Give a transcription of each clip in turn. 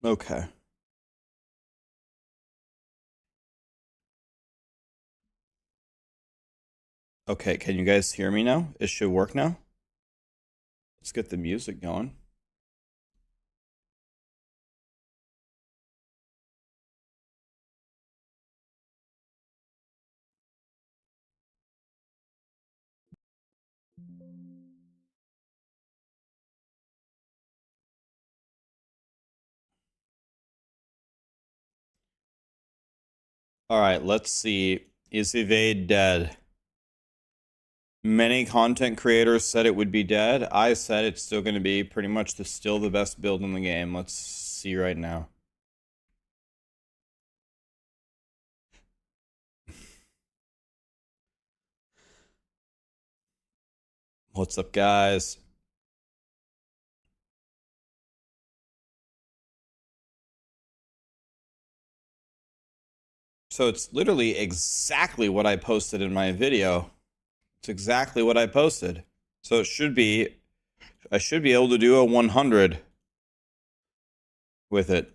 Okay. Okay, can you guys hear me now? It should work now. Let's get the music going. All right, let's see. Is Evade dead? Many content creators said it would be dead. I said it's still going to be pretty much still the best build in the game. Let's see right now. What's up, guys? So it's literally exactly what I posted in my video. It's exactly what I posted. So it should be, I should be able to do a 100 with it.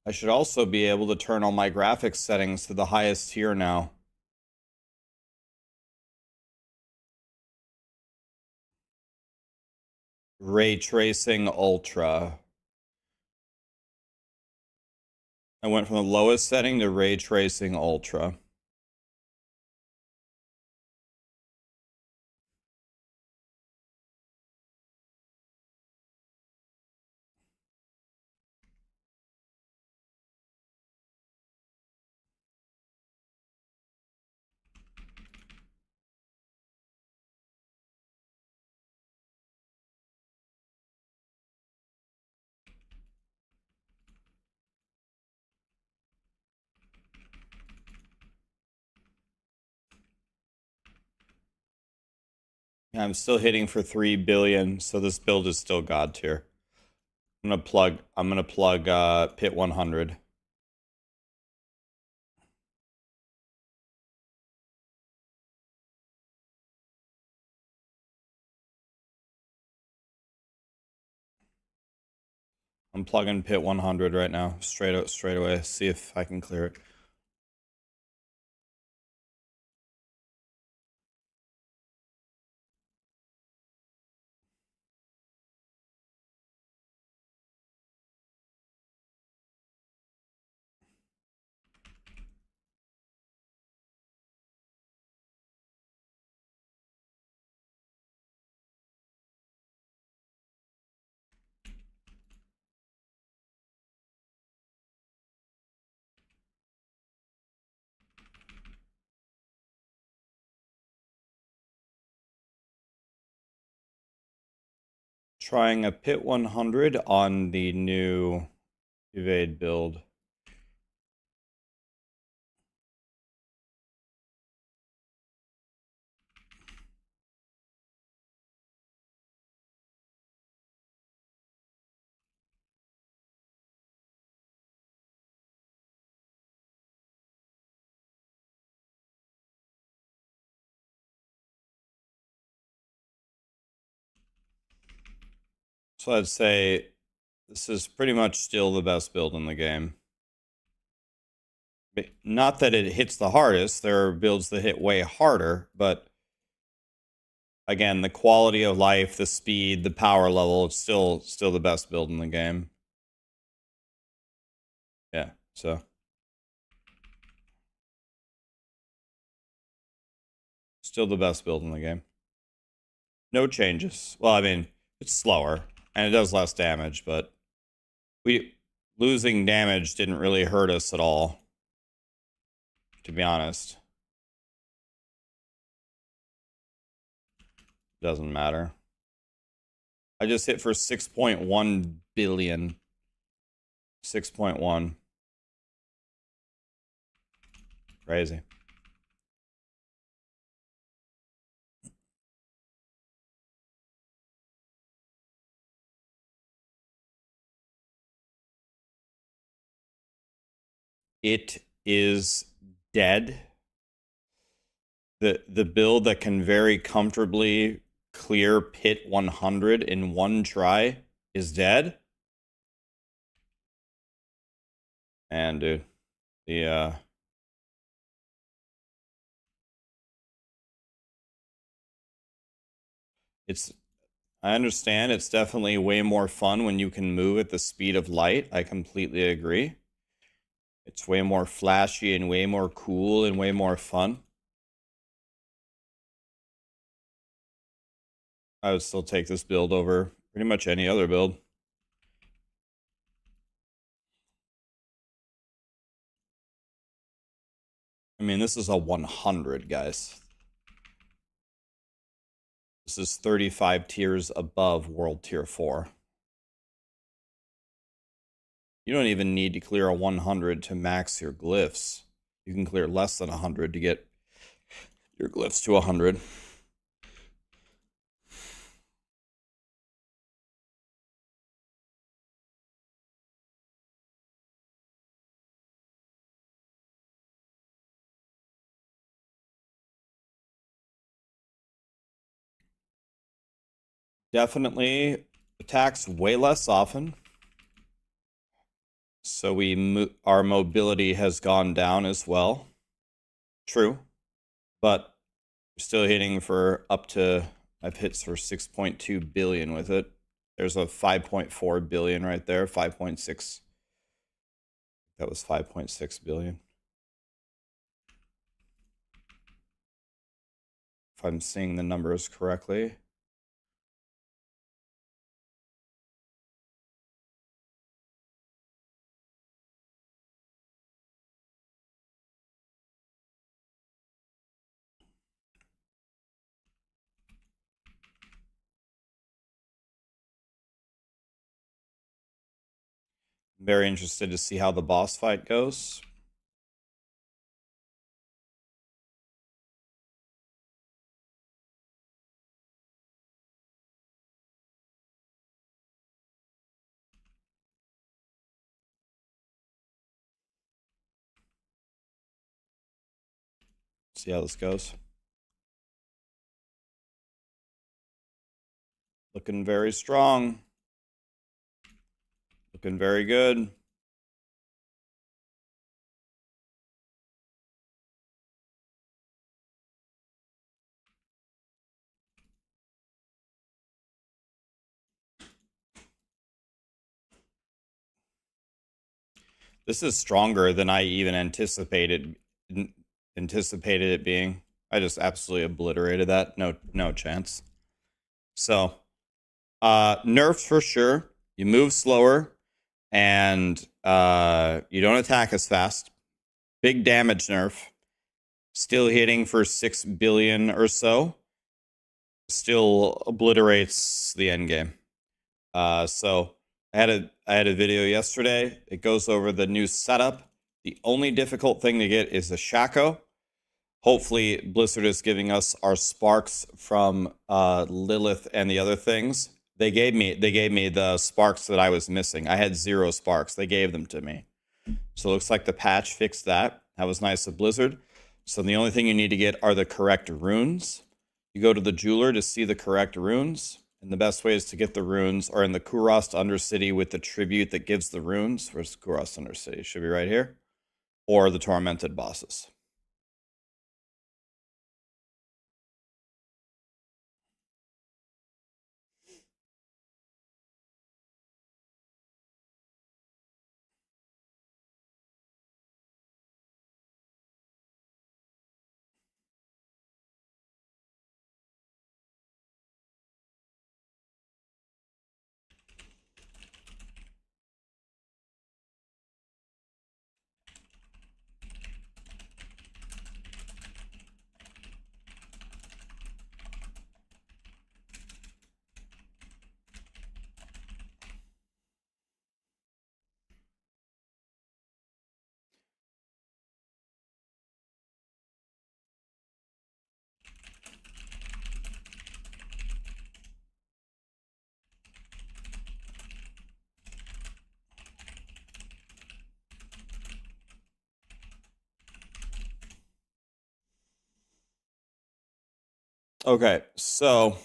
I should also be able to turn all my graphics settings to the highest tier now. Ray Tracing Ultra. I went from the lowest setting to Ray Tracing Ultra. I'm still hitting for 3 billion, so this build is still god tier. I'm gonna plug Pit 100. I'm plugging Pit 100 right now, straight away. See if I can clear it. Trying a Pit 100 on the new Evade build. So I'd say this is pretty much still the best build in the game. Not that it hits the hardest. There are builds that hit way harder, but again, the quality of life, the speed, the power level, it's still the best build in the game. Yeah, so still the best build in the game. No changes. Well, I mean, it's slower and it does less damage, but losing damage didn't really hurt us at all, to be honest. Doesn't matter. I just hit for 6.1 billion. 6.1. Crazy. it is dead. The build that can very comfortably clear pit 100 in one try is dead. And dude, the it's I understand it's definitely way more fun when you can move at the speed of light. I completely agree. It's way more flashy and way more cool and way more fun. I would still take this build over pretty much any other build. I mean, this is a 100, guys. This is 35 tiers above World Tier 4. You don't even need to clear a 100 to max your glyphs. You can clear less than 100 to get your glyphs to 100. Definitely attacks way less often. So our mobility has gone down as well. True. But we're still hitting for up to, I've hit for 6.2 billion with it. There's a 5.4 billion right there, 5.6. That was 5.6 billion. If I'm seeing the numbers correctly. Very interested to see how the boss fight goes. See how this goes. Looking very strong. Looking very good. This is stronger than I even anticipated it being. I just absolutely obliterated that. No chance. So, nerfs for sure. You move slower, and you don't attack as fast. Big damage nerf. Still hitting for 6 billion or so. Still obliterates the endgame. So I had a video yesterday. It goes over the new setup. The only difficult thing to get is a Shaco. Hopefully, Blizzard is giving us our sparks from Lilith and the other things. They gave me the sparks that I was missing. I had 0 sparks. They gave them to me. So it looks like the patch fixed that. That was nice of Blizzard. So the only thing you need to get are the correct runes. You go to the jeweler to see the correct runes. And the best way is to get the runes are in the Kurast Undercity with the tribute that gives the runes. Where's Kurast Undercity? Should be right here. Or the tormented bosses. Okay, so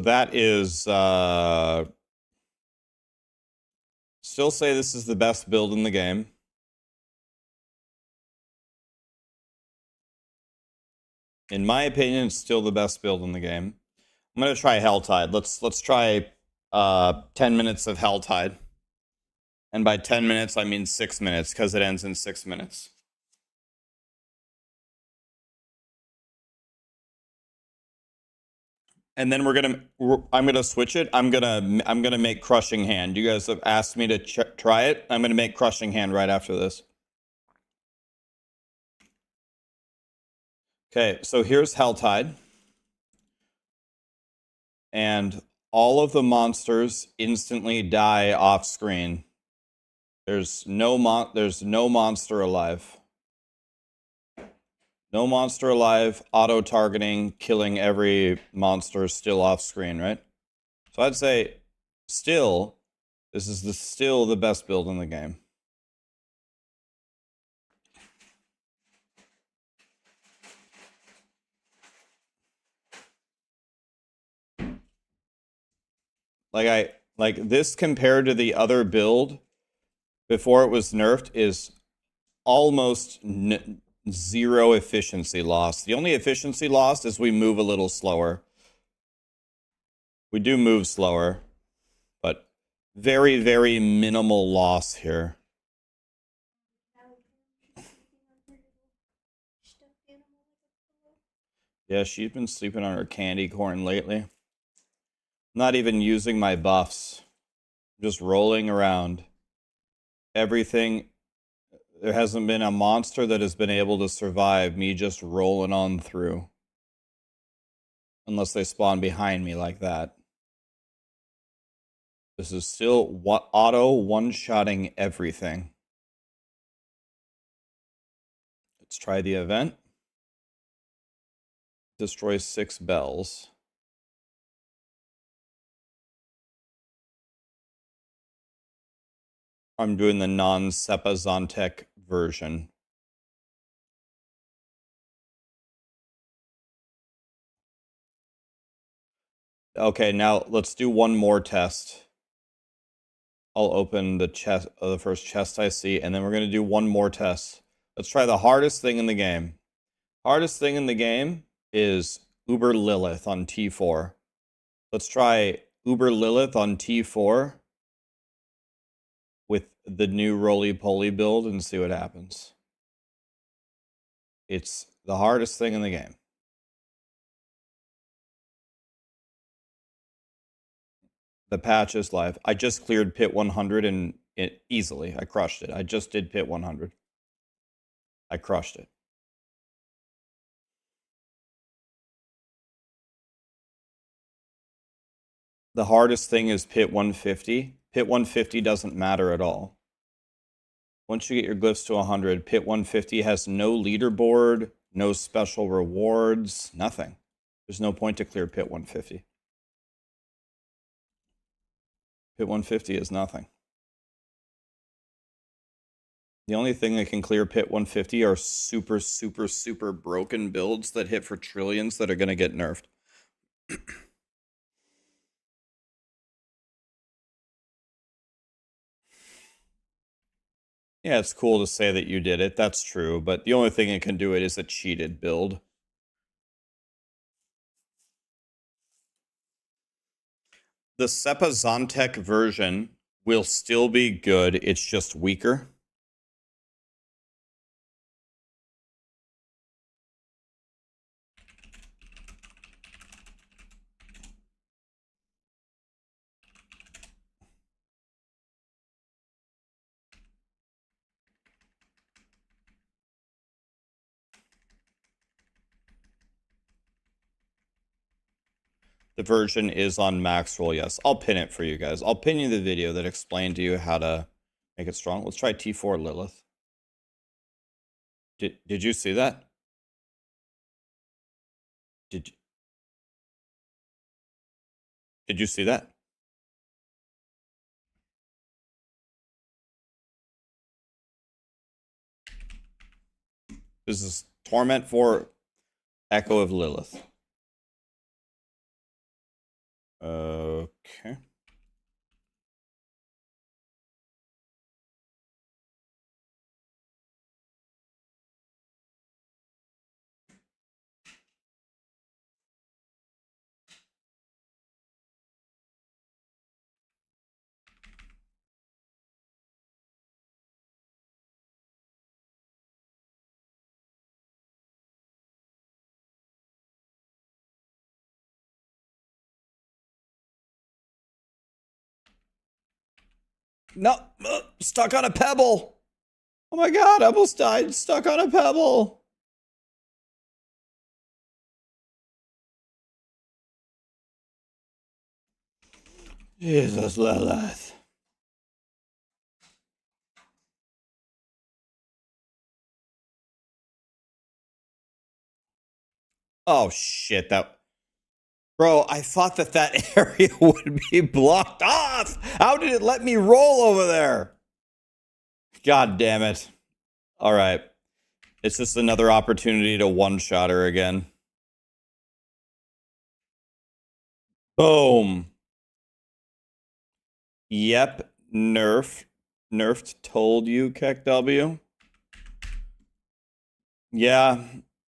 that is still say this is the best build in the game. In my opinion, it's still the best build in the game. I'm gonna try Helltide. Let's try 10 minutes of Helltide. And by 10 minutes I mean 6 minutes, because it ends in 6 minutes. And then I'm gonna switch it. I'm gonna make Crushing Hand. You guys have asked me to try it. I'm gonna make Crushing Hand right after this. Okay, so here's Helltide. And all of the monsters instantly die off screen. There's no monster alive. No monster alive, auto-targeting, killing every monster still off screen, right? So I'd say still, this is still the best build in the game. Like this compared to the other build before it was nerfed is almost zero efficiency loss. The only efficiency loss is we move a little slower. We do move slower, but very, very minimal loss here. Yeah, she's been sleeping on her candy corn lately. Not even using my buffs. Just rolling around. Everything. There hasn't been a monster that has been able to survive me just rolling on through. Unless they spawn behind me like that. This is still auto one-shotting everything. Let's try the event. Destroy 6 bells. I'm doing the non-Sepazantec version. Okay, now let's do one more test. I'll open the chest, the first chest I see, and then we're gonna do one more test. Let's try the hardest thing in the game. Hardest thing in the game is Uber Lilith on T4. Let's try Uber Lilith on T4 with the new roly-poly build and see what happens. It's the hardest thing in the game. The patch is live. I just cleared pit 100 and it easily. I crushed it. I just did pit 100. I crushed it. The hardest thing is pit 150. Pit 150 doesn't matter at all. Once you get your glyphs to 100, pit 150 has no leaderboard, no special rewards, nothing. There's no point to clear pit 150. Pit 150 is nothing. The only thing that can clear pit 150 are super, super, super broken builds that hit for trillions that are going to get nerfed. Yeah, it's cool to say that you did it. That's true. But the only thing it can do it is a cheated build. The Sepazantec version will still be good. It's just weaker. The version is on Maxroll, yes. I'll pin it for you guys. I'll pin you the video that explained to you how to make it strong. Let's try T4 Lilith. Did you see that? Did you see that? This is Torment for Echo of Lilith. Okay. No, stuck on a pebble. Oh my god, I almost died stuck on a pebble. Jesus, Lilith. Oh shit, that... Bro, I thought that area would be blocked off. How did it let me roll over there? God damn it. All right. It's just another opportunity to one-shot her again. Boom. Yep. Nerfed told you, KEKW. Yeah.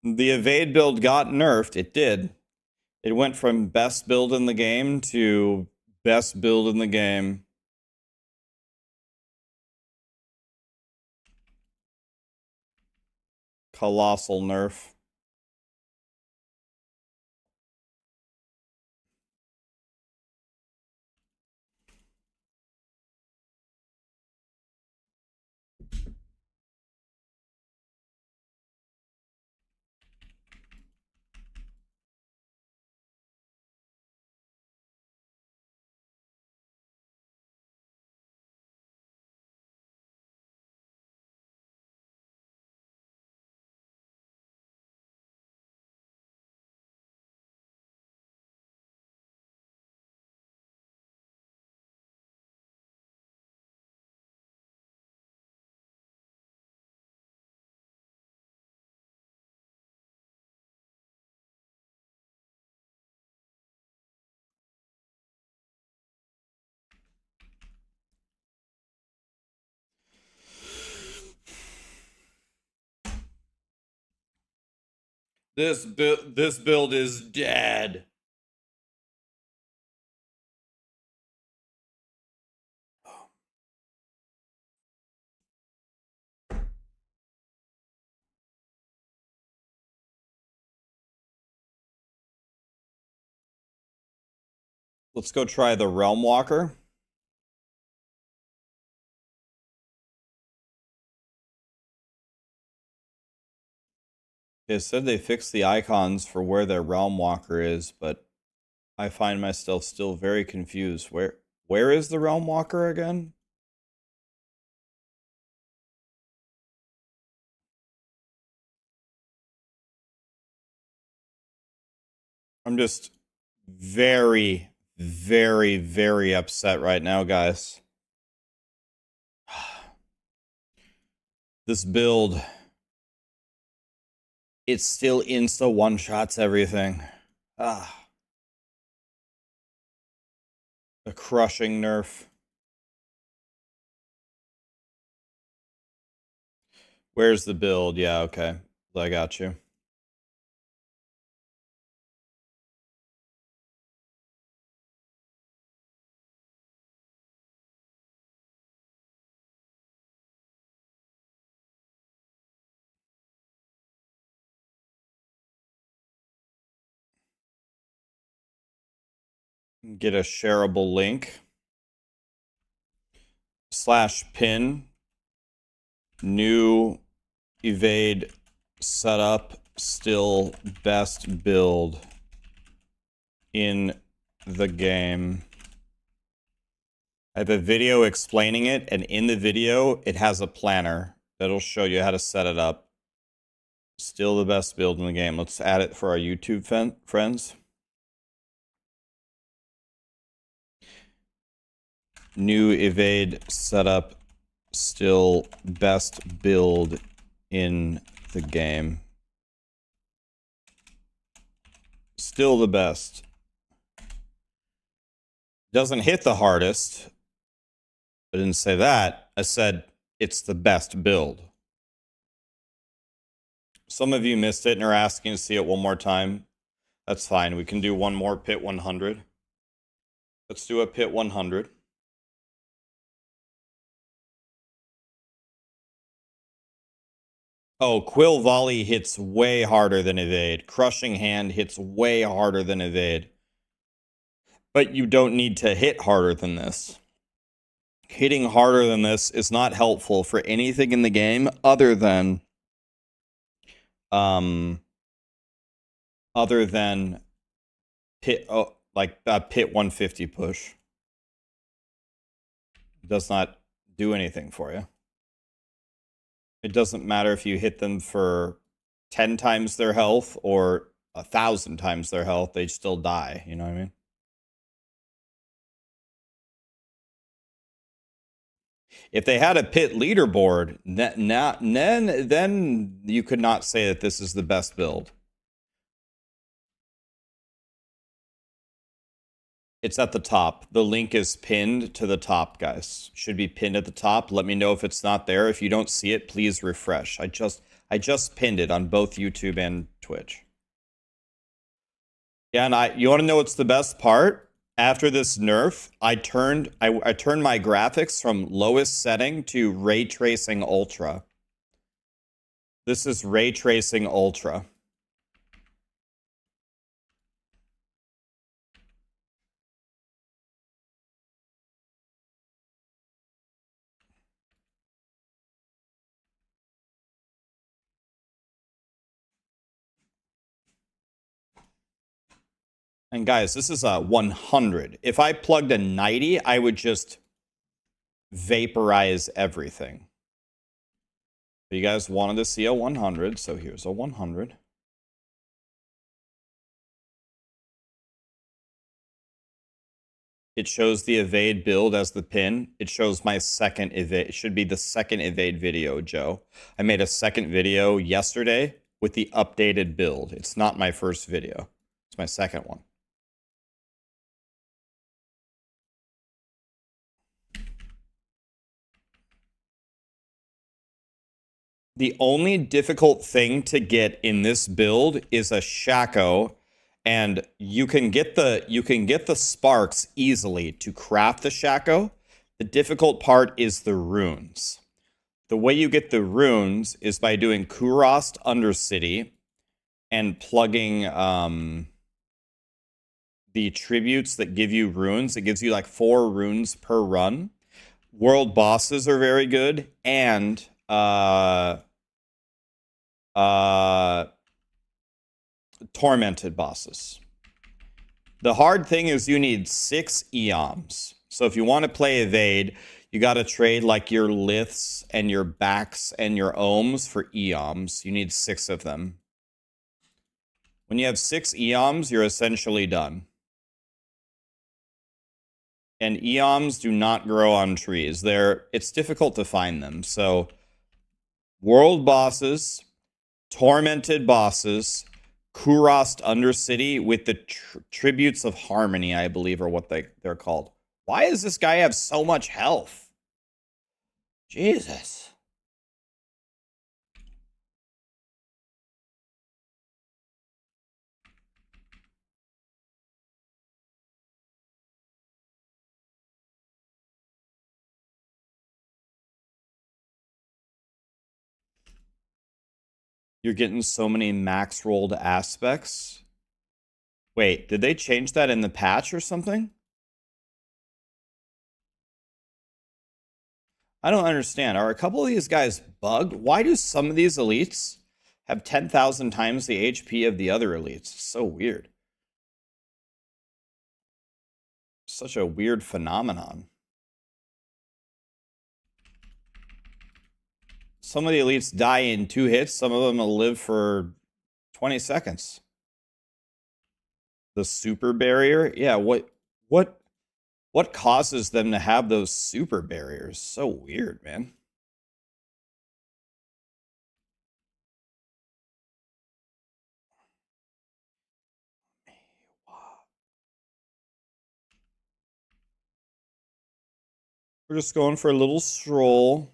The evade build got nerfed. It did. It went from best build in the game to best build in the game. Colossal nerf. This build is dead. Let's go try the Realm Walker. It said they fixed the icons for where their Realm Walker is, but I find myself still very confused. Where is the Realm Walker again? I'm just very, very, very upset right now, guys. This build, it still insta one-shots everything. Ah. A crushing nerf. Where's the build? Yeah, okay. I got you. Get a shareable link. /pin. New evade setup. Still best build in the game. I have a video explaining it, and in the video, it has a planner that'll show you how to set it up. Still the best build in the game. Let's add it for our YouTube friends. New evade setup. Still best build in the game. Still the best. Doesn't hit the hardest. I didn't say that. I said it's the best build. Some of you missed it and are asking to see it one more time. That's fine. We can do one more pit 100. Let's do a pit 100. Oh, quill volley hits way harder than evade. Crushing hand hits way harder than evade. But you don't need to hit harder than this. Hitting harder than this is not helpful for anything in the game other than pit, like a pit 150 push. It does not do anything for you. It doesn't matter if you hit them for 10 times their health or 1,000 times their health, they still die, you know what I mean? If they had a pit leaderboard, then you could not say that this is the best build. It's at the top. The link is pinned to the top, guys. Should be pinned at the top. Let me know if it's not there. If you don't see it, please refresh. I just pinned it on both YouTube and Twitch. Yeah, and you want to know what's the best part? After this nerf, I turned my graphics from lowest setting to ray tracing ultra. This is ray tracing ultra. And guys, this is a 100. If I plugged a 90, I would just vaporize everything. But you guys wanted to see a 100, so here's a 100. It shows the evade build as the pin. It shows my second evade. It should be the second evade video, Joe. I made a second video yesterday with the updated build. It's not my first video. It's my second one. The only difficult thing to get in this build is a Shaco, and you can get the sparks easily to craft the Shaco. The difficult part is the runes. The way you get the runes is by doing Kurost Undercity and plugging the tributes that give you runes. It gives you like 4 runes per run. World bosses are very good, and tormented bosses. The hard thing is you need 6 eoms. So if you want to play evade, you got to trade like your liths and your backs and your ohms for eoms. You need 6 of them. When you have 6 eoms, you're essentially done. And eoms do not grow on trees. It's difficult to find them. So world bosses, tormented bosses, Kurost Undercity with the tributes of harmony, I believe, are what they're called. Why does this guy have so much health? Jesus. You're getting so many max rolled aspects. Wait, did they change that in the patch or something? I don't understand. Are a couple of these guys bugged? Why do some of these elites have 10,000 times the HP of the other elites? It's so weird. Such a weird phenomenon. Some of the elites die in 2 hits. Some of them will live for 20 seconds. The super barrier? Yeah, what causes them to have those super barriers? So weird, man. We're just going for a little stroll.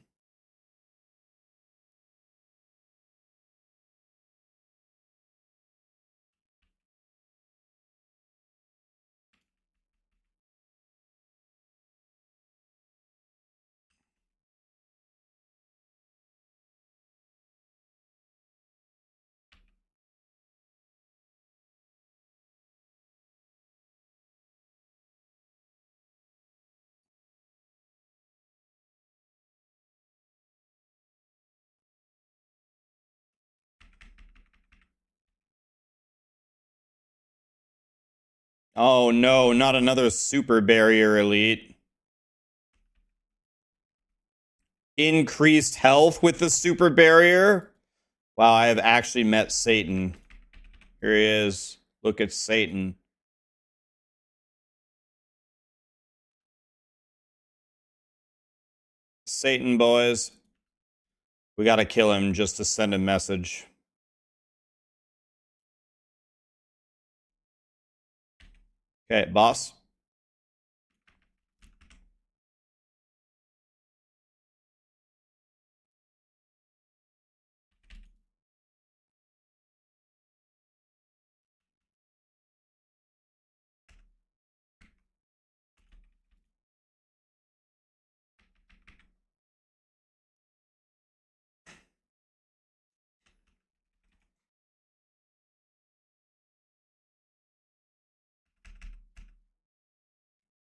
Oh no, not another super barrier elite. Increased health with the super barrier? Wow, I have actually met Satan. Here he is. Look at Satan. Satan, boys. We gotta kill him just to send a message. Okay, boss.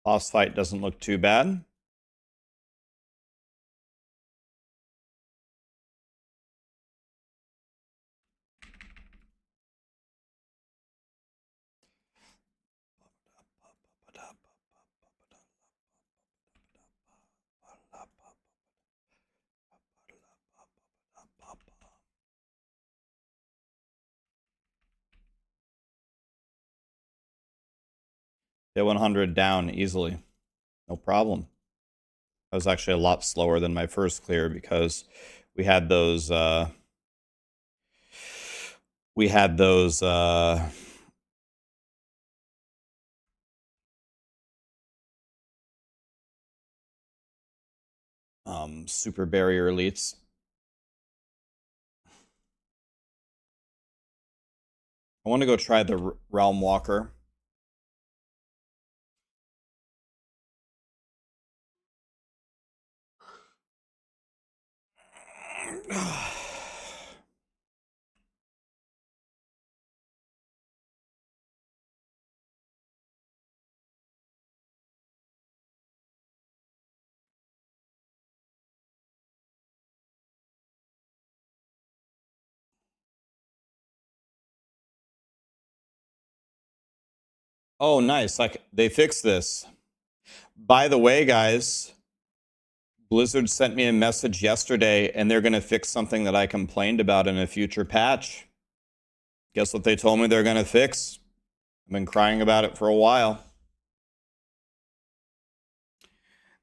Boss fight doesn't look too bad. Hit 100 down easily. No problem. That was actually a lot slower than my first clear because we had those super barrier elites. I want to go try the Realm Walker. Oh, nice. Like, they fixed this. By the way, guys, Blizzard sent me a message yesterday, and they're going to fix something that I complained about in a future patch. Guess what they told me they're going to fix? I've been crying about it for a while.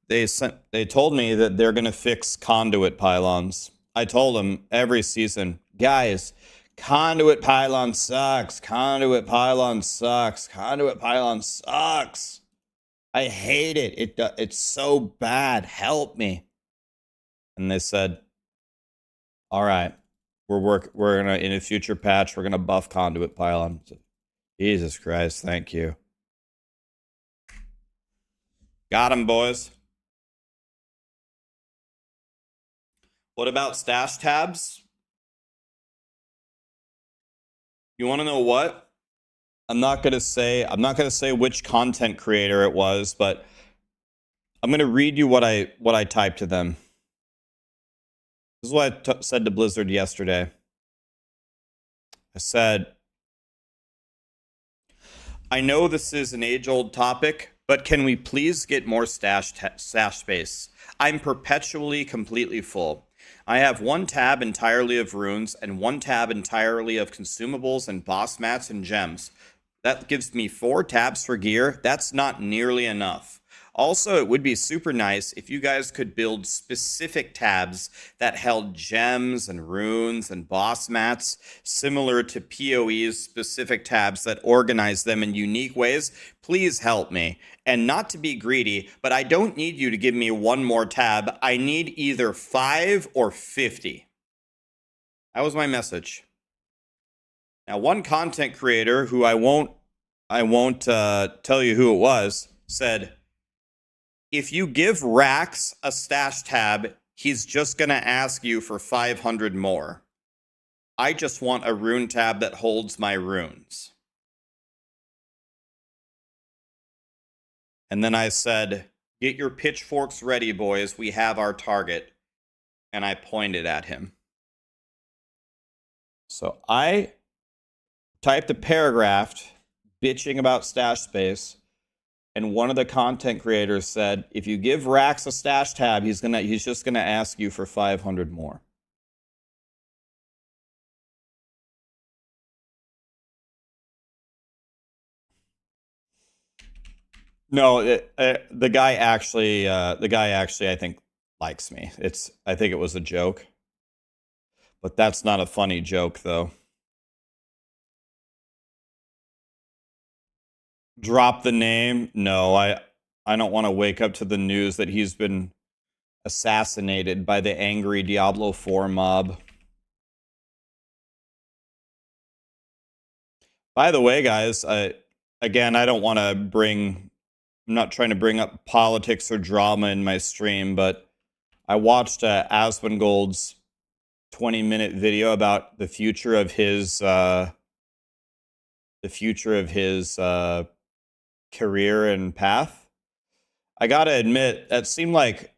They told me that they're going to fix conduit pylons. I told them every season, guys, conduit pylon sucks. Conduit pylon sucks. Conduit pylon sucks. I hate it. It's so bad. Help me. And they said, all right, we're gonna, in a future patch, we're gonna buff conduit pylon. Jesus Christ, thank you. Got him, boys. What about stash tabs? You want to know what? I'm not gonna say which content creator it was, but I'm gonna read you what I typed to them. This is what I said to Blizzard yesterday. I said, I know this is an age-old topic, but can we please get more stash space? I'm perpetually completely full. I have one tab entirely of runes and one tab entirely of consumables and boss mats and gems. That gives me 4 tabs for gear. That's not nearly enough. Also, it would be super nice if you guys could build specific tabs that held gems and runes and boss mats, similar to PoE's specific tabs that organize them in unique ways. Please help me. And not to be greedy, but I don't need you to give me one more tab. I need either 5 or 50. That was my message. Now, one content creator who I won't tell you who it was, said, if you give Rax a stash tab, he's just going to ask you for 500 more. I just want a rune tab that holds my runes. And then I said, get your pitchforks ready, boys. We have our target. And I pointed at him. So I typed a paragraph bitching about stash space, and one of the content creators said, if you give Rax a stash tab, he's just gonna ask you for 500 more. No, the guy actually I think likes me. I think it was a joke, but that's not a funny joke though. Drop the name? No, I don't want to wake up to the news that he's been assassinated by the angry Diablo 4 mob. By the way, guys, again, I don't want to I'm not trying to bring up politics or drama in my stream, but I watched Asmongold's 20-minute video about the future of his career and path. I gotta admit, that seemed like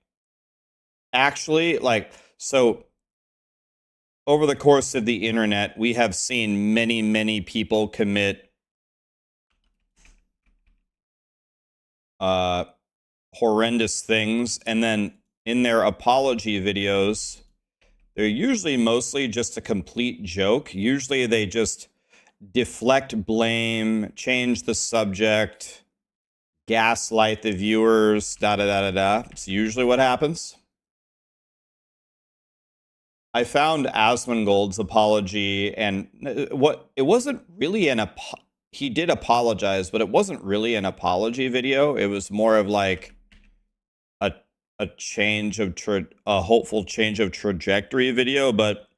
actually so over the course of the internet, we have seen many people commit horrendous things, and then in their apology videos, they're usually mostly just a complete joke. Usually they just deflect blame, change the subject, gaslight the viewers, It's usually what happens. I found Asmongold's apology, and it wasn't really he did apologize, but it wasn't really an apology video. It was more of like a change of a hopeful change of trajectory video, but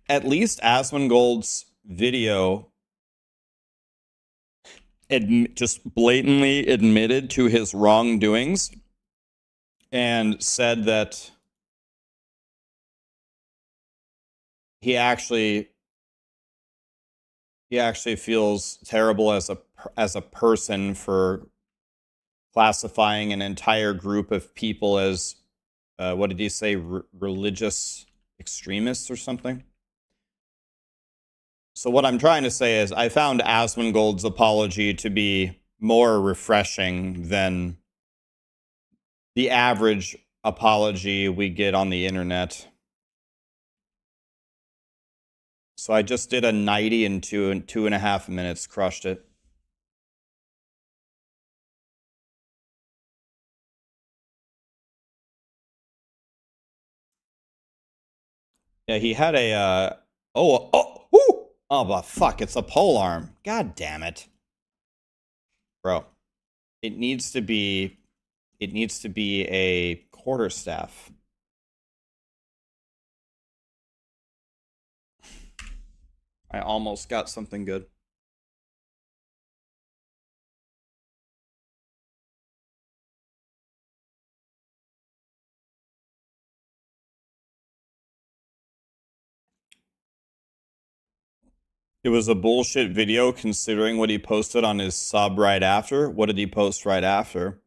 at least Asmongold's video just blatantly admitted to his wrongdoings and said that he actually feels terrible as a person for classifying an entire group of people as what did he say, religious extremists or something. So what I'm trying to say is I found Asmongold's apology to be more refreshing than the average apology we get on the internet. So I just did a 90 in 2.5 minutes, crushed it. Yeah, he had a oh, but fuck, it's a pole arm. God damn it. Bro, it needs to be a quarterstaff. I almost got something good. It was a bullshit video considering what he posted on his sub right after. What did he post right after?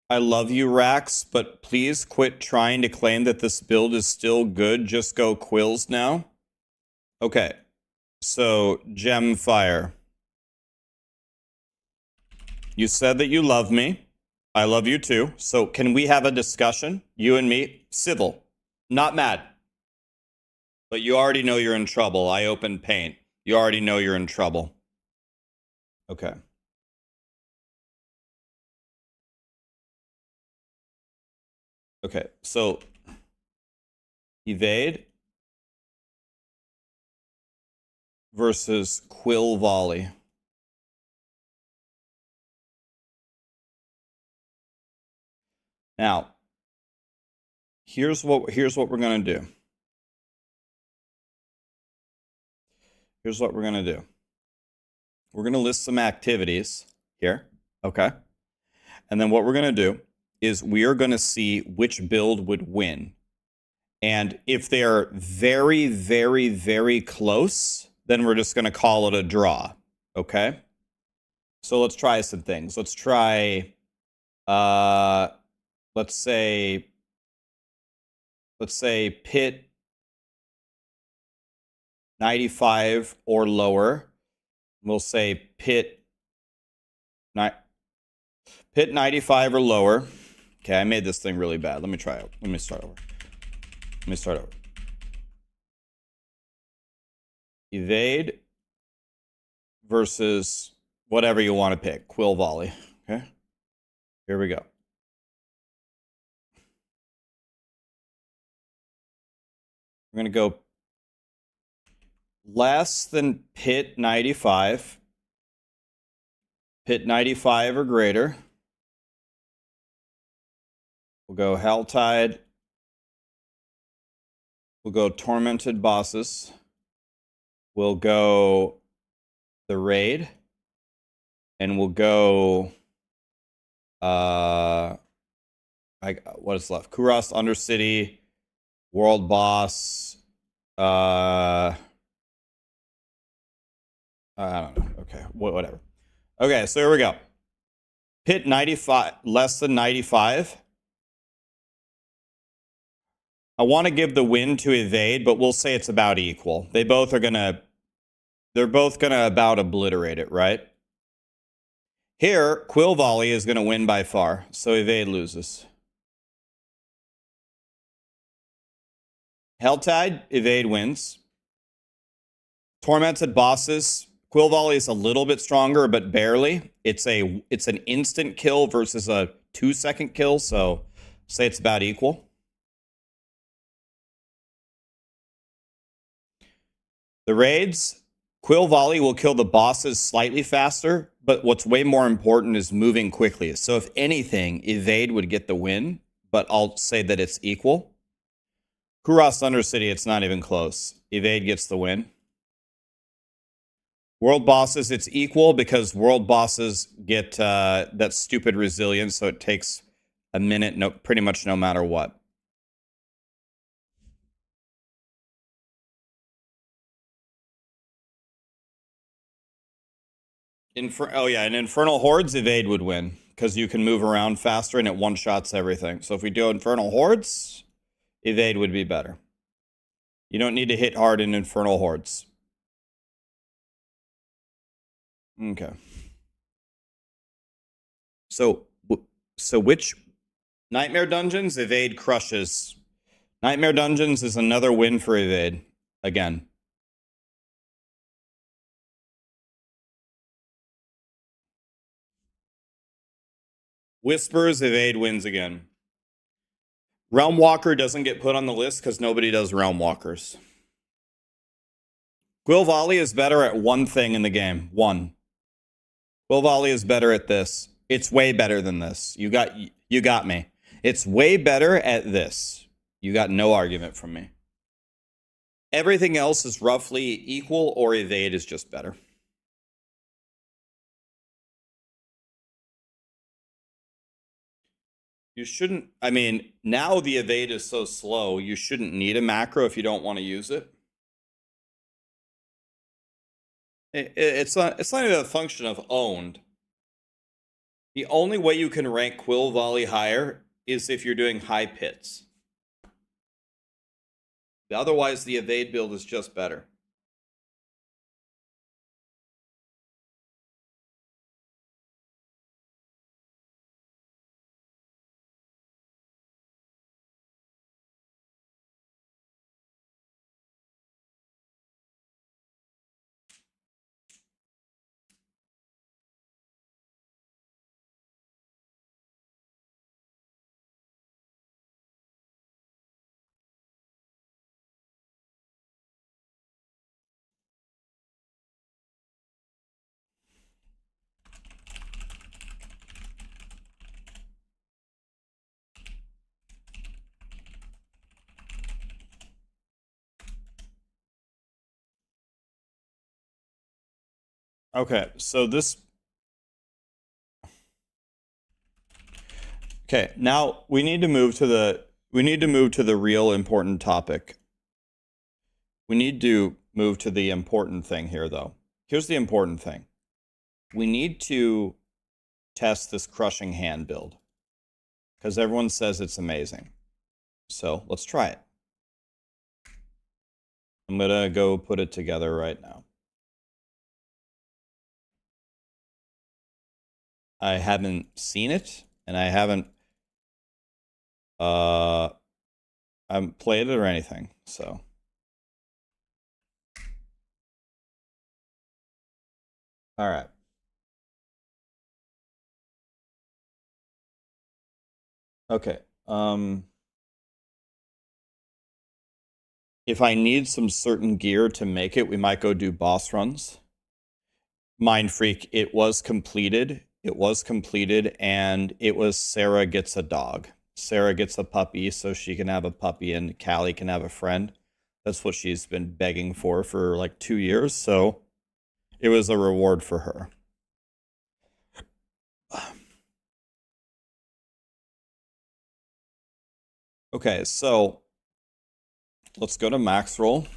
I love you, Rax, but please quit trying to claim that this build is still good. Just go quills now. Okay, so Gemfire. You said that you love me. I love you too. So can we have a discussion? You and me, civil, not mad. But you already know you're in trouble. I opened paint. You already know you're in trouble. Okay. Okay, so evade versus quill volley. Now, here's what we're gonna do. Here's what we're gonna do. We're gonna list some activities here, okay? And then what we're gonna do is we are gonna see which build would win. And if they're very, very, very close, then we're just gonna call it a draw, okay? So let's try some things. Let's try, let's say pit 95 or lower. We'll say pit 95 or lower. Okay, I made this thing really bad. Let me try it. Let me start over. Evade versus whatever you want to pick. Quill volley. Okay. Here we go. We're going to go less than pit 95. Pit 95 or greater. We'll go Helltide. We'll go Tormented Bosses. We'll go the Raid. And we'll go what is left? Kuros, Undercity, World Boss. I don't know. Okay, whatever. Okay, so here we go. Pit 95, less than 95. I want to give the win to evade, but we'll say it's about equal. They're both gonna about obliterate it, right? Here, Quill Volley is gonna win by far, so evade loses. Helltide, evade wins. Tormented Bosses, Quill Volley is a little bit stronger, but barely. It's an instant kill versus a 2-second kill, so say it's about equal. The raids, Quill Volley will kill the bosses slightly faster, but what's way more important is moving quickly. So if anything, evade would get the win, but I'll say that it's equal. Kuros Undercity, it's not even close. Evade gets the win. World bosses, it's equal because world bosses get that stupid resilience, so it takes a minute, pretty much no matter what. Oh yeah, and Infernal Hordes, evade would win because you can move around faster and it one-shots everything. So if we do Infernal Hordes, evade would be better. You don't need to hit hard in Infernal Hordes. Okay. So which Nightmare Dungeons? Evade crushes. Nightmare Dungeons is another win for evade. Again. Whispers, evade wins again. Realm Walker doesn't get put on the list because nobody does Realm Walkers. Quill Volley is better at one thing in the game. One. Quill Volley is better at this. It's way better than this. You got me. It's way better at this. You got no argument from me. Everything else is roughly equal, or evade is just better. You shouldn't, I mean, now the evade is so slow, you shouldn't need a macro if you don't want to use it. It's not even a function of owned. The only way you can rank Quill Volley higher is if you're doing high pits. Otherwise, the evade build is just better. Okay, so this. Okay, now we need to move to the real important topic. We need to move to the important thing here, though. Here's the important thing. We need to test this crushing hand build because everyone says it's amazing. So let's try it. I'm gonna go put it together right now. I haven't seen it, and I haven't played it or anything, so. All right. Okay. If I need some certain gear to make it, we might go do boss runs. Mind Freak, it was completed. It was completed, and it was Sarah gets a dog. Sarah gets a puppy so she can have a puppy and Callie can have a friend. That's what she's been begging for like 2 years, so it was a reward for her. Okay, so let's go to Maxroll.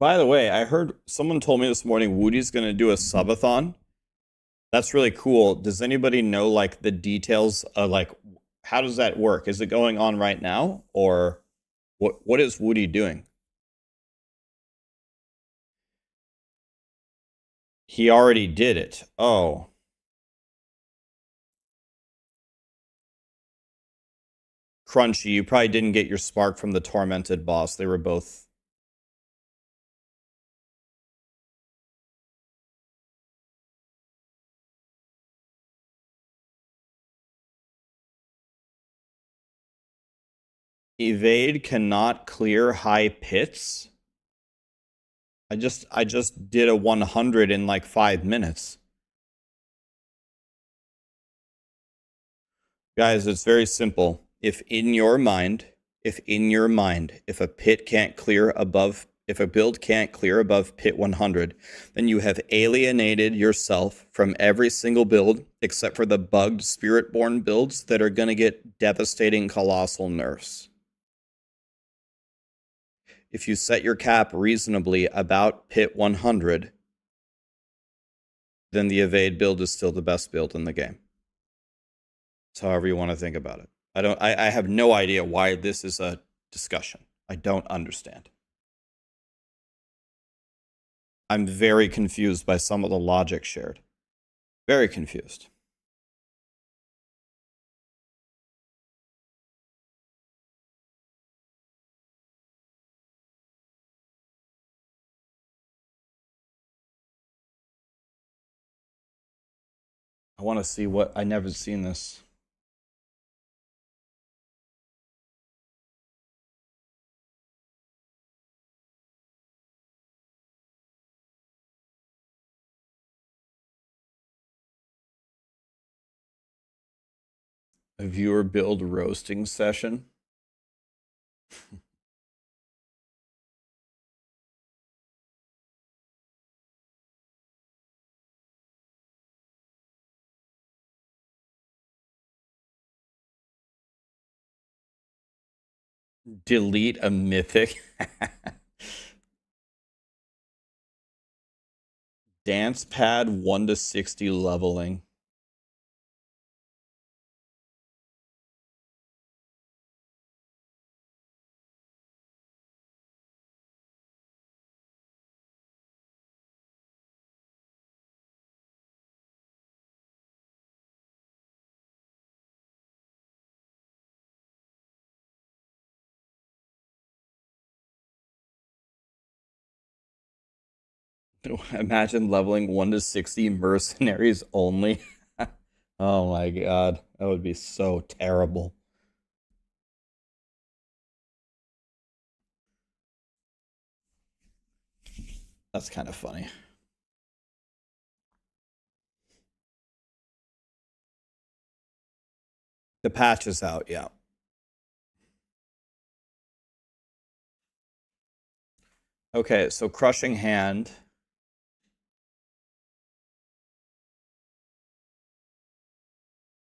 By the way, I heard someone told me this morning Woody's going to do a subathon. That's really cool. Does anybody know like the details of like how does that work? Is it going on right now or what is Woody doing? He already did it. Oh. Crunchy, you probably didn't get your spark from the tormented boss. They were both evade cannot clear high pits. I just did a 100 in like 5 minutes. Guys, it's very simple. If in your mind, if a pit can't clear above, if a build can't clear above pit 100, then you have alienated yourself from every single build except for the bugged Spiritborn builds that are going to get devastating colossal nerfs. If you set your cap reasonably about pit 100, then the evade build is still the best build in the game. It's however you want to think about it. I have no idea why this is a discussion. I don't understand. I'm very confused by some of the logic shared. Very confused. I want to see what I never seen this. A viewer build roasting session. Delete a mythic. Dance pad 1 to 60 leveling. Imagine leveling 1 to 60 mercenaries only. Oh my god, that would be so terrible. That's kind of funny. The patch is out, yeah. Okay, so Crushing Hand.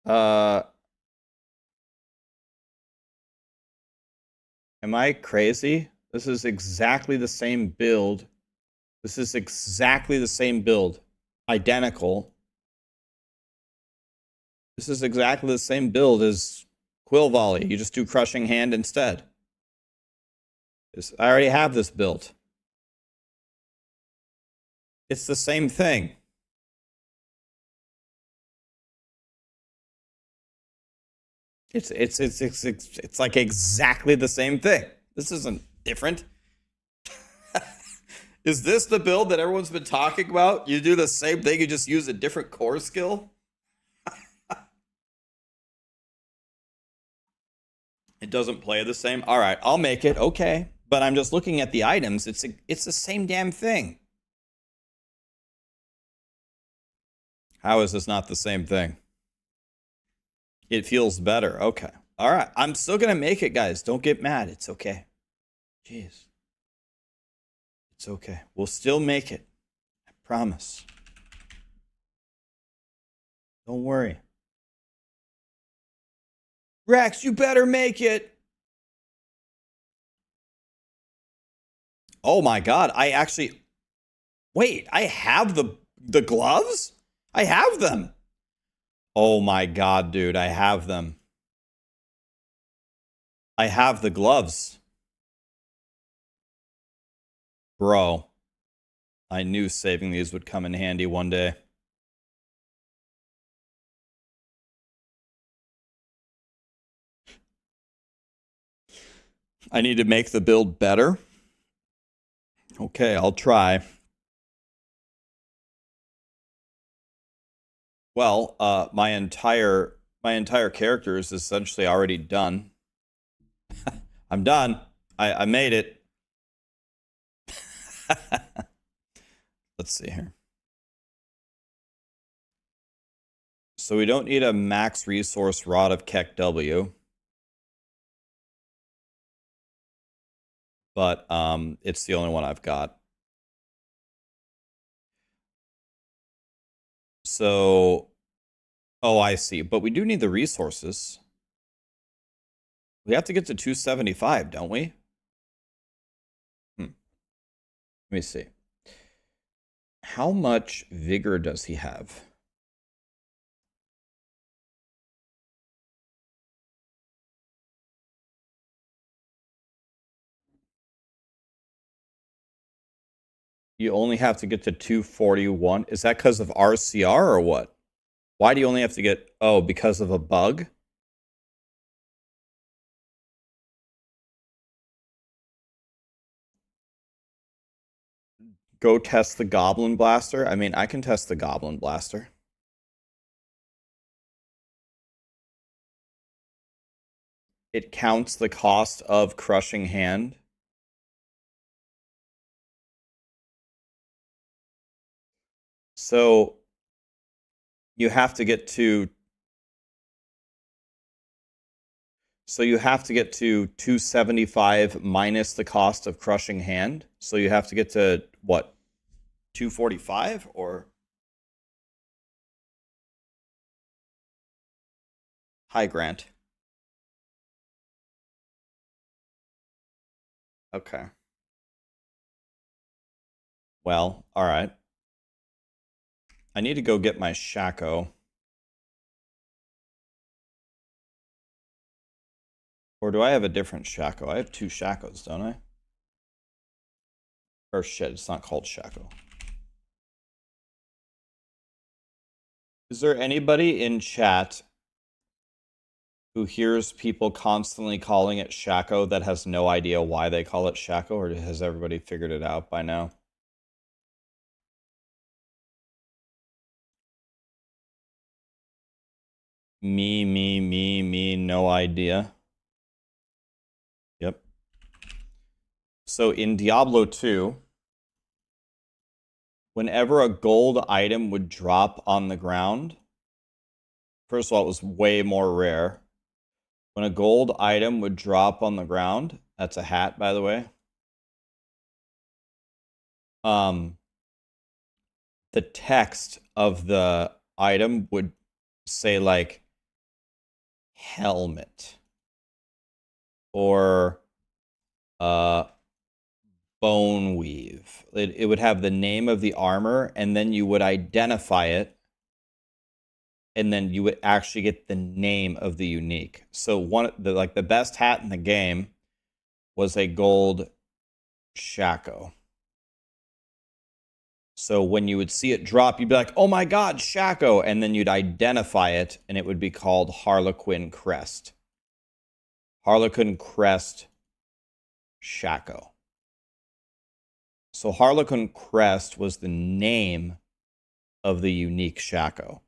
Am I crazy? This is exactly the same build. This is exactly the same build. Identical. This is exactly the same build as Quill Volley. You just do Crushing Hand instead. I already have this built. It's the same thing. It's like exactly the same thing. This isn't different. Is this the build that everyone's been talking about? You do the same thing, you just use a different core skill? It doesn't play the same? All right, I'll make it. Okay. But I'm just looking at the items. It's the same damn thing. How is this not the same thing? It feels better. Okay. All right. I'm still going to make it, guys. Don't get mad. It's okay. Jeez. It's okay. We'll still make it. I promise. Don't worry. Rax, you better make it. Oh my god. I actually... Wait, I have the gloves? I have them. Oh my god, dude. I have them. I have the gloves. Bro. I knew saving these would come in handy one day. I need to make the build better. Okay, I'll try. Well, my entire character is essentially already done. I'm done. I made it. Let's see here. So we don't need a max resource rod of Keck W. But it's the only one I've got. So, oh, I see. But we do need the resources. We have to get to 275, don't we? Let me see. How much vigor does he have? You only have to get to 241. Is that because of RCR or what? Why do you only have to get... Oh, because of a bug? Go test the Goblin Blaster? I mean, I can test the Goblin Blaster. It counts the cost of Crushing Hand. So you have to get to... So you have to get to 275 minus the cost of Crushing Hand. So you have to get to, what, 245 or... Hi, Grant. Okay. Well, all right. I need to go get my Shaco. Or do I have a different Shaco? I have two Shacos, don't I? Or shit, it's not called Shaco. Is there anybody in chat who hears people constantly calling it Shaco that has no idea why they call it Shaco, or has everybody figured it out by now? Me, no idea. Yep. So in Diablo 2, whenever a gold item would drop on the ground, first of all, it was way more rare. When a gold item would drop on the ground, that's a hat, by the way. The text of the item would say like helmet or bone weave. It would have the name of the armor, and then you would identify it, and then you would actually get the name of the unique. So the best hat in the game was a gold Shaco. So when you would see it drop, you'd be like, oh my god, Shaco, and then you'd identify it, and it would be called Harlequin Crest. Harlequin Crest Shaco. So Harlequin Crest was the name of the unique Shaco.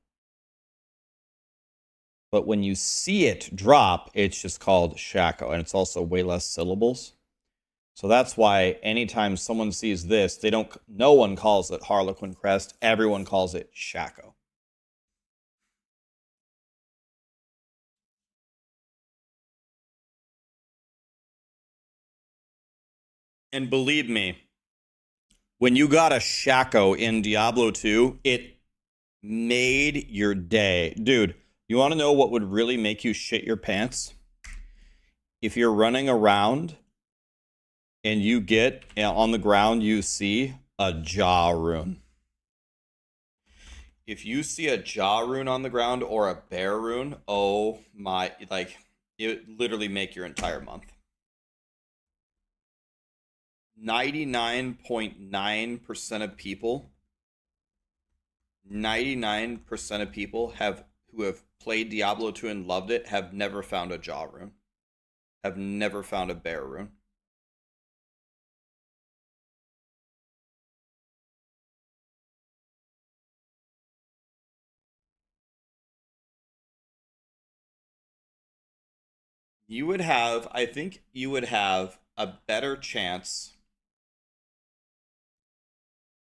But when you see it drop, it's just called Shaco, and it's also way less syllables. So that's why anytime someone sees this, no one calls it Harlequin Crest, everyone calls it Shaco. And believe me, when you got a Shaco in Diablo 2, it made your day. Dude, you want to know what would really make you shit your pants? If you're running around and you get on the ground, you see a jaw rune. If you see a jaw rune on the ground or a bear rune, oh my, like, it would literally make your entire month. 99.9% of people 99% of people who have played Diablo 2 and loved it have never found a jaw rune, have never found a bear rune. I think you would have a better chance.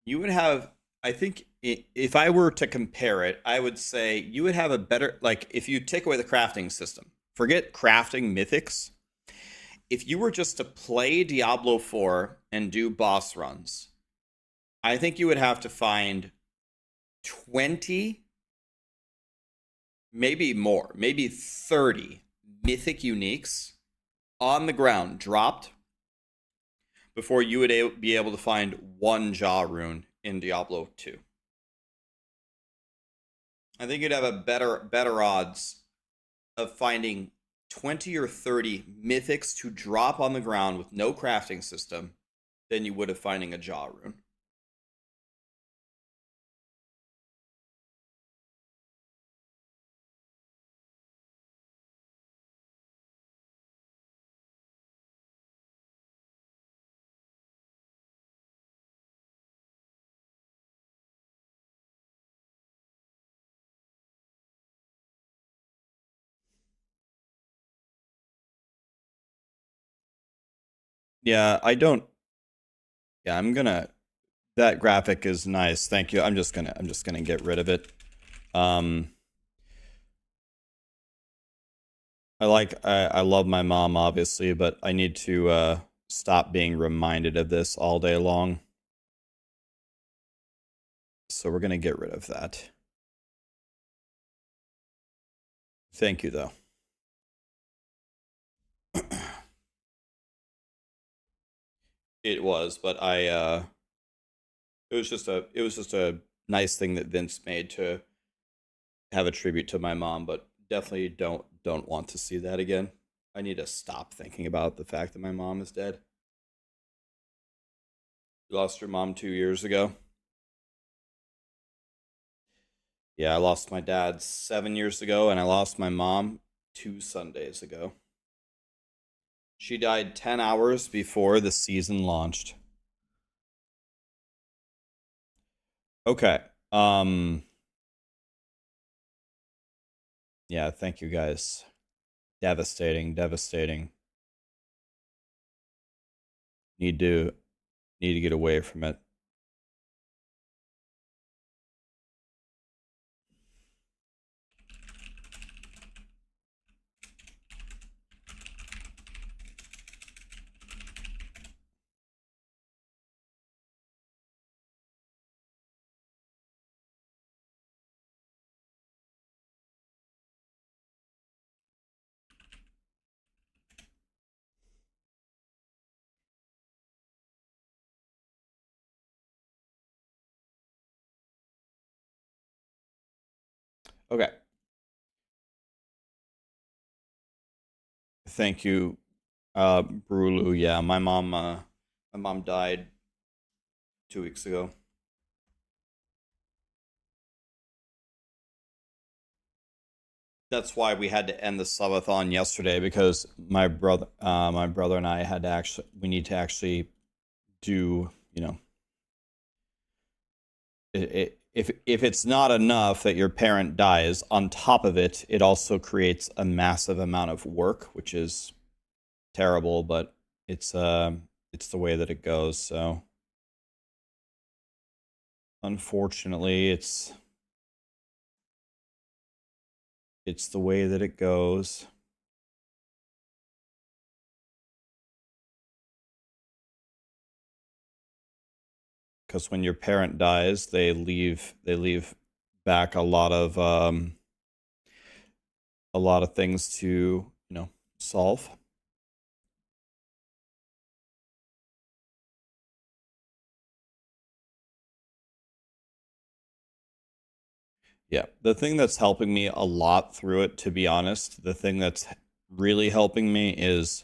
I think if I were to compare it, I would say you would have a better, like, if you take away the crafting system, forget crafting mythics. If you were just to play Diablo 4 and do boss runs, I think you would have to find 20, maybe more, maybe 30 mythic uniques on the ground dropped before you would be able to find one jaw rune in Diablo 2. I think you'd have a better odds of finding 20 or 30 mythics to drop on the ground with no crafting system than you would of finding a jaw rune. Yeah, I don't. Yeah, that graphic is nice. Thank you. I'm just gonna get rid of it. I love my mom, obviously, but I need to stop being reminded of this all day long. So we're gonna get rid of that. Thank you, though. It was, but it was just a nice thing that Vince made to have a tribute to my mom, but definitely don't want to see that again. I need to stop thinking about the fact that my mom is dead. You lost your mom 2 years ago. Yeah, I lost my dad 7 years ago, and I lost my mom 2 Sundays ago. She died 10 hours before the season launched. Okay. Yeah, thank you guys. Devastating. Need to get away from it. Okay. Thank you, Brulu. Yeah, my mom died 2 weeks ago. That's why we had to end the subathon yesterday, because my brother and I had to we need to actually do, if it's not enough that your parent dies, on top of it, it also creates a massive amount of work, which is terrible, but it's the way that it goes. So unfortunately, it's the way that it goes. Because when your parent dies, they leave back a lot of things to, solve. Yeah, the thing that's helping me a lot through it, to be honest, the thing that's really helping me is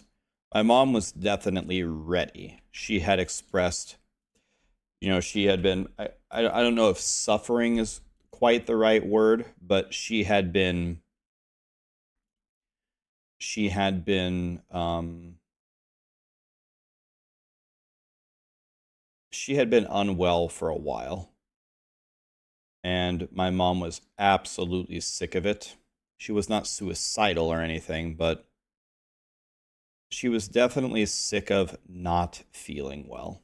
my mom was definitely ready. She had expressed, she had been, I don't know if suffering is quite the right word, but she had been unwell for a while. And my mom was absolutely sick of it. She was not suicidal or anything, but she was definitely sick of not feeling well.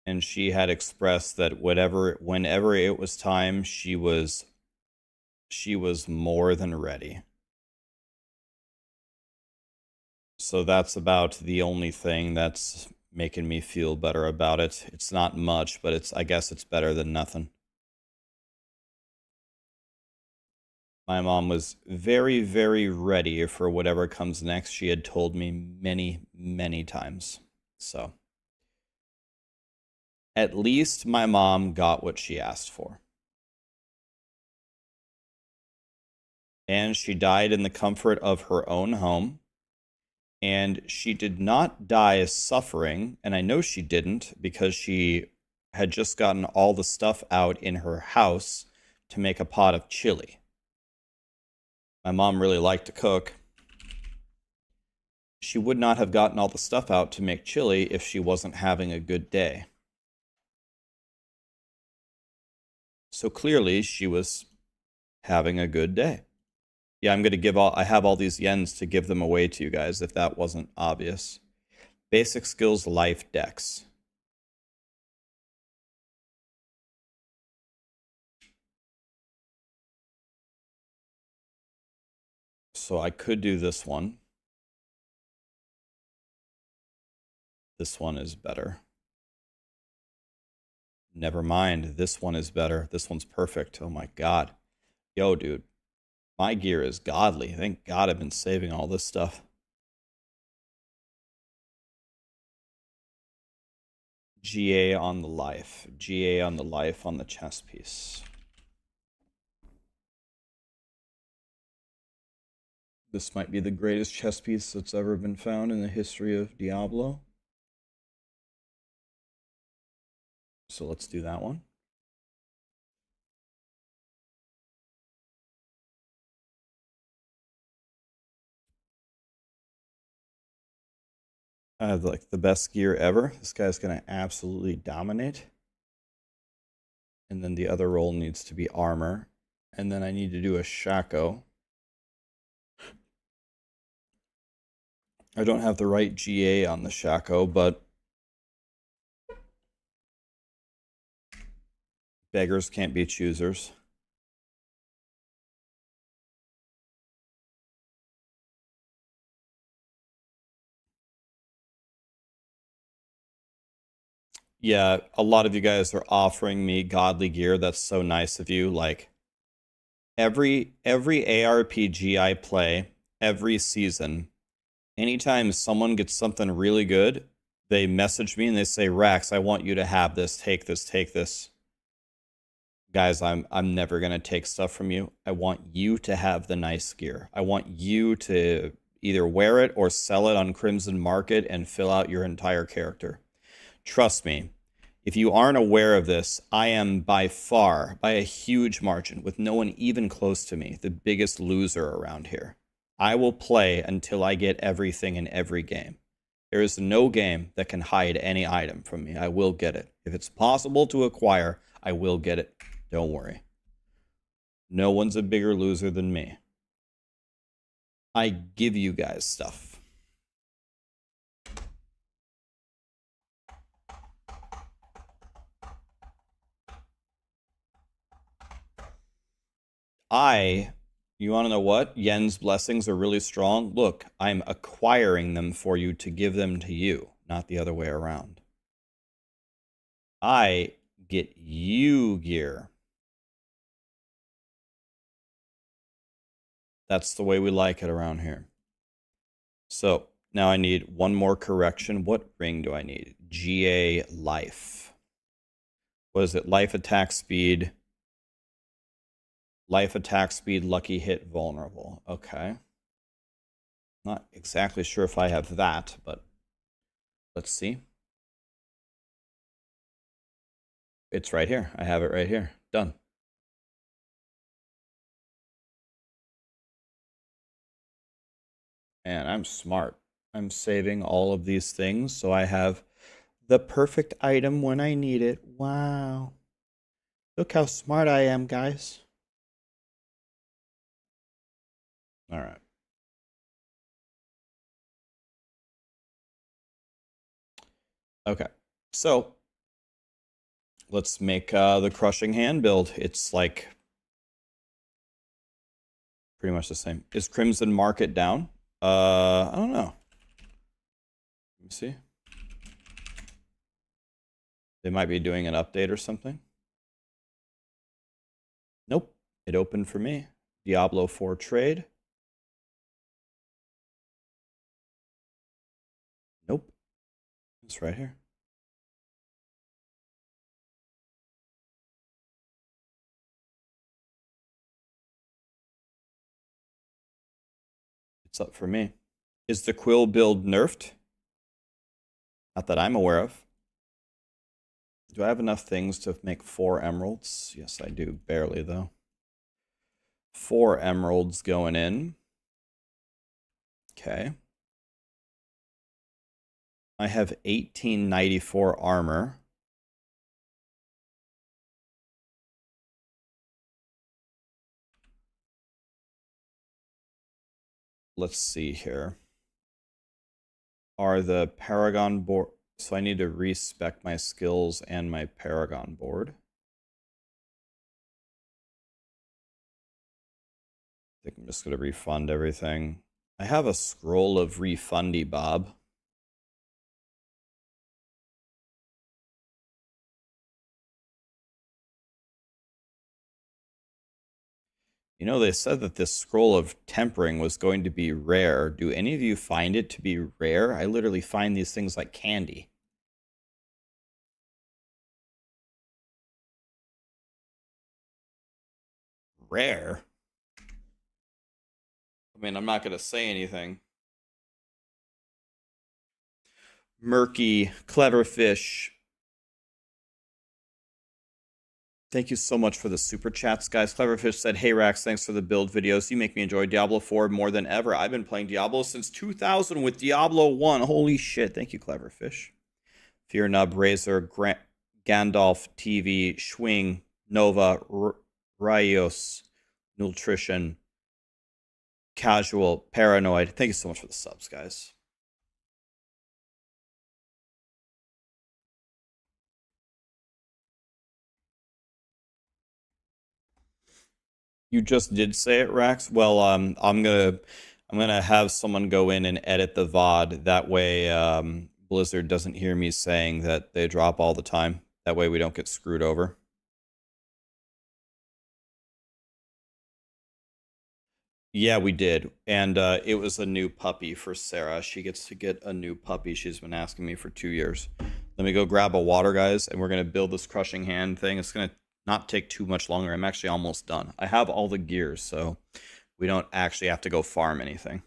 And she had expressed that whenever it was time, she was more than ready. So that's about the only thing that's making me feel better about it. It's not much, but I guess it's better than nothing. My mom was very, very ready for whatever comes next. She had told me many, many times. So at least my mom got what she asked for. And she died in the comfort of her own home. And she did not die suffering. And I know she didn't, because she had just gotten all the stuff out in her house to make a pot of chili. My mom really liked to cook. She would not have gotten all the stuff out to make chili if she wasn't having a good day. So clearly she was having a good day. Yeah, I have all these yens to give them away to you guys, if that wasn't obvious. Basic skills, life, dex. So I could do this one. This one is better. Never mind, this one is better. This one's perfect. Oh my god. Yo, dude. My gear is godly. Thank God I've been saving all this stuff. GA on the life. GA on the life on the chess piece. This might be the greatest chess piece that's ever been found in the history of Diablo. So let's do that one. I have like the best gear ever. This guy's gonna absolutely dominate. And then the other roll needs to be armor. And then I need to do a Shaco. I don't have the right GA on the Shaco, but beggars can't be choosers. Yeah, a lot of you guys are offering me godly gear. That's so nice of you. Like every ARPG I play, every season, anytime someone gets something really good, they message me and they say, "Rax, I want you to have this. Take this, take this." Guys, I'm never gonna take stuff from you. I want you to have the nice gear. I want you to either wear it or sell it on Crimson Market and fill out your entire character. Trust me, if you aren't aware of this, I am by far, by a huge margin, with no one even close to me, the biggest loser around here. I will play until I get everything in every game. There is no game that can hide any item from me. I will get it. If it's possible to acquire, I will get it. Don't worry. No one's a bigger loser than me. I give you guys stuff. You want to know what? Yen's blessings are really strong. Look, I'm acquiring them for you to give them to you, not the other way around. I get you gear. That's the way we like it around here. So now I need one more correction. What ring do I need? GA life. What is it? Life attack speed. Life attack speed, lucky hit, vulnerable. Okay. Not exactly sure if I have that, but let's see. It's right here. I have it right here. Done. And I'm smart. I'm saving all of these things so I have the perfect item when I need it. Wow. Look how smart I am, guys. All right. Okay. So let's make the crushing hand build. It's like pretty much the same. Is Crimson Market down? I don't know. Let me see. They might be doing an update or something. Nope. It opened for me. Diablo 4 trade. Nope. It's right here. It's up for me. Is the quill build nerfed? Not that I'm aware of. Do I have enough things to make 4 emeralds? Yes, I do. Barely, though. 4 emeralds going in. Okay. I have 1894 armor. Let's see here. Are the Paragon board... So I need to respec my skills and my Paragon board. I think I'm just going to refund everything. I have a scroll of refundy Bob. You know, they said that this scroll of tempering was going to be rare. Do any of you find it to be rare? I literally find these things like candy. Rare? I mean, I'm not going to say anything. Murky, clever fish. Thank you so much for the super chats, guys. Cleverfish said, "Hey Rax, thanks for the build videos. You make me enjoy Diablo 4 more than ever. I've been playing Diablo since 2000 with Diablo 1. Holy shit. Thank you, Cleverfish. Fear Nub, Razor, Gandalf, TV, Schwing, Nova, Rios, Nutrition, Casual, Paranoid. Thank you so much for the subs, guys. You just did say it, Rax. Well, I'm gonna have someone go in and edit the VOD. That way, Blizzard doesn't hear me saying that they drop all the time. That way, we don't get screwed over. Yeah, we did, and it was a new puppy for Sarah. She gets to get a new puppy. She's been asking me for 2 years. Let me go grab a water, guys, and we're gonna build this crushing hand thing. It's gonna not take too much longer. I'm actually almost done. I have all the gears, so we don't actually have to go farm anything.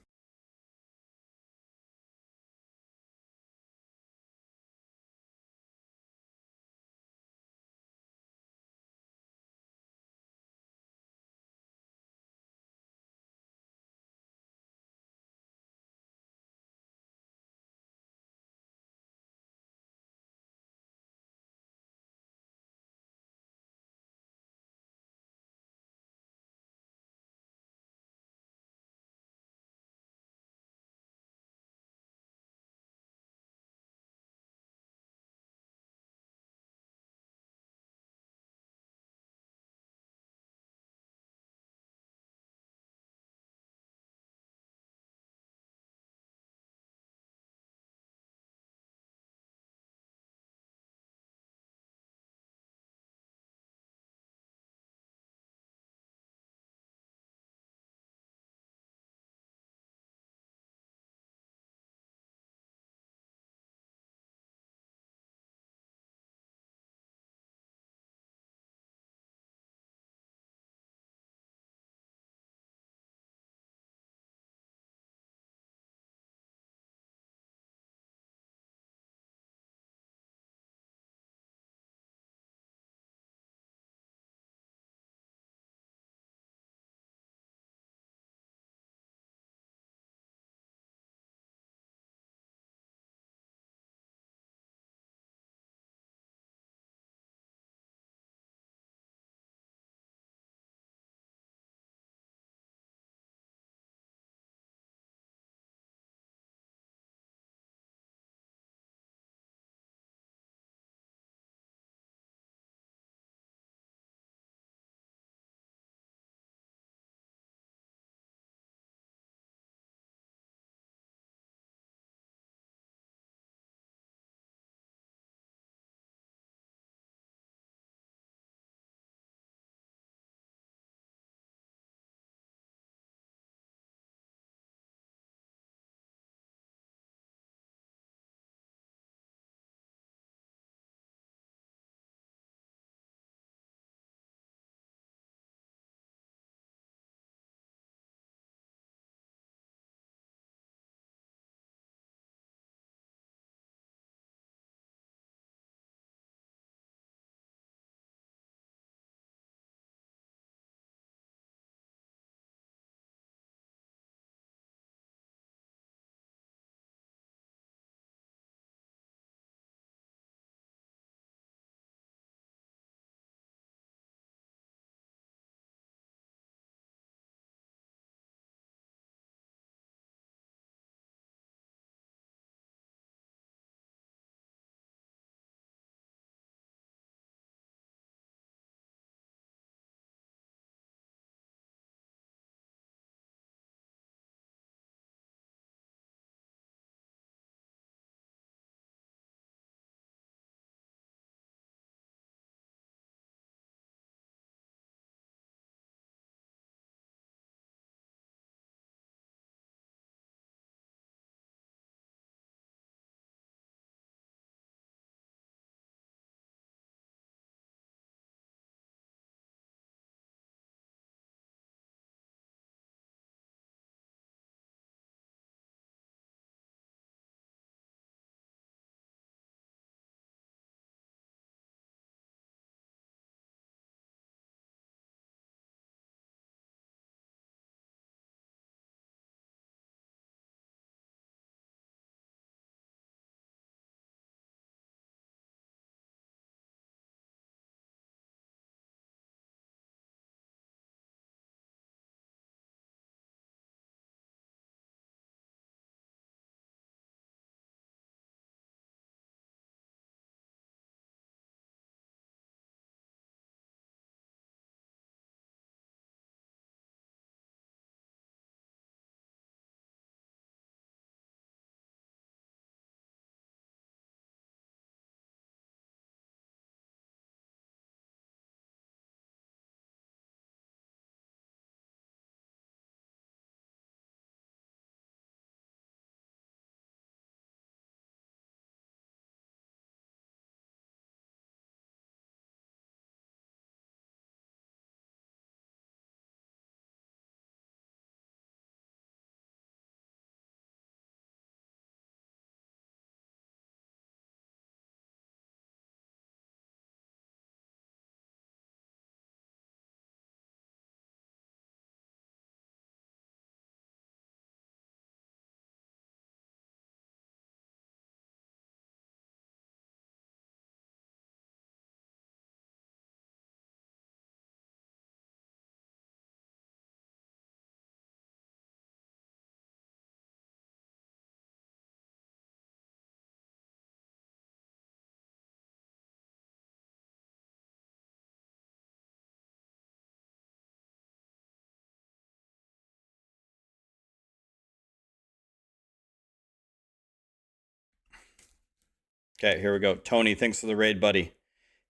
Okay, here we go. Tony, thanks for the raid, buddy.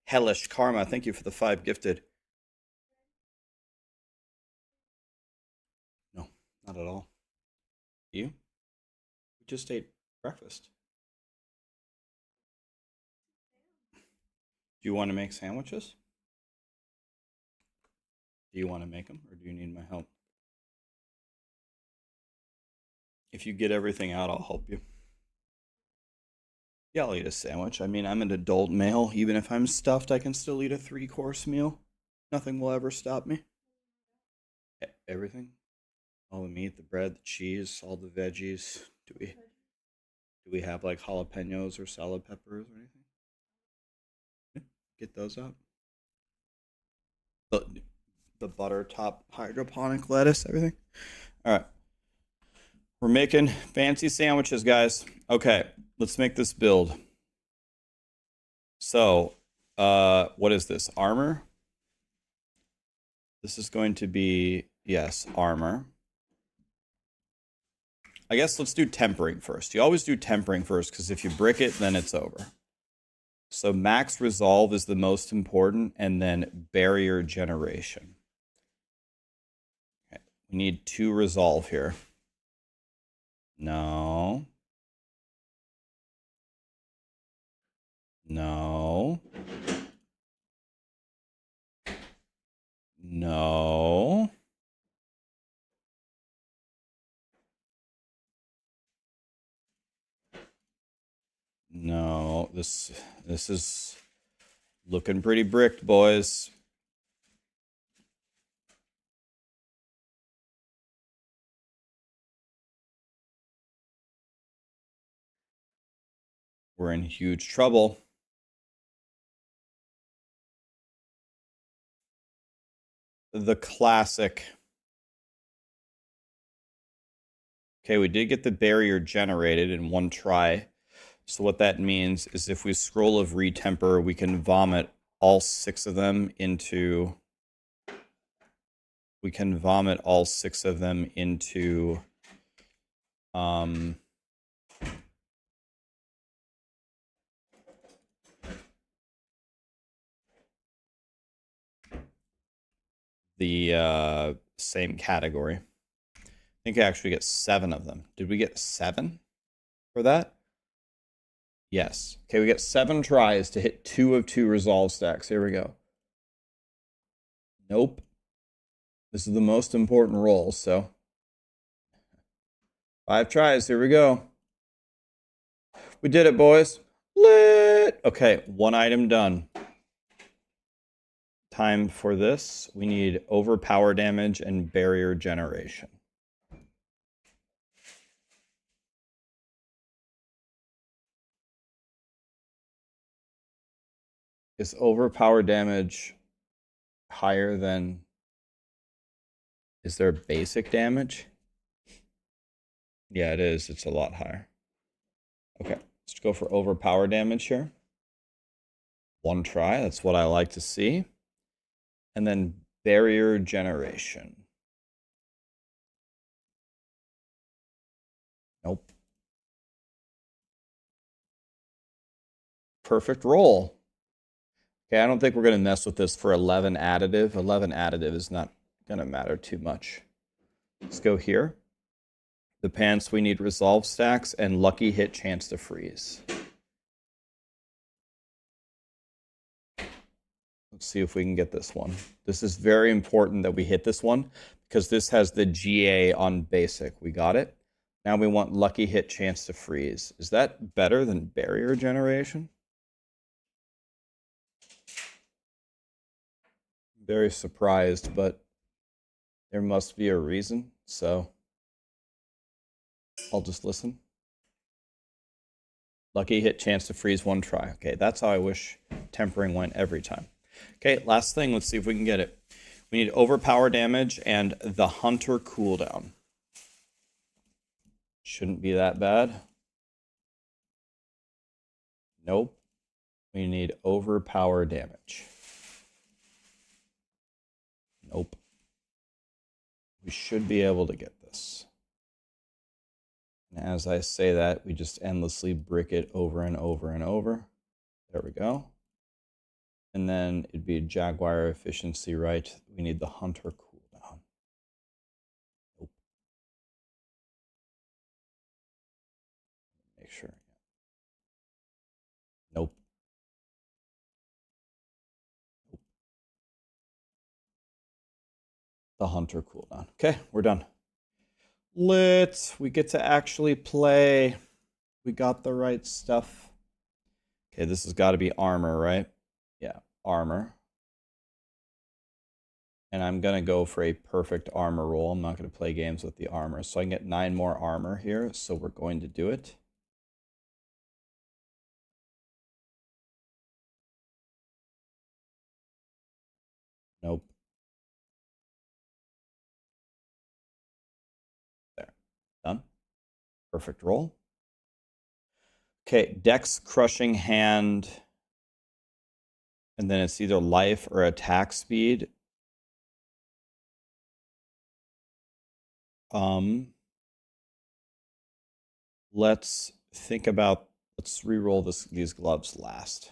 Hellish Karma, thank you for the 5 gifted. No, not at all. You? We just ate breakfast. Do you want to make sandwiches? Do you want to make them, or do you need my help? If you get everything out, I'll help you. Yeah, I'll eat a sandwich. I mean, I'm an adult male. Even if I'm stuffed, I can still eat a 3-course meal. Nothing will ever stop me. Everything? All the meat, the bread, the cheese, all the veggies. Do we have like jalapenos or salad peppers or anything? Yeah, get those up. The butter top hydroponic lettuce, everything. All right. We're making fancy sandwiches, guys. Okay, let's make this build. So, what is this? Armor? This is going to be, yes, armor. I guess let's do tempering first. You always do tempering first, because if you brick it, then it's over. So max resolve is the most important, and then barrier generation. Okay. We need 2 resolve here. No. No. No. No. This is looking pretty bricked, boys. We're in huge trouble. The classic. Okay, we did get the barrier generated in 1 try. So what that means is if we scroll of retemper, we can vomit all 6 of them into... We can vomit all 6 of them into... the same category. I think I actually get 7 of them. Did we get 7 for that? Yes. Okay, we get 7 tries to hit 2 of 2 resolve stacks. Here we go. Nope. This is the most important roll, so 5 tries. Here we go. We did it, boys. Lit. Okay, 1 item done. Time for this. We need overpower damage and barrier generation. Is overpower damage higher than... Is there basic damage? Yeah, it is. It's a lot higher. Okay, let's go for overpower damage here. 1 try. That's what I like to see. And then barrier generation. Nope. Perfect roll. Okay, I don't think we're going to mess with this for 11 additive. 11 additive is not going to matter too much. Let's go here. The pants, we need resolve stacks and lucky hit chance to freeze. Let's see if we can get this one. This is very important that we hit this one because this has the GA on basic. We got it. Now we want lucky hit chance to freeze. Is that better than barrier generation? Very surprised, but there must be a reason, so I'll just listen. Lucky hit chance to freeze 1 try. Okay, that's how I wish tempering went every time. Okay, last thing, let's see if we can get it. We need overpower damage and the hunter cooldown. Shouldn't be that bad. Nope. We need overpower damage. Nope. We should be able to get this. And as I say that, we just endlessly brick it over and over and over. There we go. And then it'd be Jaguar efficiency, right? We need the Hunter cooldown. Nope. Make sure. Nope. Nope. The Hunter cooldown. Okay, we're done. Lit. We get to actually play. We got the right stuff. Okay, this has got to be armor, right? Yeah, armor. And I'm going to go for a perfect armor roll. I'm not going to play games with the armor. So I can get 9 more armor here. So we're going to do it. Nope. There. Done. Perfect roll. Okay, Dex Crushing Hand. And then it's either life or attack speed. Let's think about, let's re-roll these gloves last.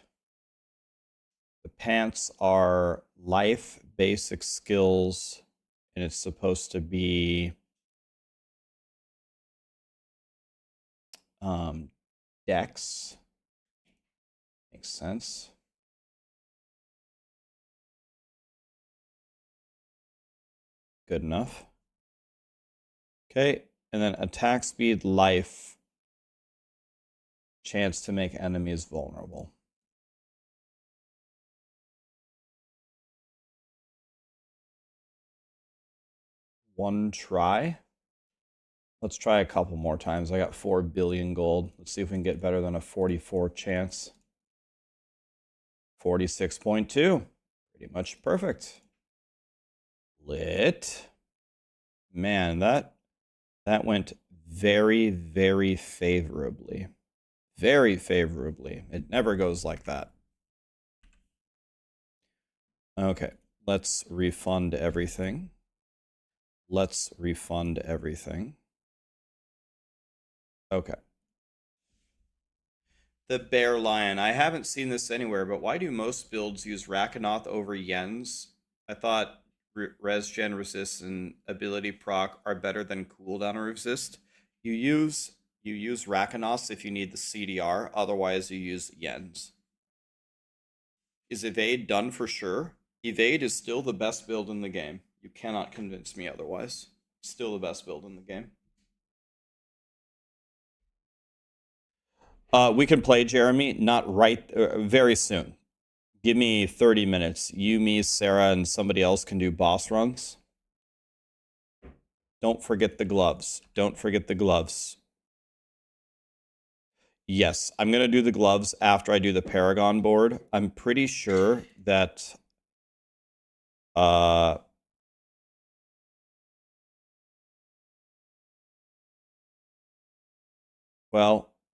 The pants are life, basic skills, and it's supposed to be Dex. Makes sense. Good enough. Okay, and then attack speed, life, chance to make enemies vulnerable. One try. Let's try a couple more times. I got 4 billion gold. Let's see if we can get better than a 44 chance. 46.2. Pretty much perfect. Lit. Man, that went very, very favorably. Very favorably. It never goes like that. Okay, let's refund everything. Let's refund everything. Okay. The Bear Lion. I haven't seen this anywhere, but why do most builds use Rakanoth over Yens? I thought res gen resist and ability proc are better than cooldown resist. You use Rakanoths if you need the CDR, otherwise you use Yens. Is evade done for sure? Evade is still the best build in the game. You cannot convince me otherwise. Still the best build in the game. We can play, Jeremy. Not right. Very soon. Give me 30 minutes. You, me, Sarah, and somebody else can do boss runs. Don't forget the gloves. Don't forget the gloves. Yes, I'm going to do the gloves after I do the Paragon board. I'm pretty sure that... well,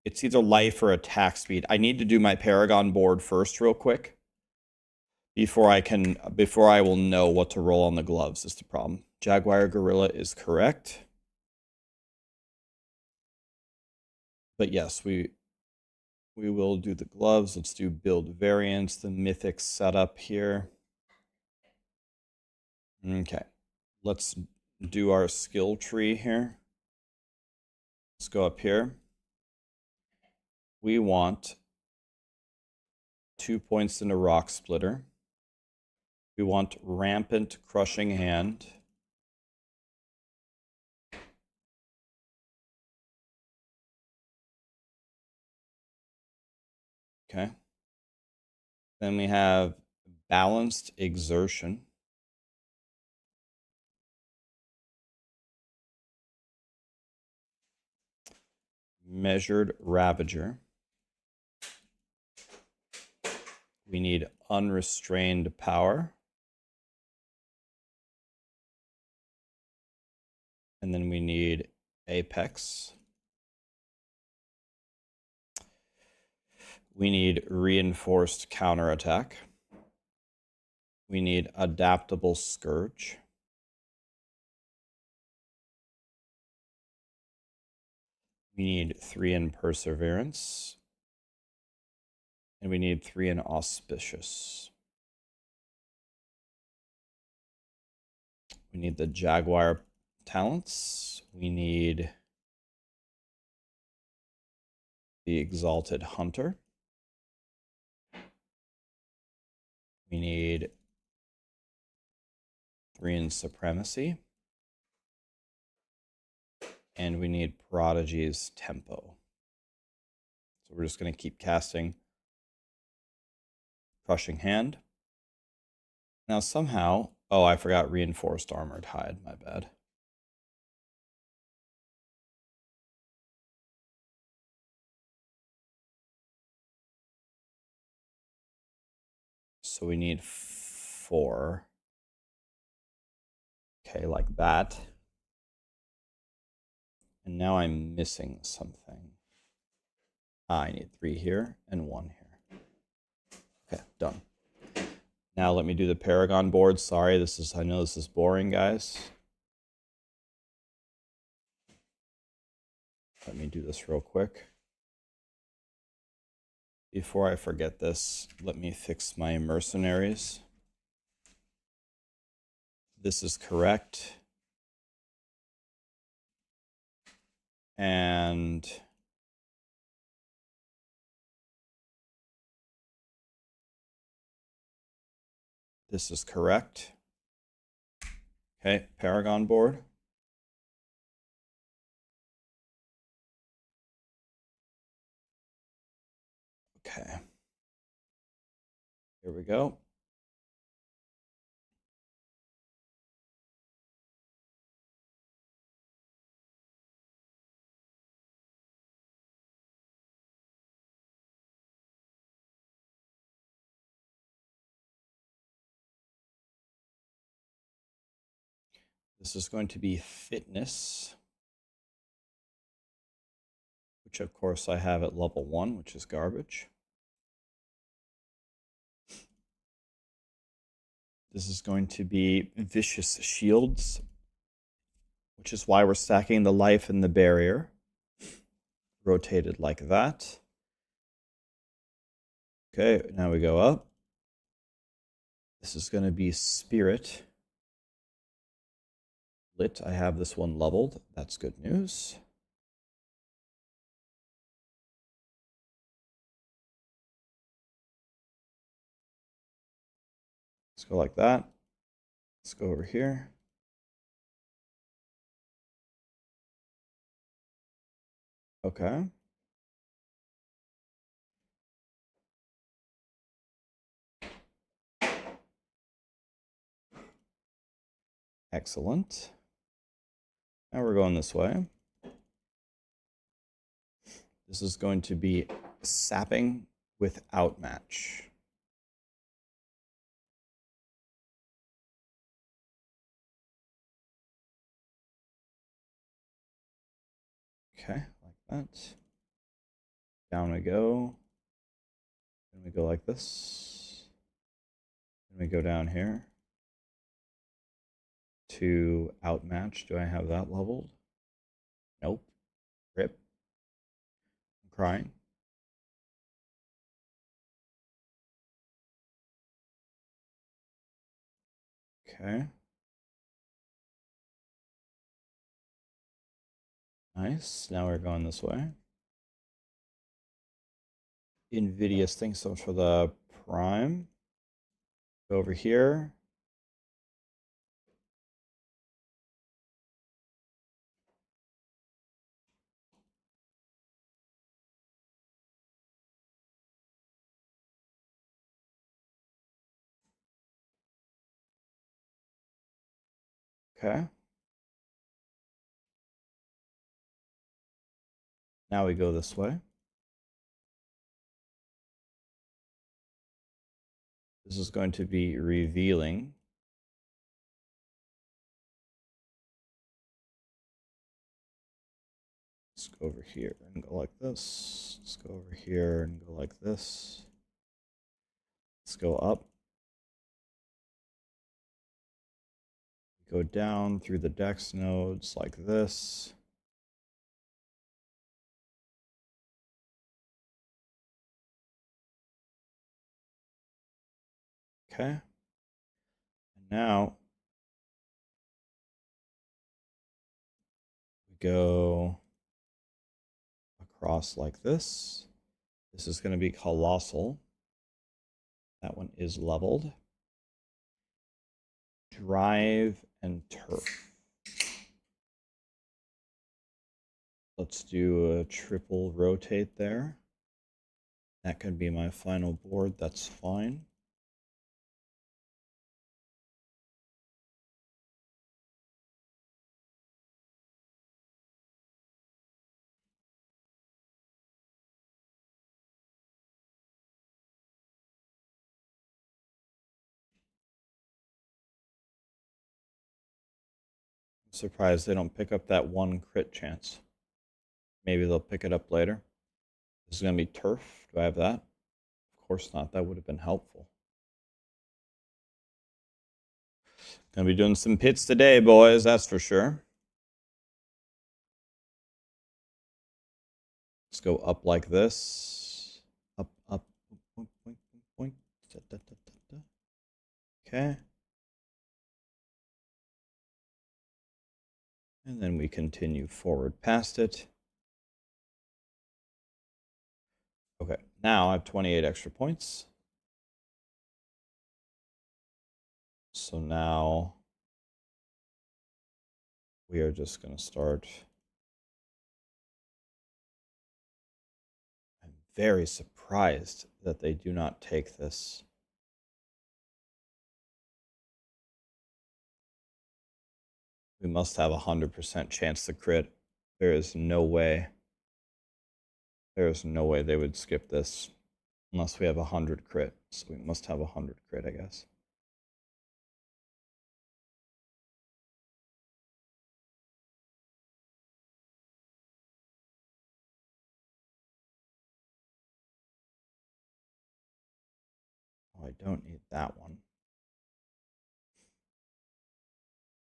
it's either life or attack speed. I need to do my Paragon board first real quick. Before I will know what to roll on the gloves is the problem. Jaguar Gorilla is correct. But yes, we will do the gloves. Let's do build variants, the mythic setup here. Okay. Let's do our skill tree here. Let's go up here. We want 2 points in a rock splitter. We want rampant crushing hand. Okay. Then we have balanced exertion. Measured ravager. We need unrestrained power. And then we need apex. We need reinforced counterattack. We need adaptable scourge. We need 3 in Perseverance. And we need 3 in Auspicious. We need the Jaguar talents. We need the Exalted Hunter. We need 3 in Supremacy. And we need Prodigy's Tempo. So we're just going to keep casting Crushing Hand. Now somehow, oh, I forgot Reinforced Armored Hide, my bad. So we need 4. Okay, like that. And now I'm missing something. I need 3 here and 1 here. Okay, done. Now let me do the Paragon board. Sorry, I know this is boring, guys. Let me do this real quick. Before I forget this, let me fix my mercenaries. This is correct. And this is correct. Okay, Paragon board. Okay. Here we go. This is going to be Fitness, which of course I have at level 1, which is garbage. This is going to be Vicious Shields, which is why we're stacking the life and the barrier. Rotated like that. Okay, now we go up. This is going to be Spirit. Lit, I have this one leveled. That's good news. Let's go like that. Let's go over here. Okay. Excellent. Now we're going this way. This is going to be Sapping with Outmatch. Okay, like that. Down we go. Then we go like this. Then we go down here to Outmatch. Do I have that leveled? Nope. Rip. I'm crying. Okay. Nice. Now we're going this way. Invidious, thanks so much for the prime. Go over here. Okay. Now we go this way. This is going to be Revealing. Let's go over here and go like this. Let's go over here and go like this. Let's go up. Go down through the dex nodes like this. Okay. And now we go across like this. This is going to be colossal. That one is leveled. Drive and turf. Let's do a triple rotate there. That could be my final board. That's fine. I'm surprised they don't pick up that one crit chance. Maybe they'll pick it up later. This is going to be turf. Do I have that? Of course not. That would have been helpful. Gonna be doing some pits today, boys. That's for sure. Let's go up like this. Up, up, point, point, point. Da, da, da, da, da. Okay. And then we continue forward past it. Okay, now I have 28 extra points. So now we are just going to start. I'm very surprised that they do not take this. We must have a 100% chance to crit. There is no way. There is no way they would skip this unless we have 100 crit. So we must have 100 crit, I guess. Oh, I don't need that one.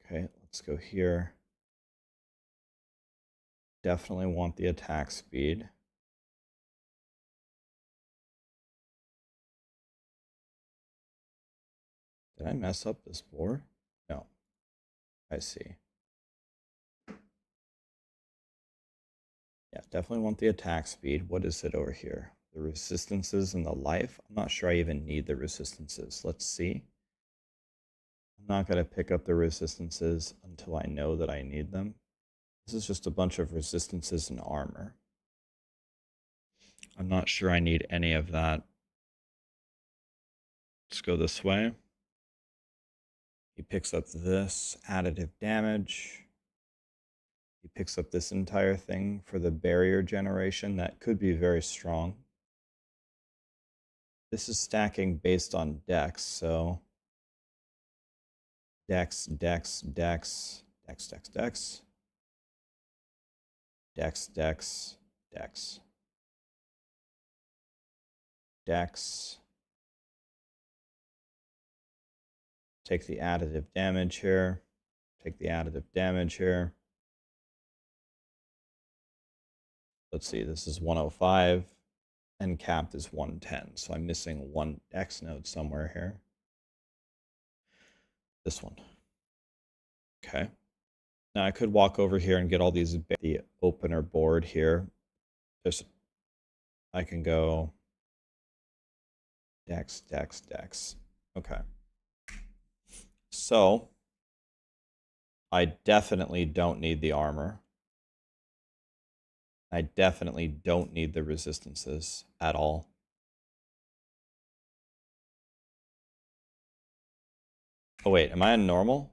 Okay, let's go here. Definitely want the attack speed. Did I mess up this board? No. I see. Yeah, definitely want the attack speed. What is it over here? The resistances and the life? I'm not sure I even need the resistances. Let's see. I'm not going to pick up the resistances until I know that I need them. This is just a bunch of resistances and armor. I'm not sure I need any of that. Let's go this way. He picks up this additive damage. He picks up this entire thing for the barrier generation. That could be very strong. This is stacking based on dex, so dex, dex, dex, dex, dex, dex, dex, dex, dex, dex. Take the additive damage here. Take the additive damage here. Let's see, this is 105 and capped is 110. So I'm missing one X node somewhere here. This one. Okay. Now I could walk over here and get all these, the opener board here. I can go Dex, Dex, Dex. Okay. So I definitely don't need the armor. I definitely don't need the resistances at all. Oh wait, am I on normal?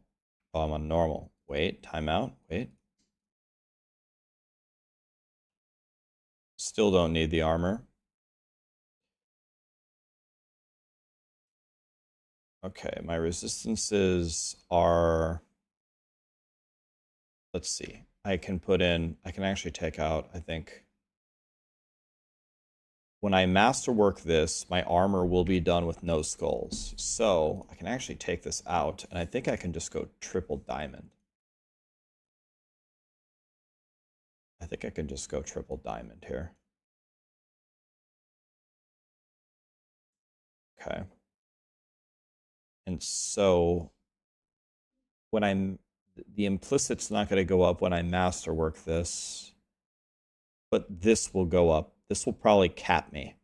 Oh, I'm on normal. Wait, timeout. Wait. Still don't need the armor. Okay, my resistances are, let's see. I can actually take out, I think, when I masterwork this, my armor will be done with no skulls. So I can actually take this out, and I think I can just go triple diamond. I think I can just go triple diamond here. Okay. And so when the implicit's not going to go up when I masterwork this, but this will go up. This will probably cap me.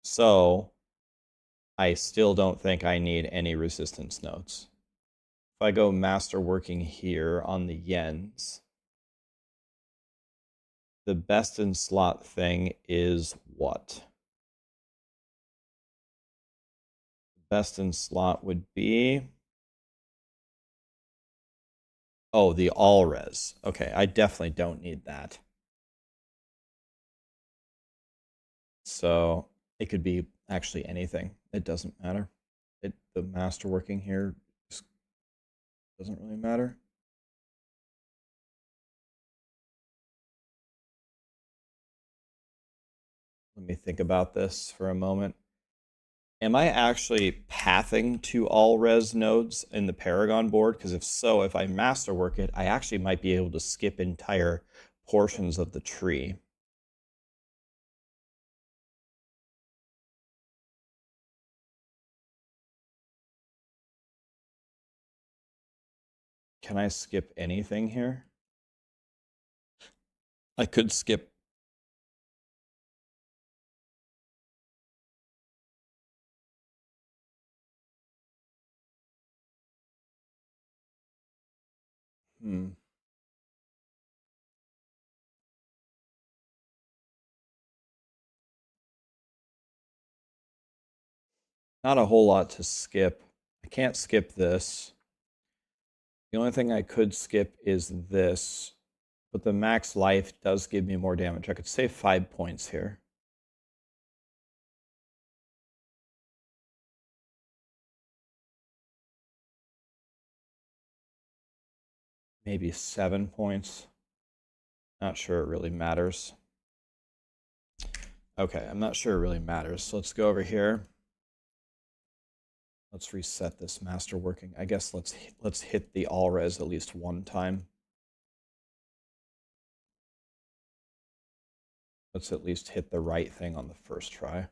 So I still don't think I need any resistance nodes. If I go masterworking here on the yens, the best in slot thing is what? Best in slot would be, oh, the all res. Okay, I definitely don't need that. So it could be actually anything. It doesn't matter. The masterworking here just doesn't really matter. Let me think about this for a moment. Am I actually pathing to all res nodes in the Paragon board? Because if so, if I masterwork it, I actually might be able to skip entire portions of the tree. Can I skip anything here? I could skip. Not a whole lot to skip. I can't skip this. The only thing I could skip is this, but the max life does give me more damage. I could save 5 points here. Maybe 7 points. Not sure it really matters. Okay, I'm not sure it really matters. So let's go over here. Let's reset this masterworking. I guess let's hit the all res at least one time. Let's at least hit the right thing on the first try.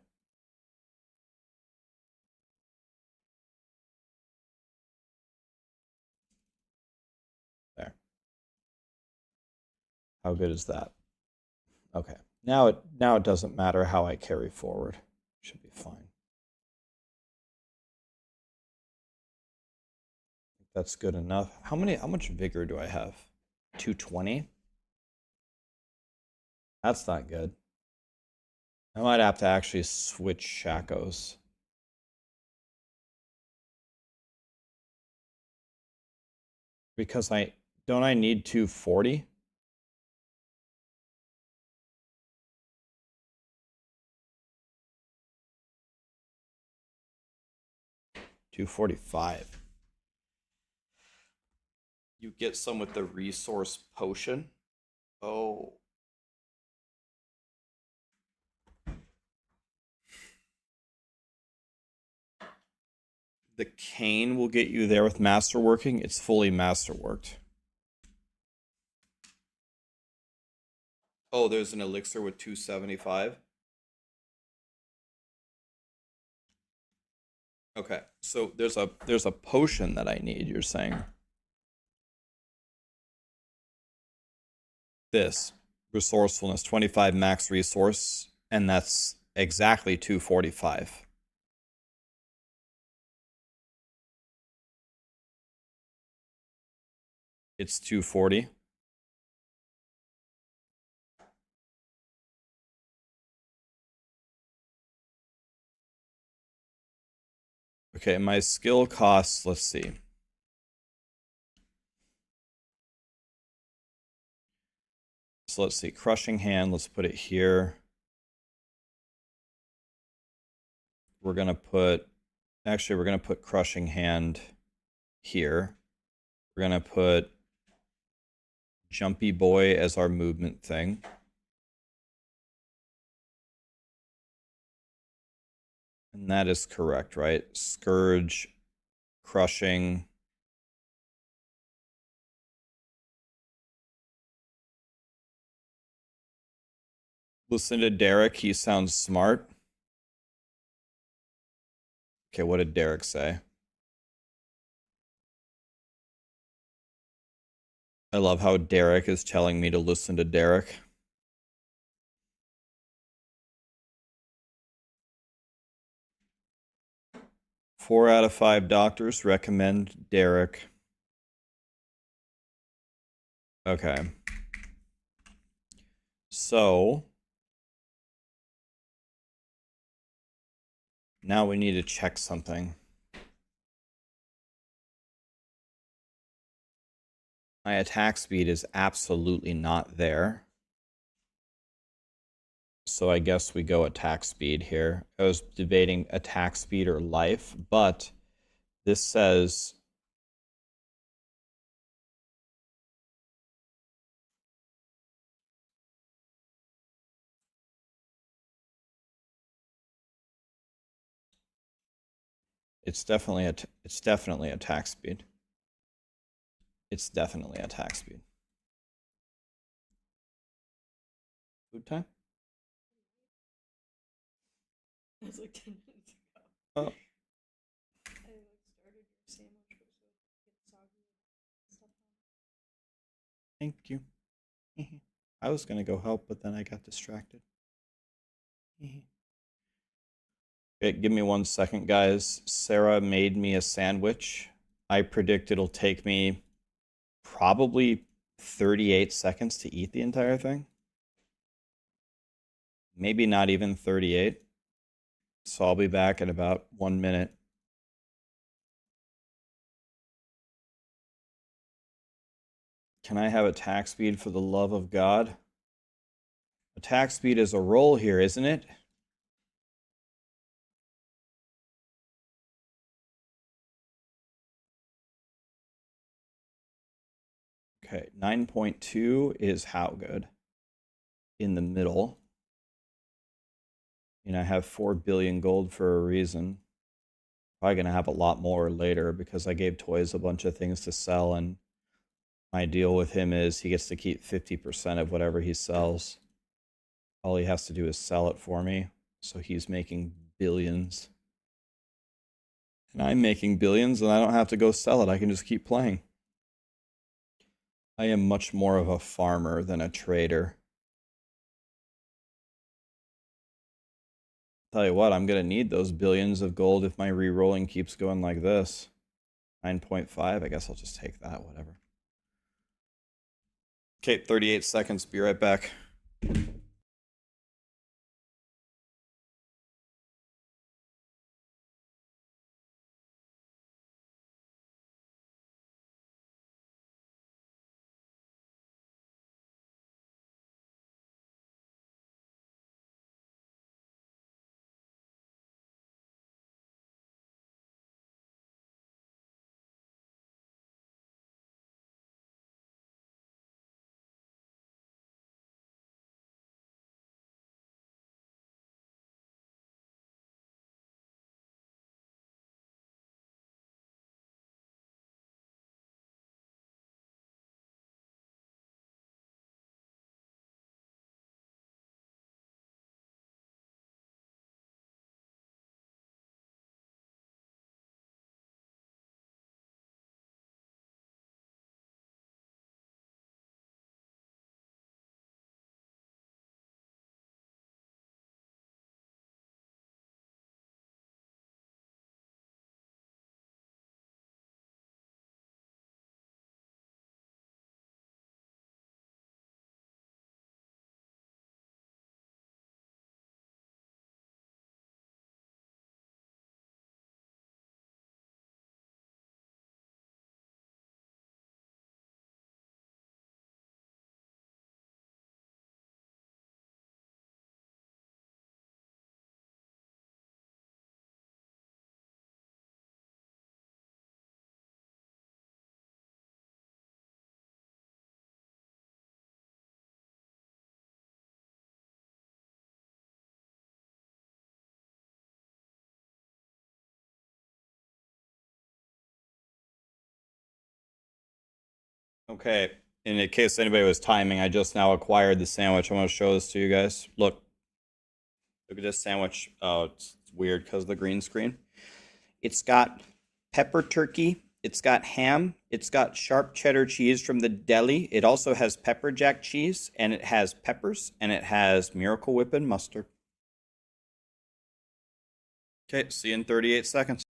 There. How good is that? Okay. Now it doesn't matter how I carry forward. Should be fine. That's good enough. How much vigor do I have? 220? That's not good. I might have to actually switch Shakos. Because don't I need 240? $245. You get some with the resource potion. Oh. The cane will get you there with masterworking. It's fully masterworked. Oh, there's an elixir with 275. Okay, so there's a potion that I need, you're saying. This resourcefulness 25 max resource, and that's exactly 245. It's 240. Okay, my skill costs, let's see. So let's see, crushing hand, let's put it here. We're gonna put crushing hand here. We're gonna put Jumpy Boy as our movement thing. And that is correct, right? Scourge, crushing. Listen to Derek, he sounds smart. Okay, what did Derek say? I love how Derek is telling me to listen to Derek. Four out of 5 doctors recommend Derek. Okay. So now we need to check something. My attack speed is absolutely not there. So I guess we go attack speed here. I was debating attack speed or life, but this says it's definitely attack speed. It's definitely attack speed. Food time? It was like 10 minutes ago. Oh. I like started your sandwich, but so it gets soggy and stuff on it. Thank you. I was gonna go help, but then I got distracted. Okay, give me 1 second, guys. Sarah made me a sandwich. I predict it'll take me probably 38 seconds to eat the entire thing. Maybe not even 38. So I'll be back in about 1 minute. Can I have attack speed for the love of God? Attack speed is a roll here, isn't it? Okay, 9.2 is how good? In the middle. You know, I have 4 billion gold for a reason. Probably going to have a lot more later because I gave Toys a bunch of things to sell, and my deal with him is he gets to keep 50% of whatever he sells. All he has to do is sell it for me. So he's making billions. And I'm making billions, and I don't have to go sell it. I can just keep playing. I am much more of a farmer than a trader. Tell you what, I'm going to need those billions of gold if my re-rolling keeps going like this. 9.5, I guess I'll just take that, whatever. Okay, 38 seconds, be right back. Okay, in case anybody was timing, I just now acquired the sandwich. I want to show this to you guys. Look at this sandwich. Oh, it's weird because of the green screen. It's got pepper turkey. It's got ham. It's got sharp cheddar cheese from the deli. It also has pepper jack cheese, and it has peppers, and it has Miracle Whip and mustard. Okay, see you in 38 seconds.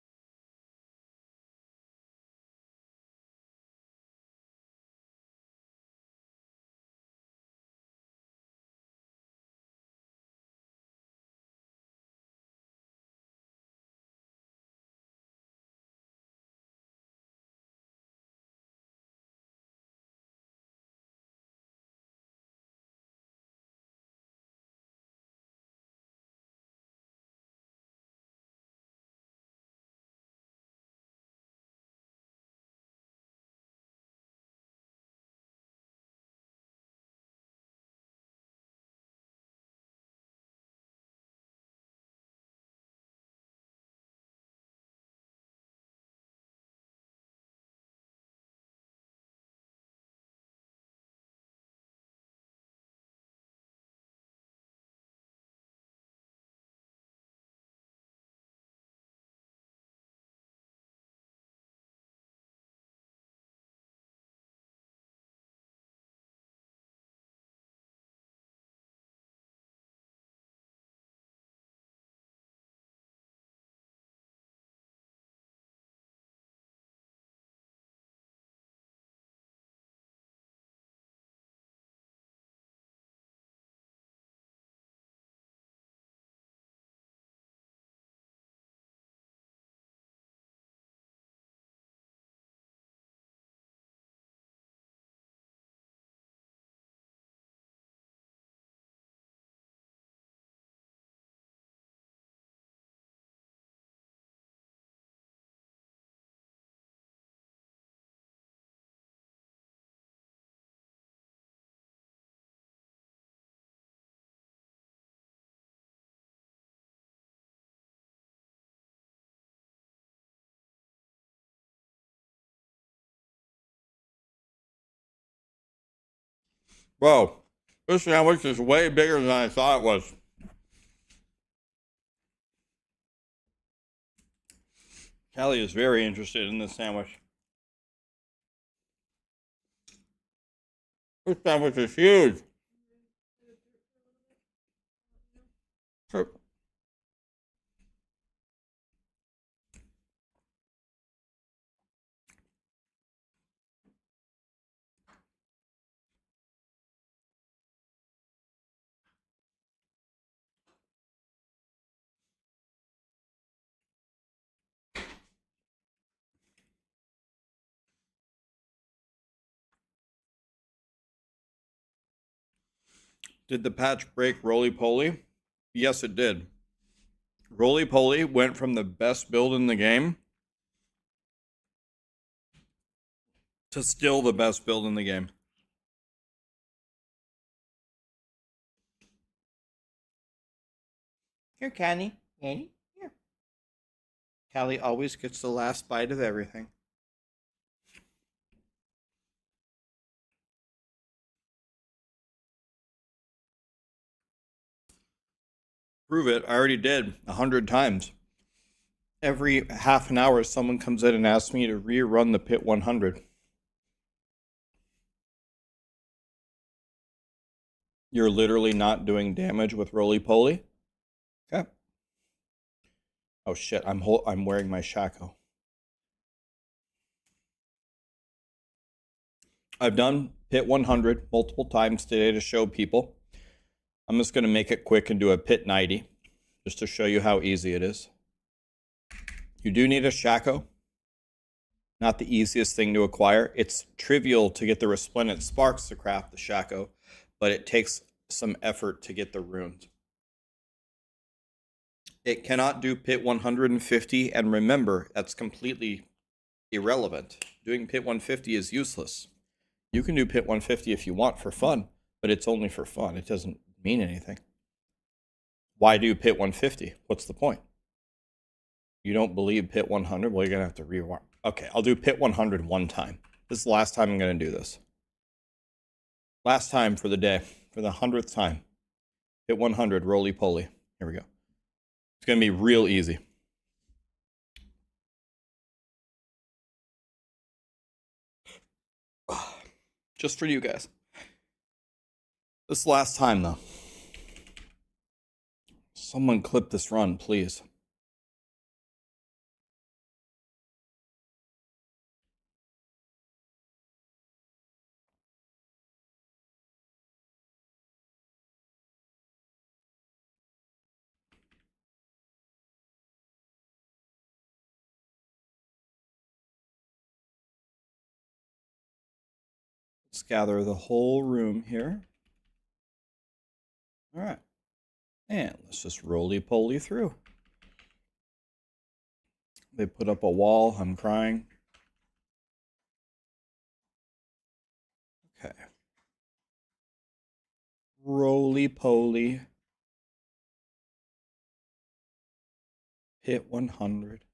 Whoa, this sandwich is way bigger than I thought it was. Callie is very interested in this sandwich. This sandwich is huge. Did the patch break Roly Poly? Yes, it did. Roly Poly went from the best build in the game to still the best build in the game. Here, Callie. Callie, here. Callie always gets the last bite of everything. Prove it. I already did 100 times. Every half an hour, someone comes in and asks me to rerun the Pit 100. You're literally not doing damage with Roly Poly? Okay. Oh shit, I'm wearing my Shaco. I've done Pit 100 multiple times today to show people. I'm just going to make it quick and do a Pit 90 just to show you how easy it is. You do need a Shaco. Not the easiest thing to acquire. It's trivial to get the Resplendent Sparks to craft the Shaco, but it takes some effort to get the runes. It cannot do Pit 150, and remember, that's completely irrelevant. Doing Pit 150 is useless. You can do Pit 150 if you want for fun, but it's only for fun. It doesn't mean anything. Why do Pit 150? What's the point? You don't believe Pit 100? Well, you're going to have to rewind. Okay, I'll do Pit 100 one time. This is the last time I'm going to do this. Last time for the day, for the 100th time. Pit 100, Roly Poly. Here we go. It's going to be real easy. Just for you guys. This last time, though. Someone clip this run, please. Let's gather the whole room here. All right. And let's just roly-poly through. They put up a wall. I'm crying. Okay. Roly-poly. Hit 100.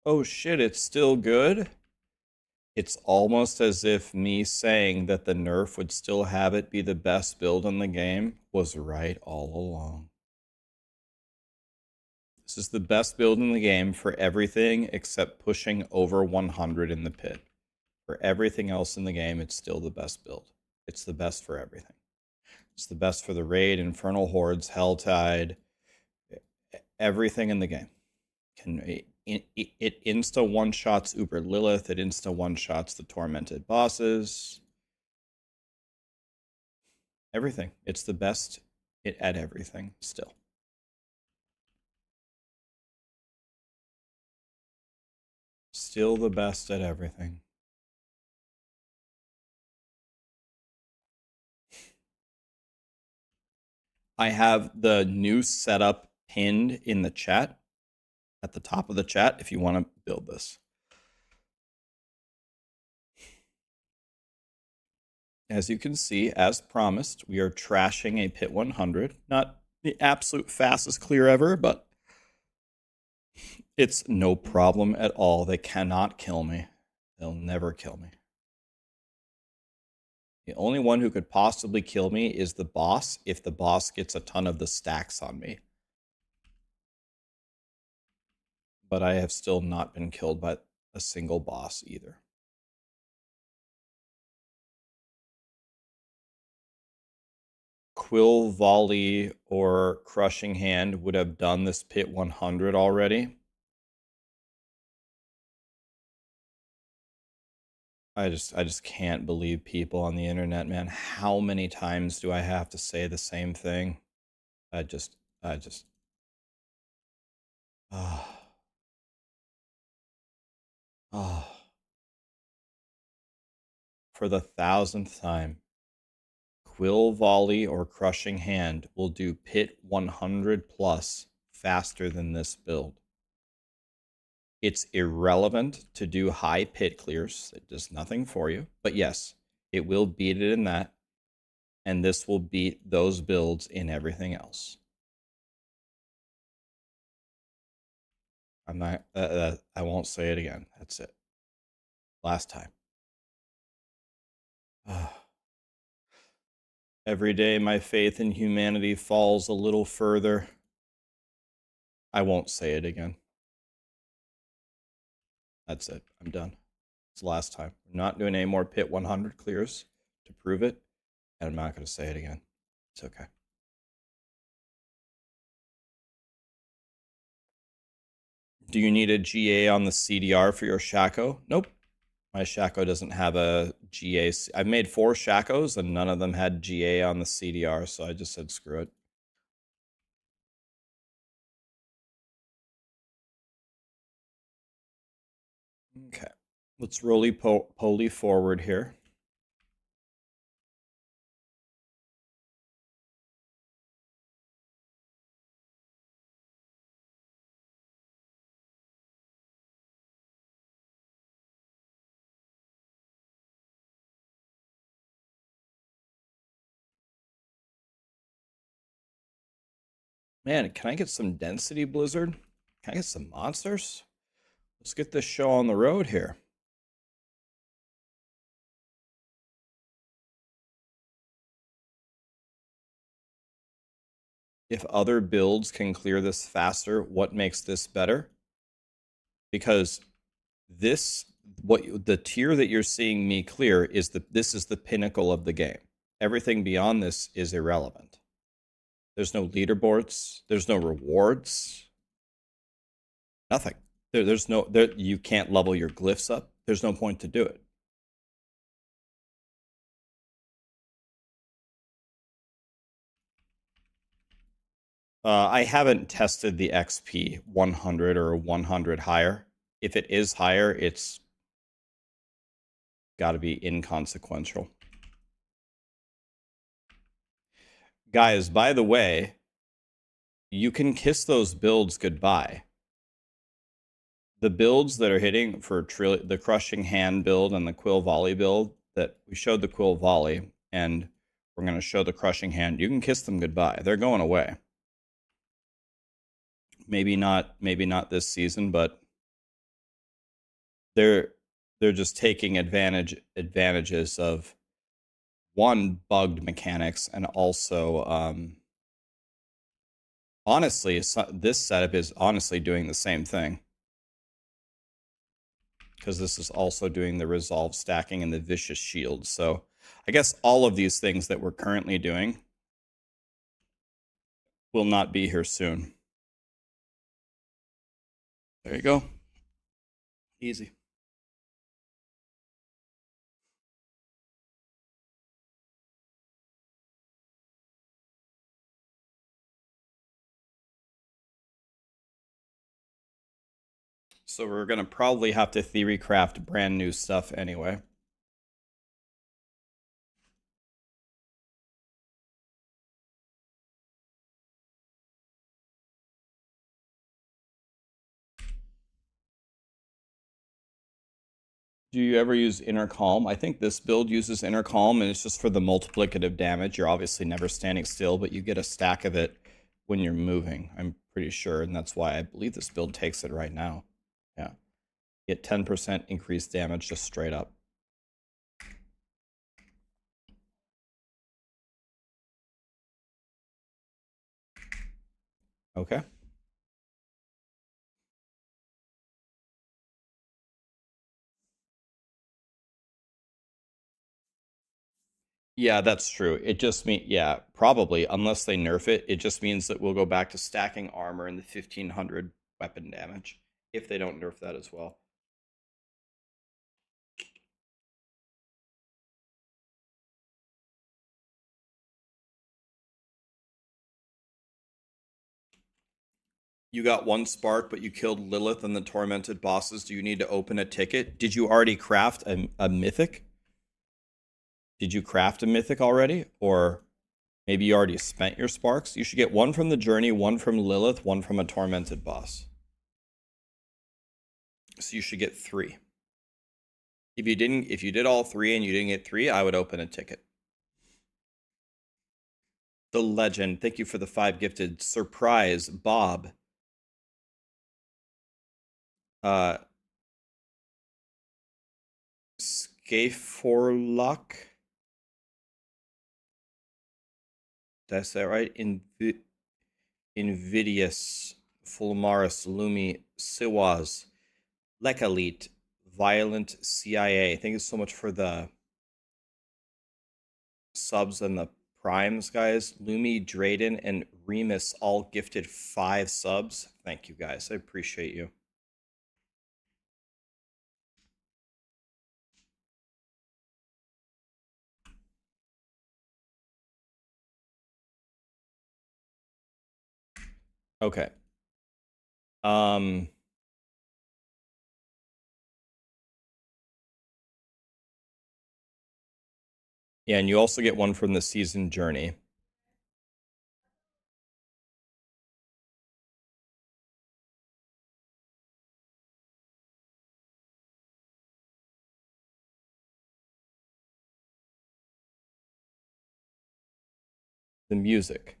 Oh shit, it's still good? It's almost as if me saying that the nerf would still have it be the best build in the game was right all along. This is the best build in the game for everything except pushing over 100 in the pit. For everything else in the game, it's still the best build. It's the best for everything. It's the best for the raid, Infernal Hordes, Helltide, everything in the game. It insta one-shots Uber Lilith, it insta one-shots the Tormented bosses. Everything. It's the best at everything still. Still the best at everything. I have the new setup pinned in the chat, at the top of the chat, if you want to build this. As you can see, as promised, we are trashing a Pit 100. Not the absolute fastest clear ever, but it's no problem at all. They cannot kill me. They'll never kill me. The only one who could possibly kill me is the boss, if the boss gets a ton of the stacks on me. But I have still not been killed by a single boss either. Quill, volley, or crushing hand would have done this Pit 100 already. I just can't believe people on the internet, man. How many times do I have to say the same thing? I just for the 1000th time, quill, volley, or crushing hand will do Pit 100 plus faster than this build. It's irrelevant to do high pit clears. It does nothing for you. But yes, it will beat it in that. And this will beat those builds in everything else. I'm not, I won't say it again. That's it. Last time. Every day my faith in humanity falls a little further. I won't say it again. That's it. I'm done. It's the last time. I'm not doing any more Pit 100 clears to prove it. And I'm not going to say it again. It's okay. Do you need a GA on the CDR for your Shaco? Nope. My Shaco doesn't have a GA. I've made 4 Shacos and none of them had GA on the CDR, so I just said screw it. Okay. Let's roly-poly forward here. Man, can I get some density, Blizzard? Can I get some monsters? Let's get this show on the road here. If other builds can clear this faster, what makes this better? Because this the tier that you're seeing me clear is this is the pinnacle of the game. Everything beyond this is irrelevant. There's no leaderboards. There's no rewards. Nothing. There's no you can't level your glyphs up. There's no point to do it. I haven't tested the XP 100 or 100 higher. If it is higher, it's got to be inconsequential. Guys, by the way, you can kiss those builds goodbye. The builds that are hitting for the Crushing Hand build and the Quill Volley build, that we showed the Quill Volley, and we're going to show the Crushing Hand. You can kiss them goodbye. They're going away. Maybe not this season, but they're just taking advantages of one, bugged mechanics, and also honestly, this setup is honestly doing the same thing, because this is also doing the resolve stacking and the vicious shield. So I guess all of these things that we're currently doing will not be here soon. There you go. Easy. So we're going to probably have to theory craft brand new stuff anyway. Do you ever use Inner Calm? I think this build uses Inner Calm, and it's just for the multiplicative damage. You're obviously never standing still, but you get a stack of it when you're moving, I'm pretty sure, and that's why I believe this build takes it right now. Yeah. Get 10% increased damage just straight up. Okay. Yeah, that's true. It just means, yeah, probably, unless they nerf it, it just means that we'll go back to stacking armor and the 1500 weapon damage, if they don't nerf that as well. You got one spark, but you killed Lilith and the tormented bosses. Do you need to open a ticket? Did you already craft a mythic? Did you craft a mythic already? Or maybe you already spent your sparks? You should get one from the journey, one from Lilith, one from a tormented boss. So you should get 3. If you did all 3 and you didn't get 3, I would open a ticket. The legend, thank you for the 5 gifted. Surprise, Bob. Scaforluck. Did I say that right? Invidious, Fulmaris, Lumi, Siwaz, Lekalit, Violent CIA. Thank you so much for the subs and the primes, guys. Lumi, Drayden, and Remus all gifted 5 subs. Thank you, guys. I appreciate you. Okay. Yeah, and you also get one from the season journey. The music.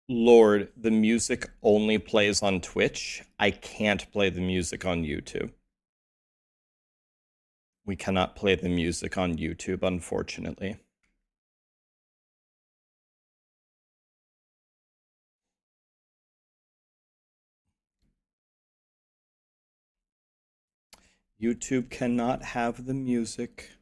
Lord, the music only plays on Twitch. I can't play the music on YouTube. We cannot play the music on YouTube, unfortunately. YouTube cannot have the music.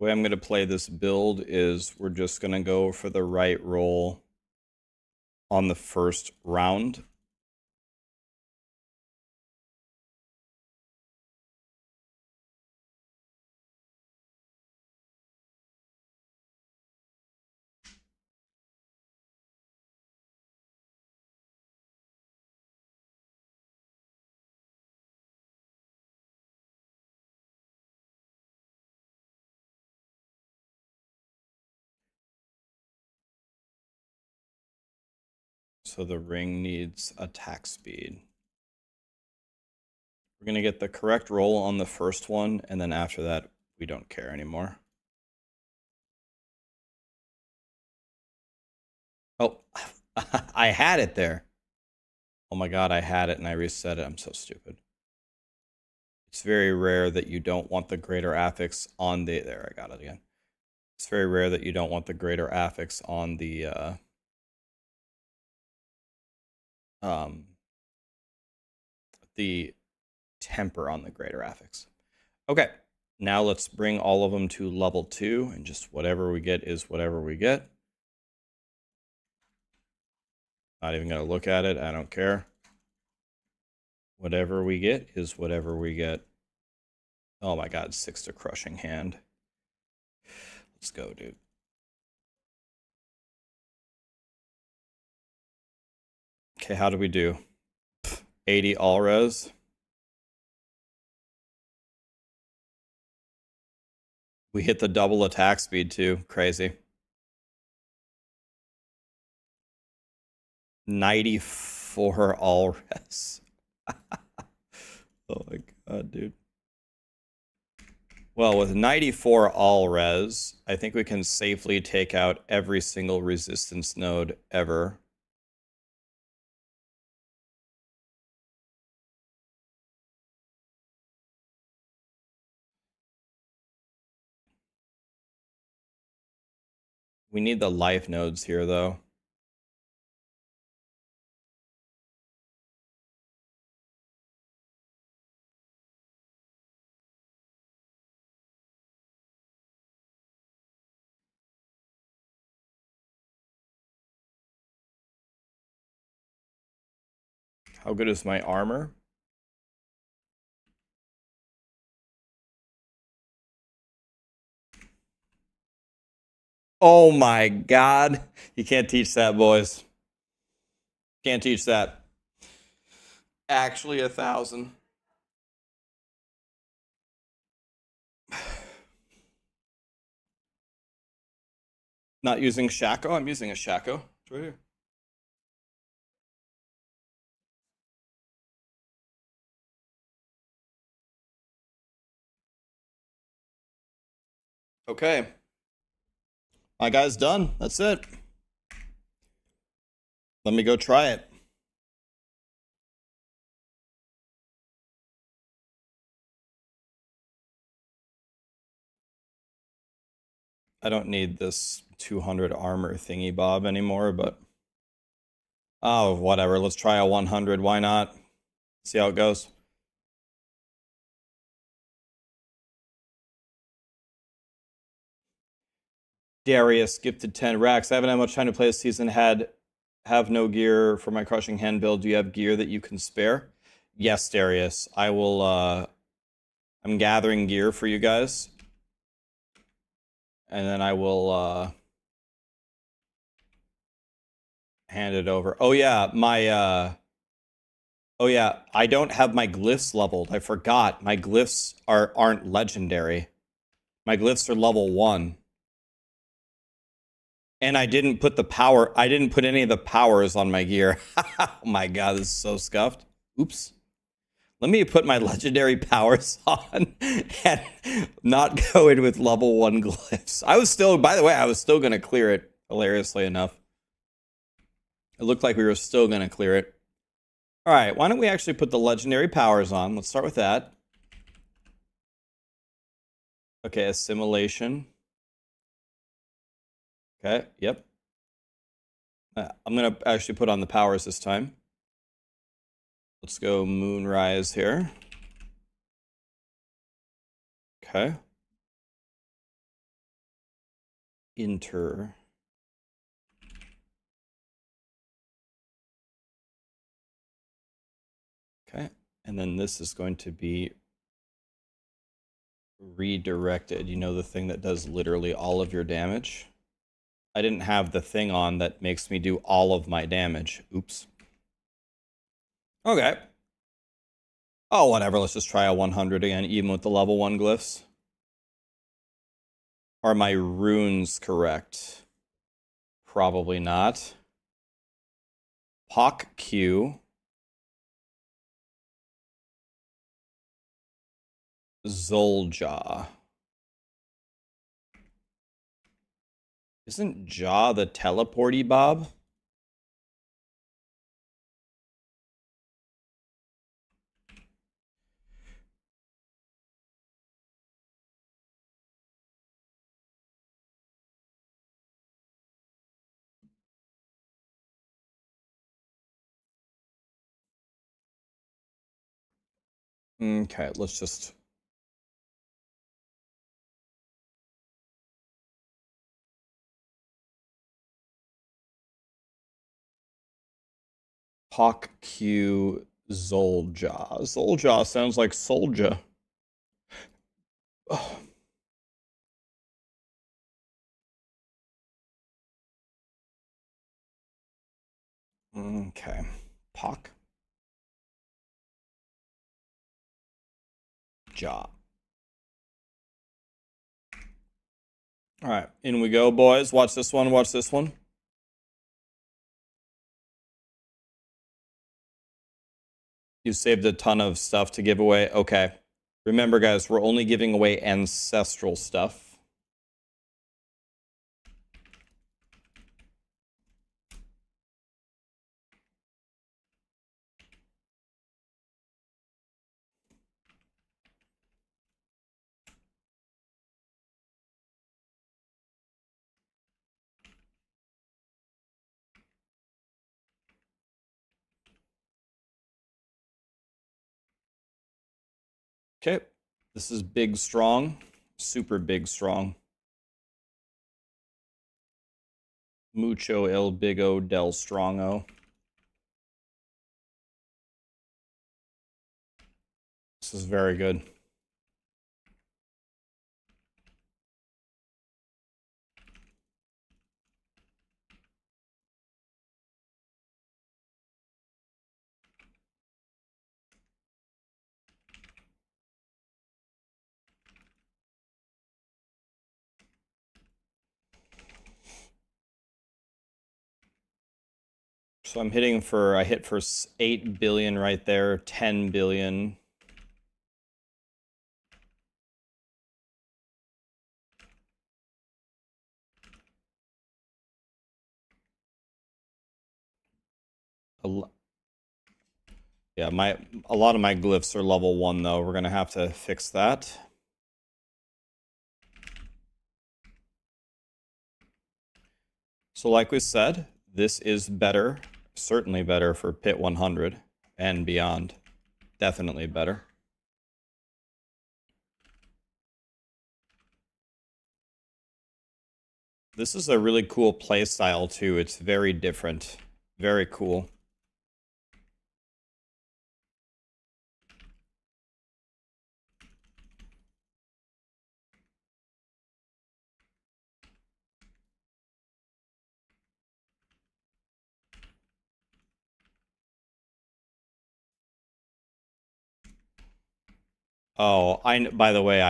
The way I'm going to play this build is we're just going to go for the right roll on the first round. So the ring needs attack speed. We're going to get the correct roll on the first one, and then after that, we don't care anymore. Oh, I had it there. Oh my god, I had it and I reset it. I'm so stupid. It's very rare that you don't want the greater affix on the... There, I got it again. It's very rare that you don't want the greater affix on the... the temper on the greater affix. Okay, now let's bring all of them to level 2, and just whatever we get is whatever we get. Not even going to look at it. I don't care. Whatever we get is whatever we get. Oh my god, 6 to crushing hand. Let's go, dude. Okay, how do we do? 80 all res. We hit the double attack speed too. Crazy. 94 all res. Oh my god, dude. Well, with 94 all res, I think we can safely take out every single resistance node ever. We need the life nodes here, though. How good is my armor? Oh my god. You can't teach that, boys. Can't teach that. Actually 1,000. Not using Shaco? I'm using a Shaco. It's right here. Okay. My guy's done. That's it. Let me go try it. I don't need this 200 armor thingy bob anymore, but... Oh, whatever. Let's try a 100. Why not? See how it goes. Darius gifted 10 racks. I haven't had much time to play this season. Have no gear for my crushing hand build. Do you have gear that you can spare? Yes, Darius. I will, I'm gathering gear for you guys. And then I will, hand it over. Oh yeah, my, oh yeah, I don't have my glyphs leveled. I forgot. My glyphs aren't legendary. My glyphs are level 1. And I didn't put any of the powers on my gear. Oh my god, this is so scuffed. Oops. Let me put my legendary powers on and not go in with level 1 glyphs. I was still, by the way, I was still going to clear it, hilariously enough. It looked like we were still going to clear it. All right, why don't we actually put the legendary powers on? Let's start with that. Okay, assimilation. Okay, yep. I'm going to actually put on the powers this time. Let's go Moonrise here. Okay. Enter. Okay, and then this is going to be redirected. You know, the thing that does literally all of your damage? I didn't have the thing on that makes me do all of my damage. Oops. Okay. Oh, whatever. Let's just try a 100 again, even with the level 1 glyphs. Are my runes correct? Probably not. Pock Q. Zolja. Isn't Jaw the teleporty Bob? Okay, let's just... Pock Q Zolja. Zolja sounds like Soldier. Oh. Okay. Pock. Jaw. All right, in we go, boys. Watch this one, watch this one. You saved a ton of stuff to give away. Okay. Remember, guys, we're only giving away ancestral stuff. Okay. This is big, strong. Super big, strong. Mucho el bigo del strongo. This is very good. So I'm hitting for, I hit for 8 billion right there, 10 billion. Yeah, a lot of my glyphs are level 1 though. We're gonna have to fix that. So like we said, this is better, certainly better for Pit 100 and beyond. Definitely better. This is a really cool playstyle too. It's very different. Very cool. Oh, by the way,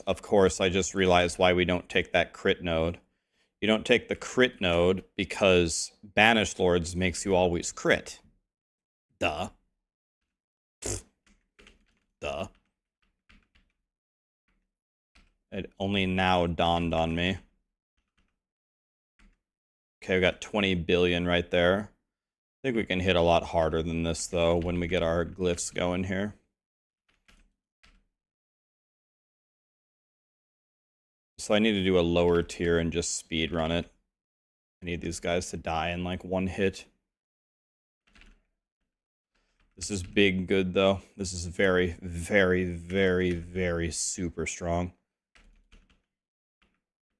of course, I just realized why we don't take that crit node. You don't take the crit node because Banished Lords makes you always crit. Duh. Duh. It only now dawned on me. Okay, we got 20 billion right there. I think we can hit a lot harder than this, though, when we get our glyphs going here. So I need to do a lower tier and just speed run it. I need these guys to die in like one hit. This is big good, though. This is very, very, very, very super strong.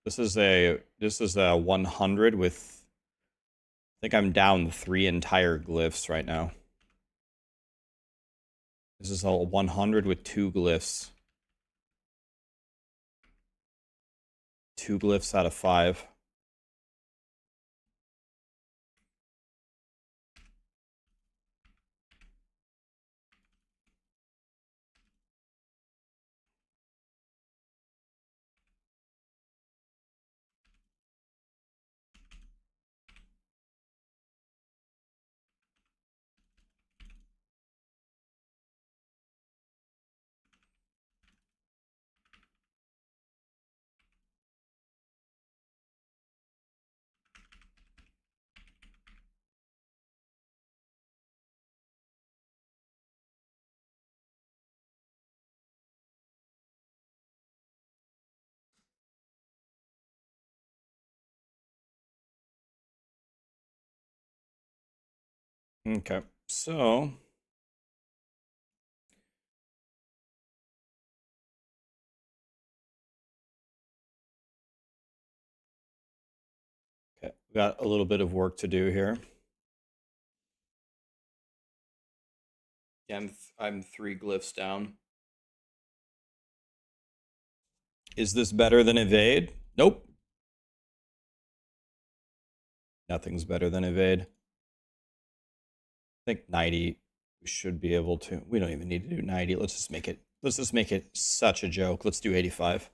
This is a 100 with, I think I'm down 3 entire glyphs right now. This is a 100 with 2 glyphs. 2 glyphs out of 5. Okay, so okay, we got a little bit of work to do here. Yeah, I'm 3 glyphs down. Is this better than evade? Nope. Nothing's better than evade. I think 90 we should be able to. We don't even need to do 90. Let's just make it such a joke. Let's do 85.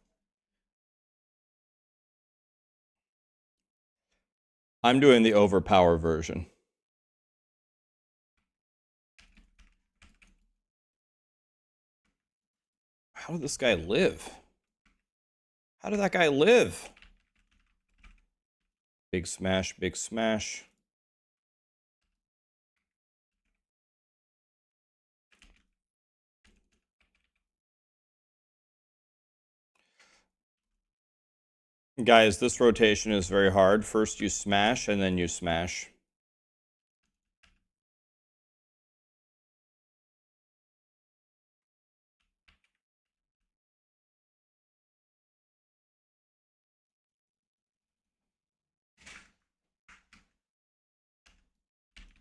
I'm doing the overpower version. How did this guy live? How did that guy live? Big smash, big smash. Guys, this rotation is very hard. First you smash, and then you smash.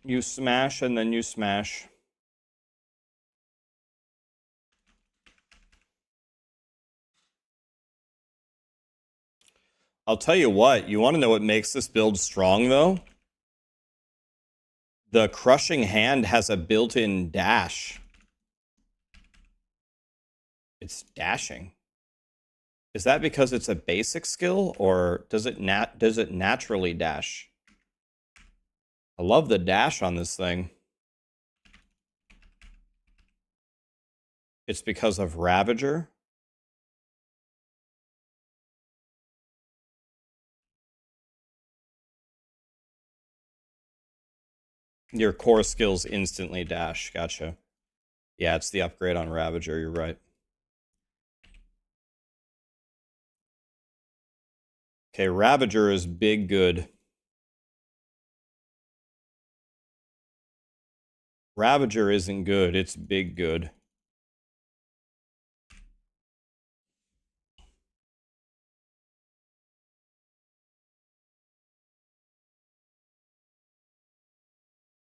You smash, and then you smash. I'll tell you what, you want to know what makes this build strong, though? The Crushing Hand has a built-in dash. It's dashing. Is that because it's a basic skill, or does it naturally dash? I love the dash on this thing. It's because of Ravager. Your core skills instantly dash. Gotcha. Yeah, it's the upgrade on Ravager. You're right. Okay, Ravager is big good. Ravager isn't good. It's big good.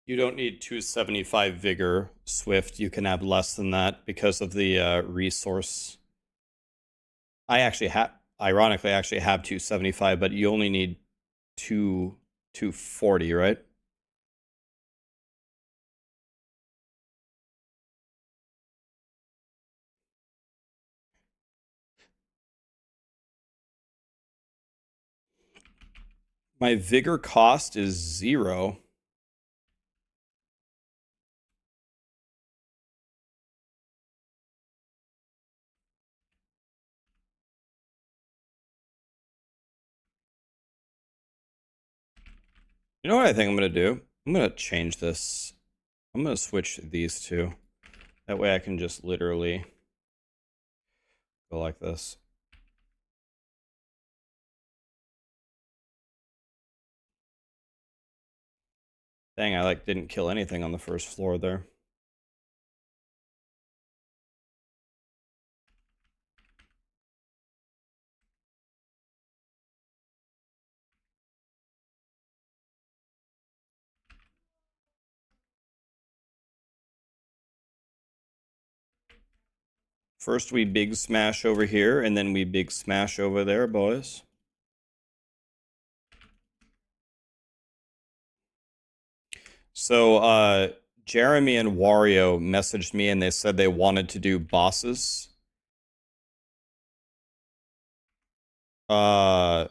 You don't need 275 Vigor Swift. You can have less than that because of the resource. I actually have, ironically, I actually have 275, but you only need 240, right? My Vigor cost is 0. You know what I think I'm going to do? I'm going to change this. I'm going to switch these two. That way I can just literally go like this. Dang, I didn't kill anything on the first floor there. First we big smash over here, and then we big smash over there, boys. So, Jeremy and Wario messaged me and they said they wanted to do bosses. I'm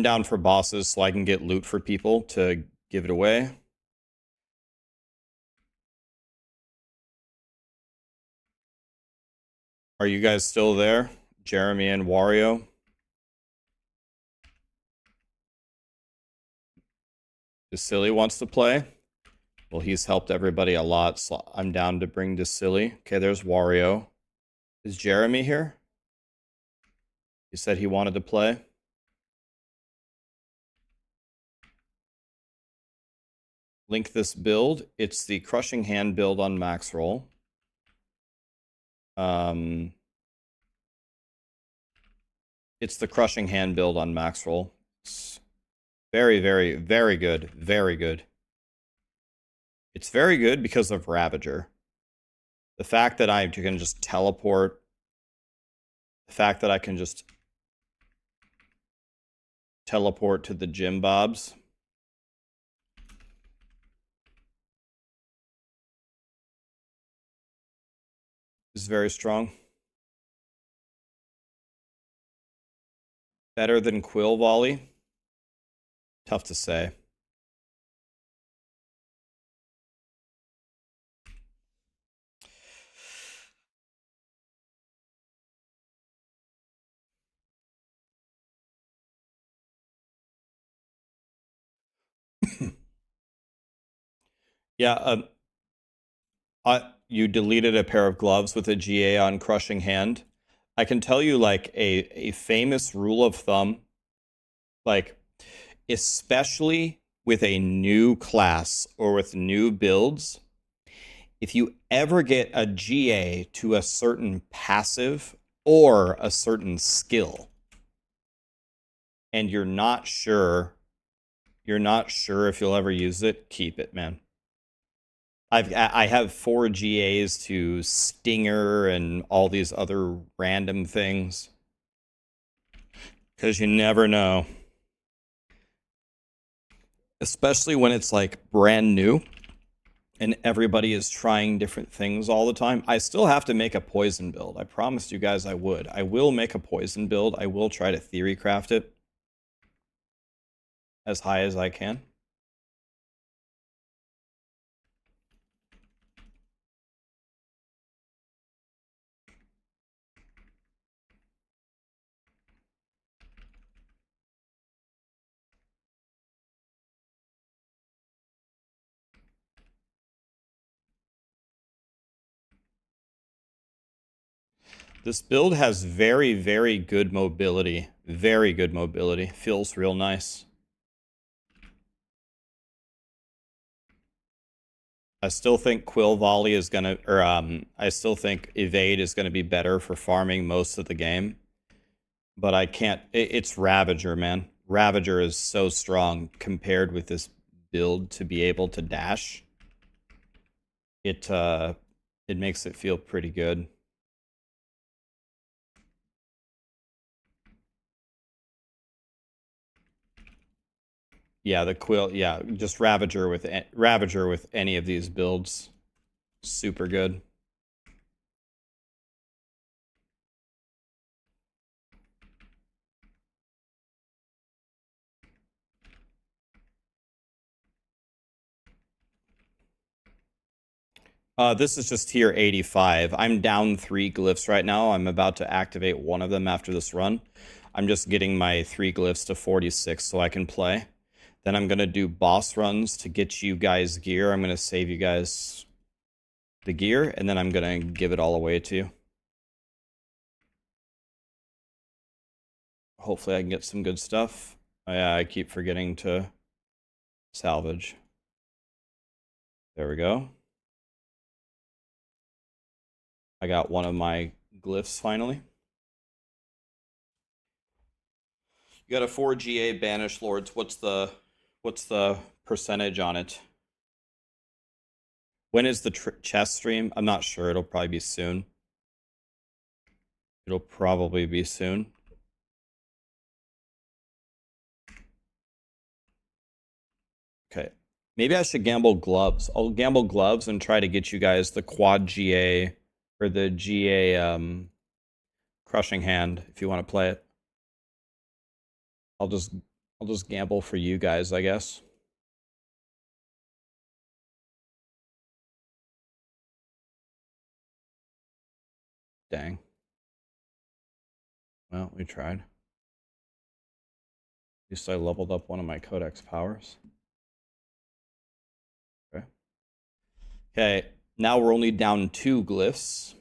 down for bosses so I can get loot for people to give it away. Are you guys still there? Jeremy and Wario? Silly wants to play. Well, he's helped everybody a lot, so I'm down to bring Silly. Okay, there's Wario. Is Jeremy here? He said he wanted to play. Link this build. It's the Crushing Hand build on Maxroll. It's the Crushing Hand build on Maxroll. It's very, very, very good. Very good. It's very good because of Ravager. The fact that I can just teleport. The fact that I can just teleport to the Jim Bobs. Is very strong. Better than Quill Volley? Tough to say. Yeah, you deleted a pair of gloves with a GA on Crushing Hand. I can tell you, like, a famous rule of thumb, like, especially with a new class or with new builds, if you ever get a GA to a certain passive or a certain skill, and you're not sure if you'll ever use it, keep it, man. I have 4 GAs to Stinger and all these other random things. Because you never know. Especially when it's like brand new and everybody is trying different things all the time. I still have to make a poison build. I promised you guys I would. I will make a poison build. I will try to theory craft it as high as I can. This build has very, very good mobility. Very good mobility. Feels real nice. I still think Quill Volley is gonna, or I still think Evade is gonna be better for farming most of the game. But I can't, it's Ravager, man. Ravager is so strong compared with this build to be able to dash. It makes it feel pretty good. Yeah, the Quill, yeah, just Ravager with any of these builds. Super good. This is just tier 85. I'm down 3 glyphs right now. I'm about to activate one of them after this run. I'm just getting my 3 glyphs to 46 so I can play. Then I'm going to do boss runs to get you guys gear. I'm going to save you guys the gear, and then I'm going to give it all away to you. Hopefully I can get some good stuff. Oh, yeah, I keep forgetting to salvage. There we go. I got one of my glyphs finally. You got a 4 GA Banished Lords. What's the percentage on it? When is the chess stream? I'm not sure. It'll probably be soon. It'll probably be soon. Okay. Maybe I should gamble gloves. I'll gamble gloves and try to get you guys the quad GA or the GA crushing hand if you want to play it. I'll just gamble for you guys, I guess. Dang. Well, we tried. At least I leveled up one of my codex powers. Okay. Okay, now we're only down 2 glyphs.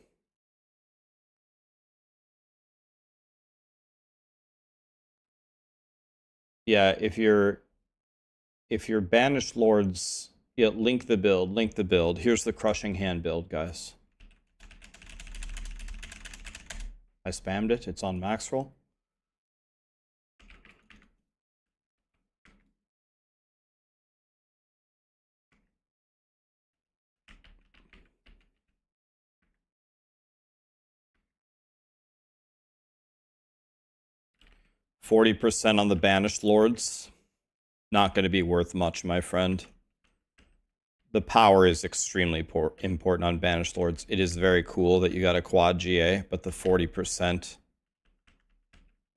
Yeah, if you're banished lords, yeah, link the build. Here's the crushing hand build, guys. I spammed it. It's on Maxroll. %40 on the banished lords. Not going to be worth much, my friend. The power is extremely important on banished lords. It is very cool that you got a quad GA, but the 40%,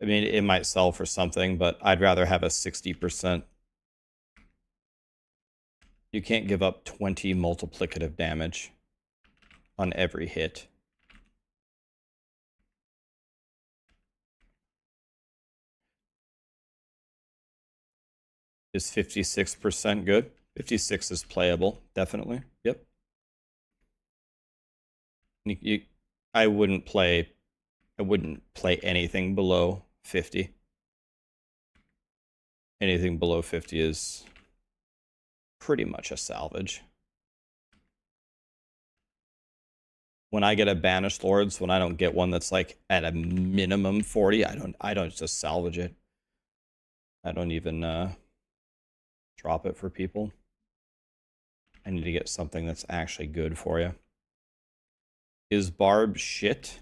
I mean, it might sell for something, but I'd rather have a 60%. You can't give up 20 multiplicative damage on every hit. Is 56% good? 56 is playable, definitely. Yep. I wouldn't play anything below 50. Anything below 50 is pretty much a salvage. When I get a banished lords, when I don't get one that's like at a minimum 40, I don't just salvage it. I don't even drop it for people. I need to get something that's actually good for you. Is Barb shit?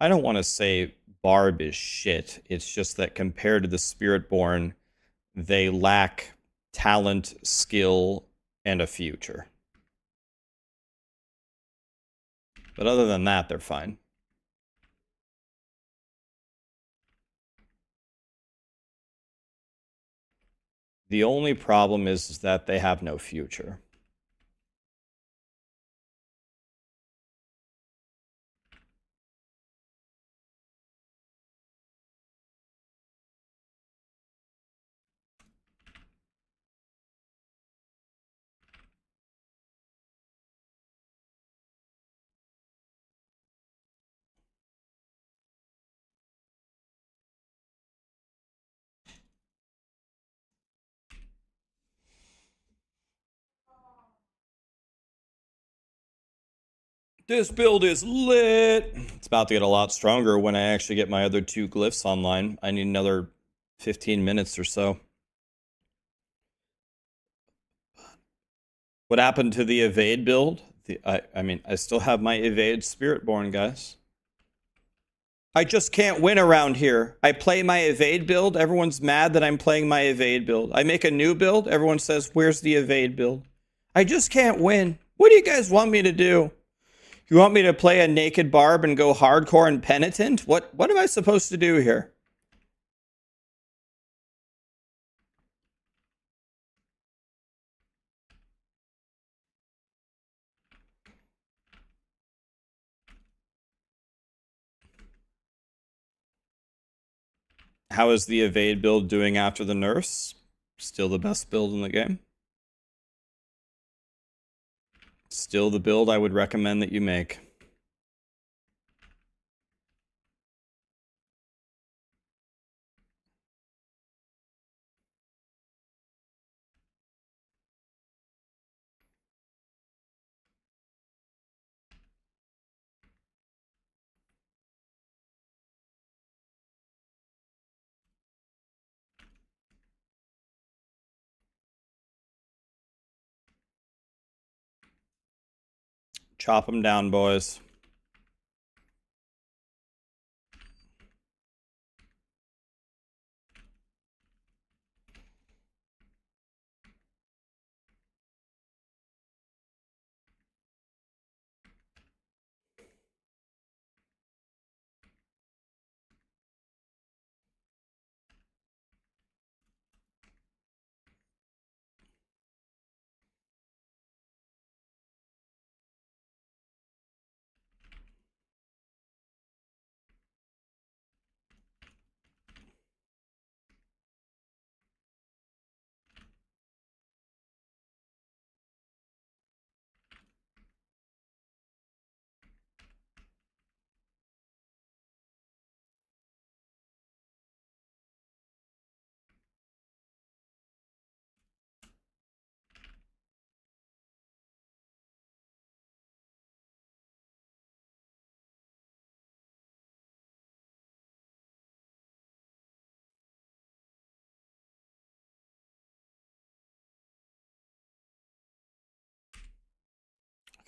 I don't want to say Barb is shit. It's just that compared to the Spiritborn, they lack talent, skill, and a future. But other than that, they're fine. The only problem is that they have no future. This build is lit. It's about to get a lot stronger when I actually get my other 2 glyphs online. I need another 15 minutes or so. What happened to the evade build? I mean, I still have my evade Spiritborn, guys. I just can't win around here. I play my evade build. Everyone's mad that I'm playing my evade build. I make a new build. Everyone says, where's the evade build? I just can't win. What do you guys want me to do? You want me to play a naked barb and go hardcore and penitent? What am I supposed to do here? How is the evade build doing after the nerfs? Still the best build in the game. Still the build I would recommend that you make. Chop them down, boys.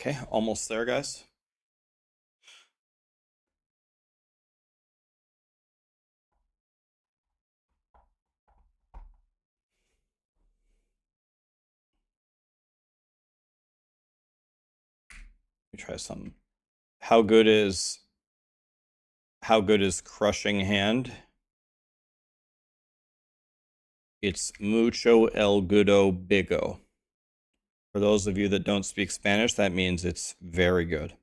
Okay, almost there, guys. Let me try something. How good is Crushing Hand? It's mucho el gudo bigo. For those of you that don't speak Spanish, that means it's very good.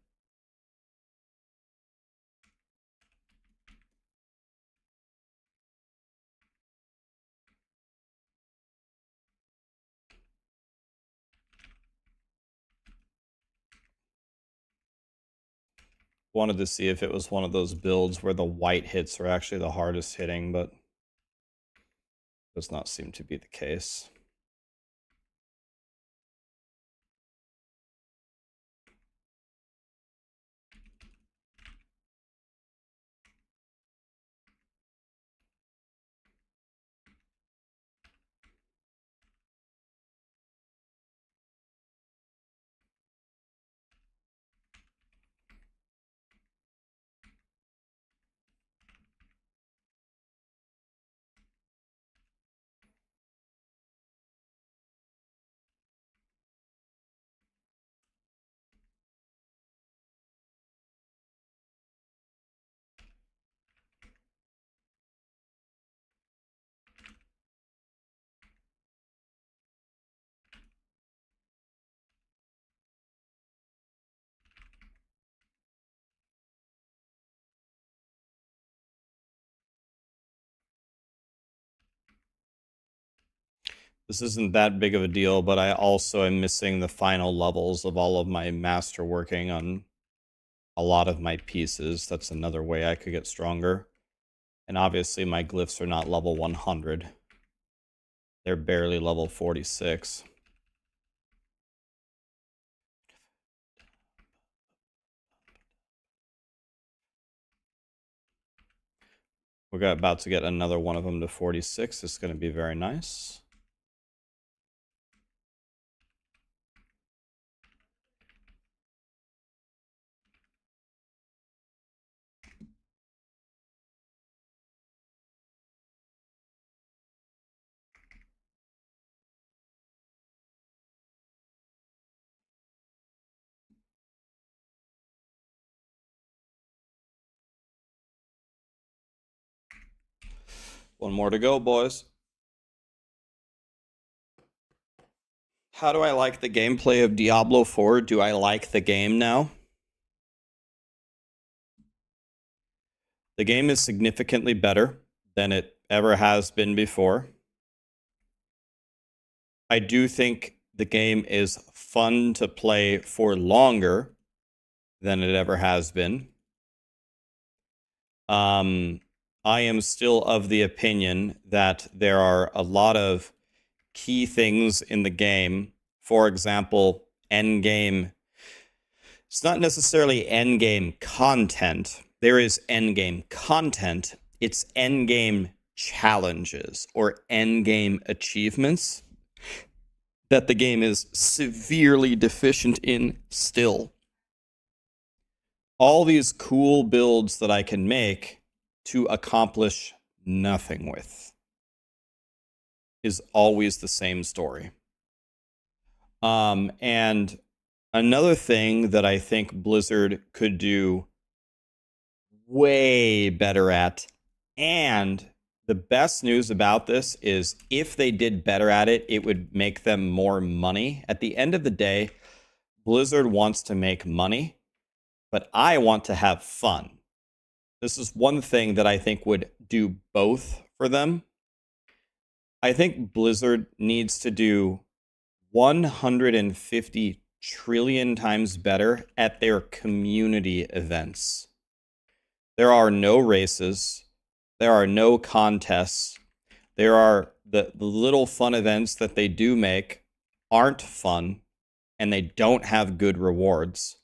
Wanted to see if it was one of those builds where the white hits are actually the hardest hitting, but does not seem to be the case. This isn't that big of a deal, but I also am missing the final levels of all of my master working on a lot of my pieces. That's another way I could get stronger. And obviously my glyphs are not level 100. They're barely level 46. We're about to get another one of them to 46. It's going to be very nice. One more to go, boys. How do I like the gameplay of Diablo 4? Do I like the game now? The game is significantly better than it ever has been before. I do think the game is fun to play for longer than it ever has been. I am still of the opinion that there are a lot of key things in the game. For example, endgame. It's not necessarily endgame content. There is endgame content. It's endgame challenges or endgame achievements that the game is severely deficient in still. All these cool builds that I can make to accomplish nothing with is always the same story. And another thing that I think Blizzard could do way better at, and the best news about this is if they did better at it, it would make them more money. At the end of the day, Blizzard wants to make money, but I want to have fun. This is one thing that I think would do both for them. I think Blizzard needs to do 150 trillion times better at their community events. There are no races. There are no contests. There are the little fun events that they do make aren't fun, and they don't have good rewards.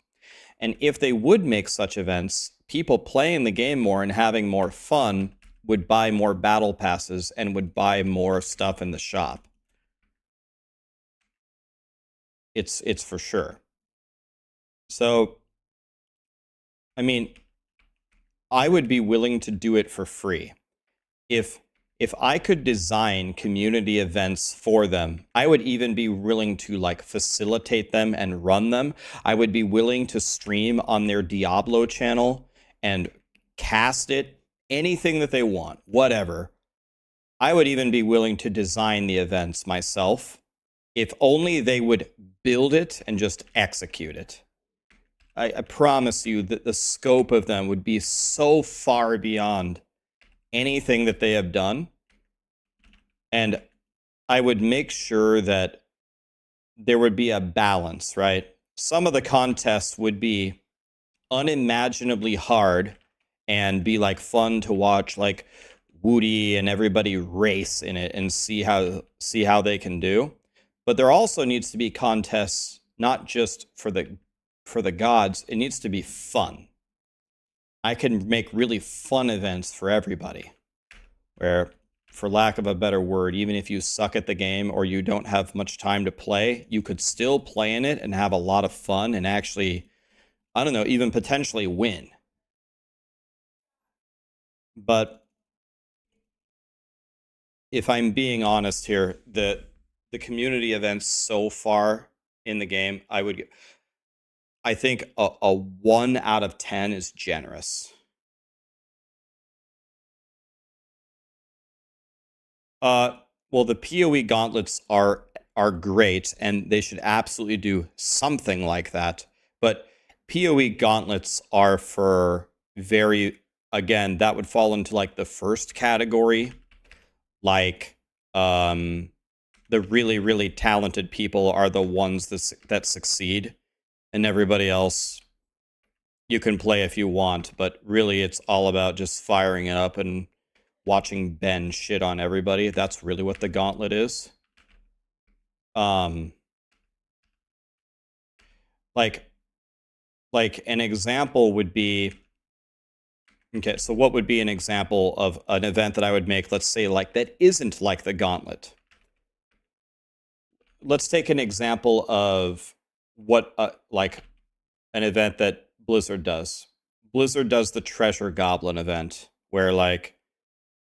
And if they would make such events, people playing the game more and having more fun would buy more battle passes and would buy more stuff in the shop. It's for sure. So, I mean, I would be willing to do it for free. If I could design community events for them, I would even be willing to like facilitate them and run them. I would be willing to stream on their Diablo channel and cast it, anything that they want, whatever. I would even be willing to design the events myself, if only they would build it and just execute it. I promise you that the scope of them would be so far beyond anything that they have done. And I would make sure that there would be a balance, right? Some of the contests would be unimaginably hard and be like fun to watch, like Woody and everybody race in it and see how they can do. But there also needs to be contests not just for the gods. It needs to be fun. I can make really fun events for everybody, where, for lack of a better word, even if you suck at the game or you don't have much time to play, you could still play in it and have a lot of fun and actually, I don't know, even potentially win. But if I'm being honest here, the community events so far in the game, I think a 1 out of 10 is generous. Well, the PoE gauntlets are great, and they should absolutely do something like that. But PoE gauntlets are for again, that would fall into like the first category. Like, the really, really talented people are the ones that succeed. And everybody else, you can play if you want, but really it's all about just firing it up and watching Ben shit on everybody. That's really what the gauntlet is. Like an example would be, okay, so what would be an example of an event that I would make, let's say, like, that isn't like the gauntlet? Let's take an example of what, like, an event that Blizzard does. Blizzard does the Treasure Goblin event, where, like,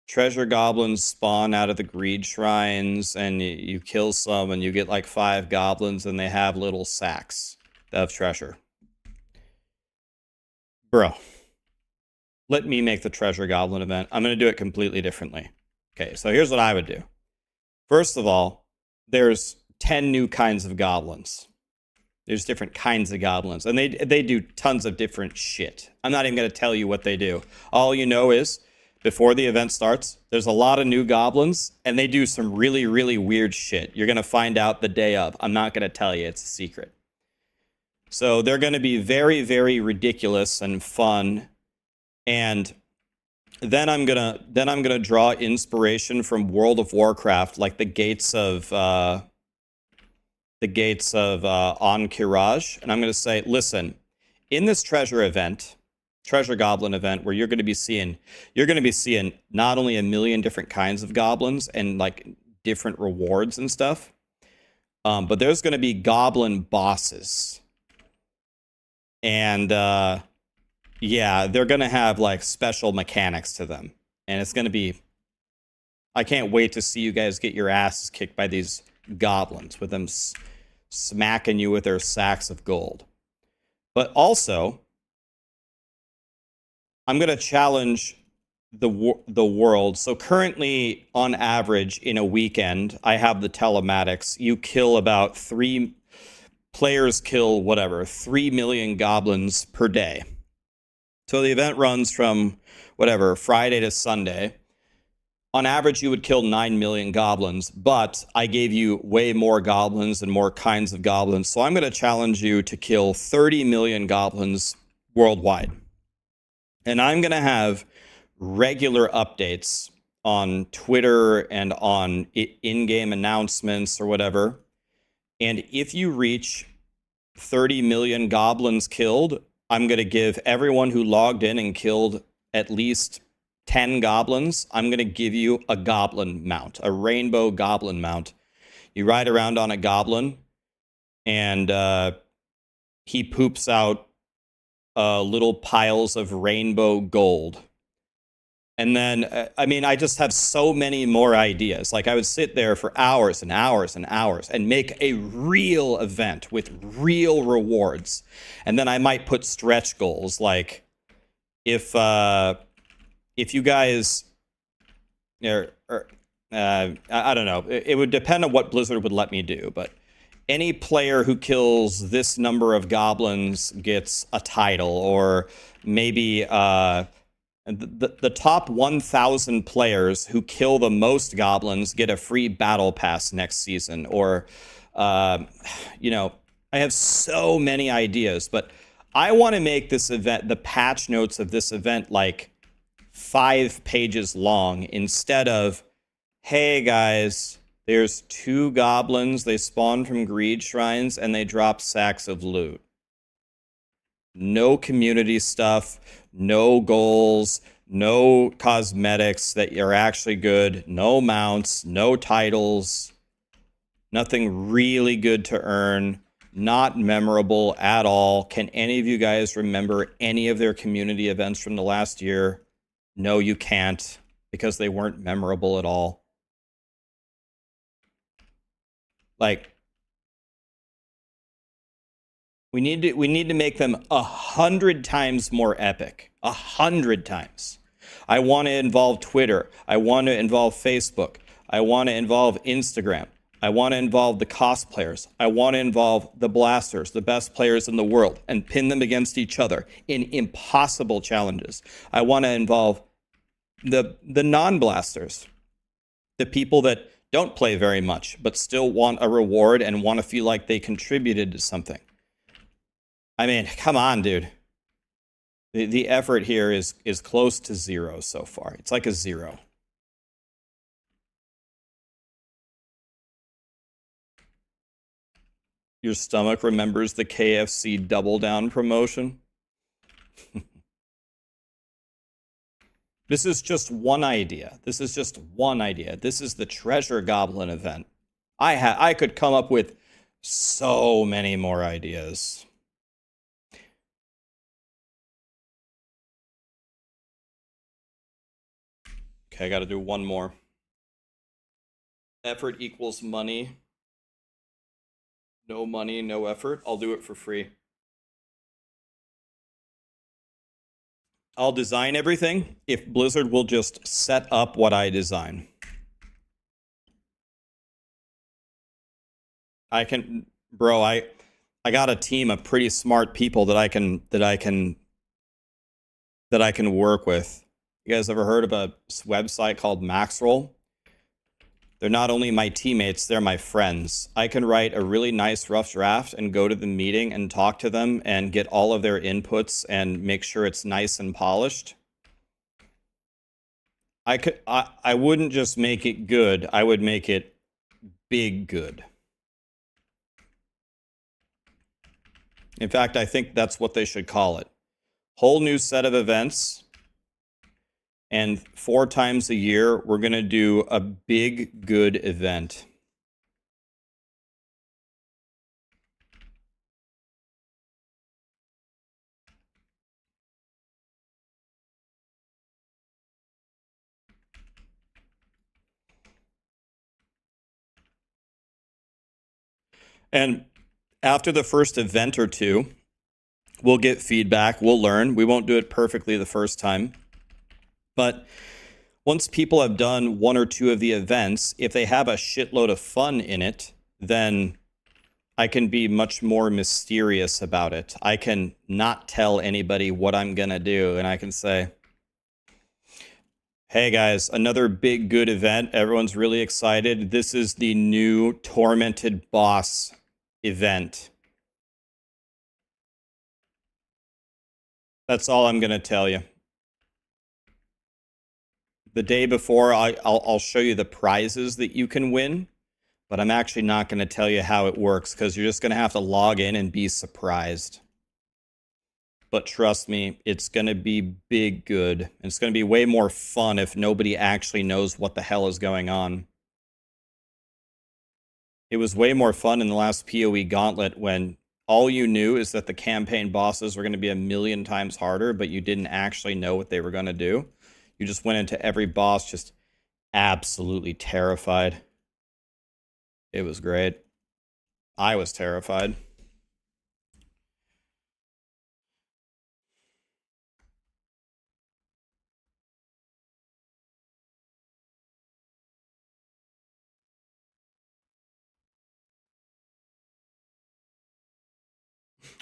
treasure goblins spawn out of the greed shrines, and you kill some, and you get, like, 5 goblins, and they have little sacks of treasure. Bro, let me make the Treasure Goblin event. I'm going to do it completely differently. Okay, so here's what I would do. First of all, there's 10 new kinds of goblins. There's different kinds of goblins, and they do tons of different shit. I'm not even going to tell you what they do. All you know is before the event starts. There's a lot of new goblins, and they do some really, really weird shit. You're going to find out the day of. I'm not going to tell you. It's a secret. So they're going to be very, very ridiculous and fun. And then I'm gonna draw inspiration from World of Warcraft, like the gates of Ankiraj, and I'm gonna say, listen, in this treasure goblin event, where you're gonna be seeing not only a million different kinds of goblins and like different rewards and stuff, but there's gonna be goblin bosses, and yeah, they're going to have like special mechanics to them. And it's going to be, I can't wait to see you guys get your asses kicked by these goblins with them smacking you with their sacks of gold. But also, I'm going to challenge the world. So currently, on average, in a weekend, I have the telematics. You kill about 3 million goblins per day. So the event runs from, Friday to Sunday. On average, you would kill 9 million goblins, but I gave you way more goblins and more kinds of goblins. So I'm going to challenge you to kill 30 million goblins worldwide. And I'm going to have regular updates on Twitter and on in-game announcements or whatever. And if you reach 30 million goblins killed, I'm going to give everyone who logged in and killed at least 10 goblins, I'm going to give you a goblin mount, a rainbow goblin mount. You ride around on a goblin, and he poops out little piles of rainbow gold. And then, I just have so many more ideas. Like, I would sit there for hours and hours and hours and make a real event with real rewards. And then I might put stretch goals. Like, if you guys, I don't know. It would depend on what Blizzard would let me do. But any player who kills this number of goblins gets a title, or maybe the top 1,000 players who kill the most goblins get a free battle pass next season. Or, I have so many ideas, but I want to make this event, the patch notes of this event, like 5 pages long, instead of, hey guys, there's 2 goblins, they spawn from greed shrines, and they drop sacks of loot. No community stuff, no goals, no cosmetics that are actually good, no mounts, no titles, nothing really good to earn, not memorable at all. Can any of you guys remember any of their community events from the last year? No, you can't, because they weren't memorable at all. Like, we need to make them 100 times more epic. 100 times. I want to involve Twitter. I want to involve Facebook. I want to involve Instagram. I want to involve the cosplayers. I want to involve the blasters, the best players in the world, and pin them against each other in impossible challenges. I want to involve the non-blasters, the people that don't play very much but still want a reward and want to feel like they contributed to something. I mean, come on, dude. The effort here is close to 0 so far. It's like a 0. Your stomach remembers the KFC Double Down promotion. This is just one idea. This is just one idea. This is the Treasure Goblin event. I could come up with so many more ideas. Okay, I got to do one more. Effort equals money. No money, no effort. I'll do it for free. I'll design everything if Blizzard will just set up what I design. I can, bro, I got a team of pretty smart people that I can work with. You guys ever heard of a website called Maxroll? They're not only my teammates, they're my friends. I can write a really nice rough draft and go to the meeting and talk to them and get all of their inputs and make sure it's nice and polished. I wouldn't just make it good, I would make it big good. In fact, I think that's what they should call it. Whole new set of events. And 4 times a year, we're going to do a big, good event. And after the first event or two, we'll get feedback, we'll learn. We won't do it perfectly the first time. But once people have done 1 or 2 of the events, if they have a shitload of fun in it, then I can be much more mysterious about it. I can not tell anybody what I'm going to do, and I can say, hey guys, another big good event. Everyone's really excited. This is the new Tormented Boss event. That's all I'm going to tell you. The day before, I'll show you the prizes that you can win, but I'm actually not going to tell you how it works because you're just going to have to log in and be surprised. But trust me, it's going to be big good. And it's going to be way more fun if nobody actually knows what the hell is going on. It was way more fun in the last PoE Gauntlet when all you knew is that the campaign bosses were going to be 1,000,000 times harder, but you didn't actually know what they were going to do. You just went into every boss just absolutely terrified. It was great. I was terrified.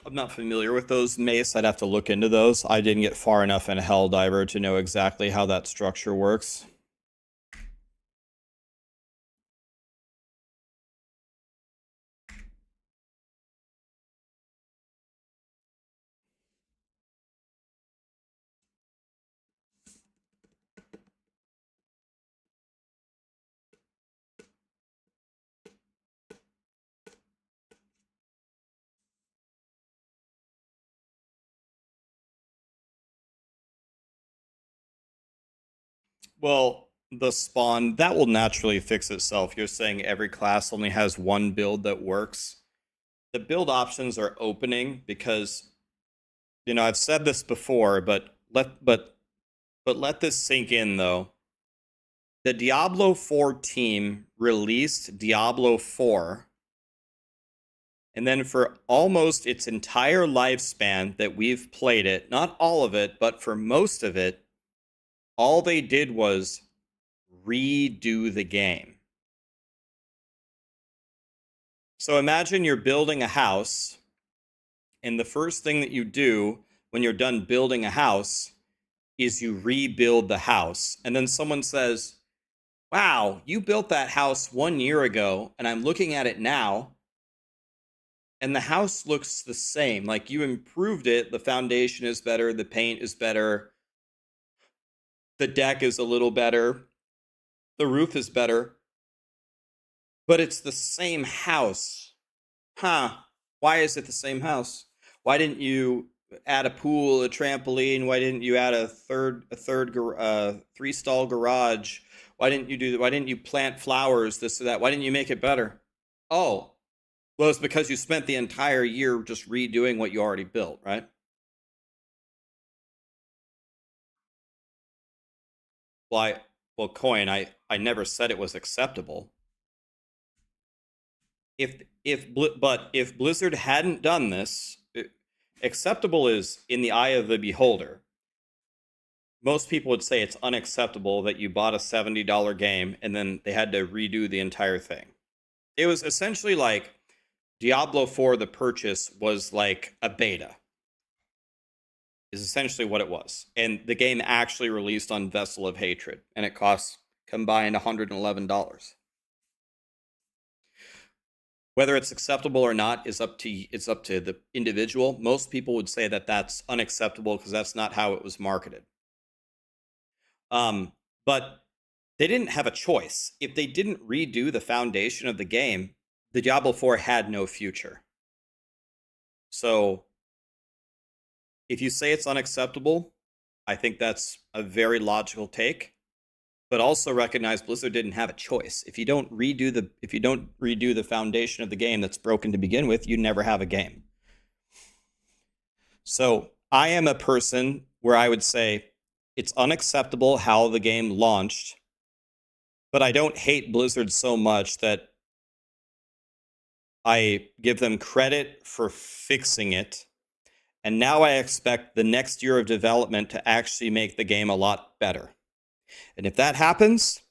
I'm not familiar with those, Mace. I'd have to look into those. I didn't get far enough in Helldiver to know exactly how that structure works. Well, the spawn, that will naturally fix itself. You're saying every class only has one build that works. The build options are opening because, you know, I've said this before, but let this sink in though. The Diablo 4 team released Diablo 4, and then for almost its entire lifespan that we've played it, not all of it, but for most of it, all they did was redo the game. So imagine you're building a house, and the first thing that you do when you're done building a house is you rebuild the house. And then someone says, wow, you built that house 1 year ago, and I'm looking at it now, and the house looks the same. Like, you improved it, the foundation is better, the paint is better, the deck is a little better, the roof is better, but it's the same house. Huh, why is it the same house? Why didn't you add a pool, a trampoline? Why didn't you add a third 3-stall garage? Why didn't you plant flowers, this or that? Why didn't you make it better? Oh, well, it's because you spent the entire year just redoing what you already built, right? Well, Coin, I never said it was acceptable. But if Blizzard hadn't done this, acceptable is in the eye of the beholder. Most people would say it's unacceptable that you bought a $70 game and then they had to redo the entire thing. It was essentially like Diablo 4, the purchase, was like a beta. is essentially what it was. And the game actually released on Vessel of Hatred, and it costs combined $111. Whether it's acceptable or not is up to the individual. Most people would say that that's unacceptable because that's not how it was marketed. But they didn't have a choice. If they didn't redo the foundation of the game, the Diablo 4 had no future. So if you say it's unacceptable, I think that's a very logical take. But also recognize Blizzard didn't have a choice. If you don't redo the foundation of the game that's broken to begin with, you never have a game. So I am a person where I would say it's unacceptable how the game launched, but I don't hate Blizzard so much that I give them credit for fixing it. And now I expect the next year of development to actually make the game a lot better. And if that happens,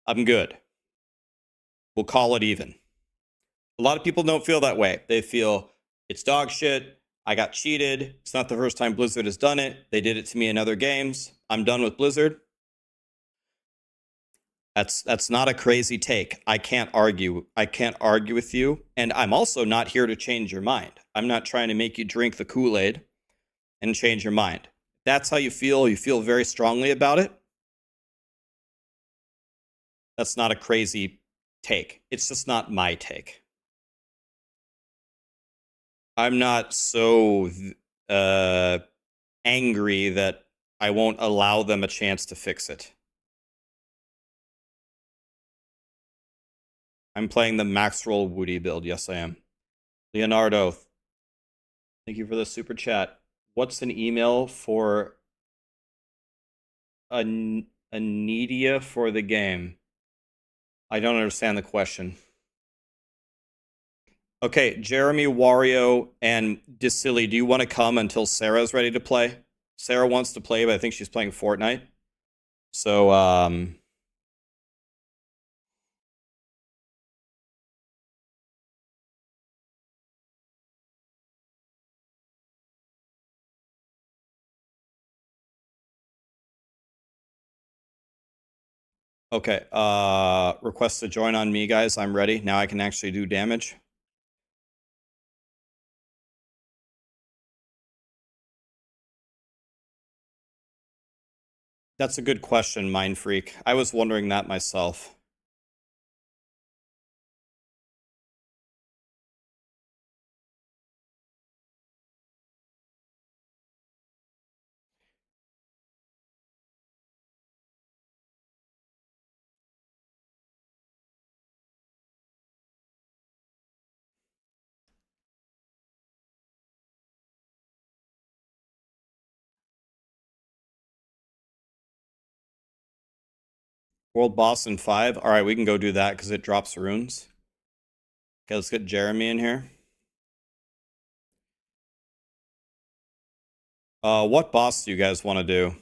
I'm good. We'll call it even. A lot of people don't feel that way. They feel it's dog shit. I got cheated. It's not the first time Blizzard has done it. They did it to me in other games. I'm done with Blizzard. That's not a crazy take. I can't argue with you. And I'm also not here to change your mind. I'm not trying to make you drink the Kool-Aid and change your mind. If that's how you feel very strongly about it. That's not a crazy take. It's just not my take. I'm not so angry that I won't allow them a chance to fix it. I'm playing the Maxroll Woody build. Yes, I am. Leonardo, thank you for the super chat. What's an email for a Nidia for the game? I don't understand the question. Okay, Jeremy, Wario, and Dissilly, do you want to come until Sarah's ready to play? Sarah wants to play, but I think she's playing Fortnite. So, okay, request to join on me, guys. I'm ready. Now I can actually do damage. That's a good question, Mind Freak. I was wondering that myself. World boss in 5. All right, we can go do that because it drops runes. Okay, let's get Jeremy in here. What boss do you guys want to do?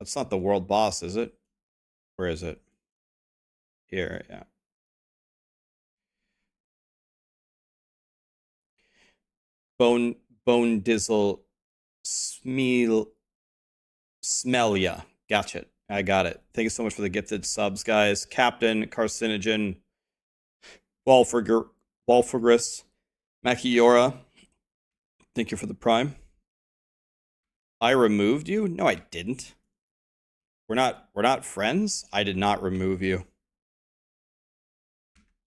That's not the world boss, is it? Where is it? Here, yeah. Bone Dizzle Smellia. Gotcha. I got it. Thank you so much for the gifted subs, guys. Captain, Carcinogen, Walfurgris, Makiora. Thank you for the prime. I removed you? No, I didn't. We're not friends? I did not remove you.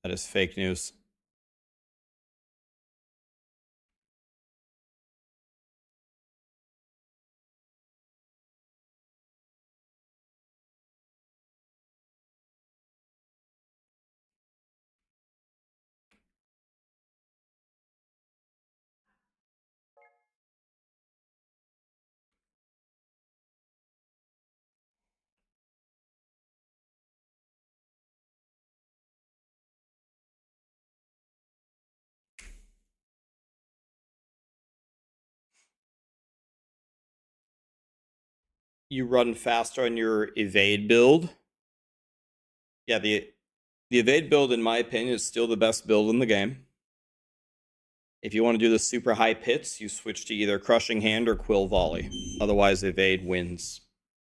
That is fake news. You run faster on your evade build. Yeah, the evade build, in my opinion, is still the best build in the game. If you want to do the super high pits, you switch to either Crushing Hand or Quill Volley. Otherwise, Evade wins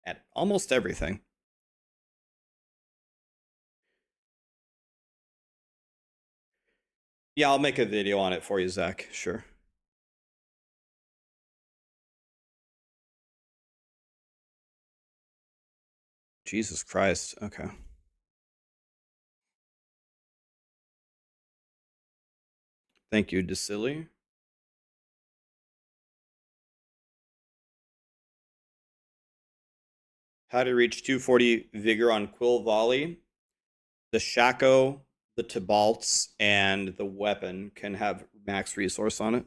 at almost everything. Yeah, I'll make a video on it for you, Zach. Sure. Jesus Christ. Okay. Thank you, Decilly. How to reach 240 vigor on Quill Volley. The Shaco, the Tibalts, and the weapon can have max resource on it.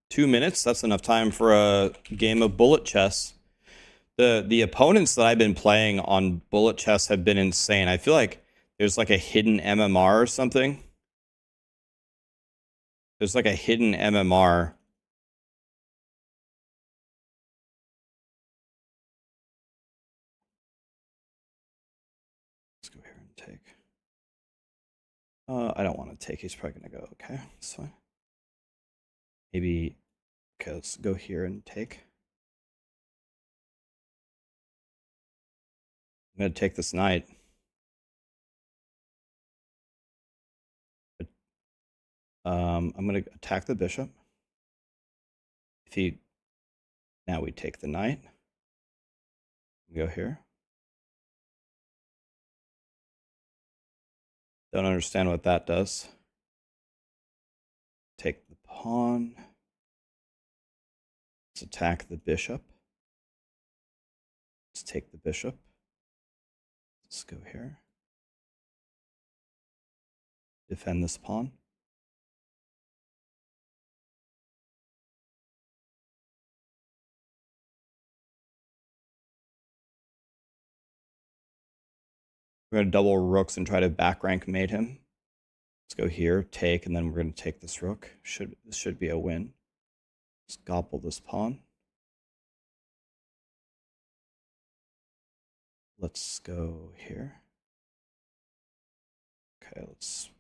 Two minutes, that's enough time for a game of bullet chess. The opponents that I've been playing on bullet chess have been insane. I feel like there's like a hidden MMR or something. There's like a hidden MMR. Let's go here and take. I don't want to take. He's probably going to go. Okay, that's fine. Maybe. Okay, let's go here and take. I'm going to take this knight. I'm going to attack the bishop. If he. Now we take the knight. We go here. Don't understand what that does. Take the pawn. Let's attack the bishop. Let's take the bishop. Let's go here. Defend this pawn. We're going to double rooks and try to back rank mate him. Let's go here, take, and then we're going to take this rook. This should be a win. Let's gobble this pawn. Let's go here. Okay, let's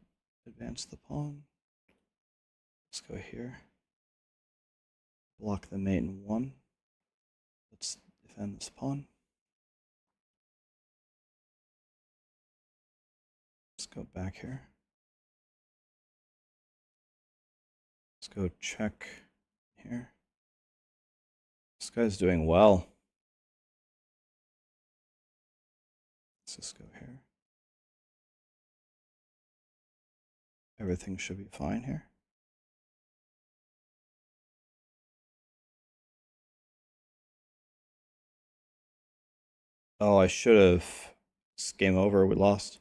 advance the pawn. Let's go here. Block the mate in one. Let's defend this pawn. Let's go back here. Let's go check here. This guy's doing well. Let's just go here. Everything should be fine here. Oh, I should have. It's game over. We lost.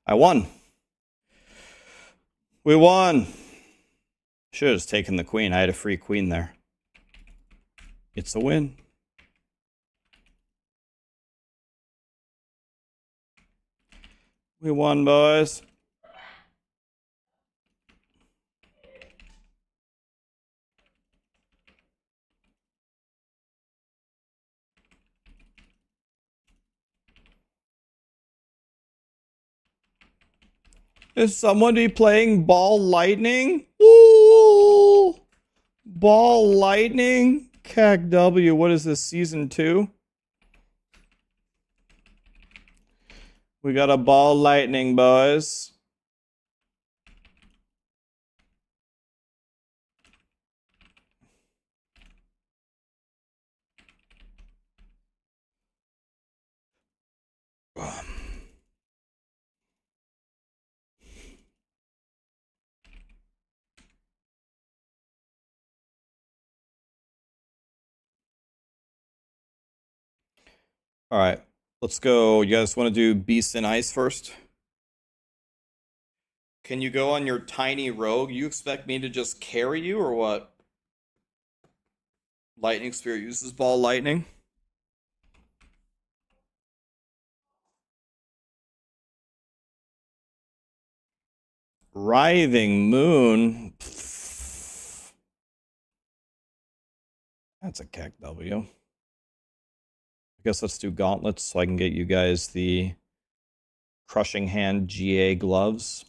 I won. We won. Should have just taken the queen. I had a free queen there. It's a win. We won, boys. Is somebody playing Ball Lightning? Ooh! Ball Lightning? CAC W, what is this, season 2? We got a Ball Lightning, boys. All right, let's go. You guys want to do Beast and Ice first? Can you go on your tiny rogue? You expect me to just carry you or what? Lightning Spear uses ball lightning. Writhing Moon. That's a keck W. I guess let's do gauntlets so I can get you guys the Crushing Hand GA gloves.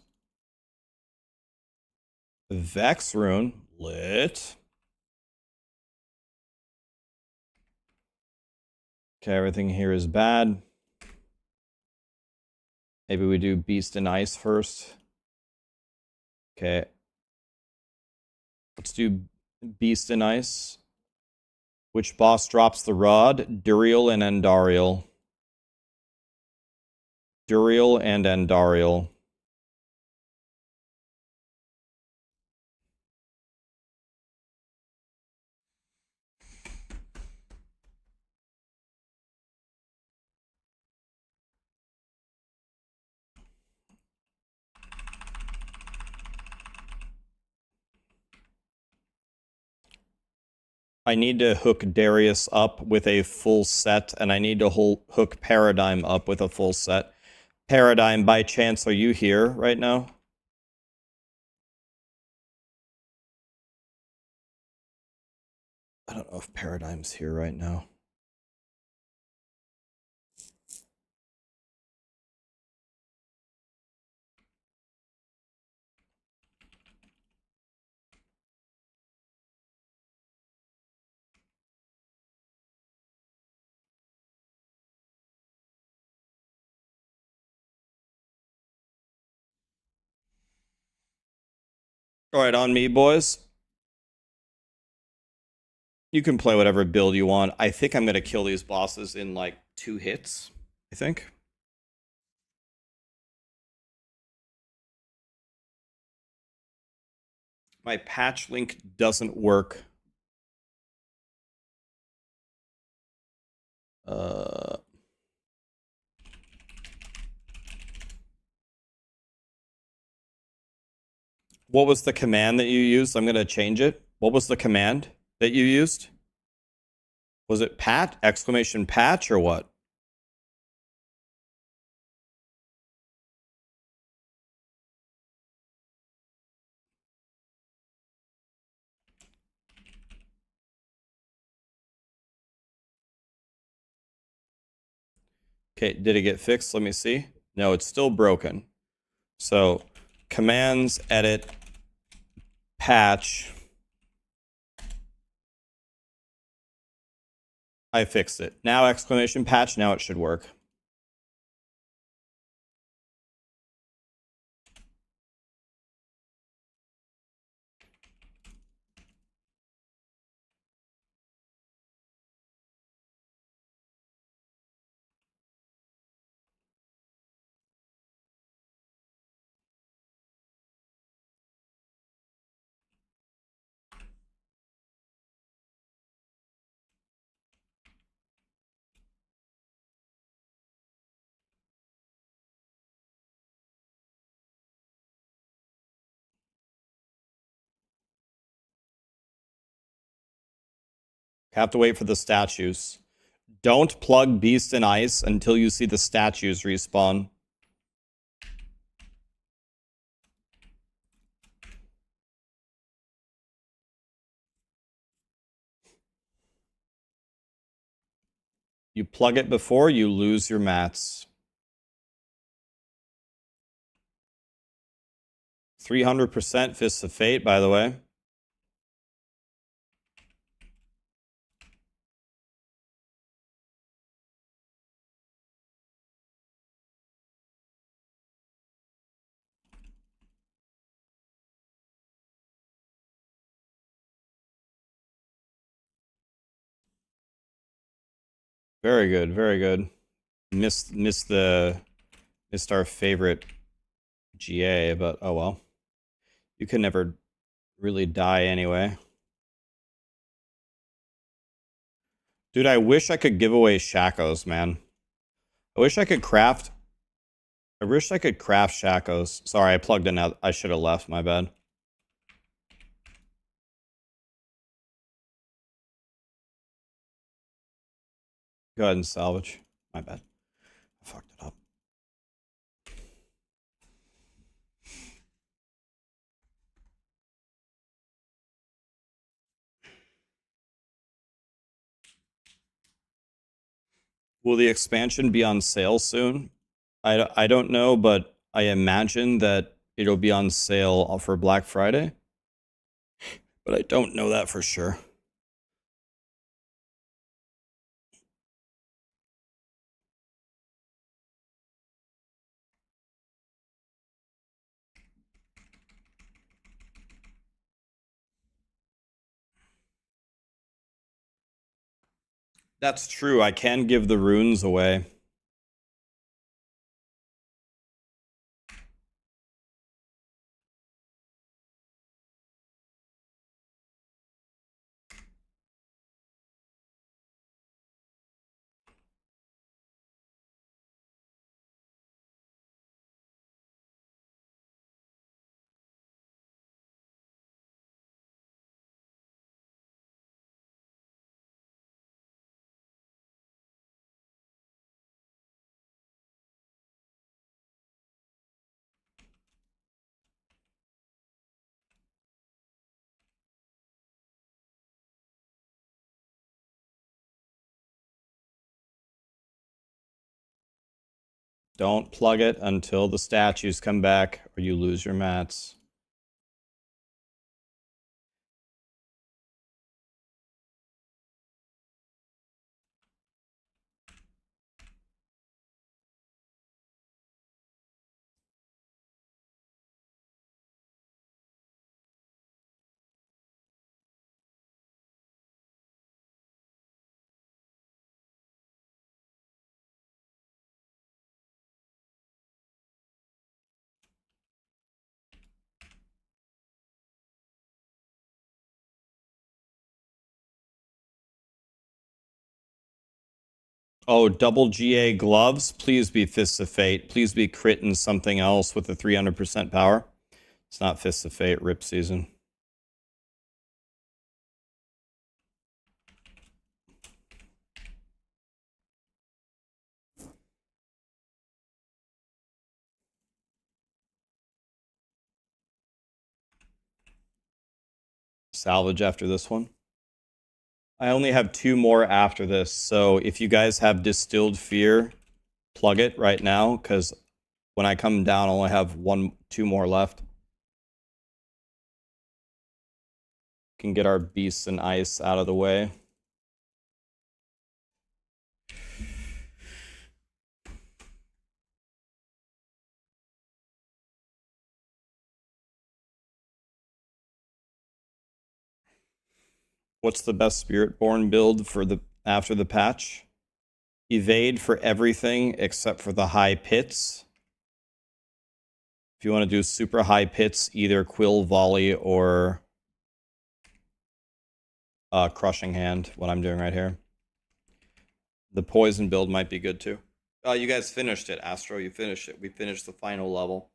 Vex Rune. Lit. Okay, everything here is bad. Maybe we do Beast and Ice first. Okay. Let's do Beast and Ice. Which boss drops the rod? Duriel and Endariel. Duriel and Endariel. I need to hook Darius up with a full set, and I need to hook Paradigm up with a full set. Paradigm, by chance, are you here right now? I don't know if Paradigm's here right now. All right, on me, boys. You can play whatever build you want. I think I'm going to kill these bosses in like 2 hits, I think. My patch link doesn't work. What was the command that you used? I'm going to change it. What was the command that you used? Was it pat? Exclamation patch or what? Okay, did it get fixed? Let me see. No, it's still broken. So, commands, edit, patch. I fixed it. Now exclamation patch, now it should work. Have to wait for the statues. Don't plug Beast and Ice until you see the statues respawn. You plug it before you lose your mats. 300% Fists of Fate, by the way. Very good, very good. Missed our favorite GA, but oh well. You can never really die anyway. Dude, I wish I could give away Shakos, man. I wish I could craft Shakos. Sorry, I plugged in out. I should have left, my bad. Go ahead and salvage. My bad. I fucked it up. Will the expansion be on sale soon? I don't know, but I imagine that it'll be on sale for Black Friday. But I don't know that for sure. That's true. I can give the runes away. Don't plug it until the statues come back or you lose your mats. Oh, double GA gloves. Please be Fists of Fate. Please be critting something else with the 300% power. It's not Fists of Fate rip season. Salvage after this one. I only have 2 more after this, so if you guys have Distilled Fear, plug it right now, because when I come down, I only have 2 more left. Can get our Beasts and Ice out of the way. What's the best Spiritborn build for the after the patch? Evade for everything except for the high pits. If you want to do super high pits, either quill, volley, or crushing hand, what I'm doing right here. The poison build might be good too. Oh, you guys finished it, Astro. You finished it. We finished the final level.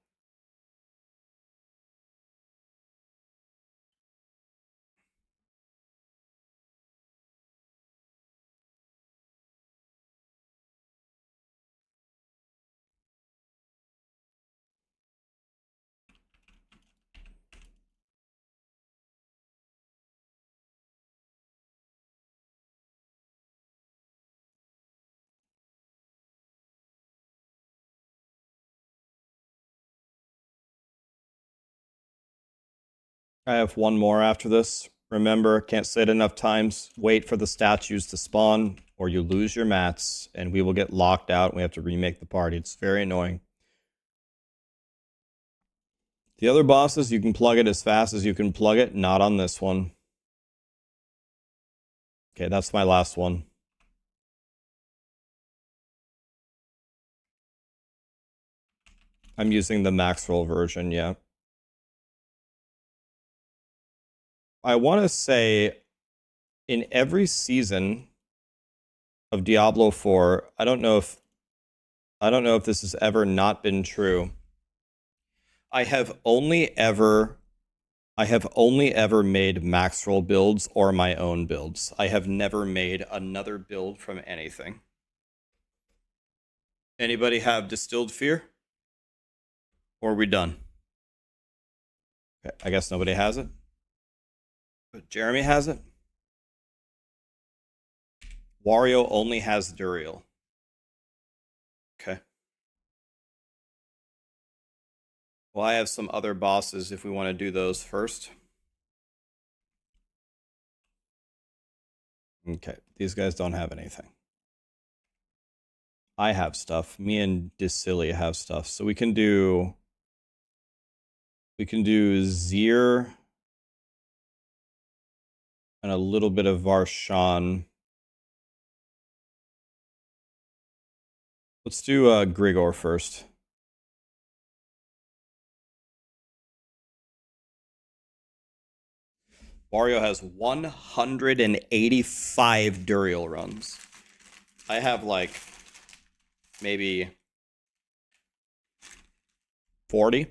I have 1 more after this. Remember, can't say it enough times, wait for the statues to spawn or you lose your mats and we will get locked out and we have to remake the party. It's very annoying. The other bosses, you can plug it as fast as you can plug it, not on this one. Okay, that's my last one. I'm using the Maxroll version, yeah. I want to say in every season of Diablo 4, I don't know if this has ever not been true. I have only ever made Maxroll builds or my own builds. I have never made another build from anything. Anybody have Distilled Fear? Or are we done? Okay, I guess nobody has it. But Jeremy has it. Wario only has Duriel. Okay. Well, I have some other bosses if we want to do those first. Okay, these guys don't have anything. I have stuff. Me and Disilia have stuff. So we can do Zir and a little bit of Varshan. Let's do Grigor first. Wario has 185 Duriel runs. I have like maybe 40.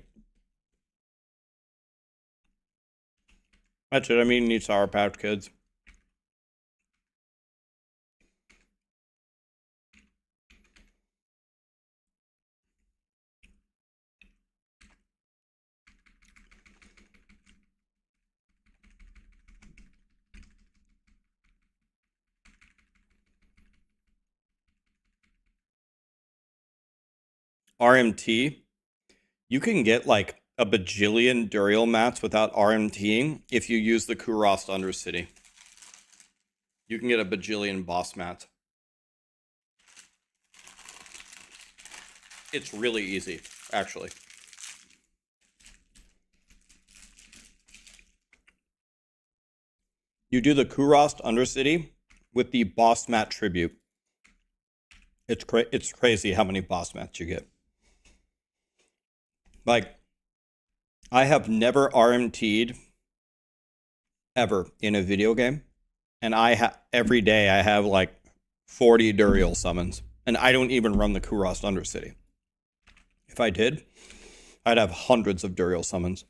That's it. I mean, need Sour Patch Kids. RMT, you can get like a bajillion Duriel mats without RMTing if you use the Kurost Undercity. You can get a bajillion boss mats. It's really easy, actually. You do the Kurost Undercity with the boss mat tribute. It's crazy how many boss mats you get. Like, I have never RMT'd ever in a video game, and every day I have like 40 Duriel summons, and I don't even run the Kurost Undercity. If I did, I'd have hundreds of Duriel summons.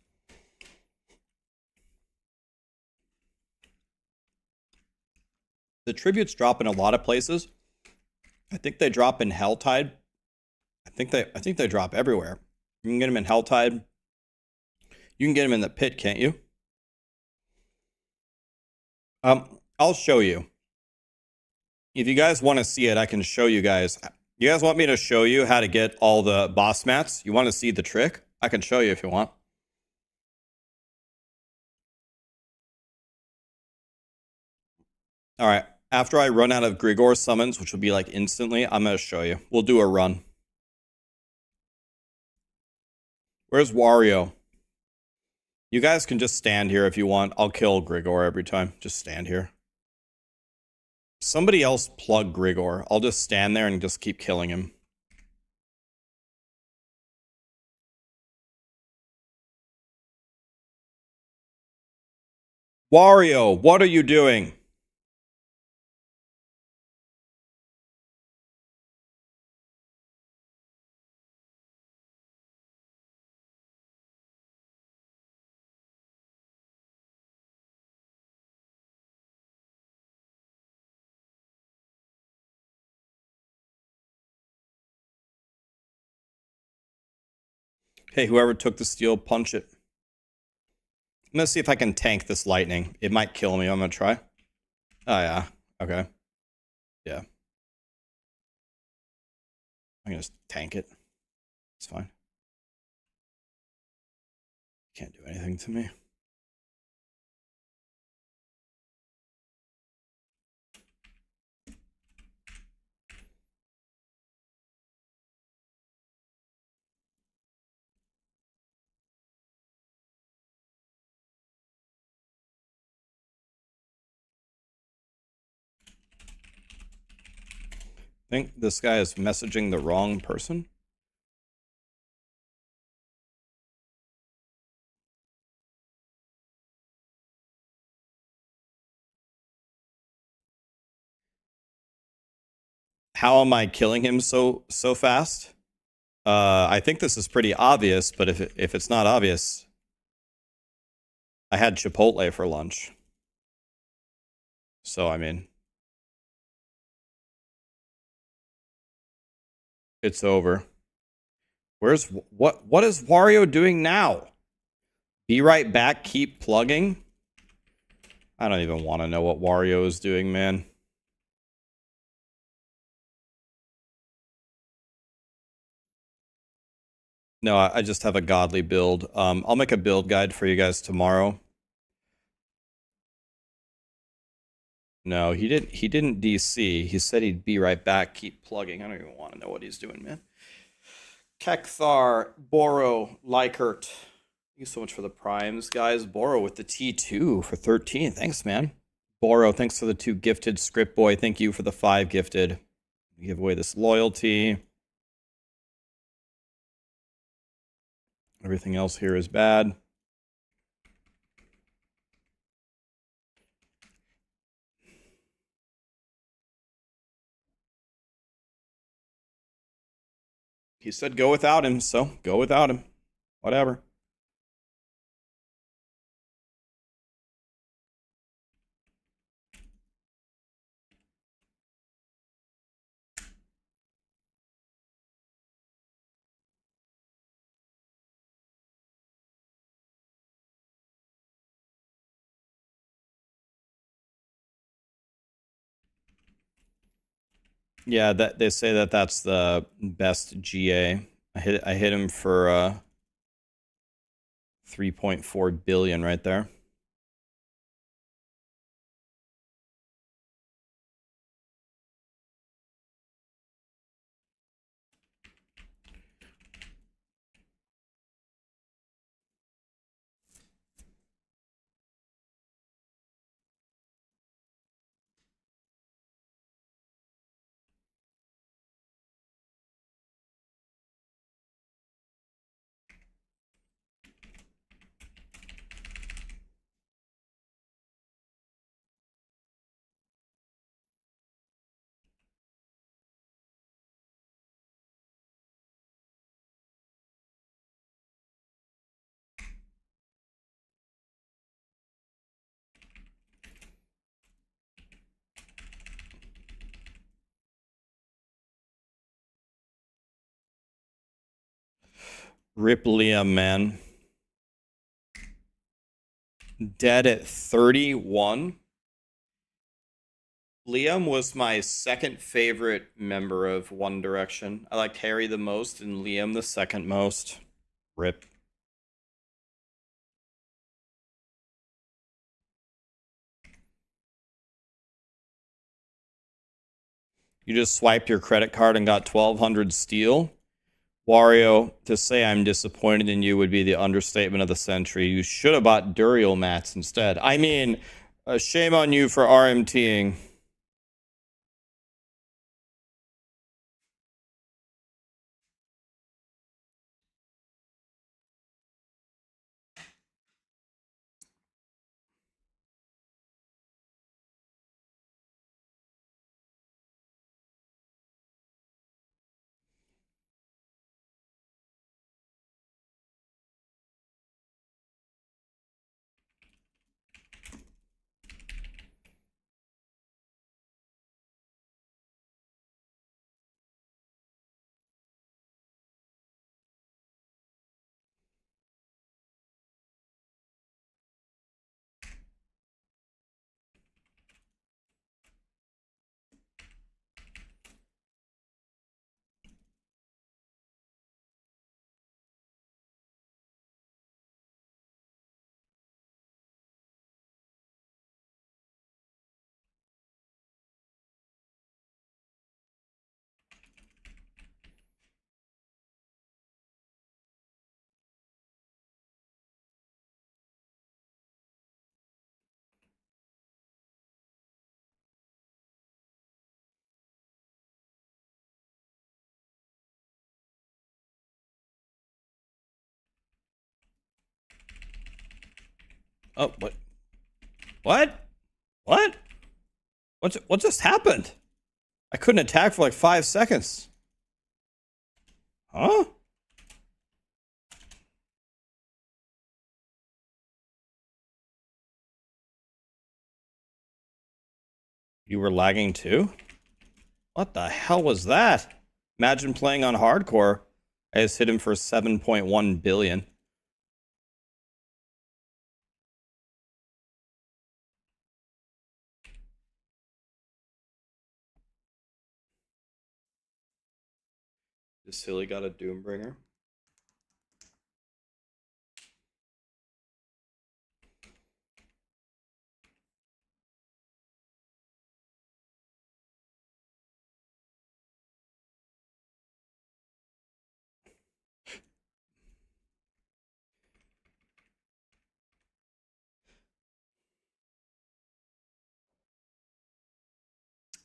The tributes drop in a lot of places. I think they drop in Helltide. I think they drop everywhere. You can get them in Helltide. You can get them in the pit, can't you? I'll show you. If you guys want to see it, I can show you guys. You guys want me to show you how to get all the boss mats? You want to see the trick? I can show you if you want. All right. After I run out of Grigor summons, which will be like instantly, I'm going to show you. We'll do a run. Where's Wario? You guys can just stand here if you want. I'll kill Grigor every time. Just stand here. Somebody else plug Grigor. I'll just stand there and just keep killing him. Wario, what are you doing? Hey, whoever took the steel, punch it. I'm gonna see if I can tank this lightning. It might kill me. I'm gonna try. Oh, yeah. Okay. Yeah. I'm gonna just tank it. It's fine. Can't do anything to me. I think this guy is messaging the wrong person. How am I killing him so fast? I think this is pretty obvious, but if it's not obvious, I had Chipotle for lunch. So, I mean, It's over. Where's what is Wario doing now? Be right back, keep plugging? I don't even want to know what Wario is doing, man. No, I just have a godly build. I'll make a build guide for you guys tomorrow. No, he didn't DC. He said he'd be right back, keep plugging. I don't even want to know what he's doing, man. Kekthar, Boro, Likert. Thank you so much for the primes, guys. Boro with the T2 for 13. Thanks, man. Boro, thanks for the 2 gifted. Script Boy, thank you for the 5 gifted. We give away this loyalty. Everything else here is bad. He said go without him, so go without him. Whatever. Yeah, that they say that that's the best GA. I hit him for 3.4 billion right there. Rip Liam, man. Dead at 31. Liam was my second favorite member of One Direction. I liked Harry the most and Liam the second most. Rip. You just swiped your credit card and got 1,200 steel? Wario, to say I'm disappointed in you would be the understatement of the century. You should have bought Duriel mats instead. I mean, shame on you for RMTing. Oh, what? What? What? What just happened? I couldn't attack for like 5 seconds. Huh? You were lagging too? What the hell was that? Imagine playing on hardcore. I just hit him for 7.1 billion. This silly got a Doombringer.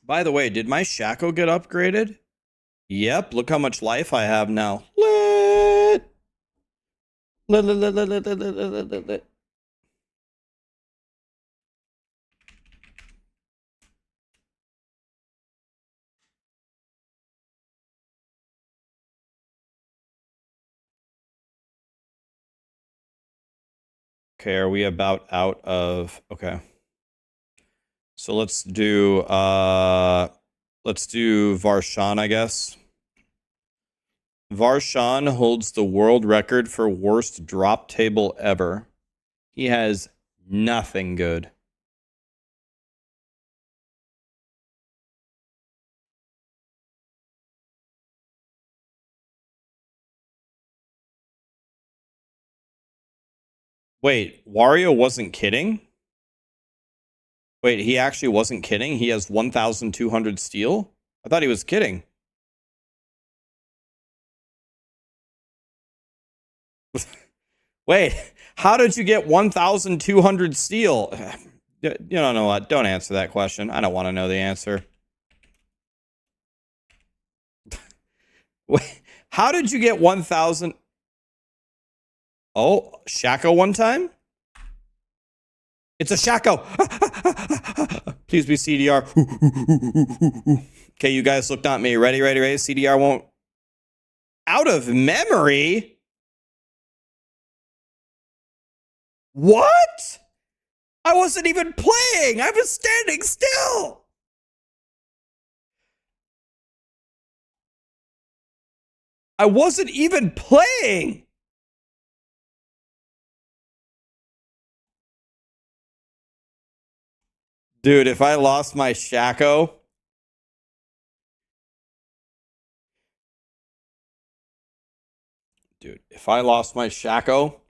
By the way, did my Shaco get upgraded? Yep, look how much life I have now. Lit. Lit, lit, lit, lit, lit, lit, lit, lit, lit. Okay, are we about out of... Okay. So let's do Varshan, I guess. Varshan holds the world record for worst drop table ever. He has nothing good. Wait, Wario wasn't kidding? Wait, he actually wasn't kidding? He has 1,200 steel? I thought he was kidding. Wait, how did you get 1,200 steel? You don't know what? Don't answer that question. I don't want to know the answer. Wait, how did you get 1,000? Oh, Shaco one time? It's a Shaco. Please be CDR. Okay, you guys look at me. Ready, ready, ready. CDR won't. Out of memory? What? I wasn't even playing. I was standing still. I wasn't even playing. Dude, if I lost my Shaco. Dude, if I lost my Shaco.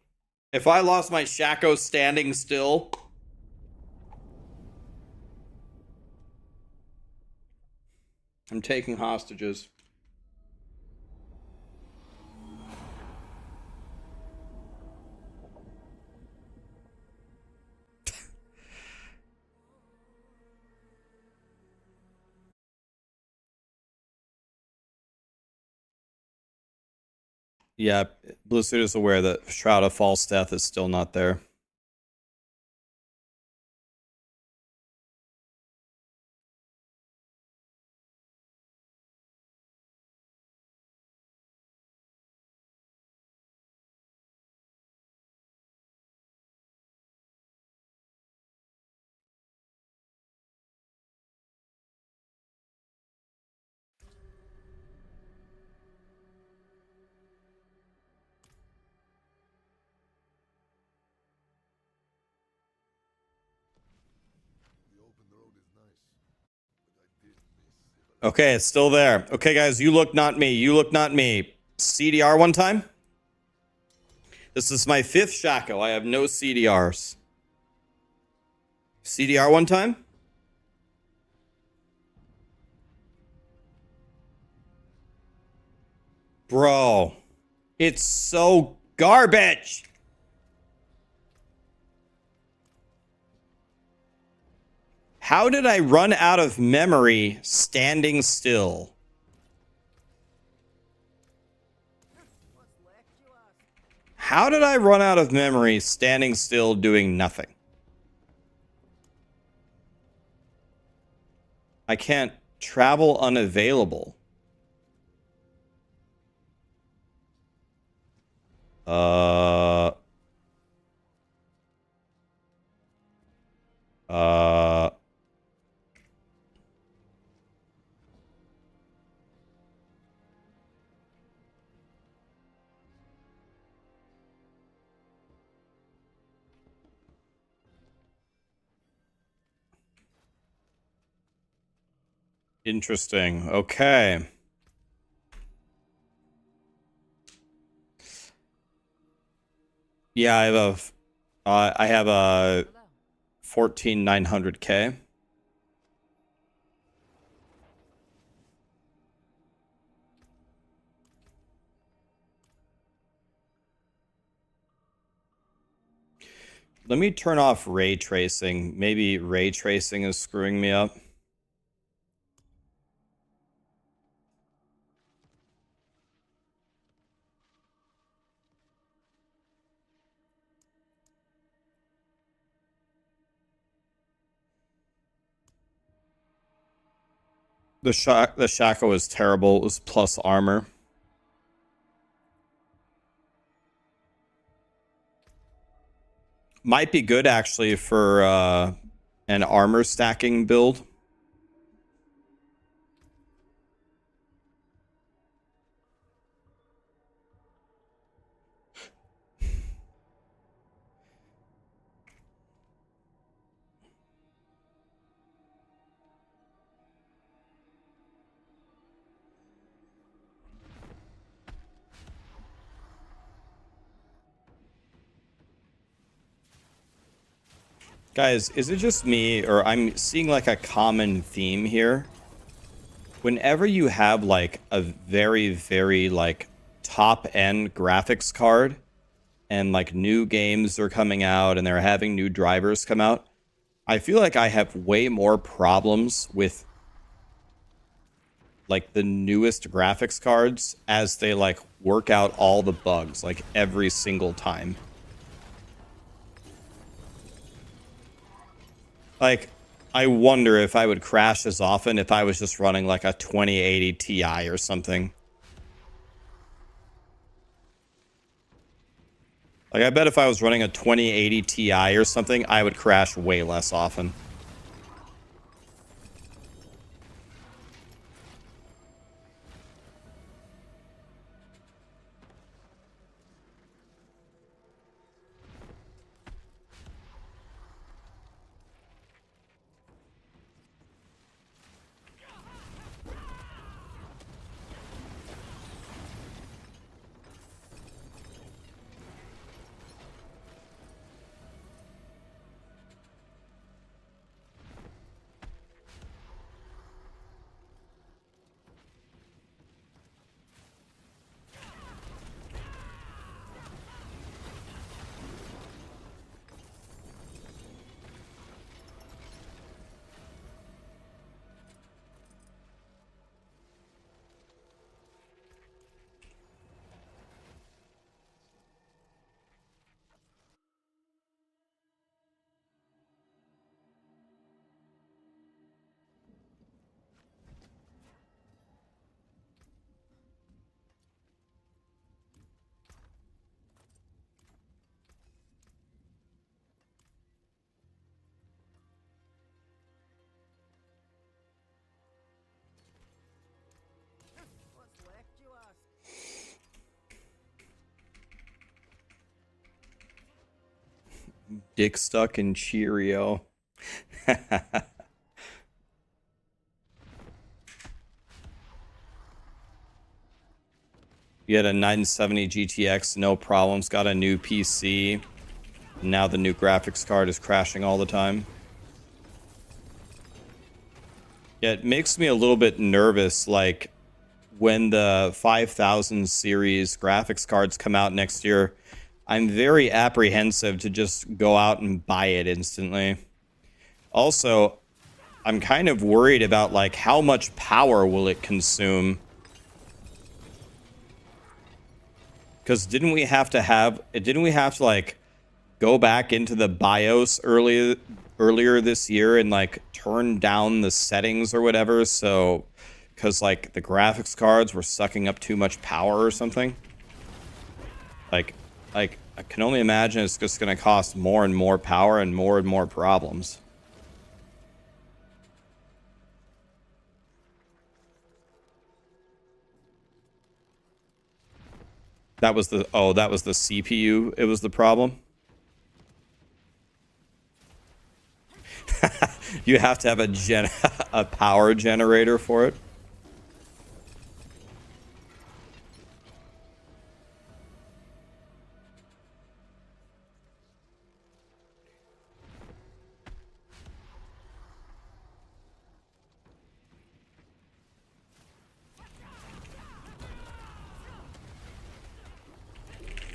If I lost my Shaco standing still. I'm taking hostages. Yeah, Blizzard is aware that Shroud of False Death is still not there. Okay, it's still there. Okay, guys, you look, not me. You look, not me. CDR one time. This is my 5th Shaco. I have no CDRs. CDR one time. Bro, it's so garbage. How did I run out of memory standing still? How did I run out of memory standing still doing nothing? I can't travel unavailable. Uh, Interesting. Okay. Yeah, I have a 14,900K. Let me turn off ray tracing. Maybe ray tracing is screwing me up. The Shaco was terrible. It was plus armor. Might be good actually for an armor stacking build. Guys, is it just me, or I'm seeing like a common theme here? Whenever you have like a very, very like top-end graphics card, and like new games are coming out, and they're having new drivers come out, I feel like I have way more problems with like the newest graphics cards as they like work out all the bugs like every single time. Like, I wonder if I would crash as often if I was just running like a 2080 Ti or something. Like, I bet if I was running a 2080 Ti or something, I would crash way less often. Dick stuck in Cheerio. You had a 970 GTX, no problems. Got a new PC. Now the new graphics card is crashing all the time. Yeah, it makes me a little bit nervous, like, when the 5000 series graphics cards come out next year. I'm very apprehensive to just go out and buy it instantly. Also, I'm kind of worried about, like, how much power will it consume? Because didn't we have to like go back into the BIOS earlier this year and like turn down the settings or whatever? So, because like the graphics cards were sucking up too much power or something. Like I can only imagine it's just going to cost more and more power and more problems. That was the CPU. It was the problem. You have to have a power generator for it.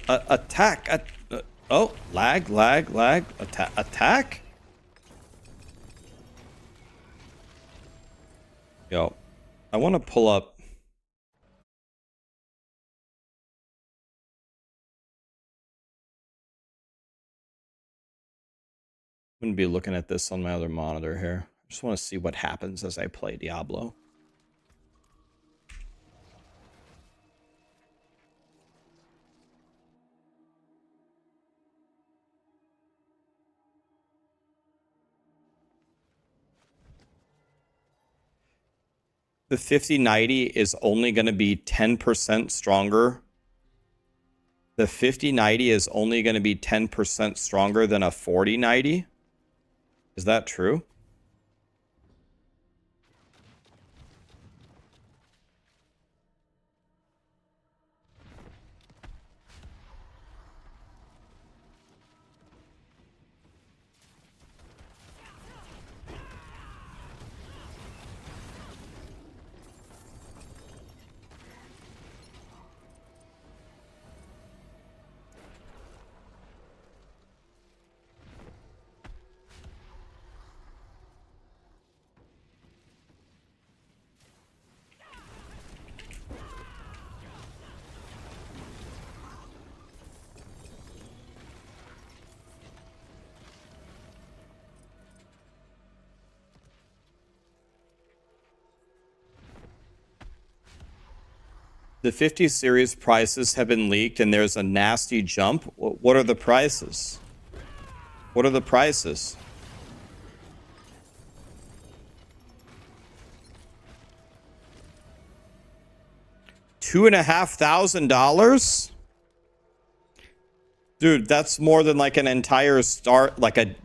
Attack. Oh, lag. Attack. Yo, I want to pull up. I'm going to be looking at this on my other monitor here. I just want to see what happens as I play Diablo. The 5090 is only going to be 10% stronger. The 5090 is only going to be 10% stronger than a 4090. Is that true? The 50 series prices have been leaked and there's a nasty jump. What are the prices? What are the prices? $2,500? Dude, that's more than like an entire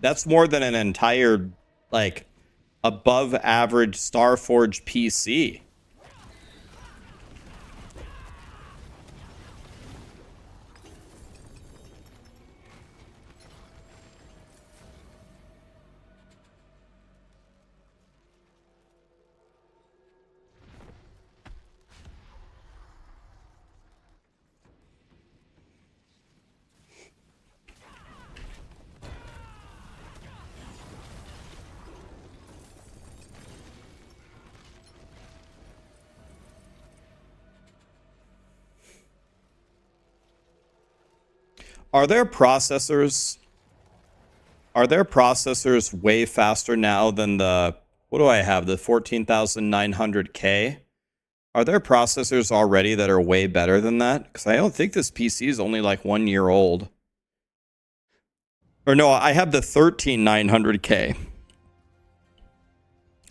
that's more than an entire like above average Starforge PC. Are there processors way faster now than the, what do I have, the 14,900K? Are there processors already that are way better than that? Because I don't think this PC is only like 1 year old. Or no, I have the 13,900K.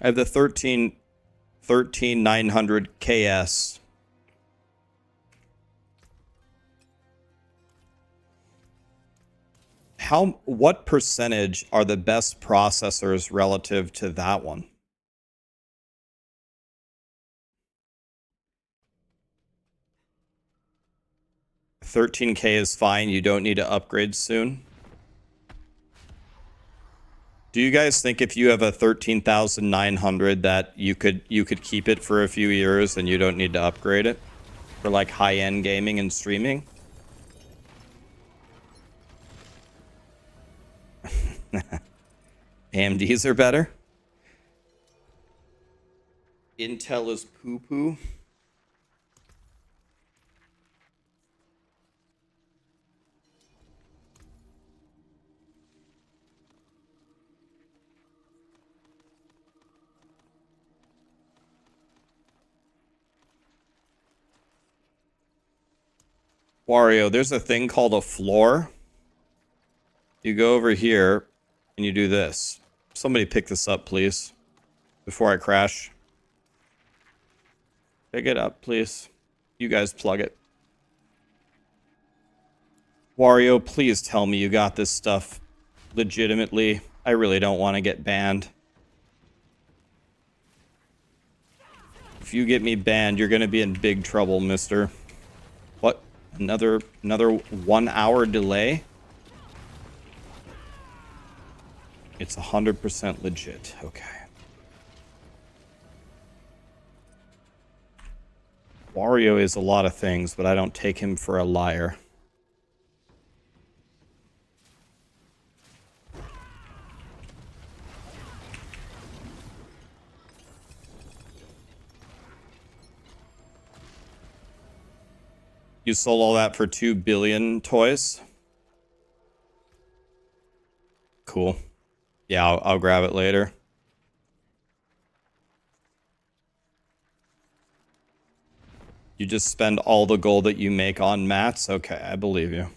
I have the 13,900KS. What percentage are the best processors relative to that one? 13K is fine. You don't need to upgrade soon. Do you guys think if you have a 13,900 that you could keep it for a few years and you don't need to upgrade it for like high-end gaming and streaming? AMDs are better. Intel is poo-poo. Wario, there's a thing called a floor. You go over here and you do this. Somebody pick this up, please, before I crash. Pick it up, please. You guys plug it. Wario, please tell me you got this stuff legitimately. I really don't want to get banned. If you get me banned, you're gonna be in big trouble, mister. What? Another 1 hour delay? It's 100% legit. Okay. Wario is a lot of things, but I don't take him for a liar. You sold all that for 2 billion toys? Cool. Yeah, I'll grab it later. You just spend all the gold that you make on mats? Okay, I believe you.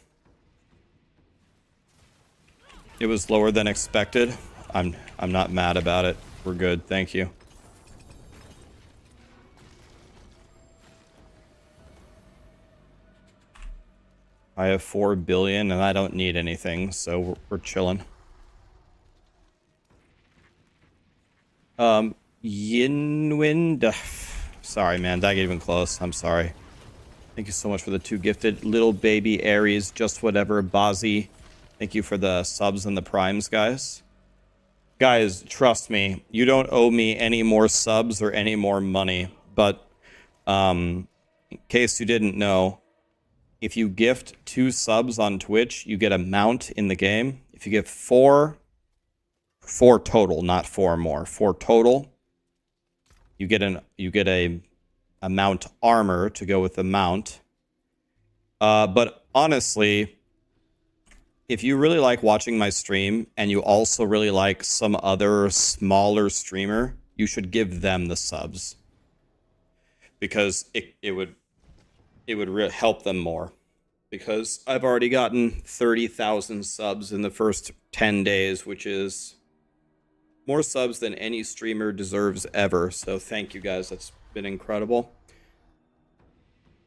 It was lower than expected. I'm not mad about it. We're good, thank you. I have 4 billion and I don't need anything, so we're chilling. Yinwind. Sorry, man. That get even close. I'm sorry. Thank you so much for the 2 gifted. Little baby Aries, just whatever. Bazi. Thank you for the subs and the primes, guys. Guys, trust me. You don't owe me any more subs or any more money. But, in case you didn't know, if you gift 2 subs on Twitch, you get a mount in the game. If you give 4 total, not 4 more, 4 total, you get a mount armor to go with the mount. But honestly, if you really like watching my stream and you also really like some other smaller streamer, you should give them the subs, because it would help them more. Because I've already gotten 30,000 subs in the first 10 days, which is more subs than any streamer deserves ever. So thank you guys. That's been incredible.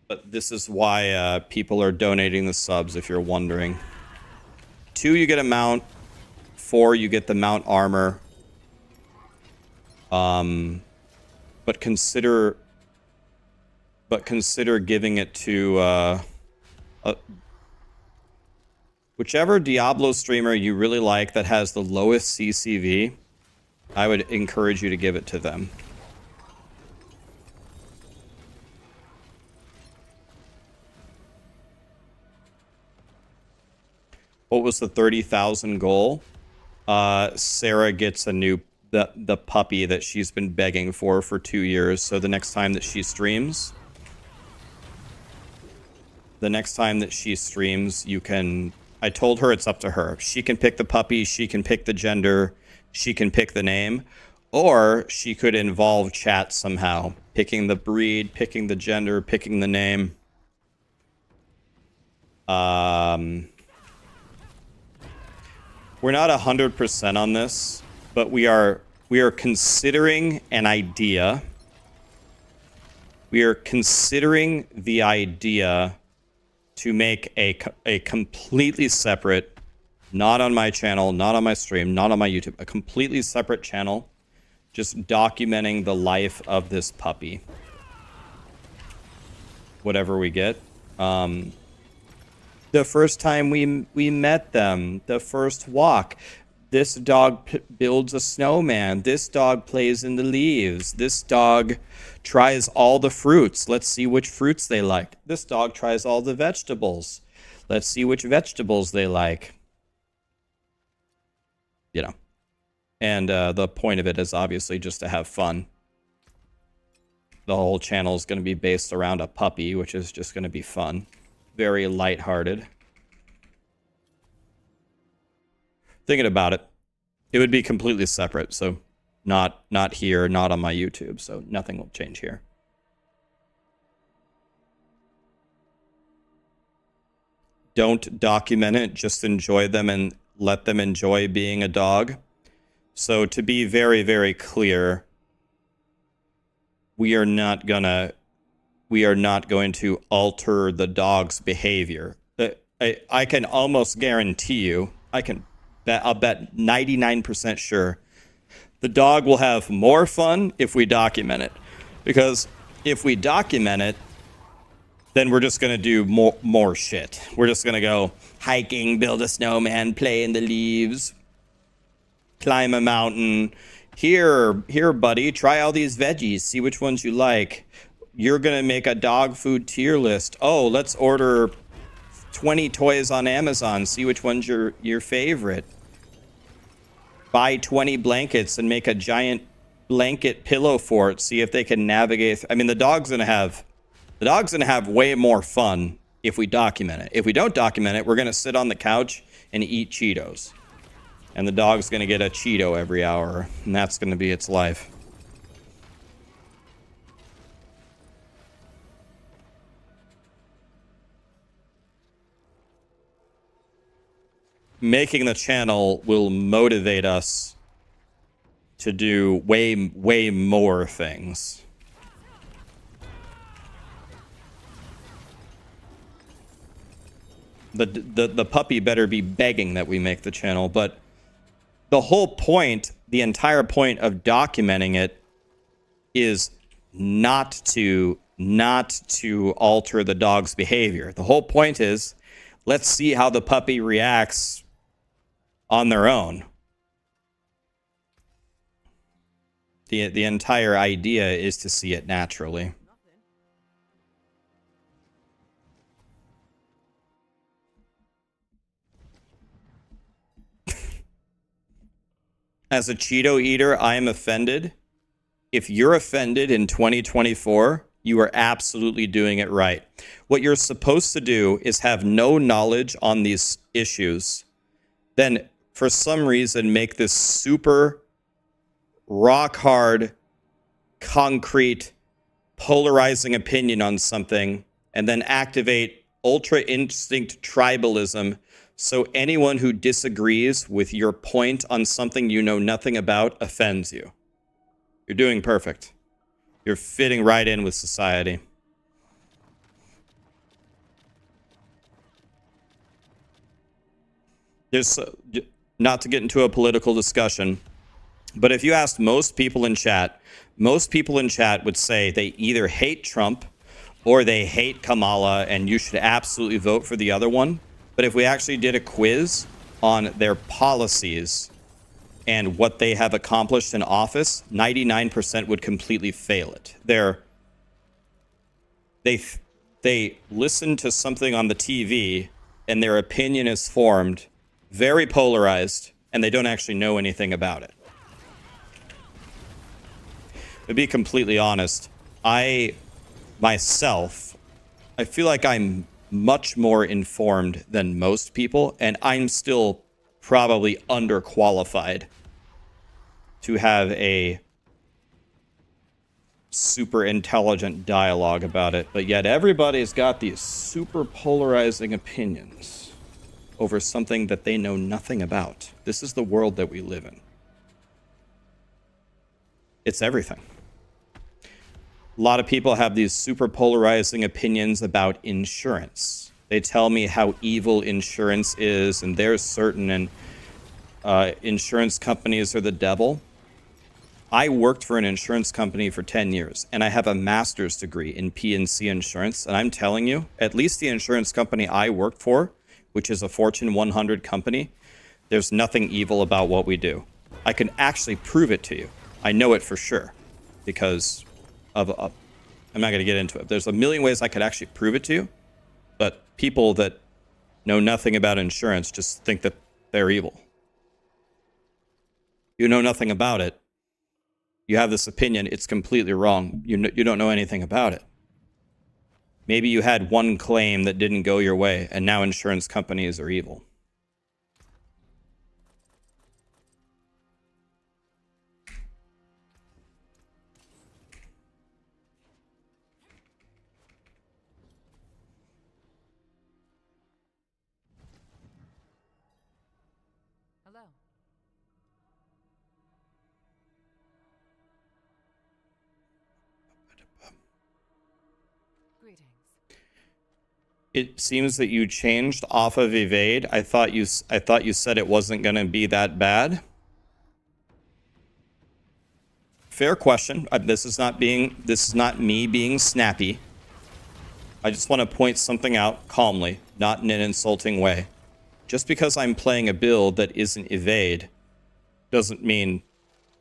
But this is why people are donating the subs, if you're wondering. 2, you get a mount. 4, you get the mount armor. But consider giving it to whichever Diablo streamer you really like that has the lowest CCV. I would encourage you to give it to them. What was the 30,000 goal? Sarah gets a new the puppy that she's been begging for 2 years. So the next time that she streams, you can. I told her it's up to her. She can pick the puppy. She can pick the gender. She can pick the name, or she could involve chat somehow, picking the breed, picking the gender, picking the name. We're not 100% on this, but we are considering an idea. We are considering the idea to make a completely separate, not on my channel, not on my stream, not on my YouTube, a completely separate channel, just documenting the life of this puppy. Whatever we get. The first time we met them, the first walk. This dog builds a snowman. This dog plays in the leaves. This dog tries all the fruits. Let's see which fruits they like. This dog tries all the vegetables. Let's see which vegetables they like. You know. And the point of it is obviously just to have fun. The whole channel is going to be based around a puppy, which is just going to be fun. Very lighthearted. Thinking about it, it would be completely separate. So not here, not on my YouTube. So nothing will change here. Don't document it. Just enjoy them and let them enjoy being a dog. So to be very, very clear, we are not going to alter the dog's behavior. I can almost guarantee you, I'll bet 99% sure, the dog will have more fun if we document it. Because If we document it, then we're just going to do more shit. We're just going to go hiking, build a snowman, play in the leaves, climb a mountain. Here, buddy, try all these veggies. See which ones you like. You're going to make a dog food tier list. Oh, let's order 20 toys on Amazon. See which one's your favorite. Buy 20 blankets and make a giant blanket pillow fort. See if they can navigate. I mean, the dog's going to have way more fun if we document it. If we don't document it, we're going to sit on the couch and eat Cheetos. And the dog's going to get a Cheeto every hour. And that's going to be its life. Making the channel will motivate us to do way more things. The puppy better be begging that we make the channel, but the whole point, the entire point of documenting it is not to alter the dog's behavior. The whole point is, let's see how the puppy reacts on their own. The entire idea is to see it naturally. As a Cheeto eater, I am offended. If you're offended in 2024, you are absolutely doing it right. What you're supposed to do is have no knowledge on these issues, then for some reason make this super rock hard, concrete, polarizing opinion on something, and then activate ultra instinct tribalism. So anyone who disagrees with your point on something you know nothing about offends you. You're doing perfect. You're fitting right in with society. There's, not to get into a political discussion, but if you asked most people in chat would say they either hate Trump or they hate Kamala, and you should absolutely vote for the other one. But if we actually did a quiz on their policies and what they have accomplished in office, 99% would completely fail it. They listen to something on the TV and their opinion is formed, very polarized, and they don't actually know anything about it. To be completely honest, I feel like I'm much more informed than most people, and I'm still probably underqualified to have a super intelligent dialogue about it. But yet everybody's got these super polarizing opinions over something that they know nothing about. This is the world that we live in. It's everything. A lot of people have these super polarizing opinions about insurance. They tell me how evil insurance is, and they're certain, and insurance companies are the devil. I worked for an insurance company for 10 years, and I have a master's degree in P&C insurance, and I'm telling you, at least the insurance company I worked for, which is a Fortune 100 company, there's nothing evil about what we do. I can actually prove it to you. I know it for sure, because of I'm not going to get into it. There's a million ways I could actually prove it to you, but people that know nothing about insurance just think that they're evil. You know nothing about it. You have this opinion. It's completely wrong. You don't know anything about it. Maybe you had one claim that didn't go your way, and now insurance companies are evil. Hello. Greetings. It seems that you changed off of evade. I thought you said it wasn't going to be that bad. Fair question. This is not me being snappy. I just want to point something out calmly, not in an insulting way. Just because I'm playing a build that isn't evade doesn't mean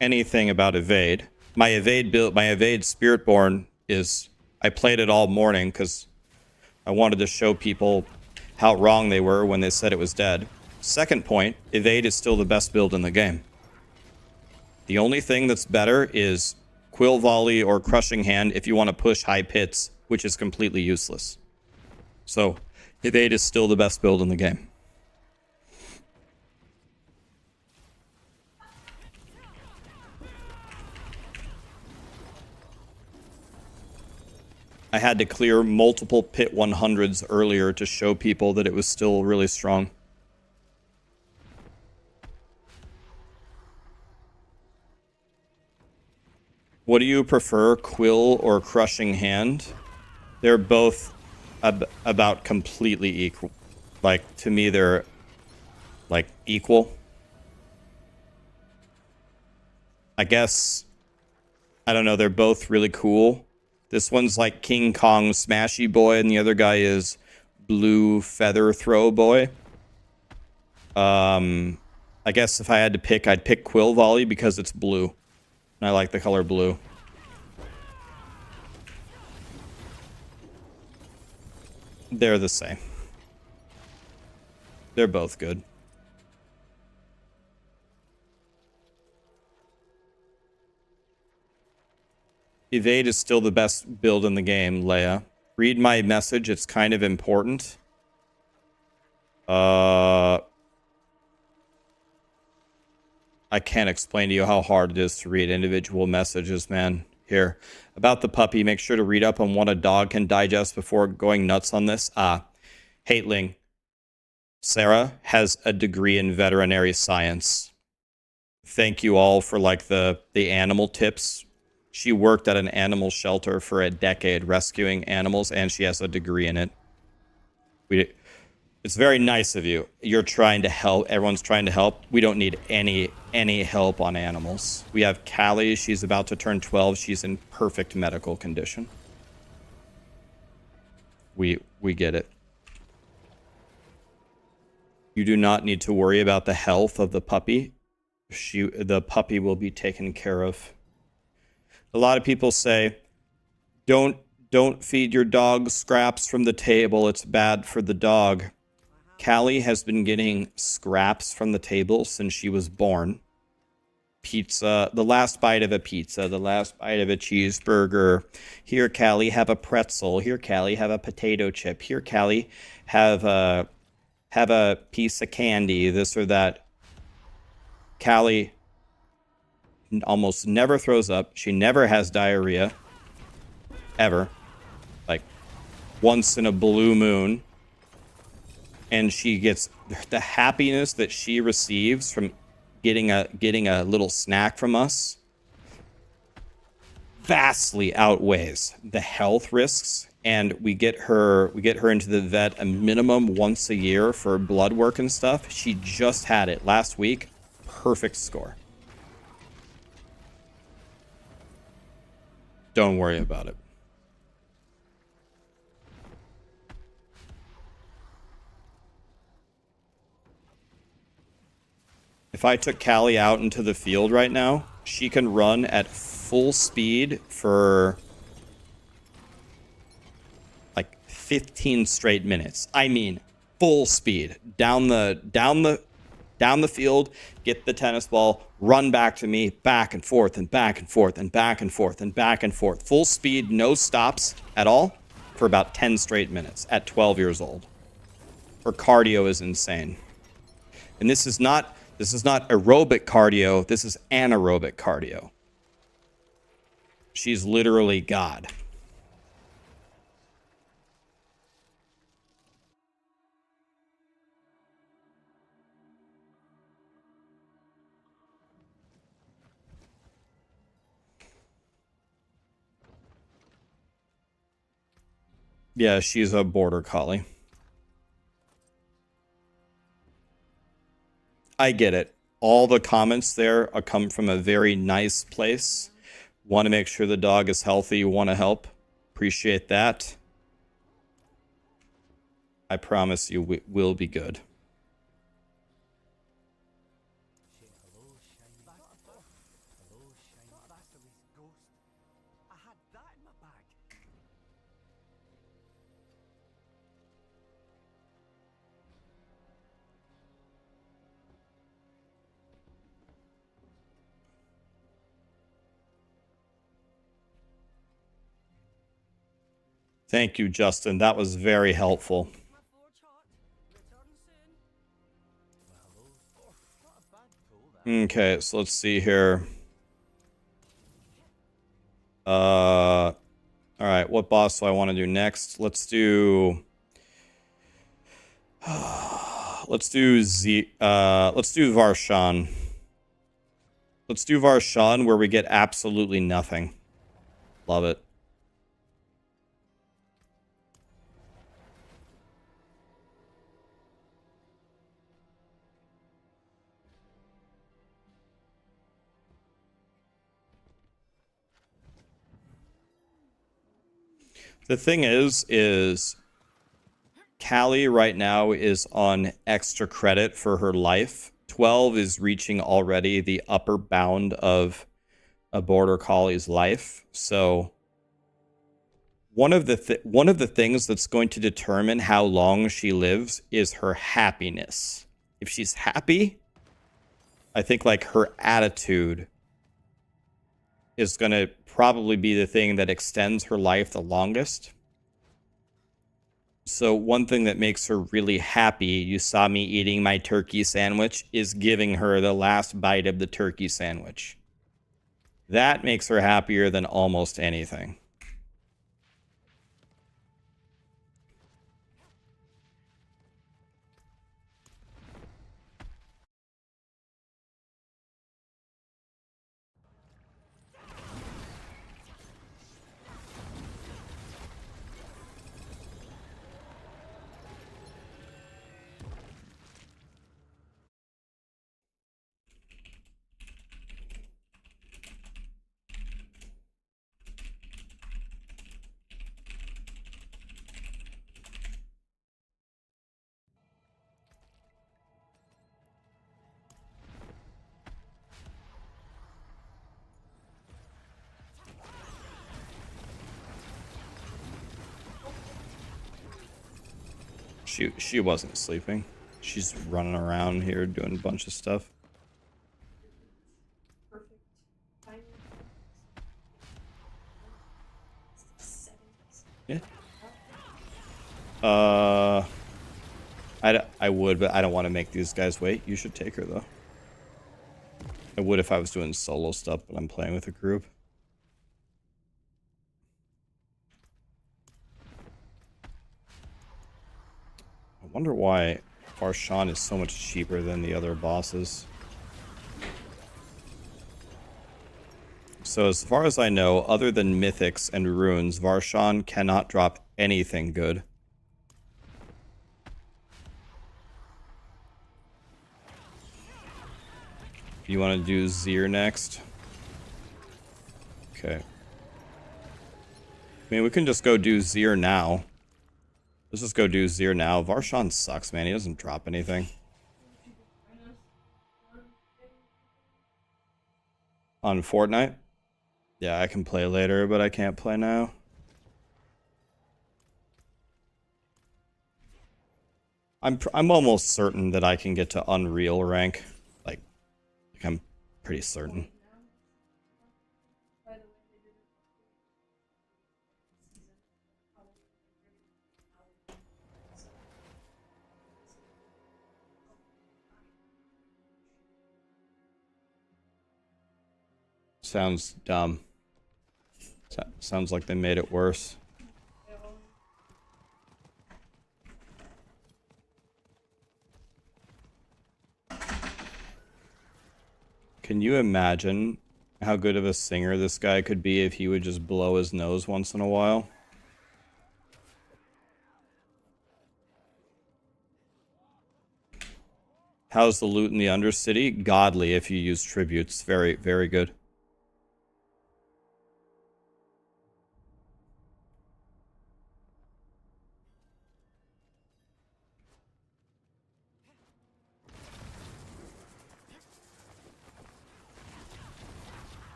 anything about evade. My evade build, my evade Spiritborn is, I played it all morning because I wanted to show people how wrong they were when they said it was dead. Second point, evade is still the best build in the game. The only thing that's better is quill volley or crushing hand if you want to push high pits, which is completely useless. So evade is still the best build in the game. I had to clear multiple pit 100s earlier to show people that it was still really strong. What do you prefer, quill or crushing hand? They're both about completely equal. Like, to me, they're like equal. I guess, I don't know, they're both really cool. This one's like King Kong Smashy Boy, and the other guy is Blue Feather Throw Boy. I guess if I had to pick, I'd pick Quill Volley because it's blue. And I like the color blue. They're the same. They're both good. Evade is still the best build in the game, Leia. Read my message, it's kind of important. I can't explain to you how hard it is to read individual messages, man. Here. About the puppy, make sure to read up on what a dog can digest before going nuts on this. Hateling. Sarah has a degree in veterinary science. Thank you all for like the animal tips. She worked at an animal shelter for a decade rescuing animals, and she has a degree in it. It's very nice of you. You're trying to help. Everyone's trying to help. We don't need any help on animals. We have Callie. She's about to turn 12. She's in perfect medical condition. We get it. You do not need to worry about the health of the puppy. The puppy will be taken care of. A lot of people say, don't feed your dog scraps from the table. It's bad for the dog. Callie has been getting scraps from the table since she was born. Pizza, the last bite of a pizza, the last bite of a cheeseburger. Here, Callie, have a pretzel. Here, Callie, have a potato chip. Here, Callie, have a piece of candy, this or that. Callie almost never throws up. She never has diarrhea. Ever. Like, once in a blue moon. And she gets the happiness that she receives from getting a little snack from us vastly outweighs the health risks. And we get her into the vet a minimum once a year for blood work and stuff. She just had it last week. Perfect score. Don't worry about it. If I took Callie out into the field right now, she can run at full speed for like 15 straight minutes. I mean, full speed down the field, get the tennis ball, run back to me, back and forth and back and forth and back and forth and back and forth. Full speed, no stops at all for about 10 straight minutes at 12 years old. Her cardio is insane. And this is not aerobic cardio, this is anaerobic cardio. She's literally God. Yeah, she's a border collie. I get it. All the comments there come from a very nice place, Want to make sure the dog is healthy. You want to help. Appreciate that. I promise you we will be good. Thank you, Justin. That was very helpful. Okay, so let's see here. All right, what boss do I want to do next? Let's do let's do Varshan. Let's do Varshan where we get absolutely nothing. Love it. The thing is Callie right now is on extra credit for her life. 12 is reaching already the upper bound of a border collie's life. So one of the things that's going to determine how long she lives is her happiness. If she's happy, I think like her attitude is going to probably be the thing that extends her life the longest. So one thing that makes her really happy, you saw me eating my turkey sandwich, is giving her the last bite of the turkey sandwich. That makes her happier than almost anything. She wasn't sleeping. She's running around here doing a bunch of stuff. Perfect timing. Yeah. I would, but I don't want to make these guys wait. You should take her though. I would if I was doing solo stuff, but I'm playing with a group. I wonder why Varshan is so much cheaper than the other bosses. So as far as I know, other than mythics and runes, Varshan cannot drop anything good. You want to do Zir next? Okay. I mean, we can just go do Zir now. Let's just go do Zir now. Varshan sucks, man. He doesn't drop anything. On Fortnite? Yeah, I can play later, but I can't play now. I'm almost certain that I can get to Unreal rank. Like I'm pretty certain. Sounds dumb. Sounds like they made it worse. Can you imagine how good of a singer this guy could be if he would just blow his nose once in a while? How's the loot in the Undercity? Godly if you use tributes. Very, very good.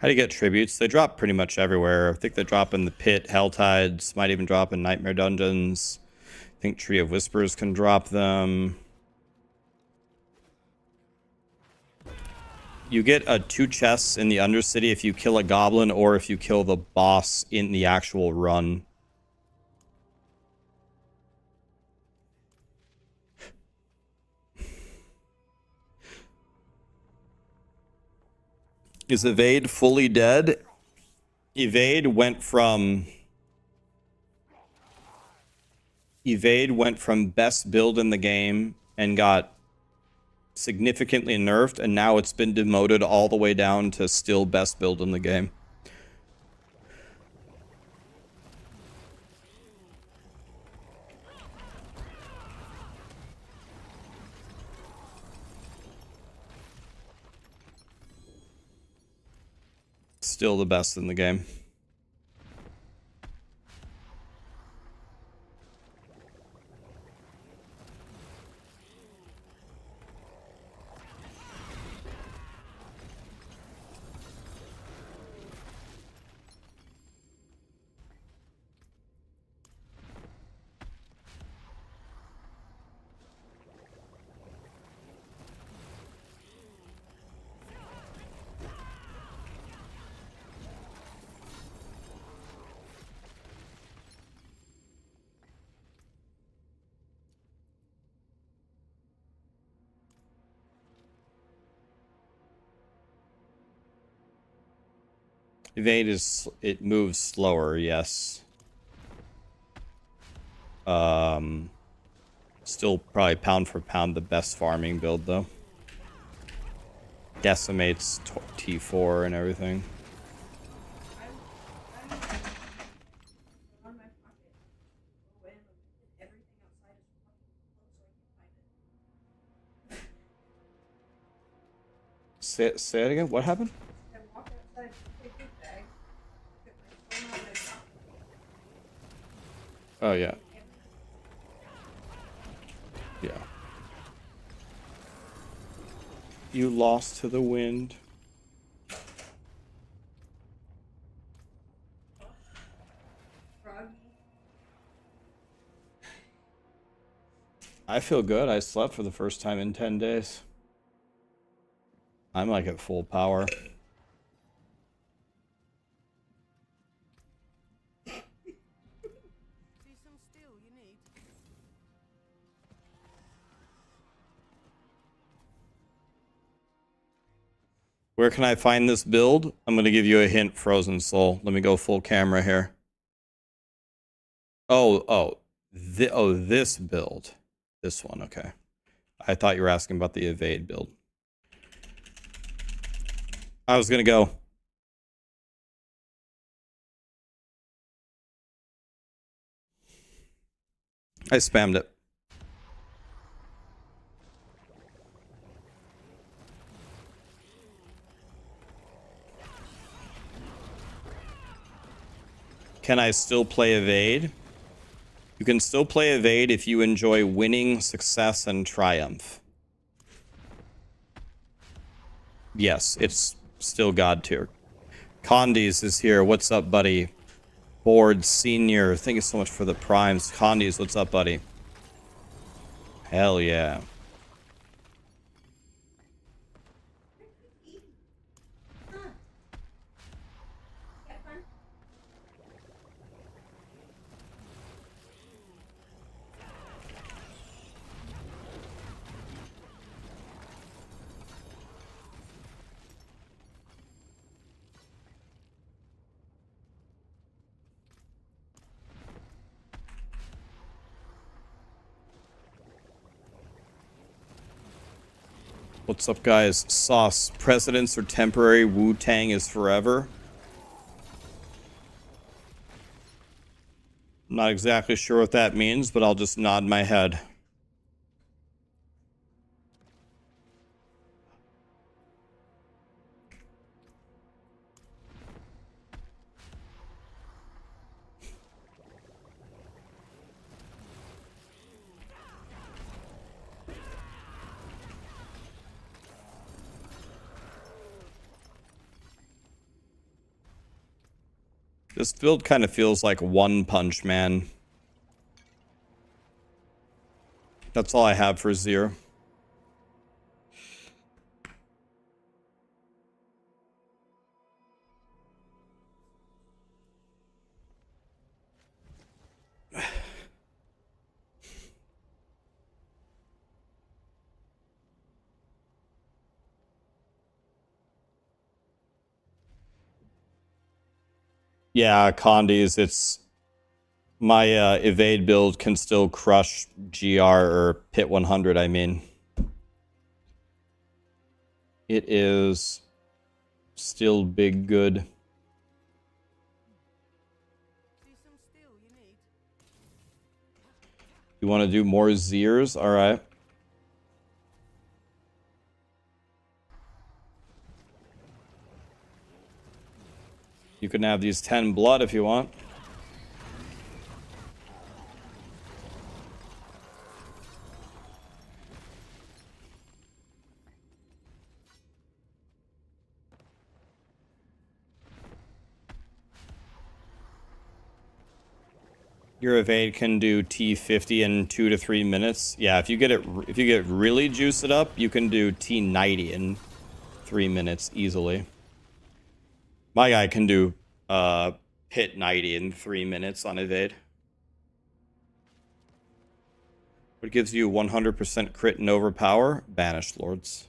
How do you get tributes? They drop pretty much everywhere. I think they drop in the pit, Hell Tides, might even drop in Nightmare Dungeons. I think Tree of Whispers can drop them. You get 2 chests in the Undercity if you kill a goblin or if you kill the boss in the actual run. Is Evade fully dead? Evade went from best build in the game and got significantly nerfed, and now it's been demoted all the way down to still best build in the game. Still the best in the game. Evade is, it moves slower, yes. Still probably pound for pound the best farming build though. Decimates T4 and everything. Say it again. What happened? I walked outside to take a bag, put my phone on my pocket. Oh yeah. Yeah. You lost to the wind. Froggy. I feel good. I slept for the first time in 10 days. I'm like at full power. Where can I find this build? I'm going to give you a hint, Frozen Soul. Let me go full camera here. This build. This one, okay. I thought you were asking about the Evade build. I was going to go. I spammed it. Can I still play Evade? You can still play Evade if you enjoy winning, success, and triumph. Yes, it's still God tier. Condies is here. What's up, buddy? Board Senior. Thank you so much for the primes. Condies, what's up, buddy? Hell yeah. What's up, guys? Sauce. Presidents are temporary. Wu-Tang is forever. I'm not exactly sure what that means, but I'll just nod my head. This build kind of feels like One Punch Man. That's all I have for Zir. Yeah, Condies, it's... My evade build can still crush GR or Pit 100, I mean. It is still big good. You want to do more Zirs? Alright. You can have these 10 blood if you want. Your evade can do T50 in 2 to 3 minutes. Yeah, if you get really juice it up, you can do T90 in 3 minutes easily. My guy can do Pit 90 in 3 minutes on evade. What gives you 100% crit and overpower? Banished Lords.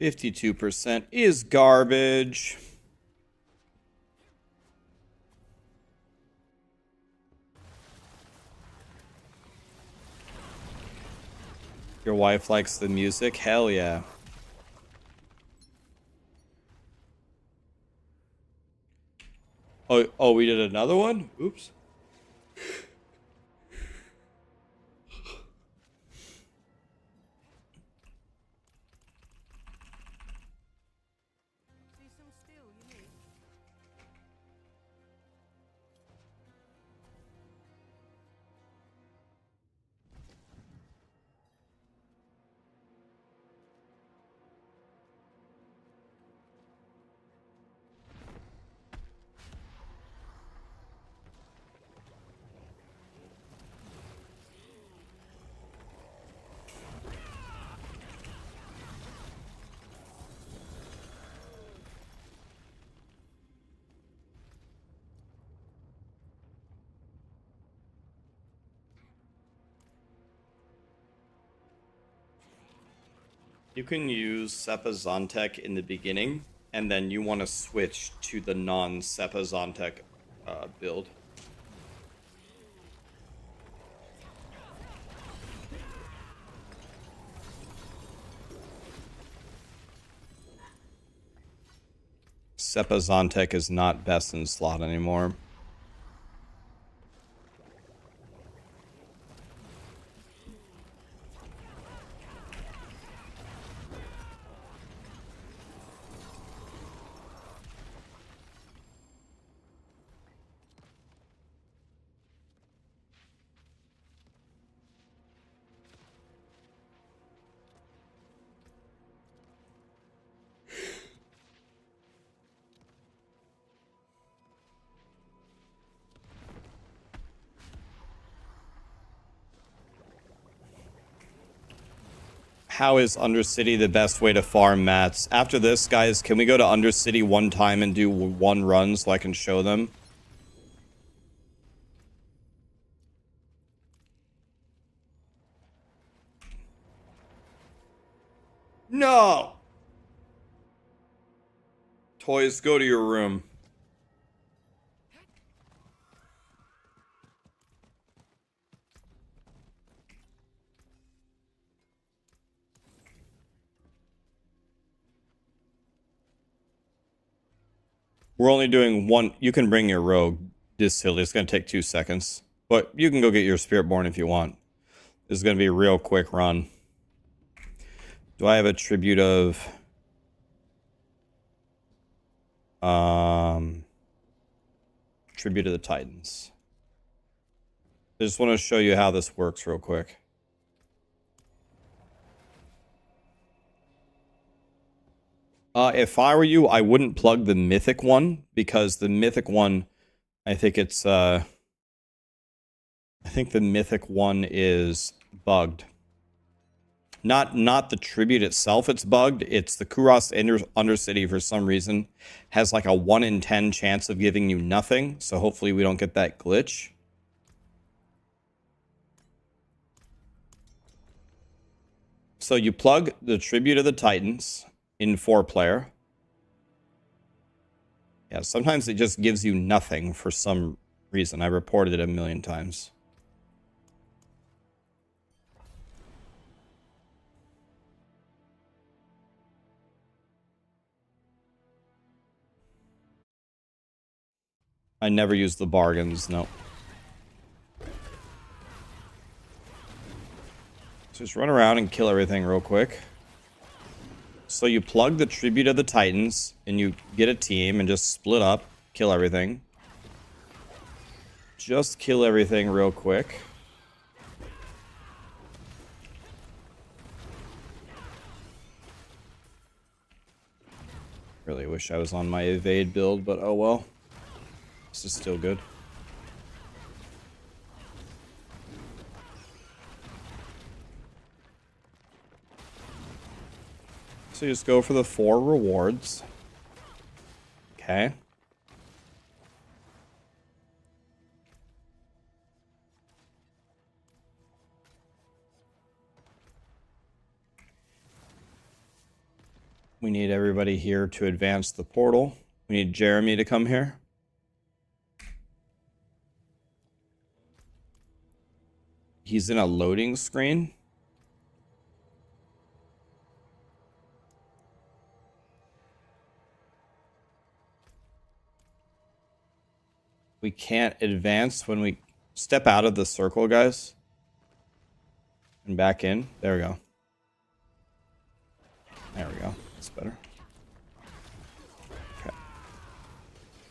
%52 is garbage. Your wife likes the music? Hell yeah. Oh, we did another one? Oops. You can use Sepa Zontek in the beginning, and then you want to switch to the non-Sepa Zontek build. Sepa Zontek is not best in slot anymore. How is Undercity the best way to farm mats? After this, guys, can we go to Undercity one time and do one run so I can show them? No! Toys, go to your room. We're only doing one. You can bring your rogue. This silly. It's going to take 2 seconds. But you can go get your Spiritborn if you want. This is going to be a real quick run. Do I have a tribute of... Tribute of the Titans. I just want to show you how this works real quick. If I were you, I wouldn't plug the mythic one, because the mythic one, I think it's, I think the mythic one is bugged. Not the tribute itself, it's bugged. It's the Kuros Undercity for some reason has like a 1 in 10 chance of giving you nothing. So hopefully we don't get that glitch. So you plug the tribute of the Titans in 4-player. Yeah, sometimes it just gives you nothing for some reason. I reported it a million times. I never use the bargains, no. So just run around and kill everything real quick. So you plug the tribute of the Titans, and you get a team and just split up, kill everything. Just kill everything real quick. Really wish I was on my evade build, but oh well. This is still good. So you just go for the 4 rewards. Okay. We need everybody here to advance the portal. We need Jeremy to come here. He's in a loading screen. We can't advance when we step out of the circle, guys. And back in. There we go. There we go. That's better. Okay.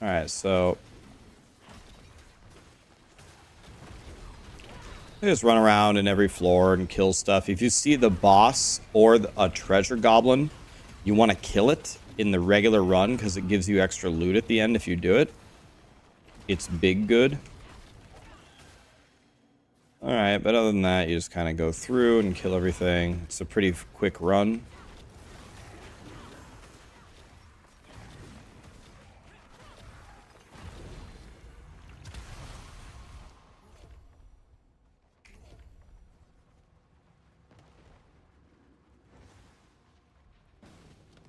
Alright, so... you just run around in every floor and kill stuff. If you see the boss or a treasure goblin, you want to kill it in the regular run because it gives you extra loot at the end if you do it. It's big good. Alright, but other than that, you just kind of go through and kill everything. It's a pretty quick run.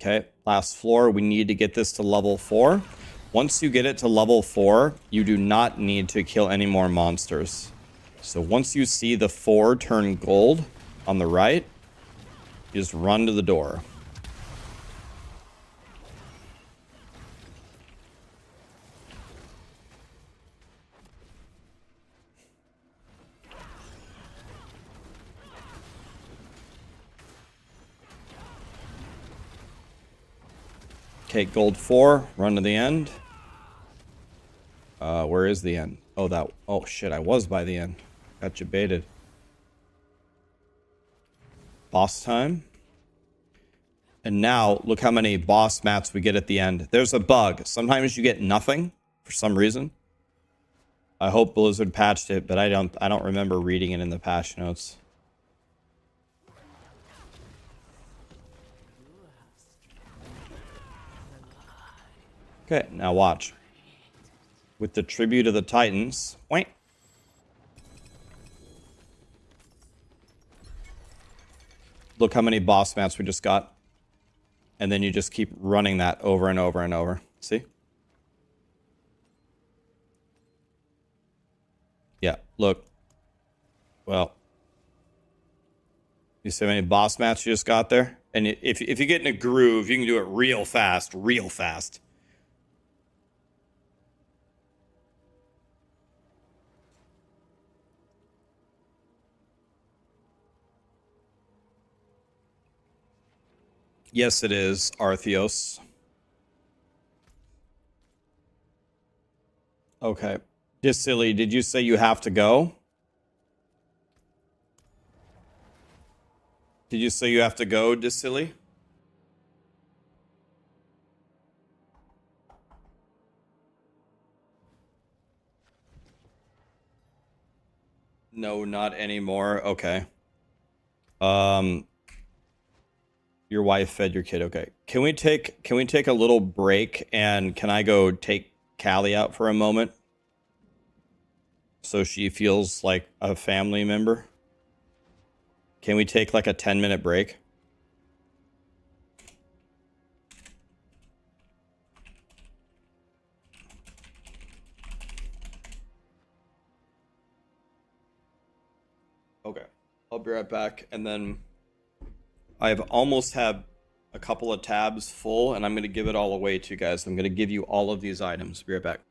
Okay, last floor. We need to get this to level 4. Once you get it to level 4, you do not need to kill any more monsters. So once you see the 4 turn gold on the right, you just run to the door. Okay, gold 4, run to the end. Where is the end? Oh, oh shit, I was by the end. Got you baited. Boss time. And now, look how many boss mats we get at the end. There's a bug. Sometimes you get nothing for some reason. I hope Blizzard patched it, but I don't remember reading it in the patch notes. Okay, now watch. With the tribute of the Titans. Wait. Look how many boss mats we just got. And then you just keep running that over and over and over. See? Yeah, look. Well. You see how many boss mats you just got there? And if you get in a groove, you can do it real fast, real fast. Yes, it is, Artheos. Okay. Just silly, did you say you have to go? Did you say you have to go, Dissilly? No, not anymore. Okay. Your wife fed your kid. Okay. Can we take a little break and can I go take Callie out for a moment? So she feels like a family member? Can we take like a 10-minute break? Okay. I'll be right back. And then I've almost had a couple of tabs full and I'm going to give it all away to you guys. I'm going to give you all of these items. Be right back.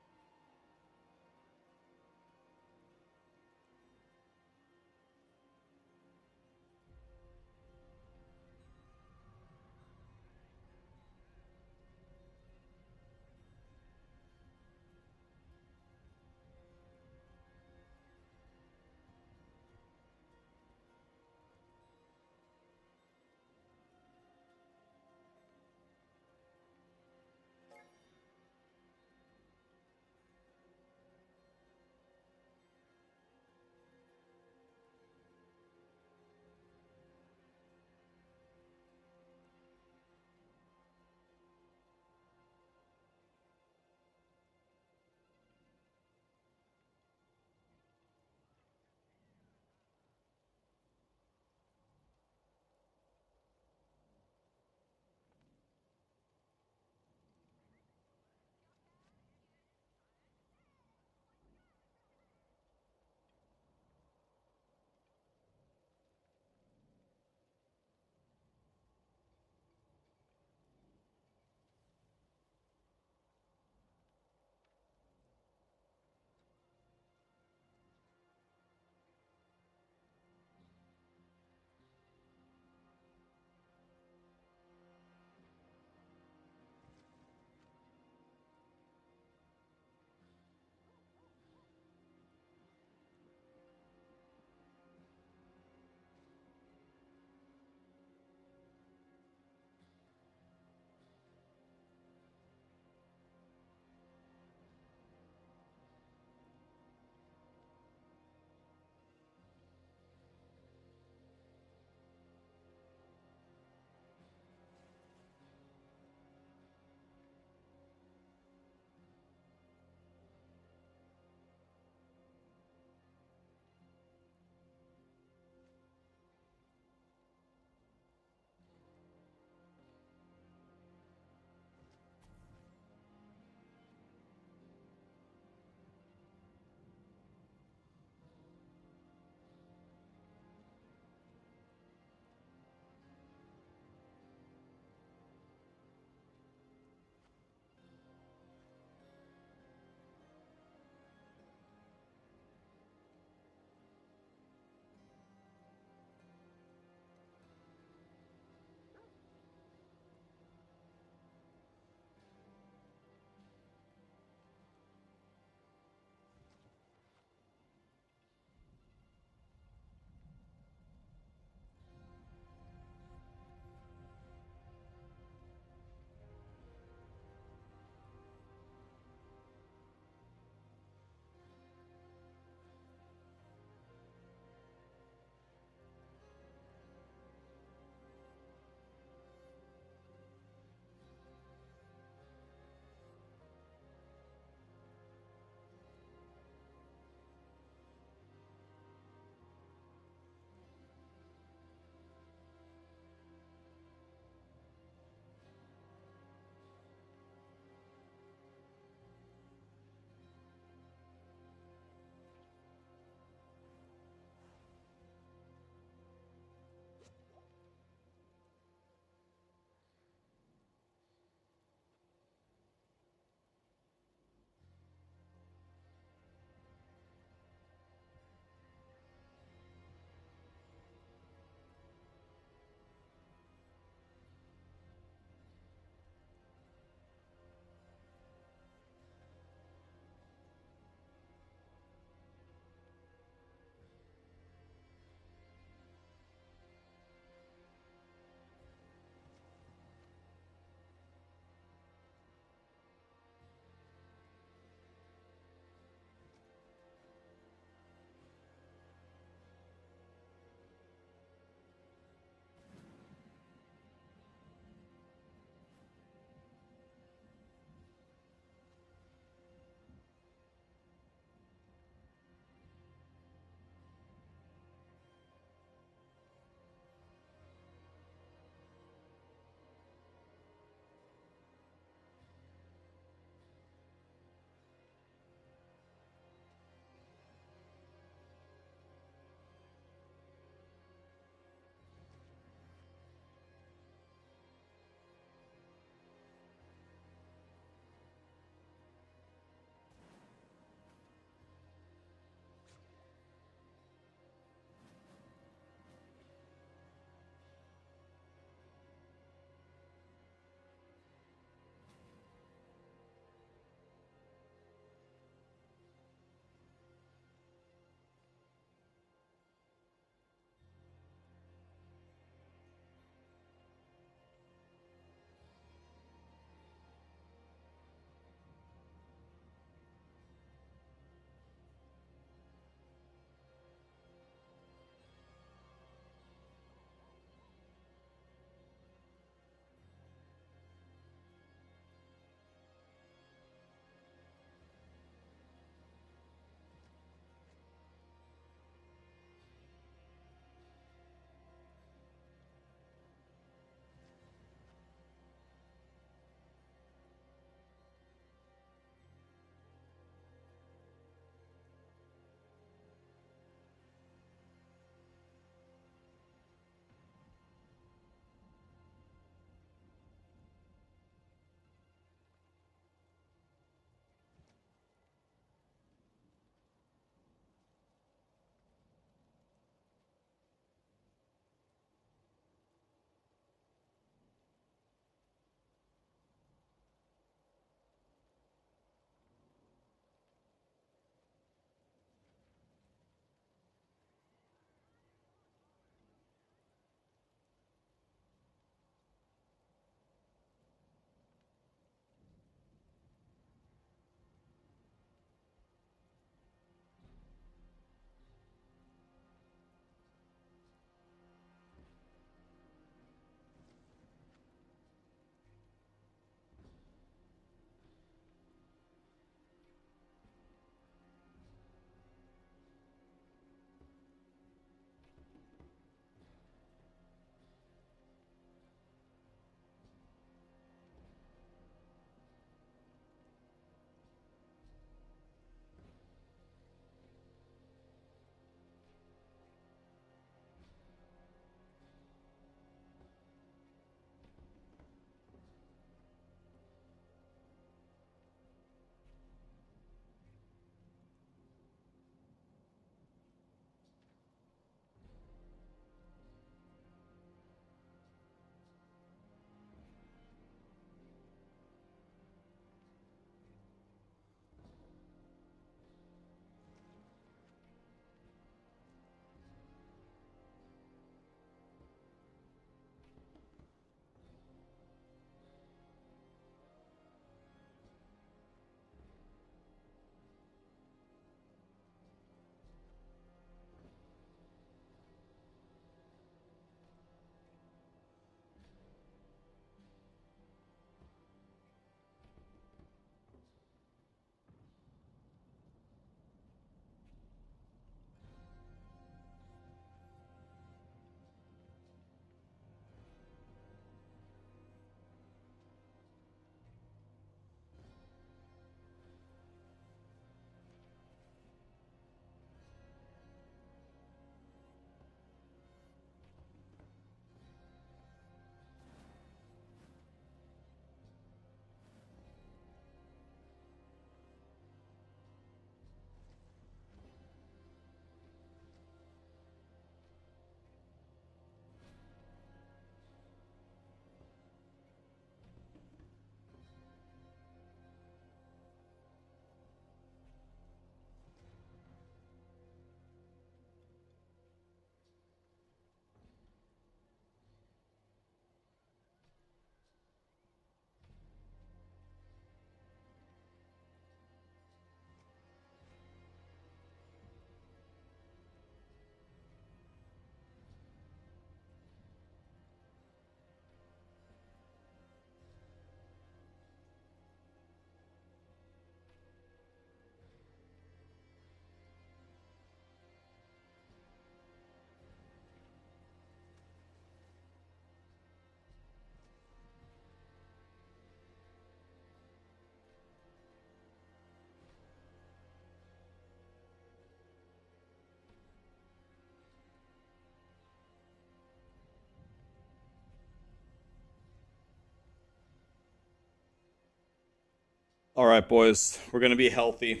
All right, boys. We're going to be healthy.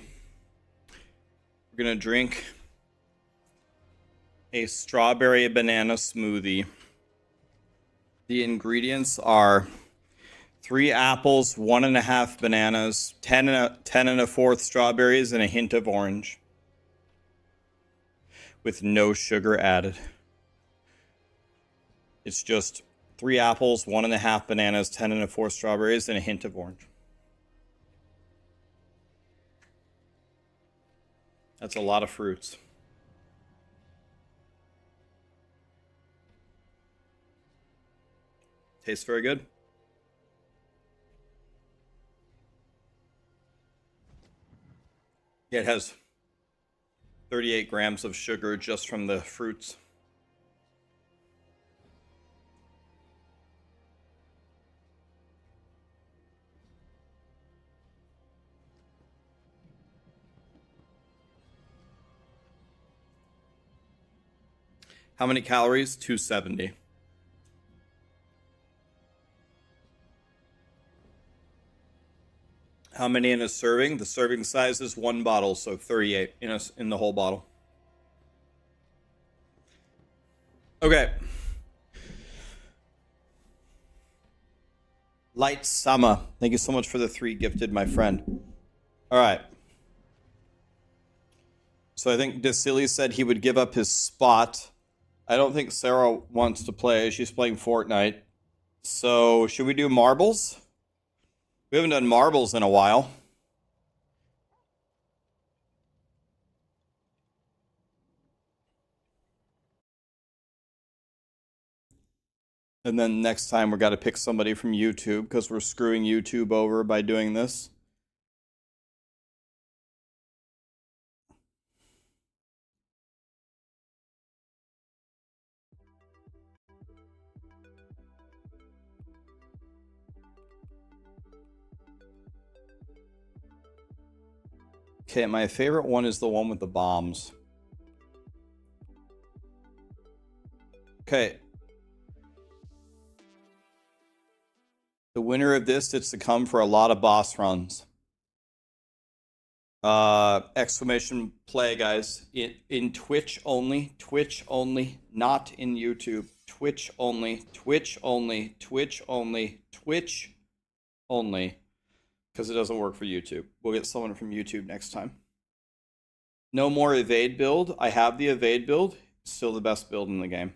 We're going to drink a strawberry banana smoothie. The ingredients are 3 apples, 1.5 bananas, 10 and a fourth strawberries, and a hint of orange. With no sugar added. It's just 3 apples, 1.5 bananas, 10 and a fourth strawberries, and a hint of orange. That's a lot of fruits. Tastes very good. It has 38 grams of sugar just from the fruits. How many calories? 270. How many in a serving? The serving size is 1 bottle, so 38 in the whole bottle. Okay. Light Sama, thank you so much for the 3 gifted, my friend. All right. So I think Desili said he would give up his spot. I don't think Sarah wants to play. She's playing Fortnite. So should we do marbles? We haven't done marbles in a while. And then next time we got to pick somebody from YouTube because we're screwing YouTube over by doing this. Okay, my favorite one is the one with the bombs. Okay. The winner of this gets to come for a lot of boss runs. Exclamation play, guys. In Twitch only. Twitch only. Not in YouTube. Twitch only. Twitch only. Twitch only. Twitch only. Because it doesn't work for YouTube. We'll get someone from YouTube next time. No more evade build. I have the evade build. Still the best build in the game.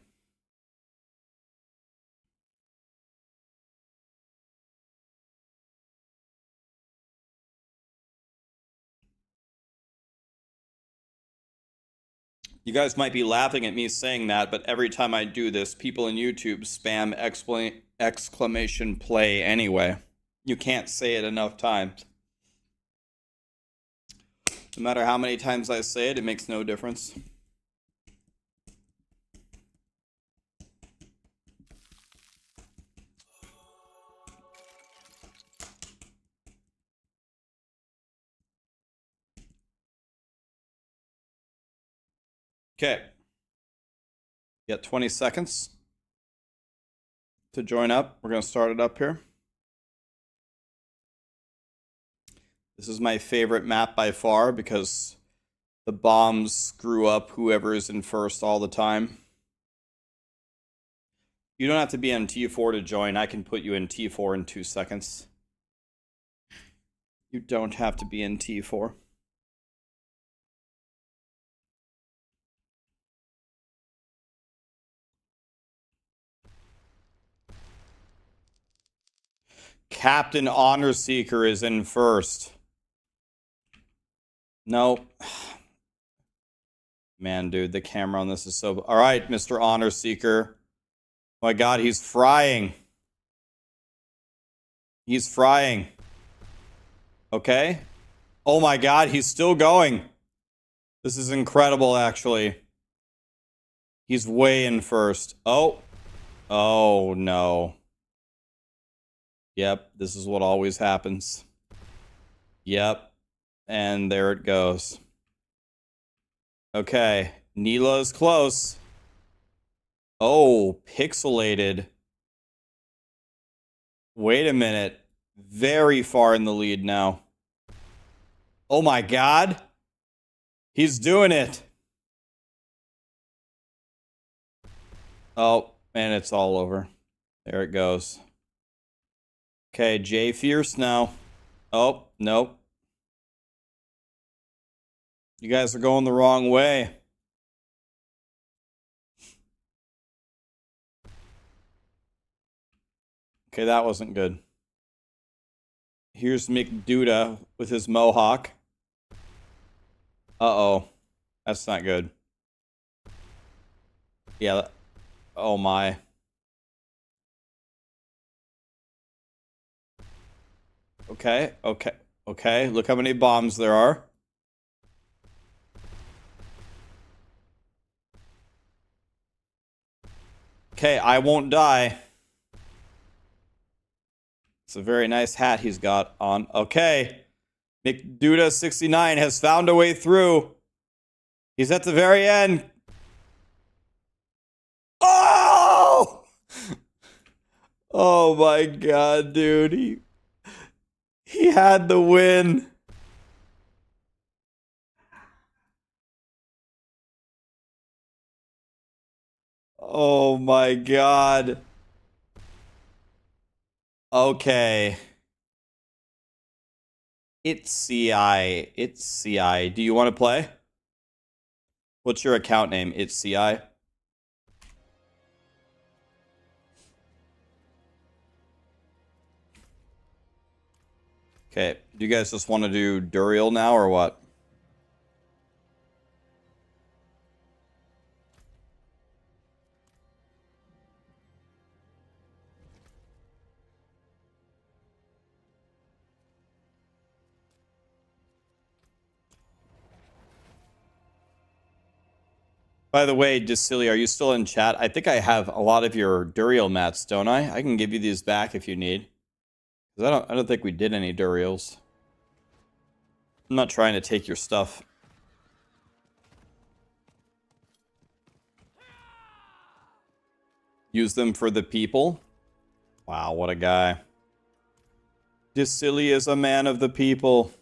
You guys might be laughing at me saying that, but every time I do this, people in YouTube spam exclamation play anyway. You can't say it enough times. No matter how many times I say it, it makes no difference. Okay. You got 20 seconds to join up. We're going to start it up here. This is my favorite map by far because the bombs screw up whoever is in first all the time. You don't have to be on T4 to join. I can put you in T4 in 2 seconds. You don't have to be in T4. Captain Honor Seeker is in first. Nope. Man, dude, the camera on this is so... All right, Mr. Honor Seeker. Oh my god, he's frying. He's frying. Okay. Oh my god, he's still going. This is incredible, actually. He's way in first. Oh. Oh, no. Yep, this is what always happens. Yep. And there it goes. Okay. Neela's close. Oh, pixelated. Wait a minute. Very far in the lead now. Oh my god. He's doing it. Oh, man, it's all over. There it goes. Okay, Jay Fierce now. Oh, nope. You guys are going the wrong way. Okay, that wasn't good. Here's McDuda with his mohawk. Uh-oh. That's not good. Yeah. Oh my. Okay, okay, okay. Look how many bombs there are. Okay, I won't die. It's a very nice hat he's got on. Okay. McDuda69 has found a way through. He's at the very end. Oh! Oh my god, dude. He had the win. Oh my god. Okay. It's CI. It's CI. Do you want to play? What's your account name? It's CI. Okay. Do you guys just want to do Duriel now or what? By the way, Dicili, are you still in chat? I think I have a lot of your Duriel mats, don't I? I can give you these back if you need. 'Cause I don't think we did any Duriels. I'm not trying to take your stuff. Use them for the people. Wow, what a guy. Dicili is a man of the people.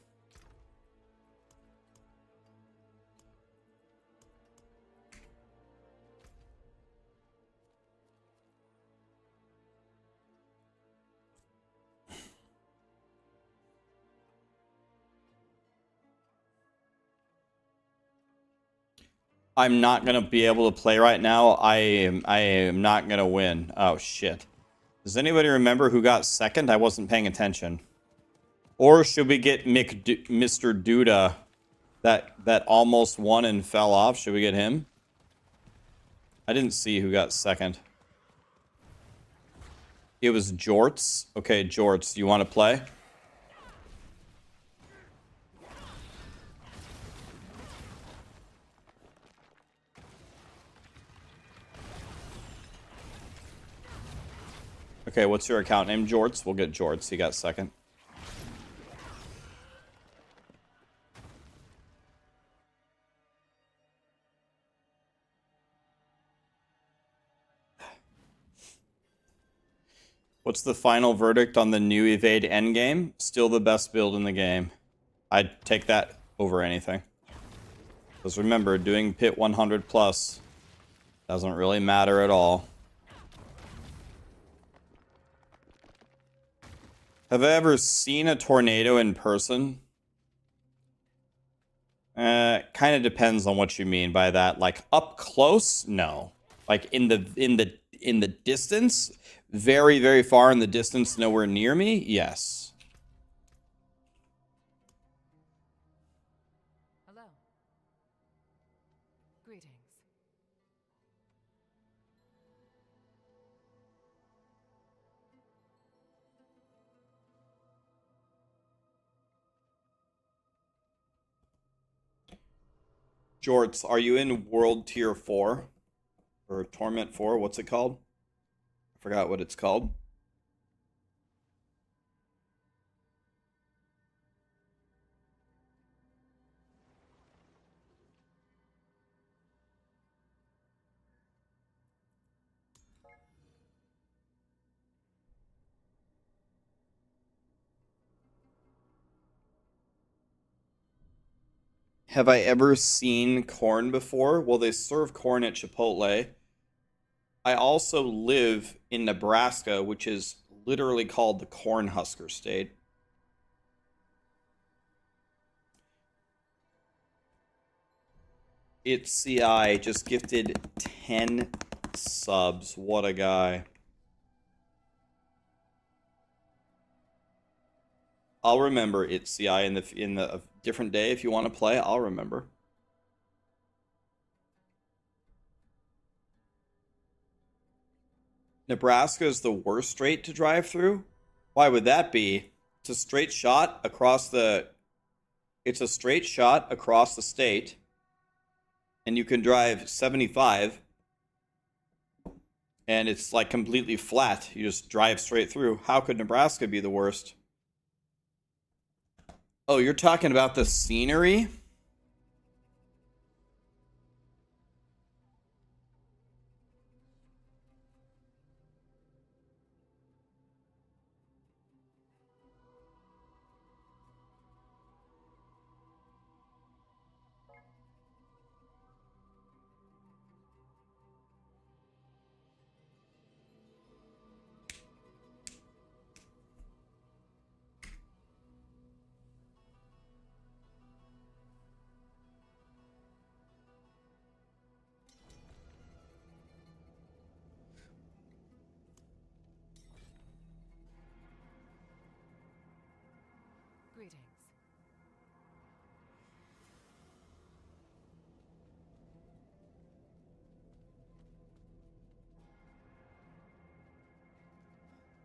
I'm not gonna be able to play right now. I am not gonna win. Oh shit. Does anybody remember who got second? I wasn't paying attention. Or should we get Mr. Duda that almost won and fell off? Should we get him? I didn't see who got second. It was Jorts. Okay, Jorts, you want to play? Okay, what's your account name? Jorts? We'll get Jorts. He got second. What's the final verdict on the new Evade Endgame? Still the best build in the game. I'd take that over anything. Because remember, doing Pit 100 plus doesn't really matter at all. Have I ever seen a tornado in person? Kind of depends on what you mean by that. Like up close, no. Like in the distance, very very far in the distance, nowhere near me. Yes. Hello. Greetings. Jorts, are you in World Tier 4? Or Torment 4? What's it called? I forgot what it's called. Have I ever seen corn before? Well, they serve corn at Chipotle. I also live in Nebraska, which is literally called the Cornhusker State. It's CI just gifted 10 subs. What a guy. I'll remember It's CI in the different day if you want to play. I'll remember. Nebraska is the worst state to drive through? Why would that be? It's a straight shot across the state, and you can drive 75, and it's like completely flat. You just drive straight through. How could Nebraska be the worst? Oh, you're talking about the scenery? Greetings.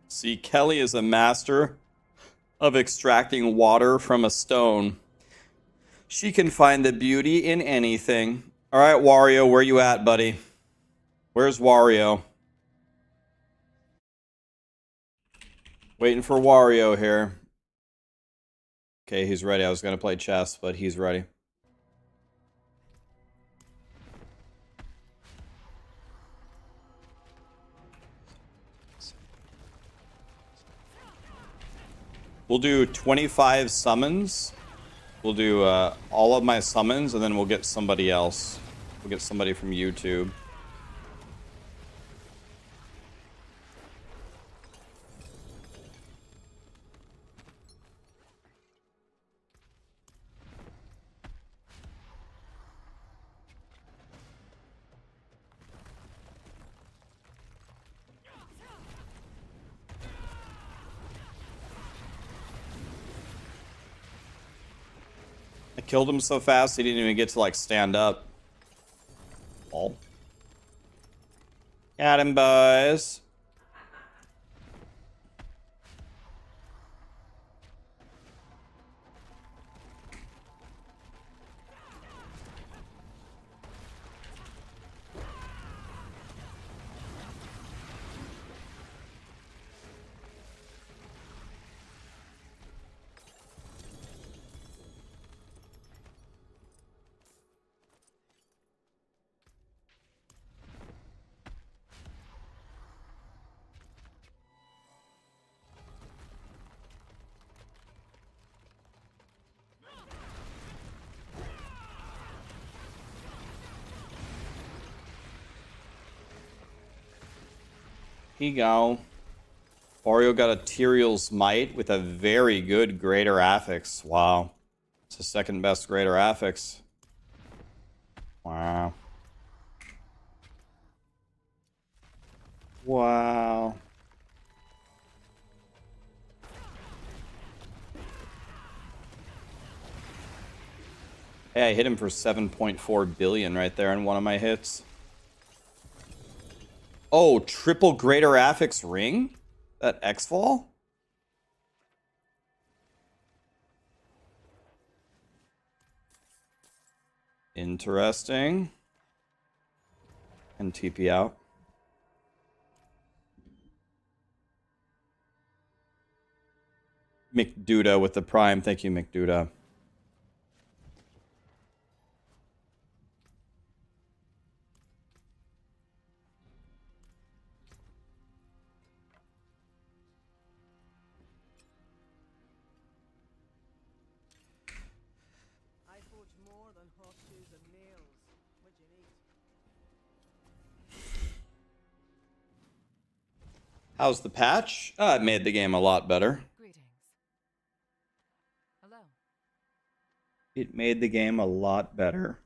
See, Kelly is a master of extracting water from a stone. She can find the beauty in anything. All right, Wario, where you at, buddy? Where's Wario? Waiting for Wario here. Okay, he's ready. I was going to play chess, but he's ready. We'll do 25 summons. We'll do all of my summons, and then we'll get somebody else. We'll get somebody from YouTube. I killed him so fast he didn't even get to like stand up. Oh. Got him, boys. Here you go. Oreo got a Tyrael's Might with a very good Greater Affix. Wow. It's the second best Greater Affix. Wow. Wow. Hey, I hit him for 7.4 billion right there in one of my hits. Oh, triple Greater Affix Ring? That X-Fall? Interesting. And TP out. McDuda with the Prime. Thank you, McDuda. I forge more than How's the patch? It made the game a lot better. Greetings. Hello. It made the game a lot better.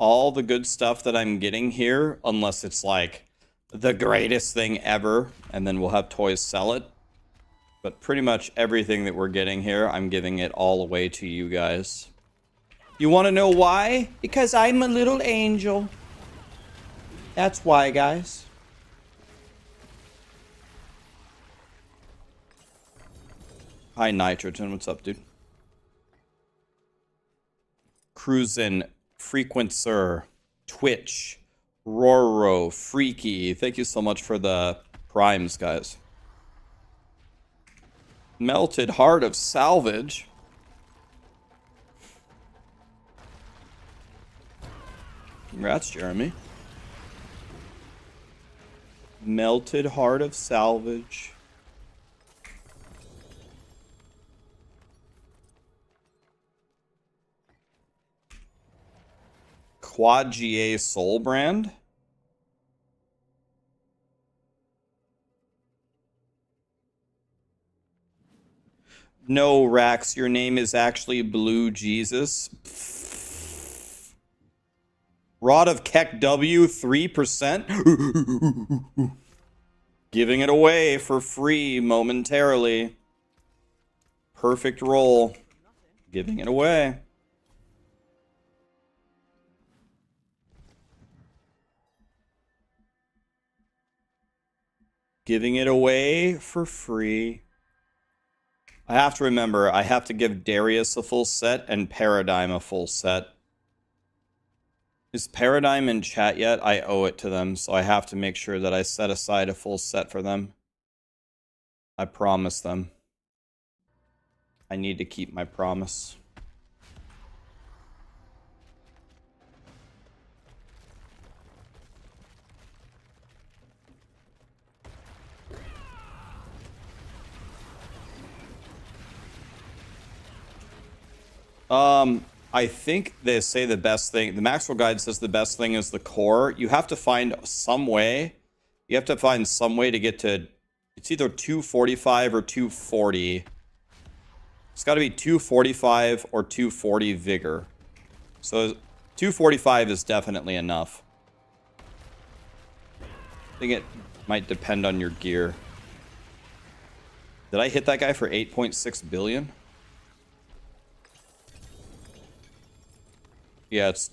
All the good stuff that I'm getting here, unless it's like the greatest thing ever, and then we'll have toys sell it. But pretty much everything that we're getting here, I'm giving it all away to you guys. You want to know why? Because I'm a little angel. That's why, guys. Hi, Nitrogen. What's up, dude? Cruisin', Frequencer, Twitch, Roro, Freaky. Thank you so much for the primes, guys. Melted Heart of Salvage. Congrats, Jeremy. Melted Heart of Salvage. Quad GA Soul Brand. No, Rax, your name is actually Blue Jesus. Rod of Keck W, 3%. Giving it away for free momentarily. Perfect roll. Giving it away. Giving it away for free. I have to remember, I have to give Darius a full set and Paradigm a full set. Is Paradigm in chat yet? I owe it to them, so I have to make sure that I set aside a full set for them. I promise them. I need to keep my promise. I think they say the best thing, the Maxroll guide says the best thing is the core. You have to find some way. You have to find some way to get to, it's either 245 or 240. It's got to be 245 or 240 vigor. So 245 is definitely enough. I think it might depend on your gear. Did I hit that guy for 8.6 billion? Yeah, it's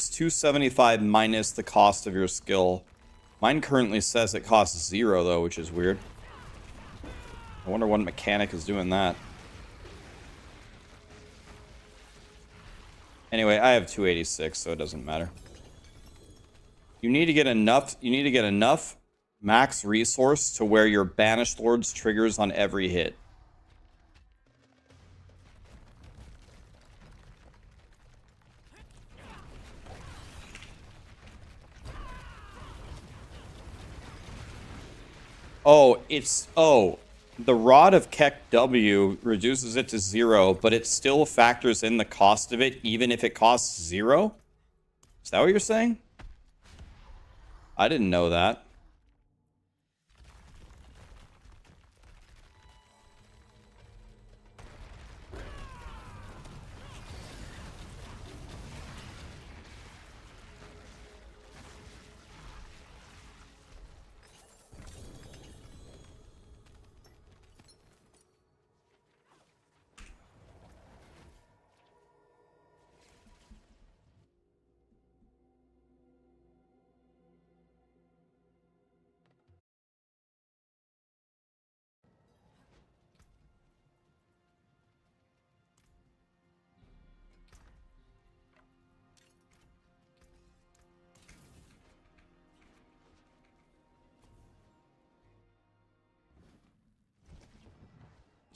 275 minus the cost of your skill. Mine currently says it costs 0 though, which is weird. I wonder what mechanic is doing that. Anyway, I have 286, so it doesn't matter. You need to get enough Max resource to where your Banished Lords triggers on every hit. Oh, the Rod of Keck W reduces it to 0, but it still factors in the cost of it, even if it costs 0? Is that what you're saying? I didn't know that.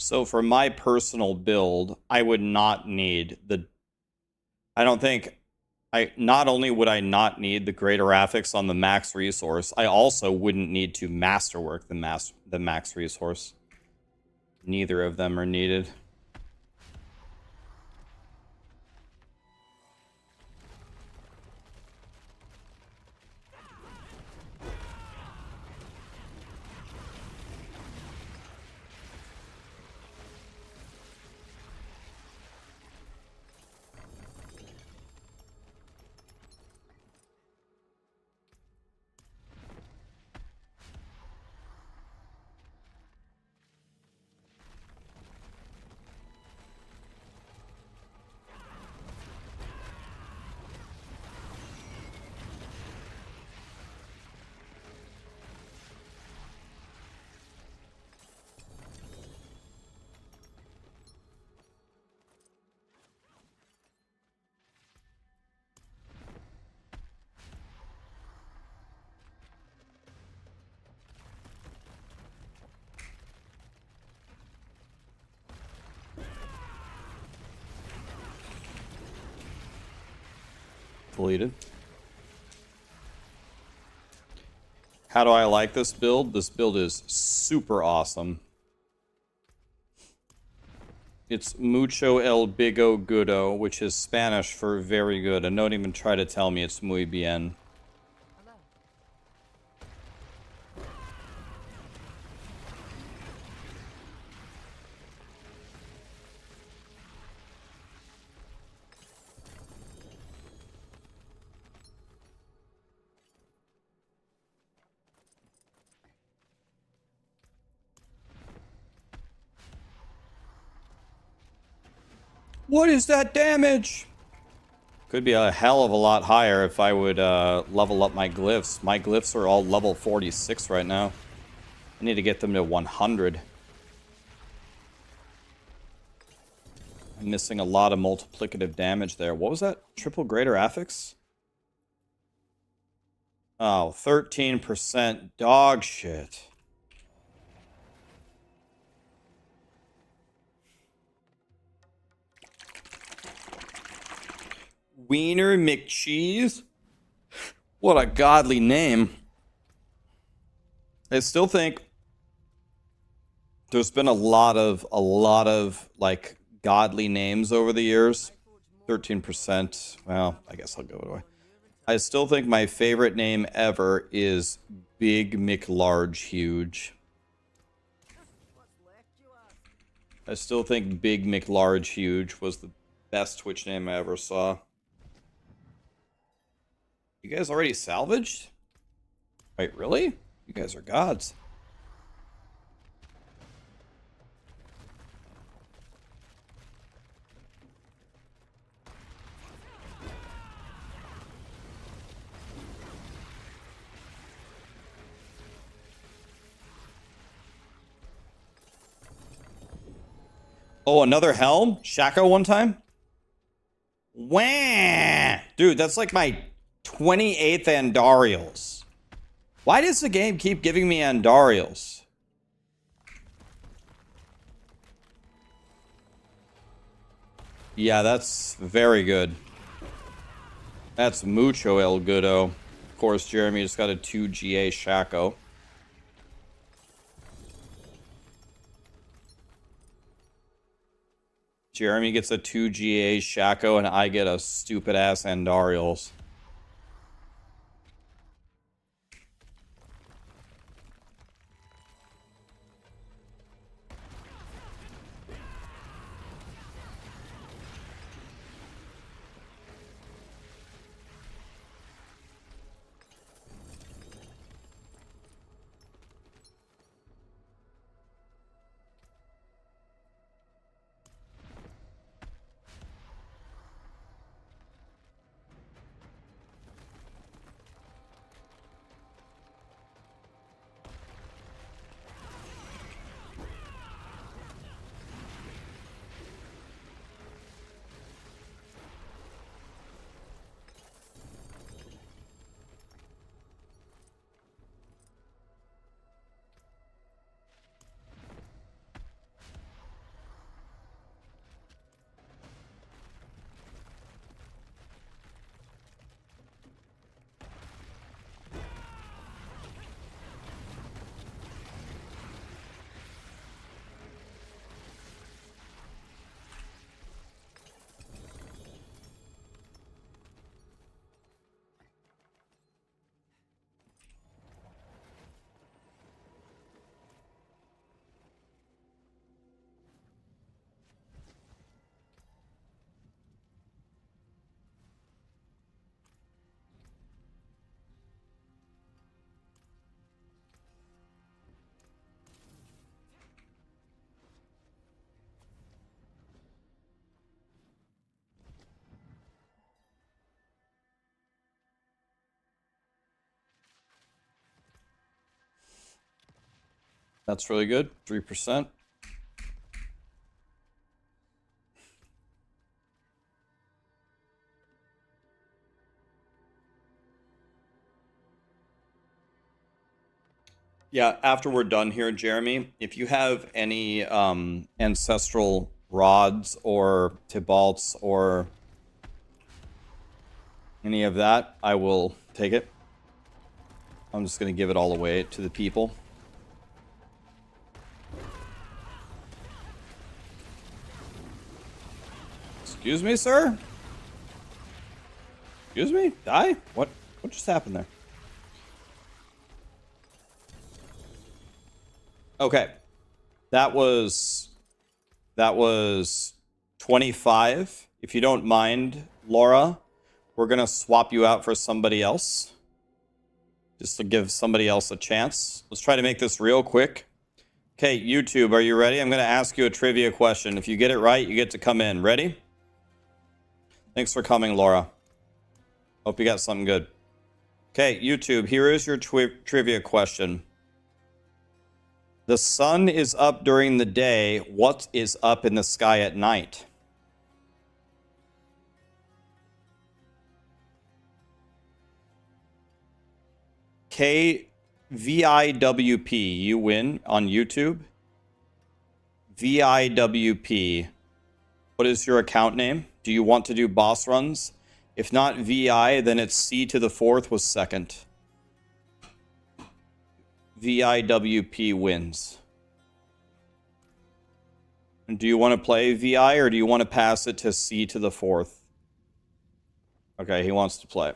So for my personal build, I would not need the... I don't think... not only would I not need the greater affix on the max resource, I also wouldn't need to masterwork the max resource. Neither of them are needed. Deleted. How do I like this build? This build is super awesome. It's mucho el bigo goodo, which is Spanish for very good, and don't even try to tell me it's muy bien. What is that damage? Could be a hell of a lot higher if I would level up my glyphs. My glyphs are all level 46 right now. I need to get them to 100. I'm missing a lot of multiplicative damage there. What was that? Triple greater affix? Oh, 13% dog shit. Wiener McCheese? What a godly name. I still think there's been a lot of like godly names over the years. 13%. Well, I guess I'll go away. I still think my favorite name ever is Big McLarge Huge. I still think Big McLarge Huge was the best Twitch name I ever saw. You guys already salvaged? Wait, really? You guys are gods. Oh, another helm? Shaco one time? Wah! Dude, that's like my 28th Andariels. Why does the game keep giving me Andariels? Yeah, that's very good. That's mucho el goodo. Of course, Jeremy just got a 2 GA Shaco. Jeremy gets a 2 GA Shaco and I get a stupid ass Andariels. That's really good. 3%. Yeah, after we're done here, Jeremy, if you have any ancestral rods or Tibalts or any of that, I will take it. I'm just going to give it all away to the people. Excuse me, sir? Excuse me? Die? What just happened there? Okay. That was 25. If you don't mind, Laura, we're going to swap you out for somebody else. Just to give somebody else a chance. Let's try to make this real quick. Okay, YouTube, are you ready? I'm going to ask you a trivia question. If you get it right, you get to come in. Ready? Thanks for coming, Laura. Hope you got something good. Okay, YouTube, here is your trivia question. The sun is up during the day. What is up in the sky at night? VIWP, you win on YouTube. VIWP. What is your account name? Do you want to do boss runs? If not VI, then it's C to the 4th was second. VIWP wins. And do you want to play VI or do you want to pass it to C to the 4th? Okay, he wants to play.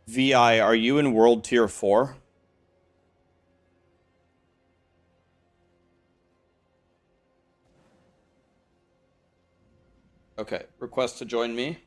VI, are you in World Tier 4? Okay, request to join me.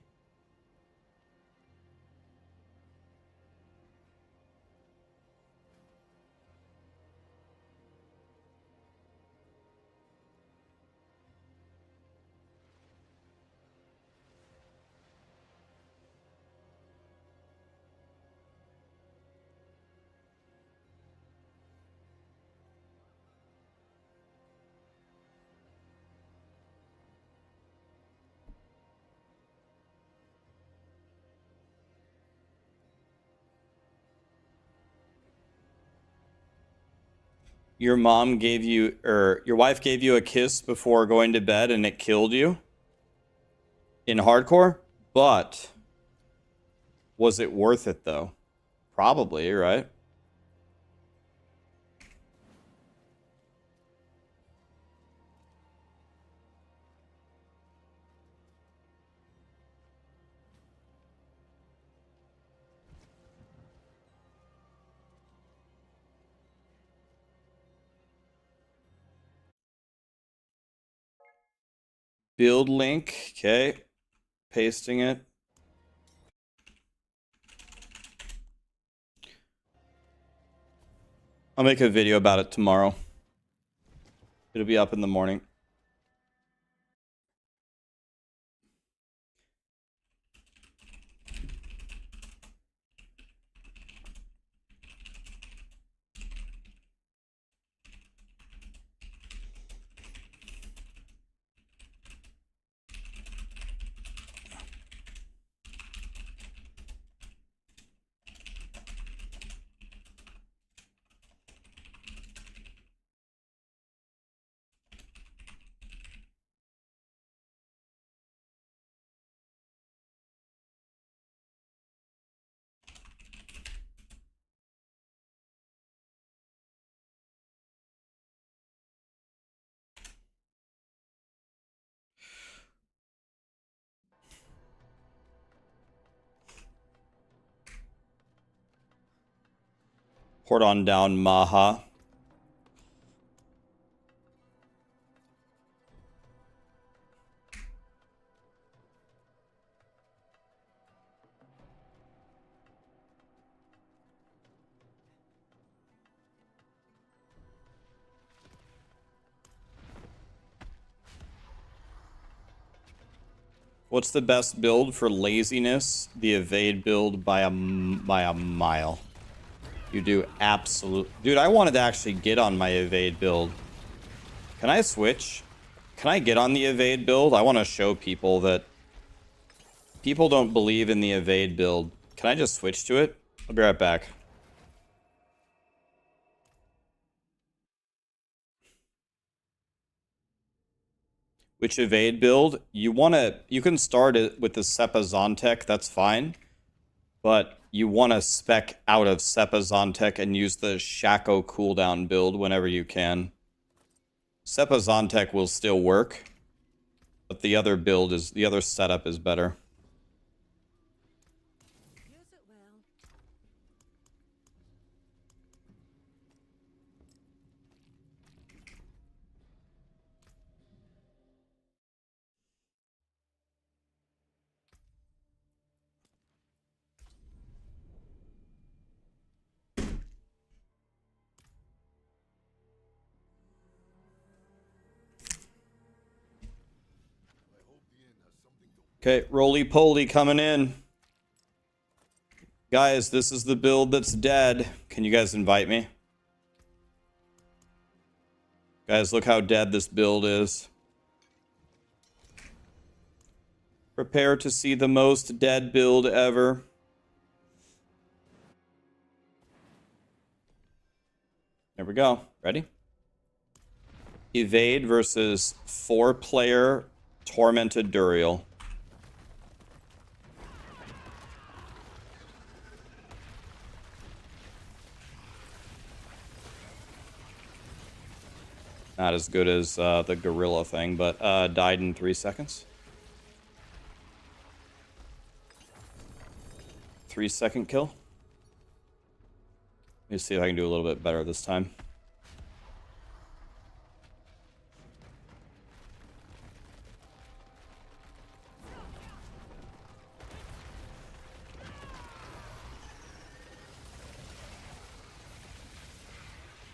Your mom gave you, or your wife gave you a kiss before going to bed and it killed you in hardcore? But was it worth it though? Probably, right? Build link, okay. Pasting it. I'll make a video about it tomorrow. It'll be up in the morning. Port on down Maha. What's the best build for laziness? The evade build by a mile. You do absolute... Dude, I wanted to actually get on my evade build. Can I switch? Can I get on the evade build? I want to show people that people don't believe in the evade build. Can I just switch to it? I'll be right back. Which evade build? You can start it with the Sepa Zontek, that's fine. But you want to spec out of Sepa Zontek and use the Shaco cooldown build whenever you can. Sepa Zontek will still work, but the other setup is better. Okay, roly-poly coming in. Guys, this is the build that's dead. Can you guys invite me? Guys, look how dead this build is. Prepare to see the most dead build ever. There we go. Ready? Evade versus 4-player Tormented Duriel. Not as good as the gorilla thing, but died in 3 seconds. 3-second kill. Let me see if I can do a little bit better this time.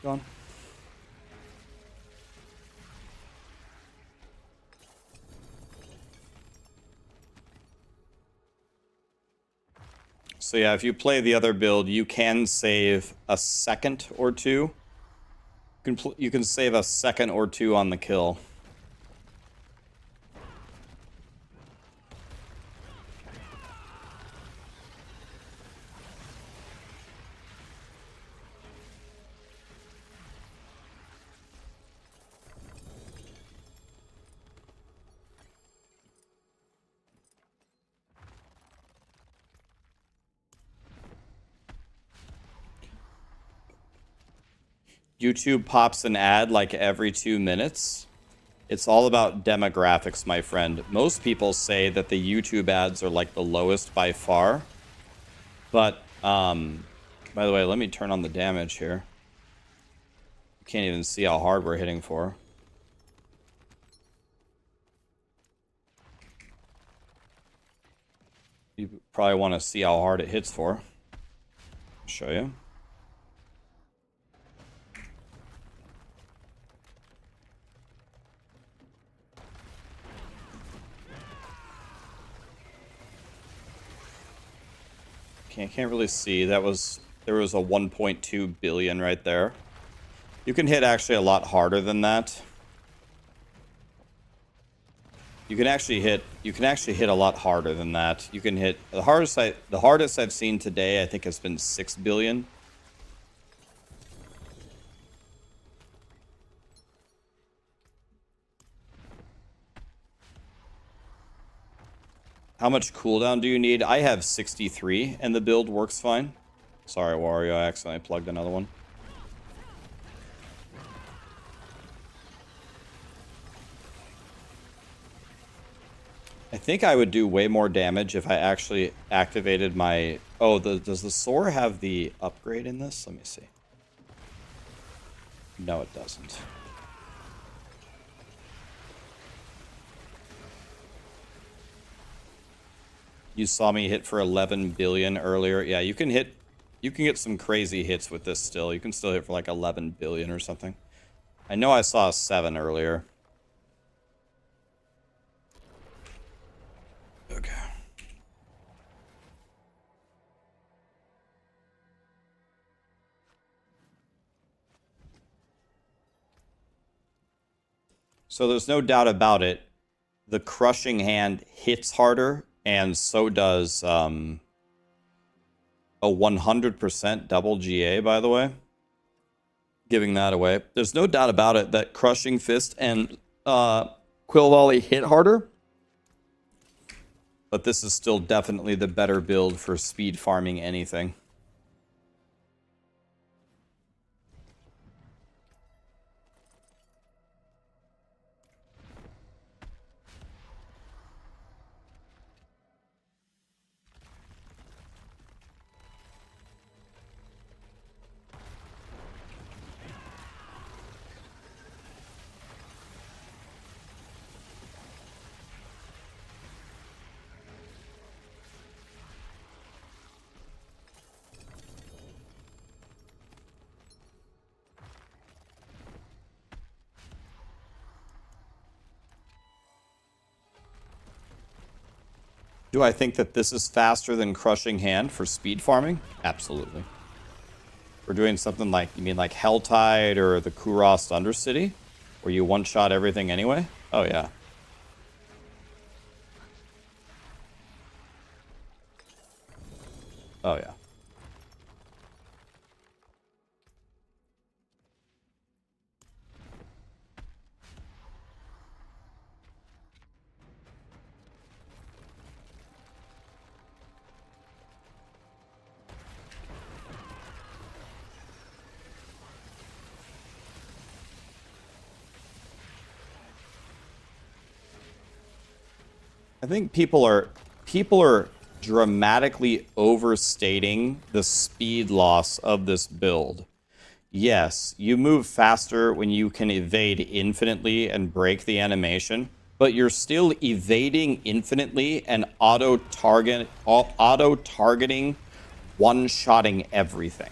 Gone. So yeah, if you play the other build, you can save a second or two. You can save a second or two on the kill. YouTube pops an ad like every 2 minutes. It's all about demographics, my friend. Most people say that the YouTube ads are like the lowest by far. But, by the way, let me turn on the damage here. You can't even see how hard we're hitting for. You probably want to see how hard it hits for. I'll show you. Can't really see. There was a 1.2 billion right there. You can hit actually a lot harder than that. You can actually hit a lot harder than that. You can hit the hardest I've seen today, I think, has been 6 billion. How much cooldown do you need? I have 63 and the build works fine. Sorry, Wario, I accidentally plugged another one. I think I would do way more damage if I actually activated my... Oh, does the Soar have the upgrade in this? Let me see. No, it doesn't. You saw me hit for 11 billion earlier. Yeah, you can get some crazy hits with this still. You can still hit for like 11 billion or something. I know I saw a 7 earlier. Okay. So there's no doubt about it. The crushing hand hits harder, and so does a 100% double GA, by the way. Giving that away. There's no doubt about it that crushing fist and quill volley hit harder. But this is still definitely the better build for speed farming anything. Do I think that this is faster than Crushing Hand for speed farming? Absolutely. We're doing something like, you mean like Helltide or the Kuros Undercity? Where you one-shot everything anyway? Oh, yeah. Oh, yeah. I think people are dramatically overstating the speed loss of this build. Yes, you move faster when you can evade infinitely and break the animation, but you're still evading infinitely and auto-targeting, one-shotting everything.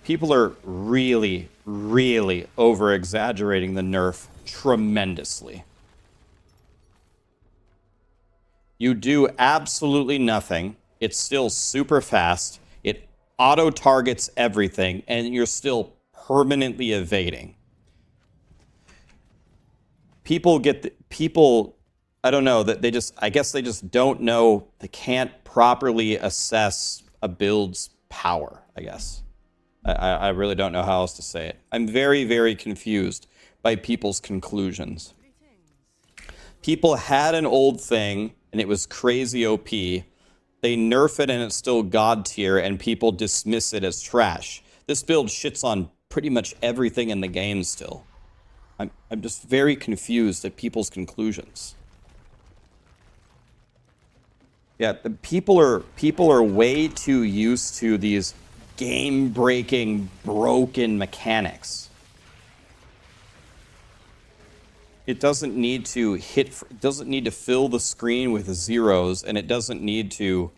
People are really, really over-exaggerating the nerf tremendously. You do absolutely nothing. It's still super fast. It auto-targets everything, and you're still permanently evading. People, I don't know, that I guess they just don't know, they can't properly assess a build's power, I guess. I really don't know how else to say it. I'm very, very confused by people's conclusions. People had an old thing, and it was crazy OP. They nerf it, and it's still God tier, and people dismiss it as trash. This build shits on pretty much everything in the game still. I'm just very confused at people's conclusions. Yeah, the people are way too used to these game-breaking, broken mechanics. It doesn't need to it doesn't need to fill the screen with zeros, and it doesn't need to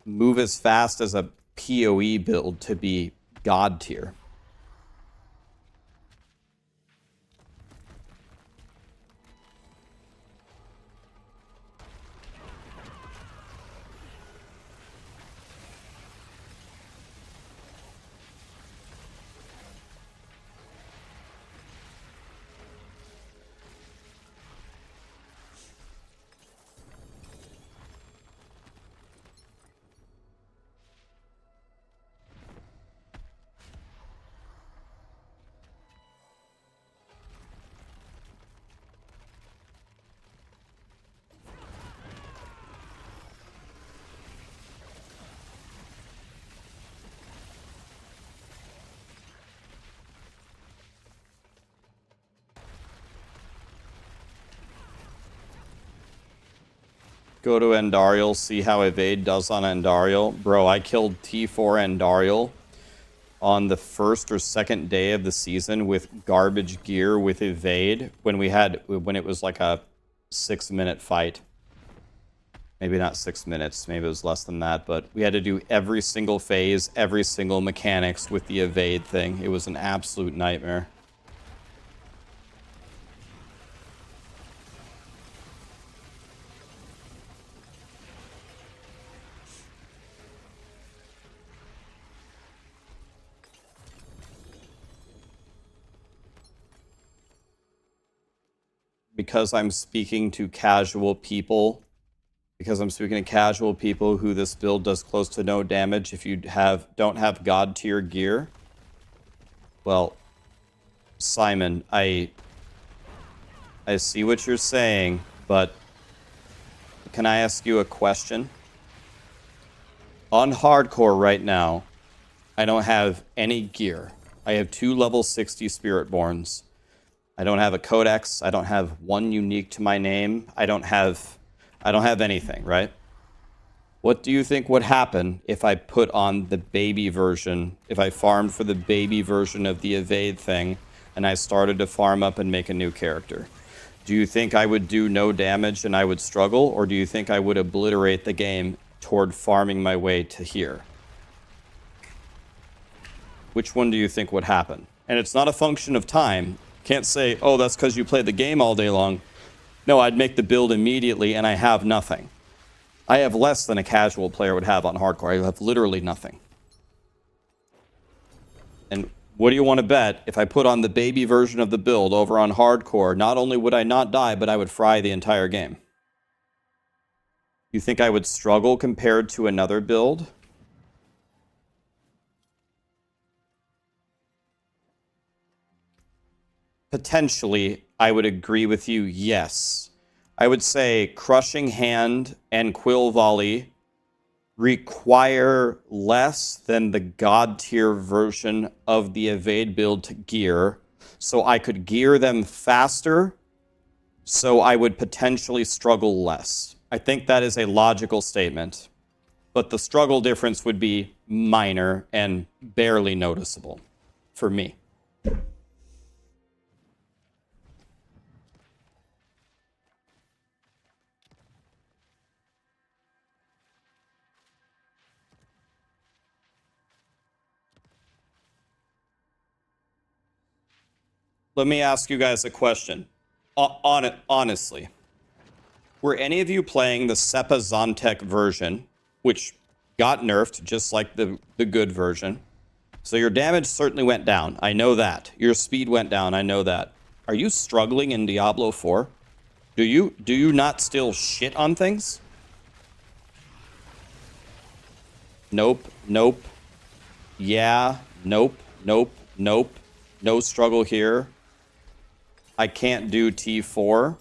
move as fast as a PoE build to be God tier. Go to Endariel, see how Evade does on Endariel. Bro, I killed T4 Endariel on the first or second day of the season with garbage gear with Evade when it was like a 6-minute fight. Maybe not 6 minutes, maybe it was less than that, but we had to do every single phase, every single mechanics with the Evade thing. It was an absolute nightmare. Because I'm speaking to casual people, who this build does close to no damage if you don't have God tier gear. Well, Simon, I see what you're saying, but can I ask you a question? On hardcore right now, I don't have any gear. I have 2 level 60 Spiritborns. I don't have a codex. I don't have one unique to my name. I don't have anything, right? What do you think would happen if I put on the baby version, if I farmed for the baby version of the Evade thing, and I started to farm up and make a new character? Do you think I would do no damage and I would struggle, or do you think I would obliterate the game toward farming my way to here? Which one do you think would happen? And it's not a function of time. Can't say, oh, that's because you played the game all day long. No, I'd make the build immediately, and I have nothing. I have less than a casual player would have on hardcore. I have literally nothing. And what do you want to bet? If I put on the baby version of the build over on hardcore, not only would I not die, but I would fry the entire game. You think I would struggle compared to another build? Potentially, I would agree with you, yes. I would say Crushing Hand and Quill Volley require less than the God tier version of the Evade build to gear, so I could gear them faster, so I would potentially struggle less. I think that is a logical statement, but the struggle difference would be minor and barely noticeable for me. let me ask you guys a question. Honestly, were any of you playing the Sepa Zontek version, which got nerfed just like the good version? So your damage certainly went down. I know that. Your speed went down. I know that. Are you struggling in Diablo 4? Do you not still shit on things? Nope. Nope. Yeah. Nope. Nope. Nope. No struggle here. I can't do T4.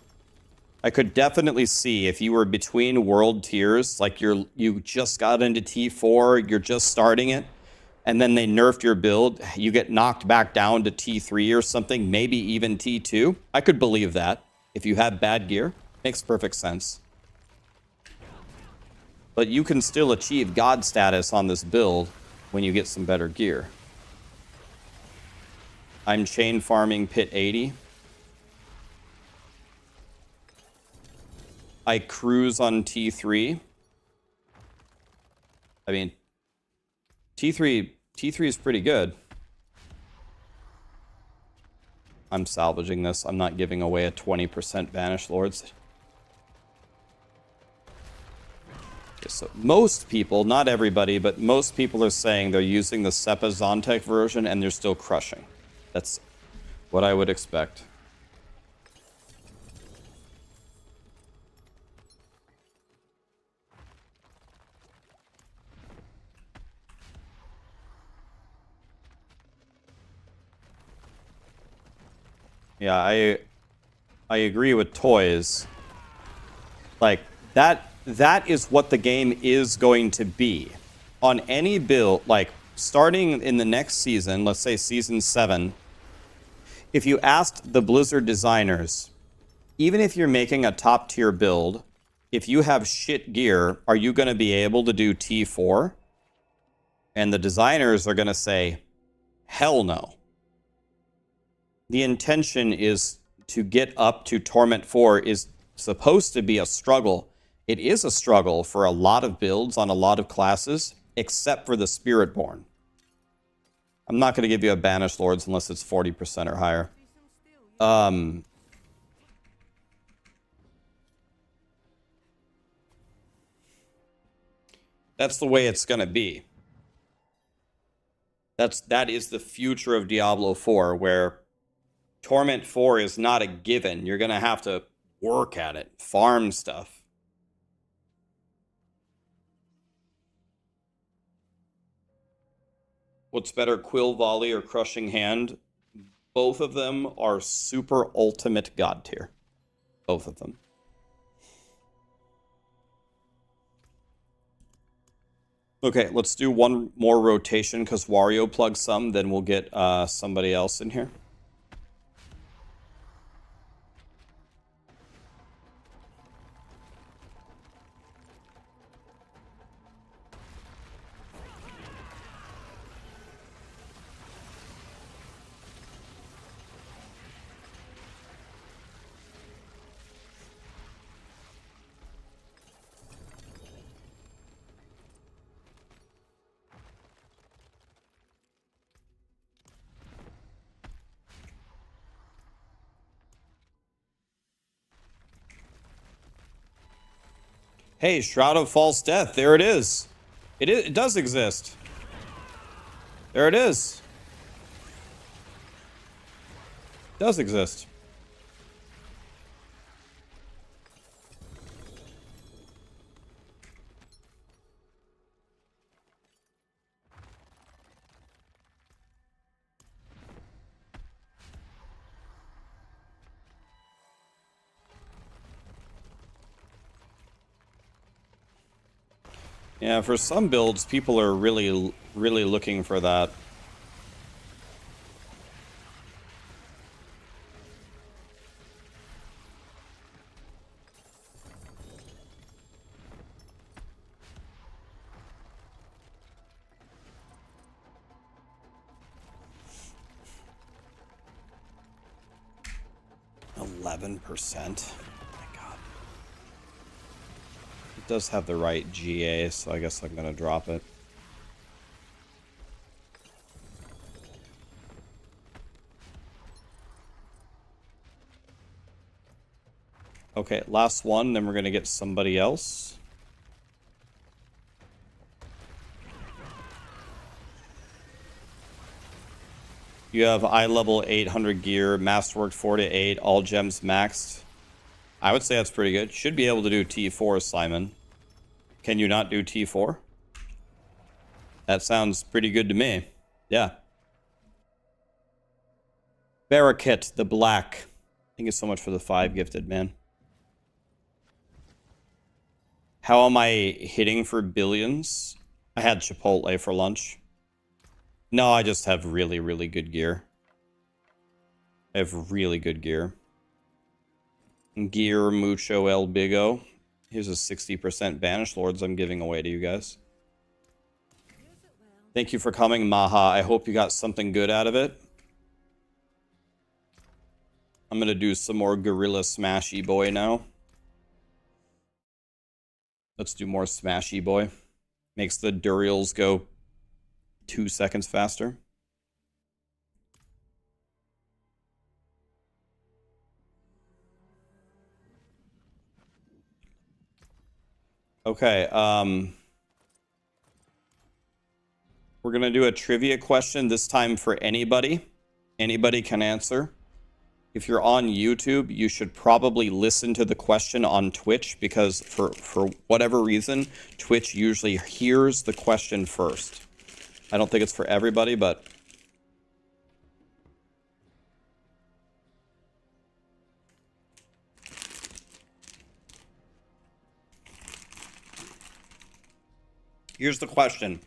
I could definitely see if you were between world tiers, like you just got into T4, you're just starting it, and then they nerfed your build, you get knocked back down to T3 or something, maybe even T2. I could believe that. If you have bad gear, makes perfect sense. But you can still achieve God status on this build when you get some better gear. I'm chain farming pit 80. I cruise on T3. I mean, T3 is pretty good. I'm salvaging this. I'm not giving away a 20% Banished Lords. Okay, so most people, not everybody, but most people are saying they're using the Sepa Zontek version and they're still crushing. That's what I would expect. Yeah, I agree with Toys. Like that is what the game is going to be. On any build, like starting in the next season, let's say season 7, if you asked the Blizzard designers, even if you're making a top tier build, if you have shit gear, are you going to be able to do T4? And the designers are going to say, hell no. The intention is to get up to Torment 4 is supposed to be a struggle. It is a struggle for a lot of builds on a lot of classes, except for the Spiritborn. I'm not going to give you a Banished Lords unless it's 40% or higher. That's the way it's going to be. That is the future of Diablo 4, where Torment 4 is not a given. You're going to have to work at it, farm stuff. What's better, Quill, Volley, or Crushing Hand? Both of them are super ultimate god tier. Both of them. Okay, let's do one more rotation because Wario plugged some, then we'll get somebody else in here. Hey, Shroud of False Death. There it is. It does exist. There it is. It does exist. Yeah, for some builds, people are really looking for that. %. It does have the right GA, so I guess I'm gonna drop it. Okay, last one, then we're gonna get somebody else. You have eye level 800 gear, masterwork 4 to 8, all gems maxed. I would say that's pretty good. Should be able to do T4, Simon. Can you not do T4? That sounds pretty good to me. Yeah. Barakit, the black. Thank you so much for the 5 gifted, man. How am I hitting for billions? I had Chipotle for lunch. No, I just have really, really good gear. I have really good gear. Gear mucho el bigo. Here's a 60% Banished Lords I'm giving away to you guys. Thank you for coming, Maha. I hope you got something good out of it. I'm gonna do some more Gorilla Smashy Boy now. Let's do more Smashy Boy. Makes the Durials go 2 seconds faster. Okay, we're gonna do a trivia question, this time for anybody. Anybody can answer. If you're on YouTube, you should probably listen to the question on Twitch, because for whatever reason, Twitch usually hears the question first. I don't think it's for everybody, but... Here's the question.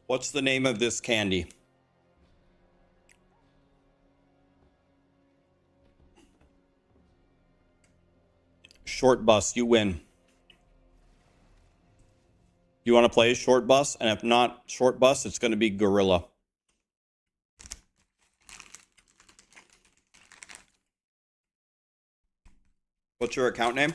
What's the name of this candy? Short bus, you win. You want to play short bus? And if not short bus, it's going to be gorilla. What's your account name?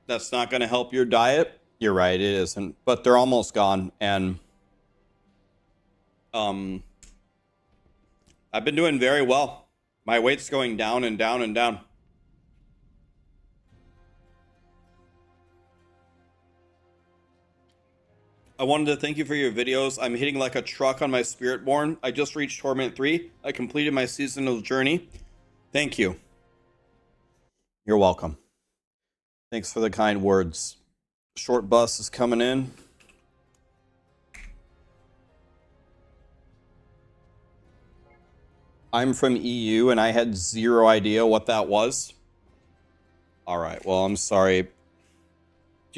That's not going to help your diet. You're right, it isn't. But they're almost gone, and I've been doing very well. My weight's going down and down and down. I wanted to thank you for your videos. I'm hitting like a truck on my Spiritborn. I just reached Torment 3. I completed my seasonal journey. Thank you. You're welcome. Thanks for the kind words. Short bus is coming in. I'm from EU and I had zero idea what that was. All right, well, I'm sorry. Do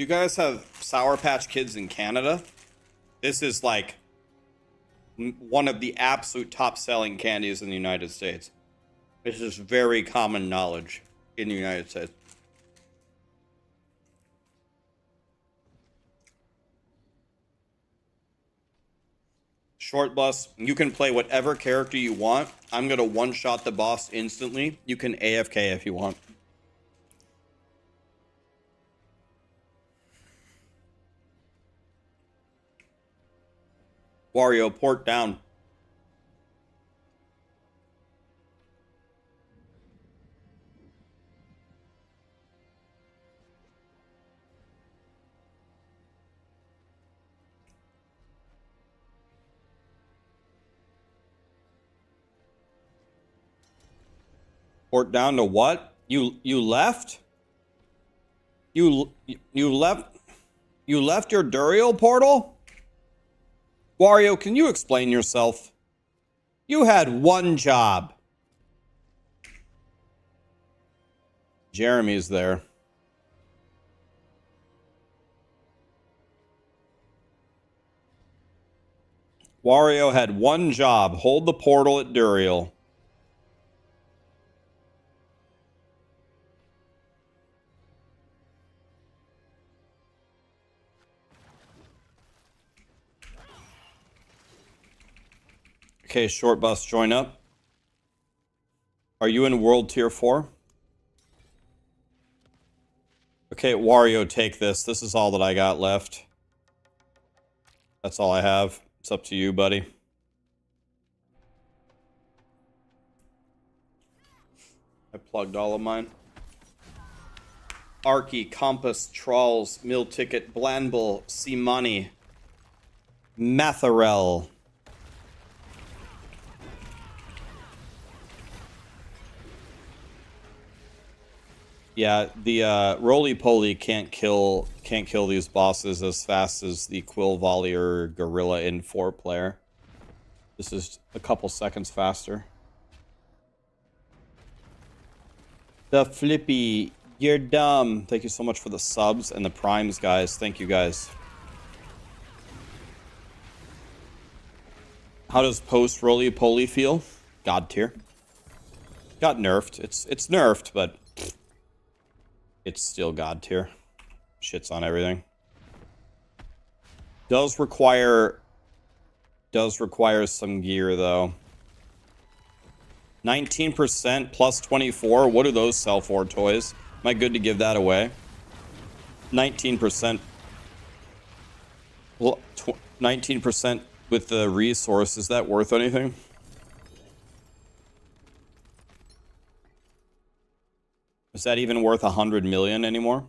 you guys have Sour Patch Kids in Canada? This is like one of the absolute top selling candies in the United States. This is very common knowledge in the United States. Short bus, you can play whatever character you want. I'm going to one-shot the boss instantly. You can AFK if you want. Wario, port down. Port down to what? You left? You left your Durial portal? Wario, can you explain yourself? You had one job. Jeremy's there. Wario had one job. Hold the portal at Durial. Okay, short bus, join up. Are you in world tier 4? Okay, Wario, take this. This is all that I got left. That's all I have. It's up to you, buddy. I plugged all of mine. Arky, Compass, Trolls, Mill Ticket, Blanbull, Simani, Matharel. Yeah, the roly-poly can't kill these bosses as fast as the quill, volley, or gorilla in 4-player. This is a couple seconds faster. The Flippy, you're dumb. Thank you so much for the subs and the primes, guys. Thank you, guys. How does post roly-poly feel? God tier. Got nerfed. It's nerfed, but it's still God tier. Shits on everything. Does require some gear though. 19% plus 24. What do those sell for, toys? Am I good to give that away? 19%. Well, 19% with the resource. Is that worth anything? Is that even worth 100 million anymore?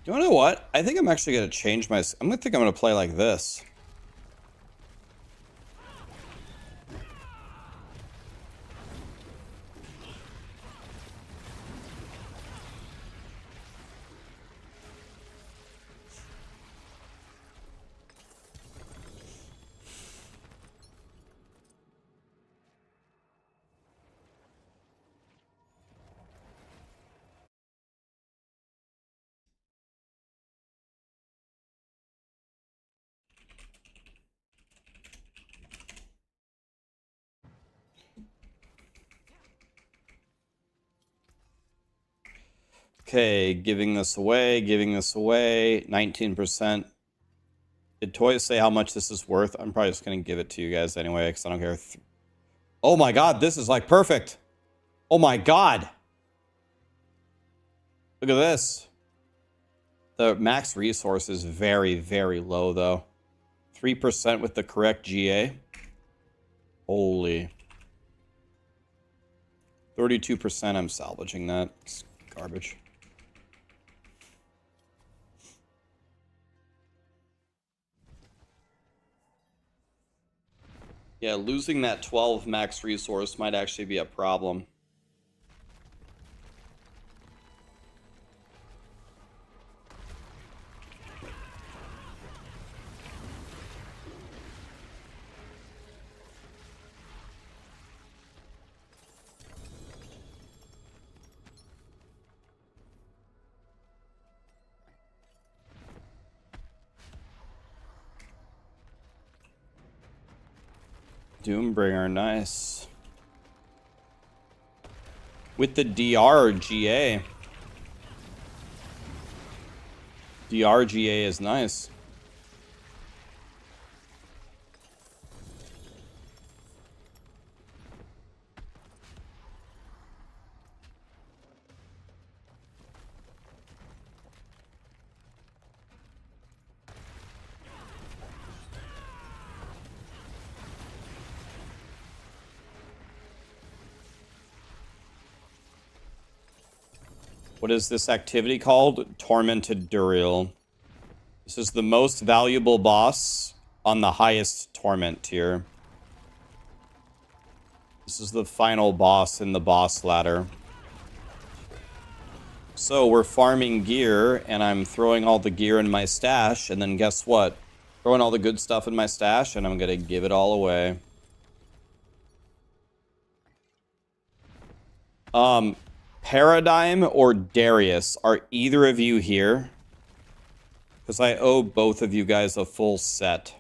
You know what? I think I'm actually going to change my... I'm going to play like this. Okay, giving this away, 19%. Did toys say how much this is worth? I'm probably just going to give it to you guys anyway, because I don't care. Oh my god, this is like perfect. Oh my god. Look at this. The max resource is very, very low, though. 3% with the correct GA. Holy. 32%, I'm salvaging that. It's garbage. Yeah, losing that 12 max resource might actually be a problem. Doombringer, nice. With the DRGA. DRGA is nice. What is this activity called? Tormented Duriel. This is the most valuable boss on the highest torment tier. This is the final boss in the boss ladder. So we're farming gear, and I'm throwing all the gear in my stash, and then guess what? Throwing all the good stuff in my stash, and I'm gonna give it all away. Paradigm or Darius, are either of you here? Because I owe both of you guys a full set.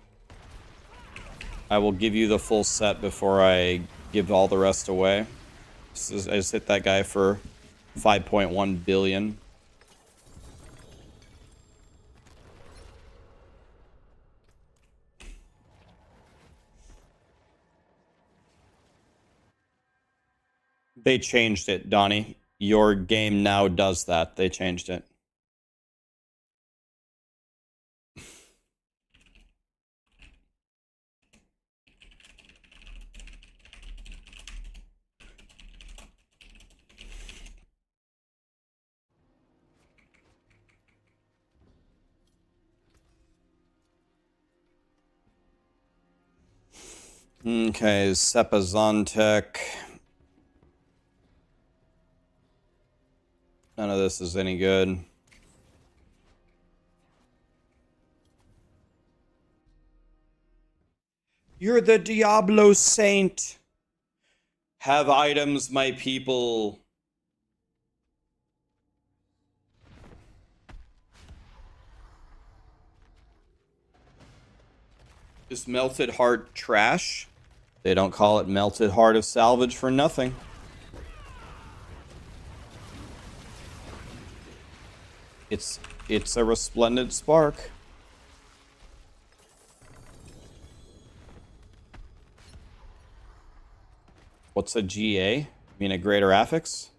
I will give you the full set before I give all the rest away. I just hit that guy for 5.1 billion. They changed it, Donnie. Your game now does that. They changed it. Okay, Sepazontek. None of this is any good. You're the Diablo saint. Have items, my people. Is Melted Heart trash? They don't call it Melted Heart of Salvage for nothing. It's a resplendent spark. What's a GA? You mean a greater affix?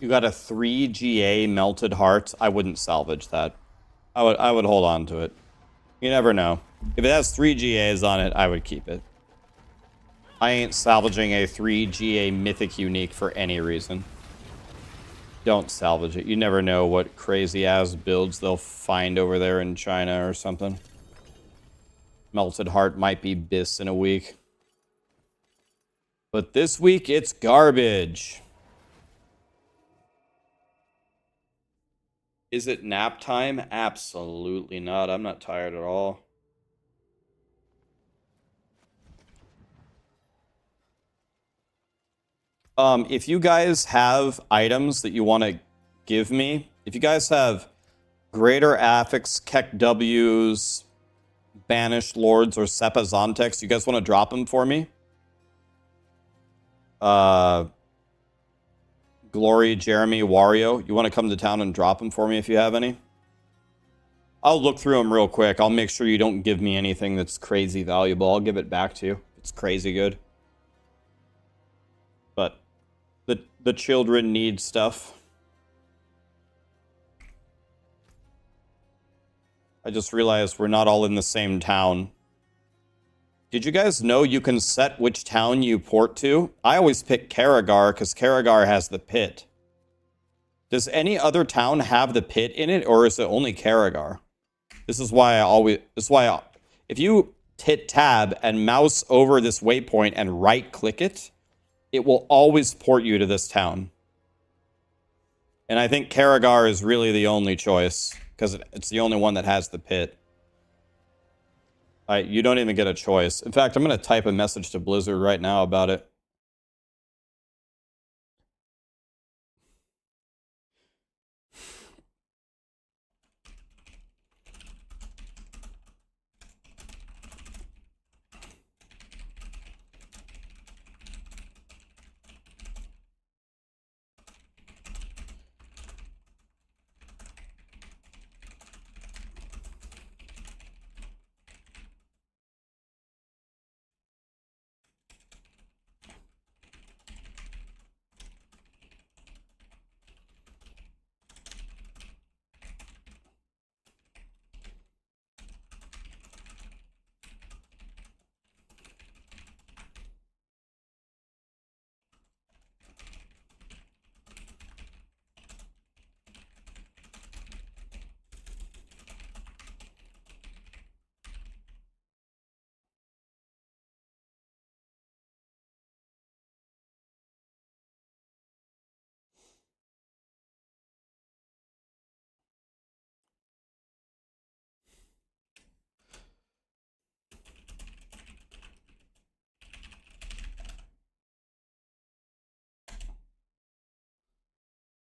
You got a 3 GA Melted Heart. I wouldn't salvage that. I would hold on to it. You never know. If it has 3 GAs on it, I would keep it. I ain't salvaging a 3 GA Mythic Unique for any reason. Don't salvage it. You never know what crazy ass builds they'll find over there in China or something. Melted Heart might be bis in a week. But this week, it's garbage. Is it nap time? Absolutely not. I'm not tired at all. If you guys have items that you want to give me, if you guys have Greater Affix, Keck W's, Banished Lords, or Sepazontex, you guys want to drop them for me? Glory, Jeremy, Wario, you want to come to town and drop them for me if you have any? I'll look through them real quick. I'll make sure you don't give me anything that's crazy valuable. I'll give it back to you. It's crazy good. But the children need stuff. I just realized we're not all in the same town. Did you guys know you can set which town you port to? I always pick Karagar because Karagar has the pit. Does any other town have the pit in it, or is it only Karagar? This is why if you hit tab and mouse over this waypoint and right click it, it will always port you to this town. And I think Karagar is really the only choice because it's the only one that has the pit. You don't even get a choice. In fact, I'm going to type a message to Blizzard right now about it.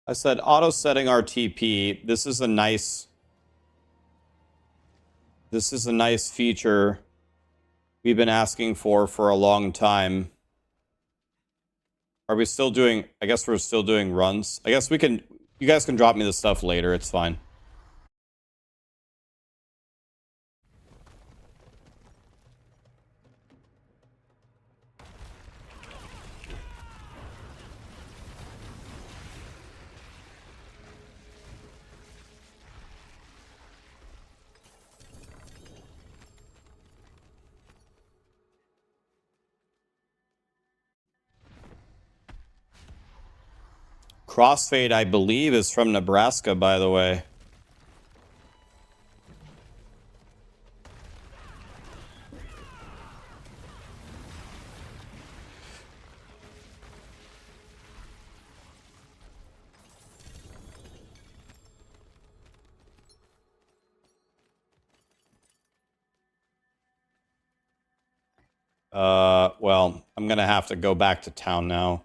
I said auto setting our TP. This is a nice feature we've been asking for a long time. Are we still doing, I guess we're still doing runs. I guess we can, you guys can drop me the stuff later. It's fine. Crossfade, I believe, is from Nebraska, by the way. Well, I'm gonna have to go back to town now.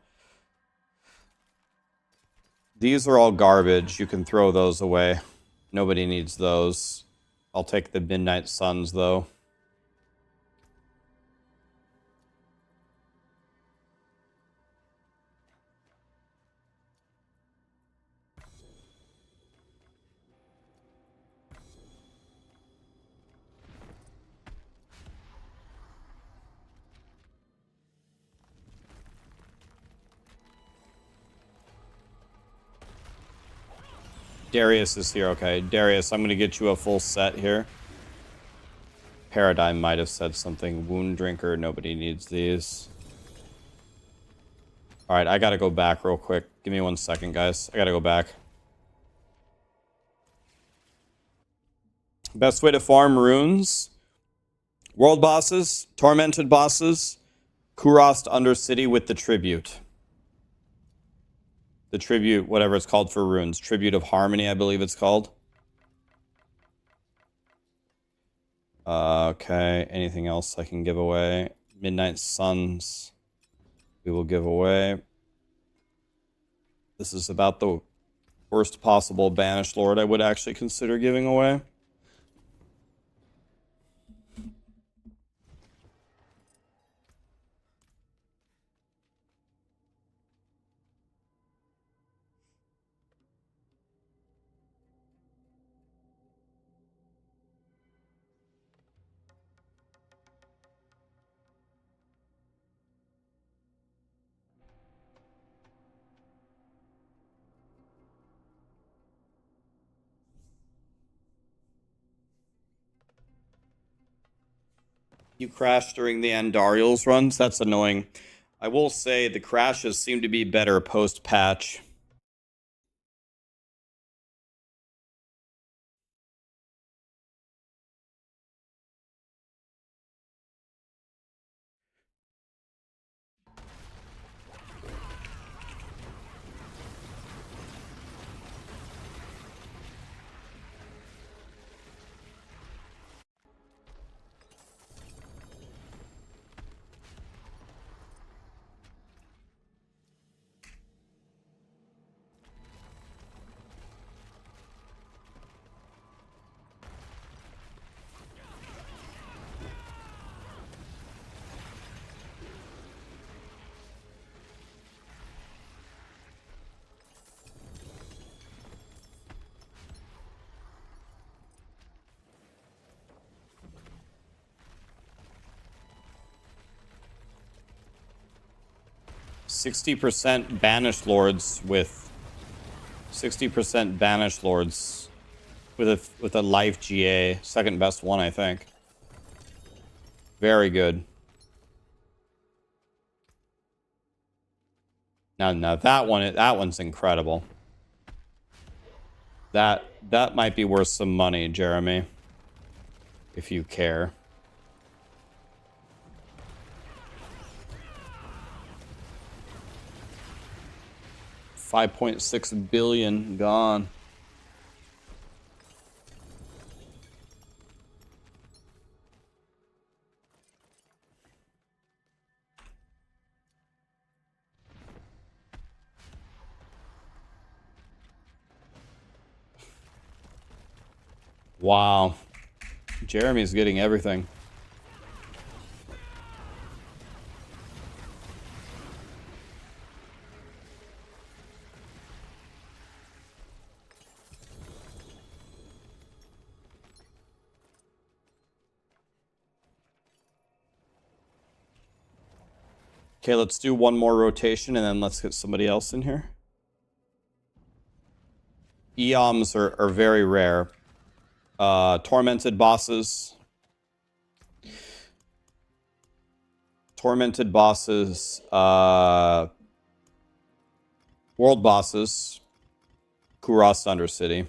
These are all garbage. You can throw those away. Nobody needs those. I'll take the Midnight Suns, though. Darius is here. Okay, Darius, I'm going to get you a full set here. Paradigm might have said something. Wound Drinker, nobody needs these. Alright, I gotta go back real quick. Give me 1 second, guys. I gotta go back. Best way to farm runes. World bosses, tormented bosses, Kurost Undercity with the tribute. The tribute, whatever it's called for runes. Tribute of Harmony, I believe it's called. Okay, anything else I can give away? Midnight Suns, we will give away. This is about the worst possible Banished Lord I would actually consider giving away. You crashed during the Andariel's runs? That's annoying. I will say the crashes seem to be better post-patch. %60 Banished Lords with 60% Banished Lords with a life GA, second best one, I think. Very good. Now that one's incredible. That might be worth some money, Jeremy, if you care. $5.6 billion gone. Wow. Jeremy's getting everything. Okay, let's do one more rotation and then let's get somebody else in here. Eoms are very rare. Tormented bosses. Tormented bosses. World bosses. Kuros Thunder City.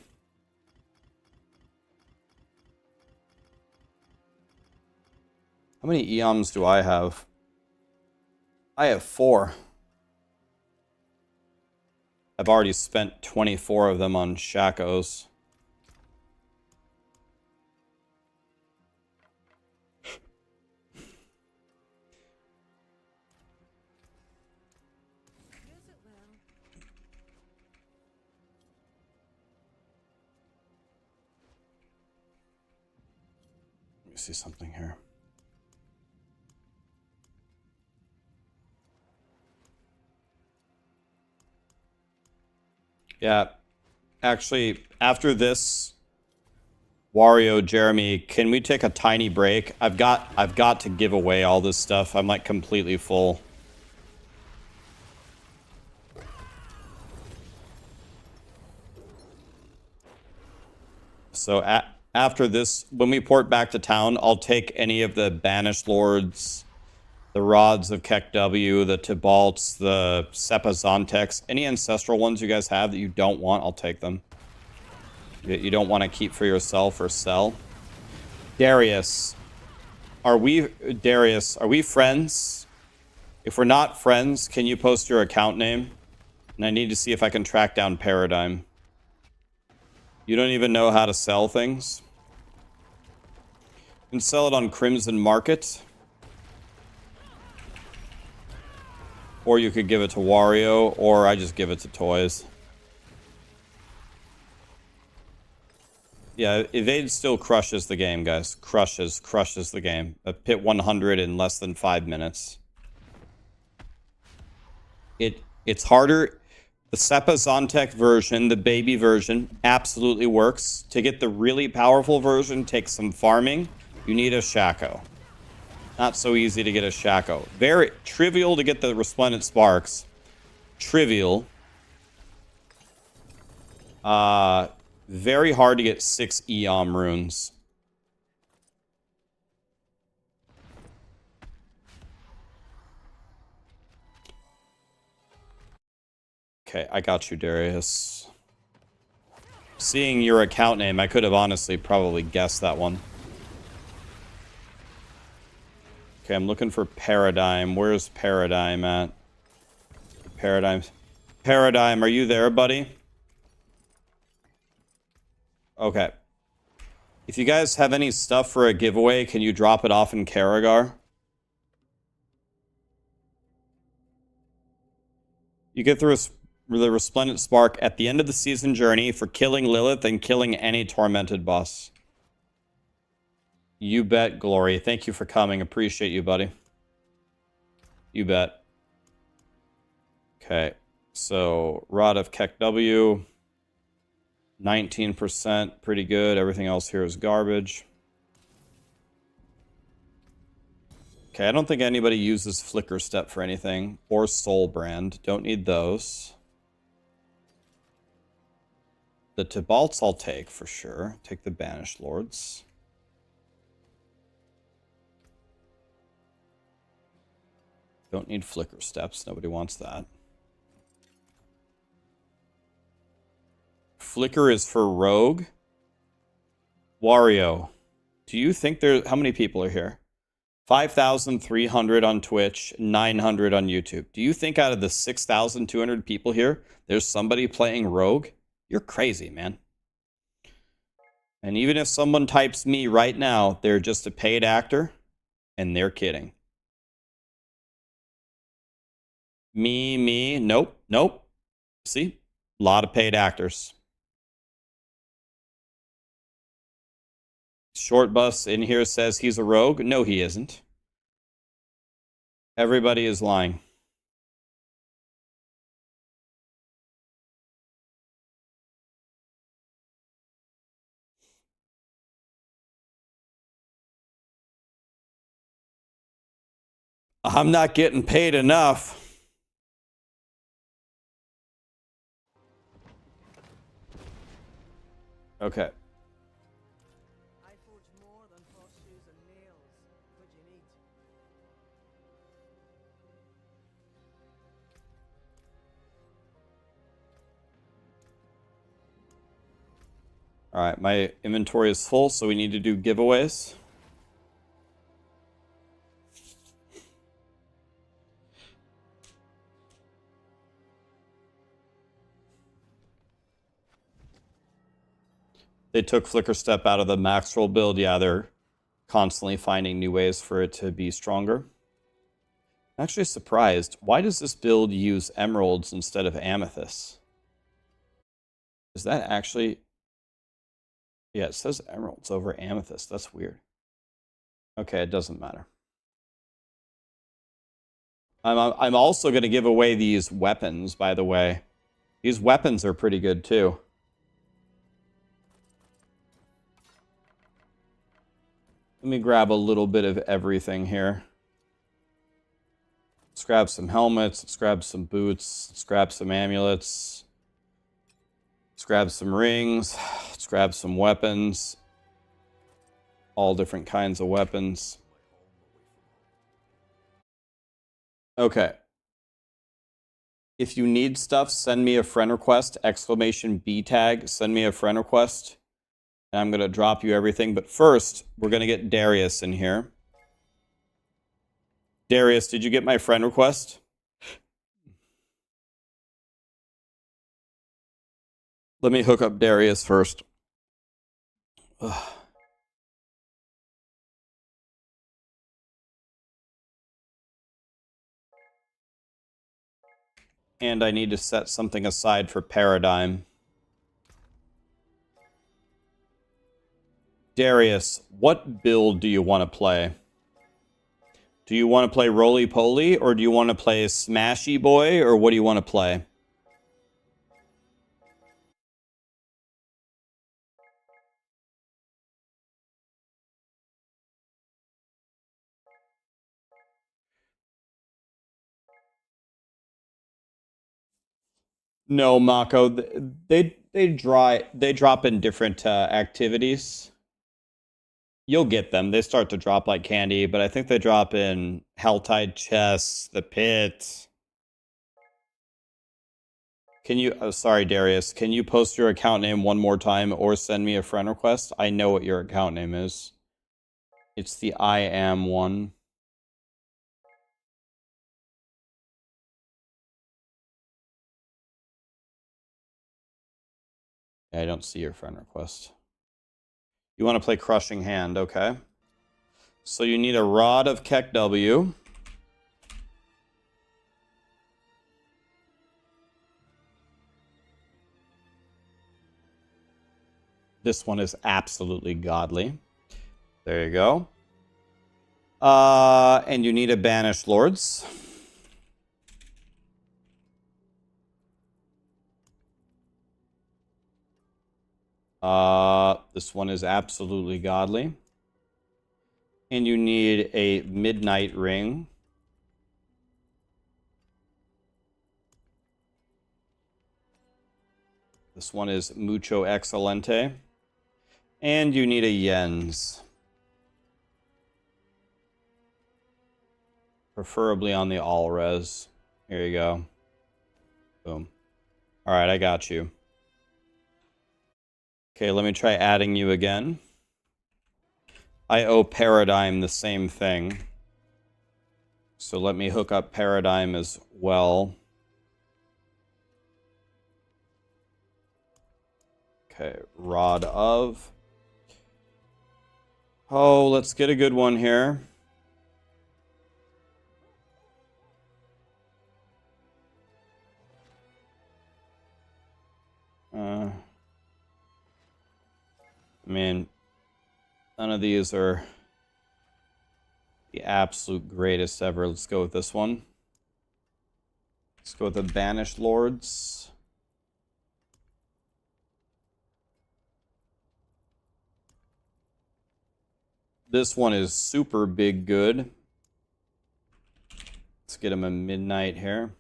How many Eoms do I have? I have 4. I've already spent 24 of them on Shakos. Let me see something here. Yeah, actually, after this, Wario, Jeremy, can we take a tiny break? I've got to give away all this stuff. I'm like completely full. So after this, when we port back to town, I'll take any of the Banished Lords, the Rods of KEKW, the Tibalts, the Raxxanterax, any ancestral ones you guys have that you don't want, I'll take them. That you don't want to keep for yourself or sell. Darius, are we friends? If we're not friends, can you post your account name? And I need to see if I can track down Paradigm. You don't even know how to sell things? You can sell it on Crimson Market. Or you could give it to Wario, or I just give it to Toys. Yeah, Evade still crushes the game, guys. Crushes the game. A pit 100 in less than 5 minutes. It's harder. The Raxxanterax version, the baby version, absolutely works. To get the really powerful version, takes some farming. You need a Shaco. Not so easy to get a Shaco. Very trivial to get the Resplendent Sparks. Trivial. Very hard to get 6 Eom runes. Okay, I got you, Darius. Seeing your account name, I could have honestly probably guessed that one. Okay, I'm looking for Paradigm. Where's Paradigm at? Paradigm, are you there, buddy? Okay. If you guys have any stuff for a giveaway, can you drop it off in Karagar? You get through the Resplendent Spark at the end of the season journey for killing Lilith and killing any tormented boss. You bet, Glory. Thank you for coming. Appreciate you, buddy. You bet. Okay. So, Rod of KEKW. 19%. Pretty good. Everything else here is garbage. Okay, I don't think anybody uses Flicker Step for anything. Or Soul Brand. Don't need those. The Tibalts I'll take for sure. Take the Banished Lords. Don't need Flicker Steps. Nobody wants that. Flicker is for Rogue. Wario. Do you think there... How many people are here? 5,300 on Twitch, 900 on YouTube. Do you think out of the 6,200 people here, there's somebody playing Rogue? You're crazy, man. And even if someone types me right now, they're just a paid actor, and they're kidding. Me, nope. See? A lot of paid actors. Short Bus in here says he's a rogue. No, he isn't. Everybody is lying. I'm not getting paid enough. Okay. I forge more than horseshoes and nails. What do you need? All right, my inventory is full, so we need to do giveaways. They took Flicker Step out of the Maxroll build. Yeah, they're constantly finding new ways for it to be stronger. I'm actually surprised. Why does this build use emeralds instead of amethysts? Is that actually... Yeah, it says emeralds over amethyst. That's weird. Okay, it doesn't matter. I'm also going to give away these weapons, by the way. These weapons are pretty good, too. Let me grab a little bit of everything here. Let's grab some helmets. Let's grab some boots. Let's grab some amulets. Let's grab some rings. Let's grab some weapons. All different kinds of weapons. Okay. If you need stuff, send me a friend request. Exclamation B tag. Send me a friend request. And I'm going to drop you everything. But first, we're going to get Darius in here. Darius, did you get my friend request? Let me hook up Darius first. Ugh. And I need to set something aside for Paradigm. Darius, what build do you want to play? Do you want to play Roly Poly, or do you want to play Smashy Boy, or what do you want to play? No, Mako. They drop in different activities. You'll get them. They start to drop like candy, but I think they drop in Helltide Chests, the Pit. Can you... Oh, sorry, Darius. Can you post your account name one more time or send me a friend request? I know what your account name is. It's the I am one. I don't see your friend request. You want to play Crushing Hand, okay. So you need a Rod of Keck W. This one is absolutely godly. There you go. And you need a Banished Lords. This one is absolutely godly. And you need a Midnight Ring. This one is mucho excelente. And you need a Yens. Preferably on the all res. Here you go. Boom. Alright, I got you. Okay, let me try adding you again. I owe Paradigm the same thing. So let me hook up Paradigm as well. Okay, Rod of. Oh, let's get a good one here. I mean, none None of these are the absolute greatest ever. Let's go with this one. Let's go with the Banished Lords. This one is super big good. Let's get him a midnight here.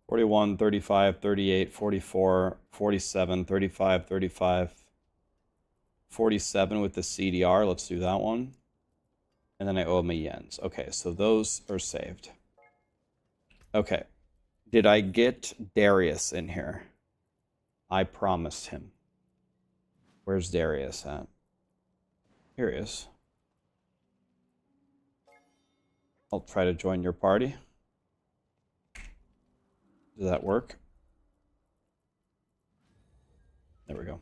41, 35, 38, 44, 47, 35, 35, 47 with the CDR. Let's do that one. And then I owe him a yens. Okay, so those are saved. Okay. Did I get Darius in here? I promised him. Where's Darius at? Here he is. I'll try to join your party. Does that work? There we go.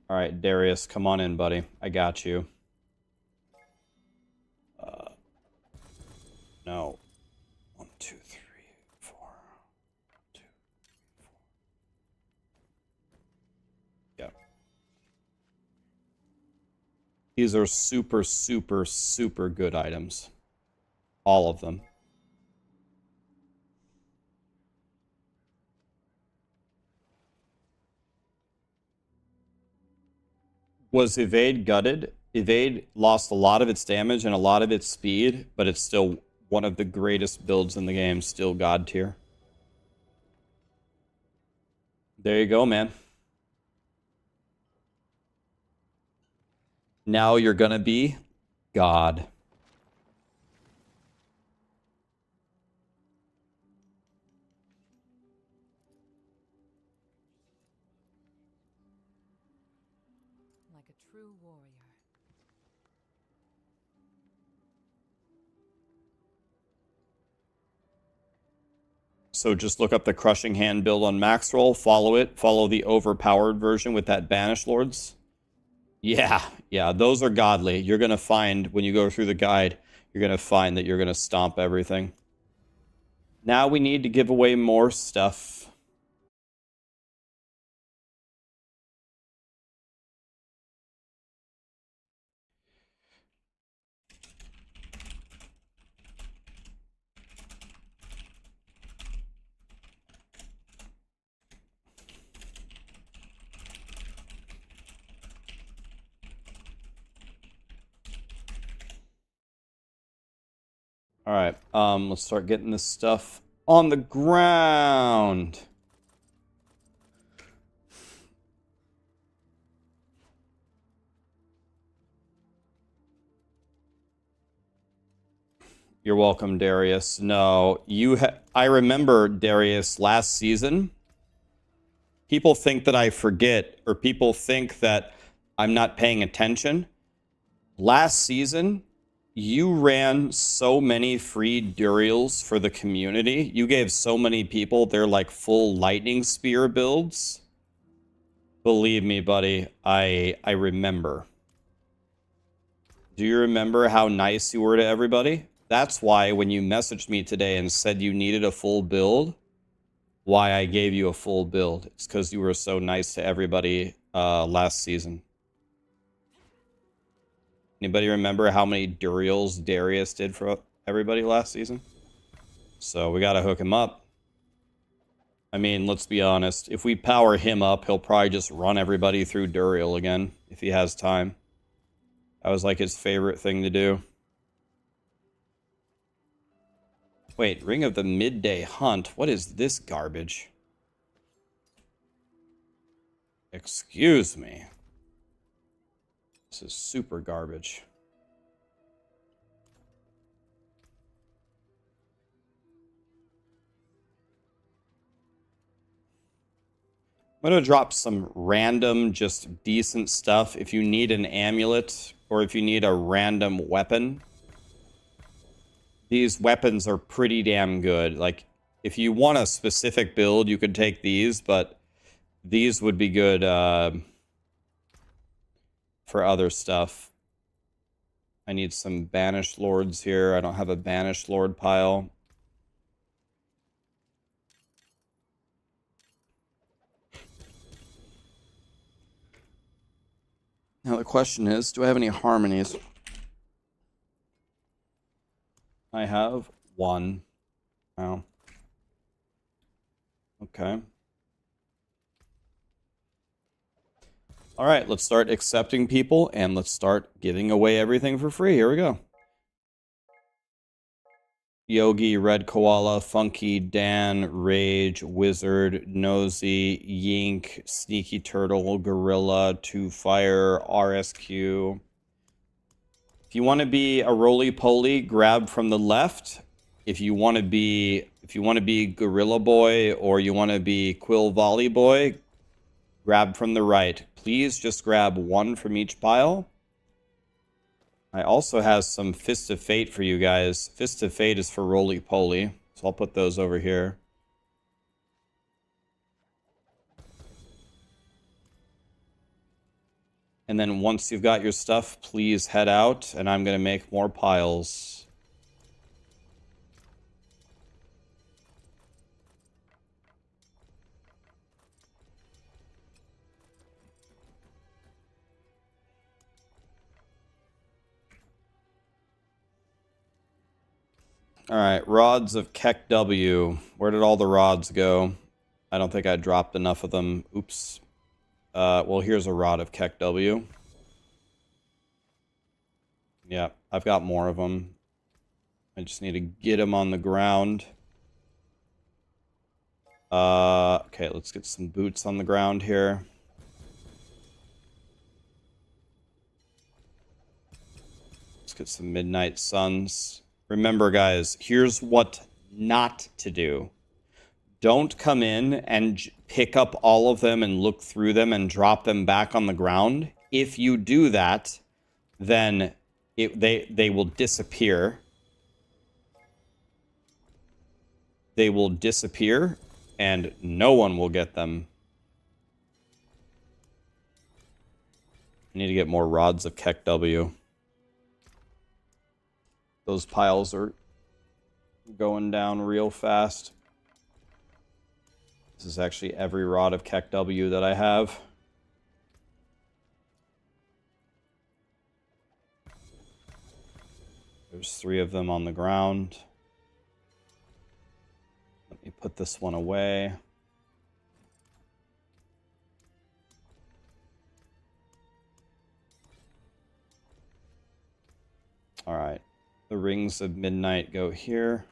All right, Darius, come on in, buddy. I got you. No. 1, 2, 3, 4. 2, 4. Yep. These are super, super, super good items. All of them. Was Evade gutted? Evade lost a lot of its damage and a lot of its speed, but it's still one of the greatest builds in the game. Still God tier. There you go, man. Now you're gonna be God. Like a true warrior. So just look up the Crushing Hand build on Maxroll, follow it, follow the overpowered version with that Banished Lords. Yeah, those are godly. You're going to find, when you go through the guide, you're going to find that you're going to stomp everything. Now we need to give away more stuff. All right, let's start getting this stuff on the ground. You're welcome, Darius. No, I remember, Darius, last season. People think that I forget, or people think that I'm not paying attention. Last season, you ran so many free Duriels for the community. You gave so many people their like full lightning spear builds. Believe me, buddy, I remember. Do you remember how nice you were to everybody? That's why when you messaged me today and said you needed a full build, why I gave you a full build. It's because you were so nice to everybody last season. Anybody remember how many Duriels Darius did for everybody last season? So we gotta hook him up. I mean, let's be honest. If we power him up, he'll probably just run everybody through Duriel again, if he has time. That was like his favorite thing to do. Wait, Ring of the Midday Hunt. What is this garbage? Excuse me. This is super garbage. I'm going to drop some random, just decent stuff. If you need an amulet or if you need a random weapon, these weapons are pretty damn good. Like, if you want a specific build, you could take these, but these would be good for other stuff. I need some Banished Lords here. I don't have a Banished Lord pile. Now the question is, do I have any harmonies? I have one. Oh. Okay. All right, let's start accepting people and let's start giving away everything for free. Here we go. Yogi, Red Koala, Funky, Dan, Rage, Wizard, Nosy, Yink, Sneaky Turtle, Gorilla, Two Fire, RSQ. If you want to be a roly-poly, grab from the left. If you want to be Gorilla Boy or you want to be Quill Volley Boy, grab from the right. Please just grab one from each pile. I also have some Fist of Fate for you guys. Fist of Fate is for roly-poly, so I'll put those over here. And then once you've got your stuff, please head out, and I'm going to make more piles. Alright, rods of Keck W. Where did all the rods go? I don't think I dropped enough of them. Oops. Well, here's a rod of Keck W. Yeah, I've got more of them. I just need to get them on the ground. Okay, let's get some boots on the ground here. Let's get some Midnight Suns. Remember, guys, here's what not to do. Don't come in and pick up all of them and look through them and drop them back on the ground. If you do that, then they will disappear. They will disappear, and no one will get them. I need to get more rods of Keck W. Those piles are going down real fast. This is actually every rod of Keck W that I have. There's 3 of them on the ground. Let me put this one away. All right. The rings of midnight go here.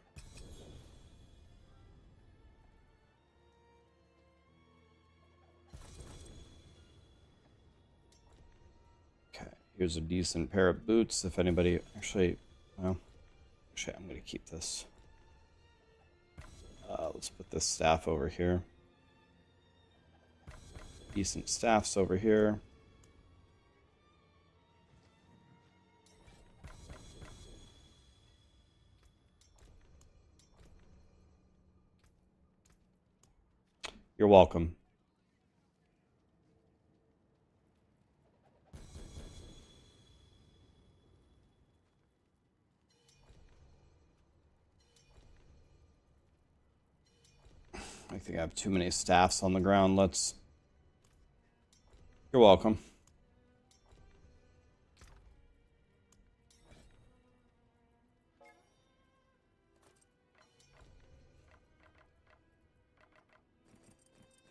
Okay, here's a decent pair of boots. If anybody actually, well, actually, I'm going to keep this. Let's put this staff over here. Decent staffs over here. You're welcome. I think I have too many staffs on the ground. Let's... You're welcome.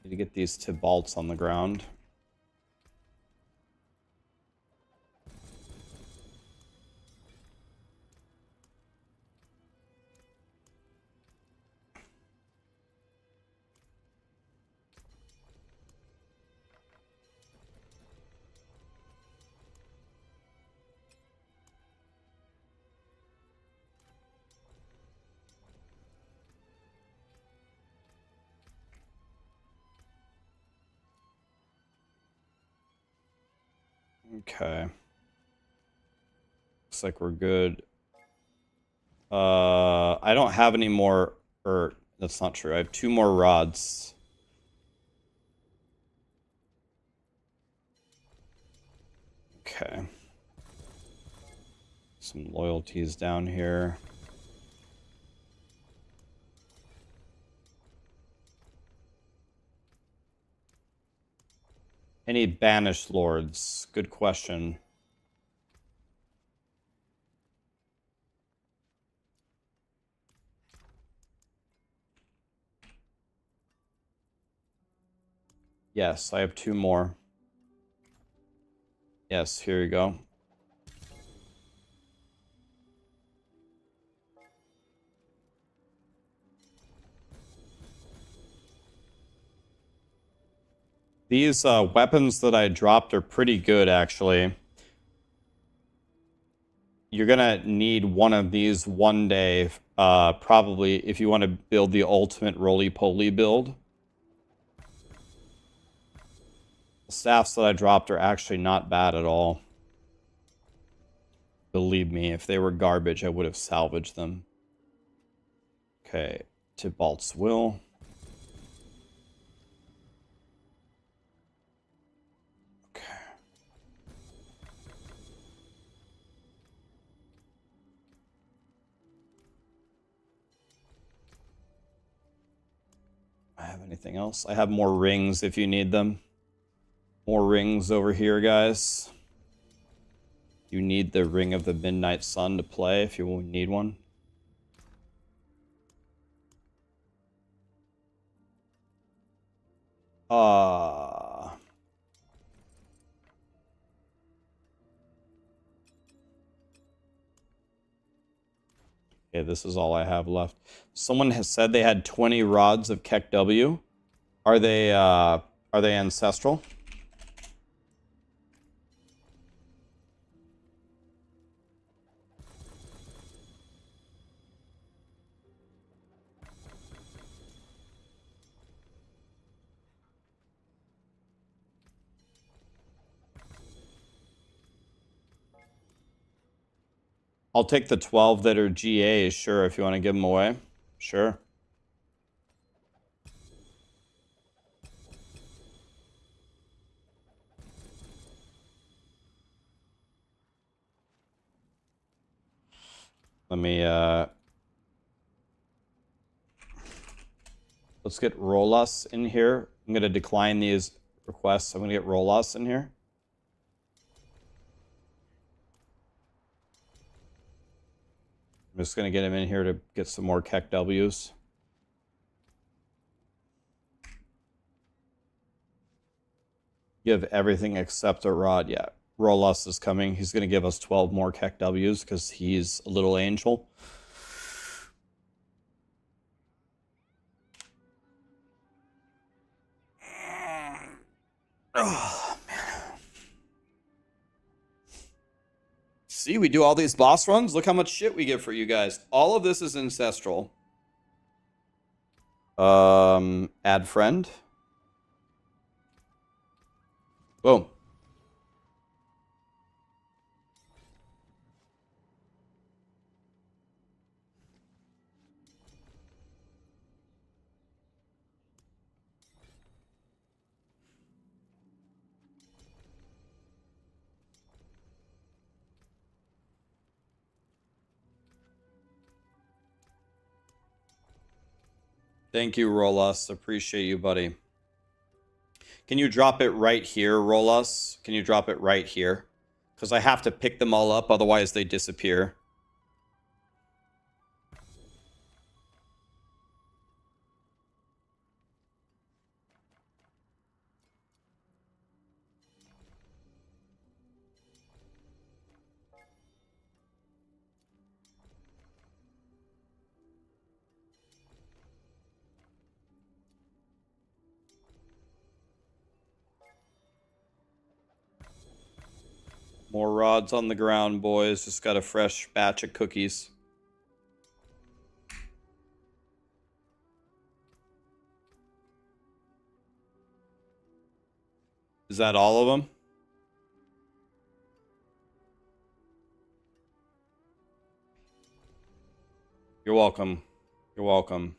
Need to get these Tibalts on the ground. Okay. Looks like we're good. I don't have any more, or that's not true. I have 2 more rods. Okay. Some loyalties down here. Any banished lords? Good question. Yes, I have 2 more. Yes, here you go. These weapons that I dropped are pretty good, actually. You're gonna need one of these one day, probably, if you want to build the ultimate roly-poly build. The staffs that I dropped are actually not bad at all. Believe me, if they were garbage, I would have salvaged them. Okay, Tybalt's Will. Okay. I have anything else? I have more rings if you need them. More rings over here, guys. You need the Ring of the Midnight Sun to play if you need one. Okay, this is all I have left. Someone has said they had 20 rods of Keck W. Are they ancestral? I'll take the 12 that are GAs, sure, if you want to give them away. Sure. Let me, let's get Rolas in here. I'm going to decline these requests. I'm going to get Rolas in here. I'm just going to get him in here to get some more Keck Ws. You have everything except a rod. Yeah, Rolas is coming. He's going to give us 12 more Keck Ws because he's a little angel. Oh, man. See, we do all these boss runs. Look how much shit we get for you guys. All of this is ancestral. Add friend. Boom. Thank you, Rolas. Appreciate you, buddy. Can you drop it right here, Rolas? Can you drop it right here? Because I have to pick them all up, otherwise they disappear. More rods on the ground, boys. Just got a fresh batch of cookies. Is that all of them? You're welcome. You're welcome.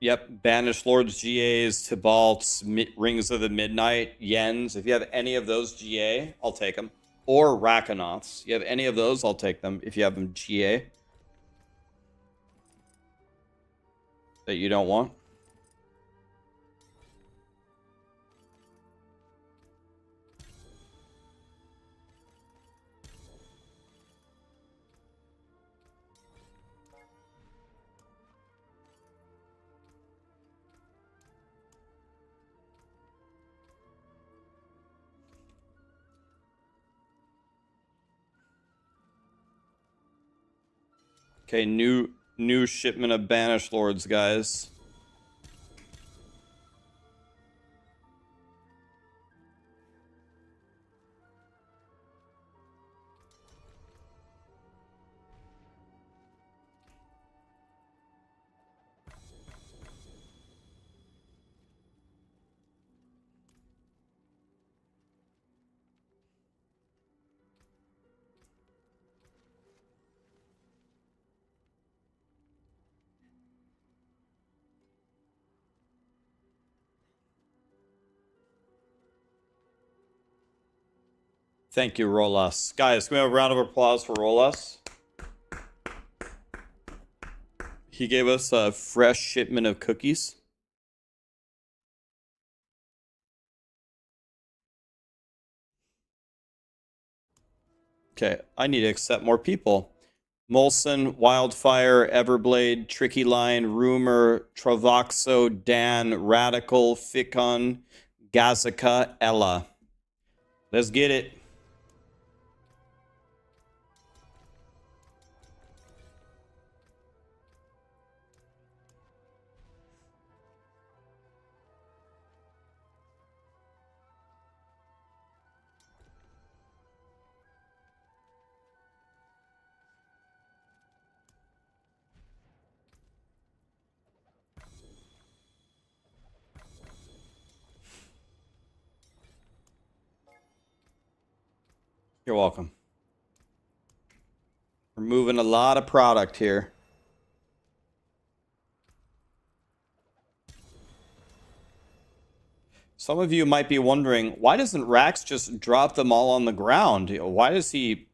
Yep, Banished Lords, GAs, Tybalts, Rings of the Midnight, Yens. If you have any of those GA, I'll take them. Or Rakanoths. You have any of those, I'll take them if you have them GA. that you don't want? Okay, new shipment of banished lords, guys. Thank you, Rolas. Guys, can we have a round of applause for Rolas? He gave us a fresh shipment of cookies. Okay, I need to accept more people. Molson, Wildfire, Everblade, Tricky Line, Rumor, Travaxo, Dan, Radical, Ficon, Gazica, Ella. Let's get it. You're welcome. We're moving a lot of product here. Some of you might be wondering, why doesn't Rax just drop them all on the ground? Why does he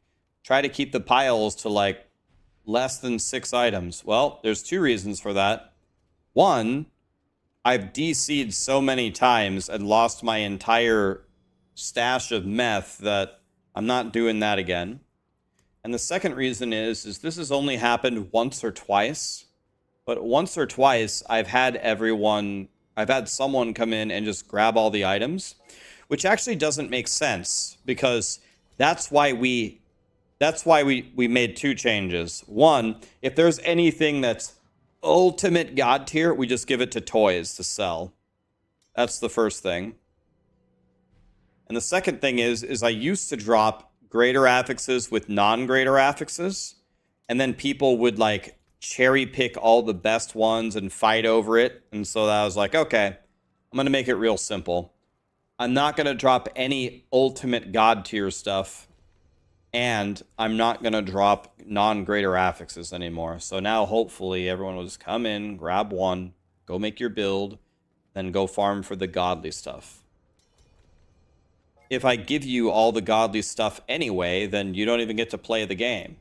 try to keep the piles to like less than 6 items? Well, there's 2 reasons for that. One, I've DC'd so many times and lost my entire stash of meth that I'm not doing that again. And the second reason is this has only happened once or twice. But once or twice, I've had someone come in and just grab all the items, which actually doesn't make sense because that's why we made 2 changes. One, if there's anything that's ultimate god tier, we just give it to toys to sell. That's the first thing. And the second thing is I used to drop greater affixes with non-greater affixes, and then people would like cherry pick all the best ones and fight over it. And so I was like, okay, I'm going to make it real simple. I'm not going to drop any ultimate god tier stuff, and I'm not going to drop non-greater affixes anymore. So now hopefully everyone will just come in, grab one, go make your build, then go farm for the godly stuff. If I give you all the godly stuff anyway, then you don't even get to play the game.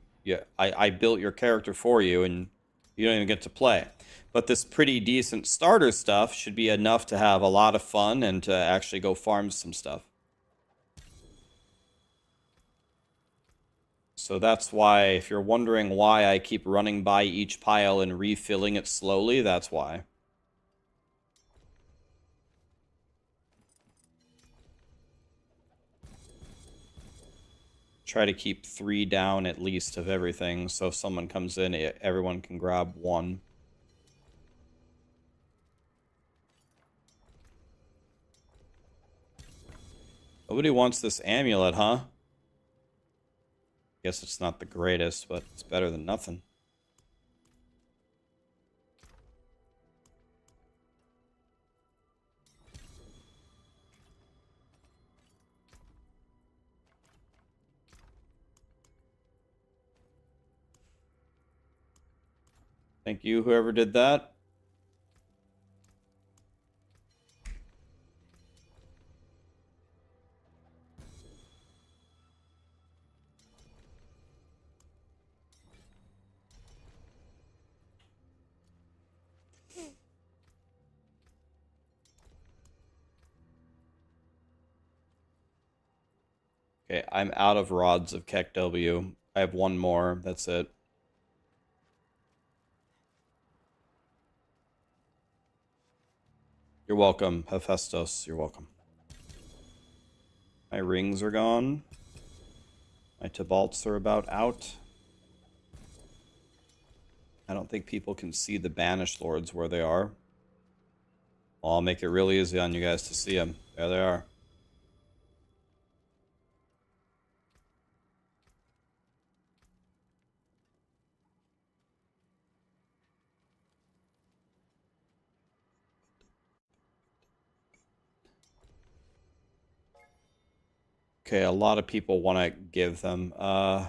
I built your character for you, and you don't even get to play. But this pretty decent starter stuff should be enough to have a lot of fun and to actually go farm some stuff. So that's why, if you're wondering why I keep running by each pile and refilling it slowly, that's why. Try to keep 3 down at least of everything, so if someone comes in, everyone can grab 1. Nobody wants this amulet, huh? Guess it's not the greatest, but it's better than nothing. Thank you, whoever did that. Okay, I'm out of rods of Keck W. I have one more. That's it. You're welcome, Hephaestus. You're welcome. My rings are gone. My Tibalts are about out. I don't think people can see the Banished Lords where they are. Well, I'll make it really easy on you guys to see them. There they are. Okay, a lot of people want to give them. Okay.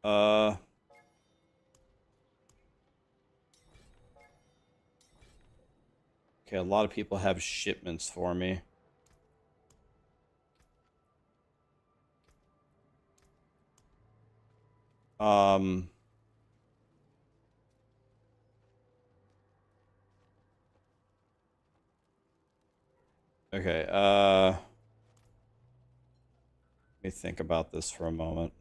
Okay, a lot of people have shipments for me. Okay, let me think about this for a moment.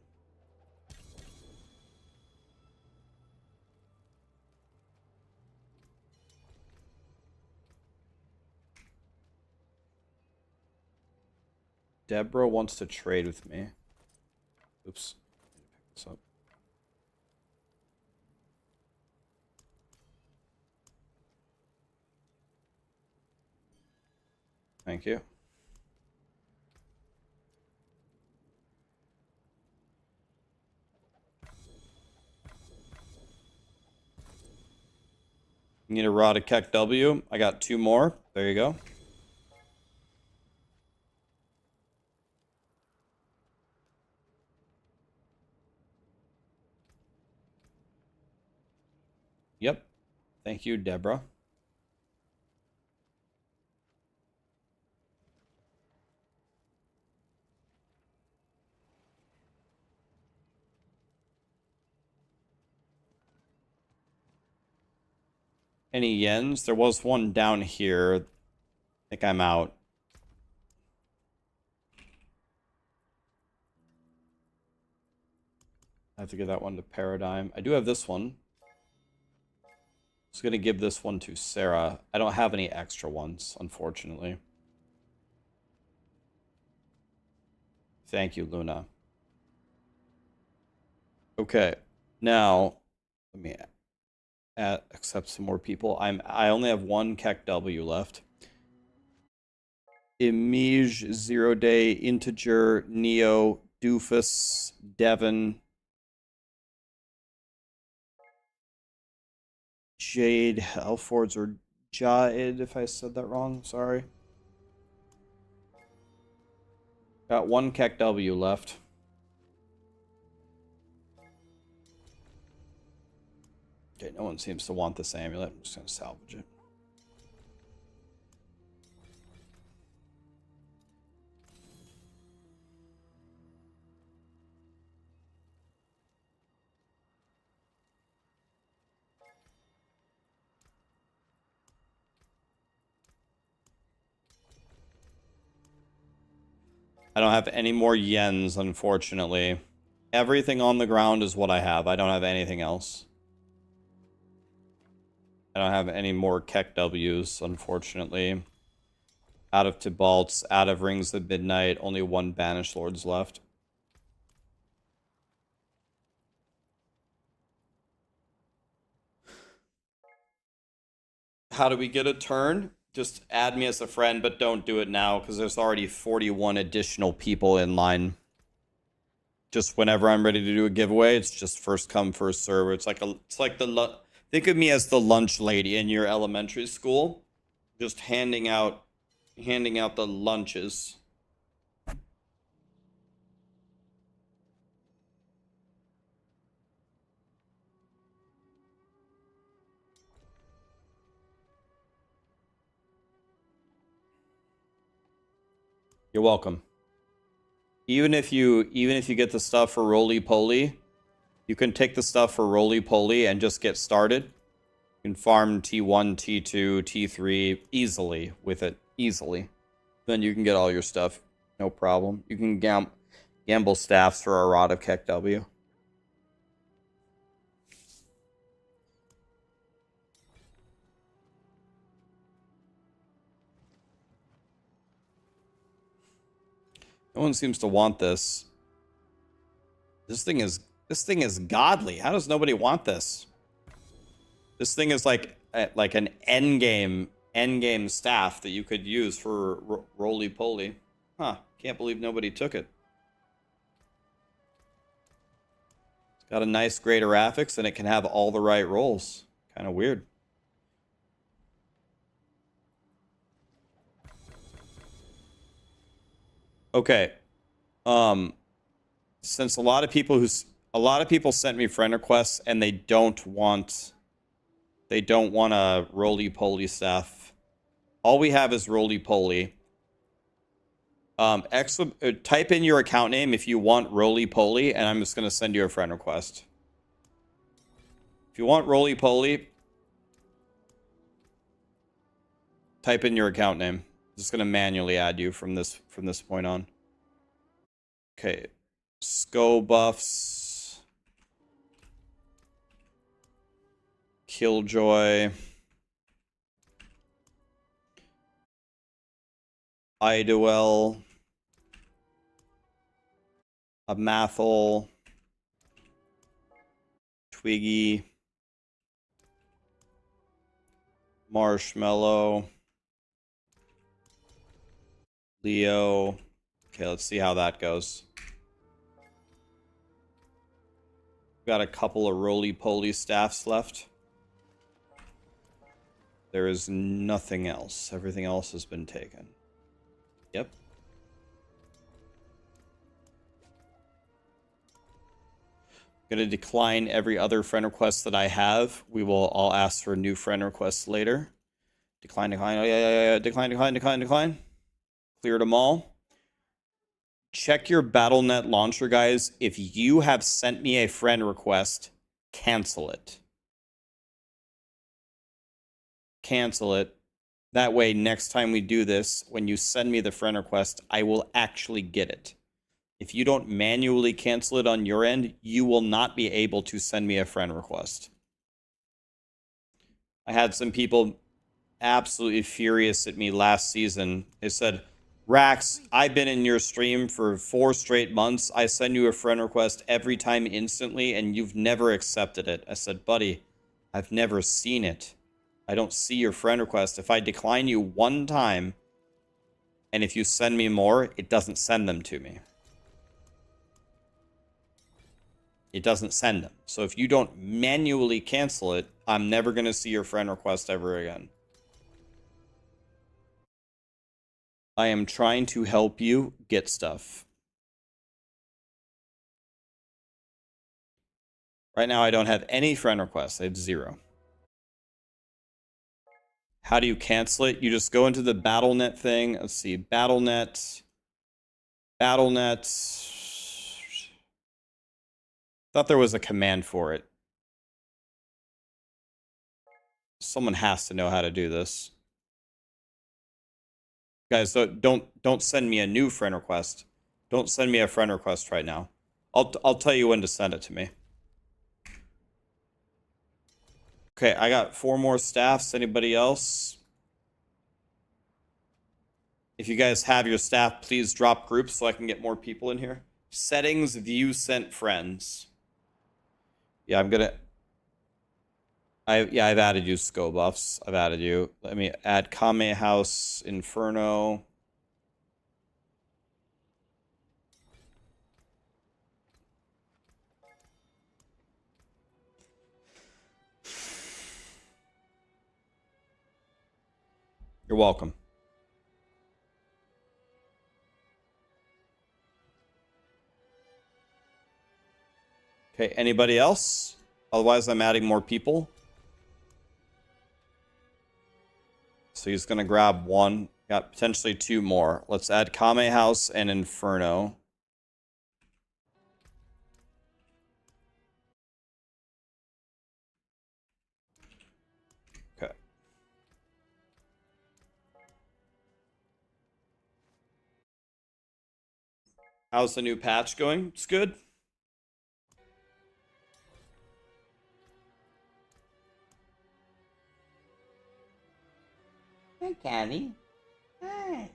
Deborah wants to trade with me. Oops. Pick this up. Thank you. You need a rod of Keck W. I got 2 more. There you go. Yep. Thank you, Deborah. Any yens? There was one down here. I think I'm out. I have to give that one to Paradigm. I do have this one. I was going to give this one to Sarah. I don't have any extra ones, unfortunately. Thank you, Luna. Okay. Now, let me accept some more people. I only have 1 Keck W left. Imige, Zero Day, Integer, Neo, Doofus, Devon, Jade, Elfords, or Jaid, if I said that wrong. Sorry. Got 1 Keck W left. Okay, no one seems to want this amulet. I'm just going to salvage it. I don't have any more yens, unfortunately. Everything on the ground is what I have. I don't have anything else. I don't have any more Keck Ws, unfortunately. Out of Tibalts, out of Rings of Midnight, only 1 Banished Lords left. How do we get a turn? Just add me as a friend, but don't do it now, because there's already 41 additional people in line. Just whenever I'm ready to do a giveaway, it's just first come, first serve. It's like think of me as the lunch lady in your elementary school, just handing out the lunches. You're welcome. Even if you get the stuff for roly poly, you can take the stuff for roly poly and just get started. You can farm T1, T2, T3 easily with it. Easily. Then you can get all your stuff. No problem. You can gamble staffs for a Rod of Keck W. No one seems to want this. This thing is godly. How does nobody want this? This thing is like an endgame staff that you could use for roly poly. Huh? Can't believe nobody took it. It's got a nice greater affix and it can have all the right rolls. Kind of weird. Okay. Since a lot of people sent me friend requests and they don't want a roly poly staff. All we have is roly poly. Type in your account name if you want roly poly, and I'm just gonna send you a friend request. If you want roly poly, type in your account name. I'm just gonna manually add you from this point on. Okay, Sco buffs, Killjoy, Idwell, a Mathol, Twiggy, Marshmallow, Leo. Okay, let's see how that goes. Got a couple of roly-poly staffs left. There is nothing else. Everything else has been taken. Yep. Gonna decline every other friend request that I have. We will all ask for new friend requests later. Decline, decline. Oh, yeah. Decline, decline, decline, decline. Cleared them all. Check your BattleNet launcher, guys. If you have sent me a friend request, cancel it. Cancel it. That way, next time we do this, when you send me the friend request, I will actually get it. If you don't manually cancel it on your end, you will not be able to send me a friend request. I had some people absolutely furious at me last season. They said, Rax, I've been in your stream for 4 straight months. I send you a friend request every time instantly, and you've never accepted it. I said, buddy, I've never seen it. I don't see your friend request. If I decline you one time, and if you send me more, it doesn't send them to me. It doesn't send them. So if you don't manually cancel it, I'm never going to see your friend request ever again. I am trying to help you get stuff. Right now, I don't have any friend requests. I have 0. How do you cancel it? You just go into the BattleNet thing. Let's see. BattleNet. Thought there was a command for it. Someone has to know how to do this. Guys, so don't send me a new friend request. Don't send me a friend request right now. I'll tell you when to send it to me. Okay, I got 4 more staffs. Anybody else? If you guys have your staff, please drop groups so I can get more people in here. Settings, view sent friends. Yeah, I've added you, Sco buffs. I've added you. Let me add Kame House, Inferno. You're welcome. Okay, anybody else? Otherwise, I'm adding more people. So he's going to grab 1. Got potentially 2 more. Let's add Kame House and Inferno. Okay. How's the new patch going? It's good. Hi, Callie. Hi.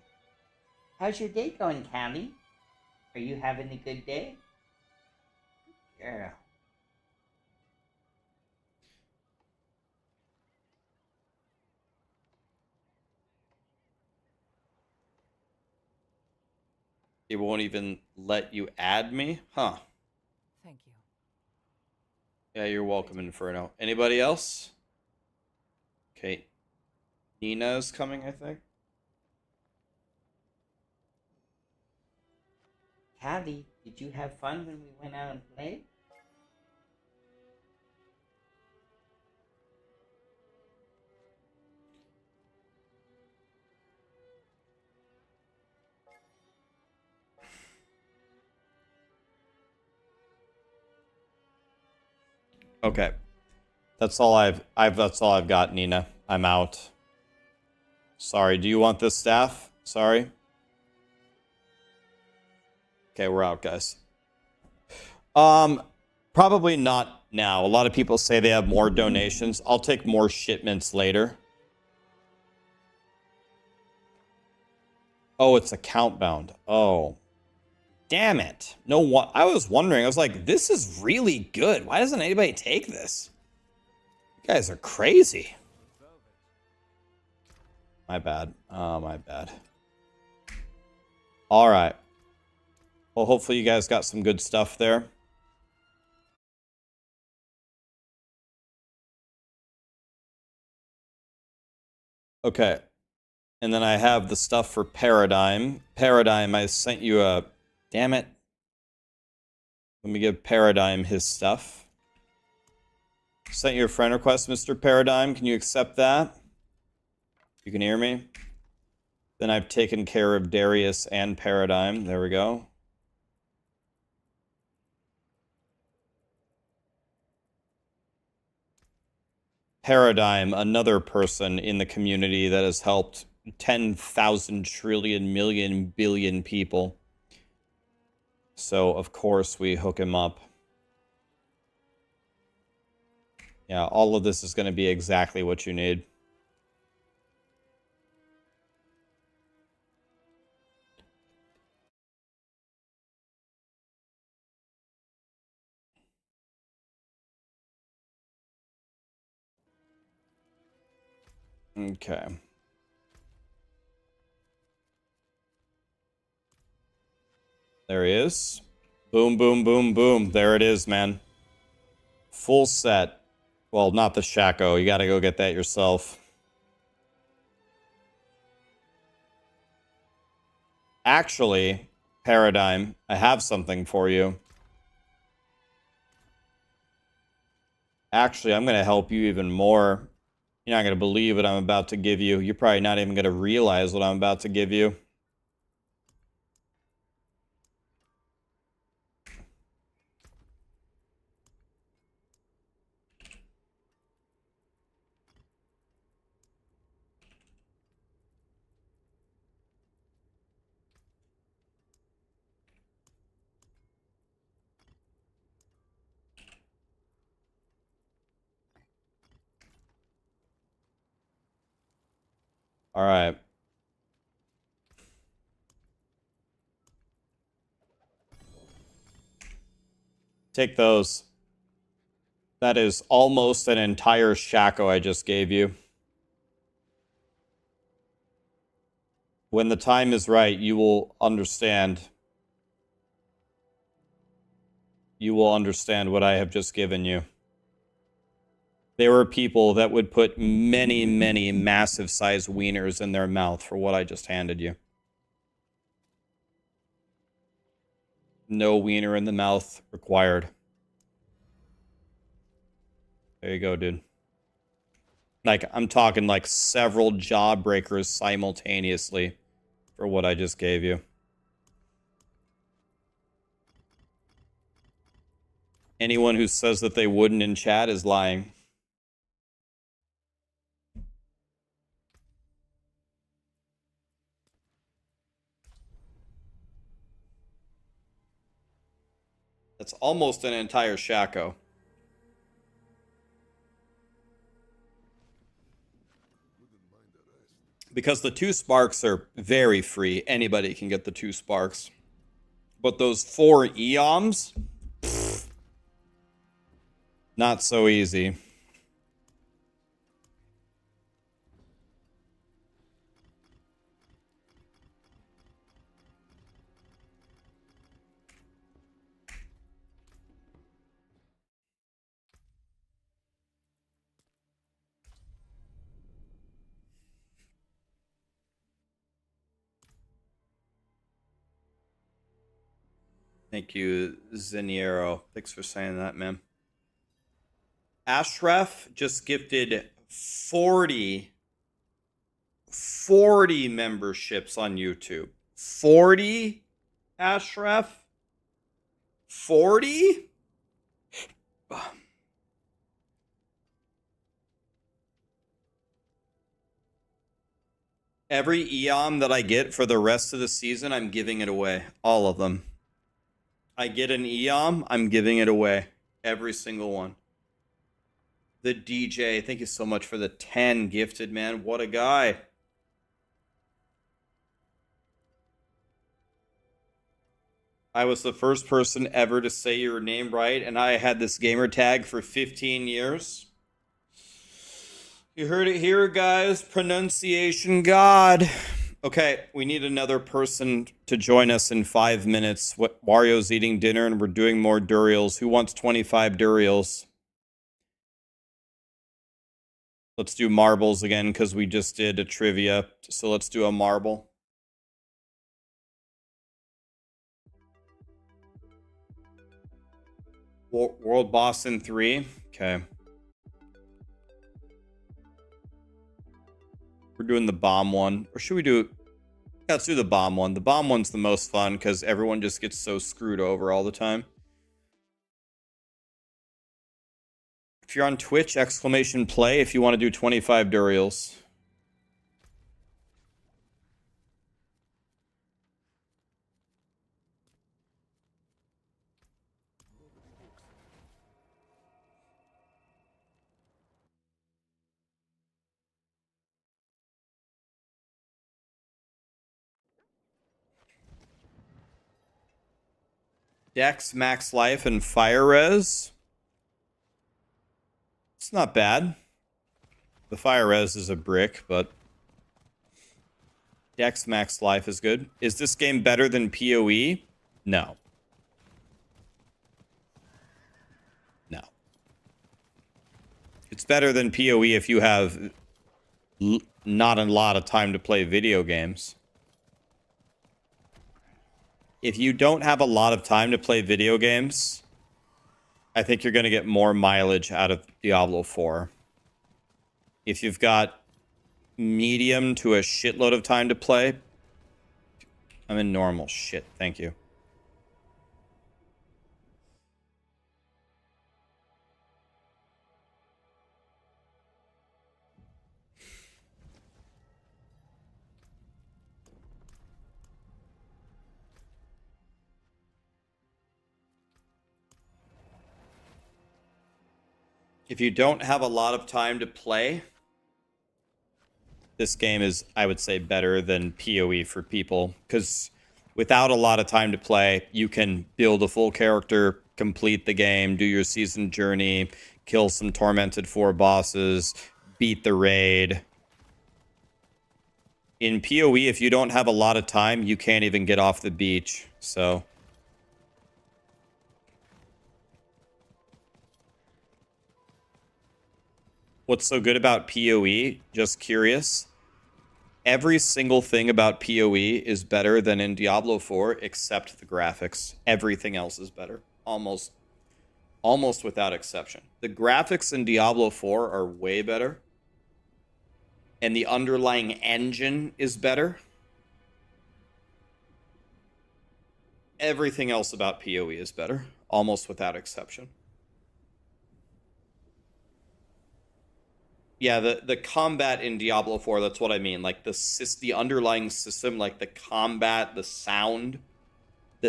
How's your day going, Callie? Are you having a good day? Good girl. It won't even let you add me? Huh. Thank you. Yeah, you're welcome, Inferno. Anybody else? Okay. Nina's coming, I think. Callie, did you have fun when we went out and played? Okay. That's all that's all I've got, Nina. I'm out. Sorry, do you want this staff? Sorry. Okay, we're out, guys. Probably not now. A lot of people say they have more donations. I'll take more shipments later. Oh, it's account bound. Oh. Damn it. No one. I was wondering. I was like, this is really good. Why doesn't anybody take this? You guys are crazy. My bad. Oh, my bad. All right. Well, hopefully you guys got some good stuff there. Okay. And then I have the stuff for Paradigm. Paradigm, I sent you a... Damn it. Let me give Paradigm his stuff. Sent you a friend request, Mr. Paradigm. Can you accept that? You can hear me? Then I've taken care of Darius and Paradigm. There we go. Paradigm, another person in the community that has helped 10,000 trillion million billion people. So, of course, we hook him up. Yeah, all of this is going to be exactly what you need. Okay. There he is. Boom, boom, boom, boom. There it is, man. Full set. Well, not the Shaco. You gotta go get that yourself. Actually, Paradigm, I have something for you. Actually, I'm gonna help you even more. You're not gonna believe what I'm about to give you. You're probably not even gonna realize what I'm about to give you. All right. Take those. That is almost an entire Shaco I just gave you. When the time is right, you will understand. You will understand what I have just given you. There were people that would put many, many massive sized wieners in their mouth for what I just handed you. No wiener in the mouth required. There you go, dude. Like, I'm talking like several jawbreakers simultaneously for what I just gave you. Anyone who says that they wouldn't in chat is lying. That's almost an entire Shaco. Because the 2 sparks are very free. Anybody can get the 2 sparks. But those 4 eoms, pfft, not so easy. Thank you, Ziniero. Thanks for saying that, man. Ashraf just gifted 40 memberships on YouTube. 40? Ashraf? 40? Every eom that I get for the rest of the season, I'm giving it away. All of them. I get an eom, I'm giving it away. Every single one. The DJ, thank you so much for the 10 gifted, man. What a guy. I was the first person ever to say your name right, and I had this gamer tag for 15 years. You heard it here, guys. Pronunciation God. Okay, we need another person to join us in 5 minutes. Wario's eating dinner, and we're doing more Durials. Who wants 25 Durials? Let's do marbles again, because we just did a trivia. So let's do a marble. World boss in 3. Okay. We're doing the bomb one. Or should we do... Yeah, let's do the bomb one. The bomb one's the most fun because everyone just gets so screwed over all the time. If you're on Twitch, !play if you want to do 25 Durials. Dex, max life, and fire res. It's not bad. The fire res is a brick, but Dex, max life is good. Is this game better than PoE? No. No. It's better than PoE if you have not a lot of time to play video games. If you don't have a lot of time to play video games, I think you're going to get more mileage out of Diablo 4. If you've got medium to a shitload of time to play, I'm in normal. Shit, thank you. If you don't have a lot of time to play, this game is, I would say, better than PoE for people. Because without a lot of time to play, you can build a full character, complete the game, do your season journey, kill some Tormented 4 bosses, beat the raid. In PoE, if you don't have a lot of time, you can't even get off the beach. So... What's so good about PoE? Just curious. Every single thing about PoE is better than in Diablo 4 except the graphics. Everything else is better. Almost without exception. The graphics in Diablo 4 are way better. And the underlying engine is better. Everything else about PoE is better. Almost without exception. Yeah, the combat in Diablo 4, that's what I mean. Like, the underlying system, like the combat, the sound,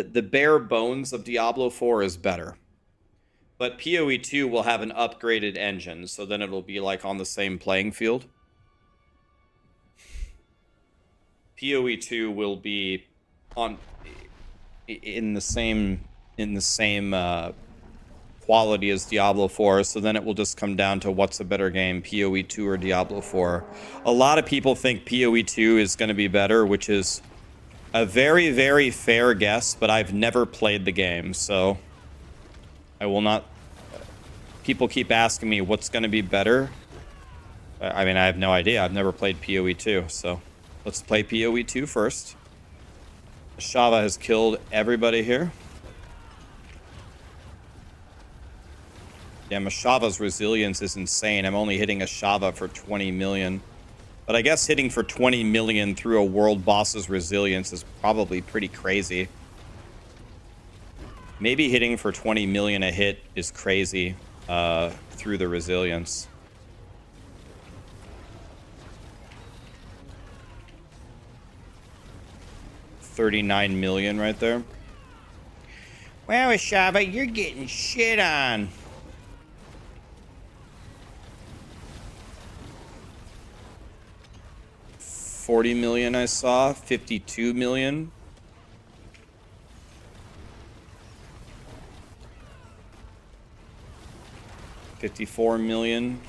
the bare bones of Diablo 4 is better. But PoE 2 will have an upgraded engine, so then it'll be like on the same playing field. PoE 2 will be on in the same quality as Diablo 4, so then it will just come down to what's a better game, PoE 2 or Diablo 4. A lot of people think PoE 2 is going to be better, which is a very, very fair guess, but I've never played the game, so I will not... People keep asking me what's going to be better. I mean, I have no idea. I've never played PoE 2, so let's play PoE 2 first. Shava has killed everybody here. Yeah, Mashava's resilience is insane. I'm only hitting a Shava for 20 million. But I guess hitting for 20 million through a world boss's resilience is probably pretty crazy. Maybe hitting for 20 million a hit is crazy through the resilience. $39 million right there. Well, Shava, you're getting shit on. $40 million I saw. 52 million. $54 million.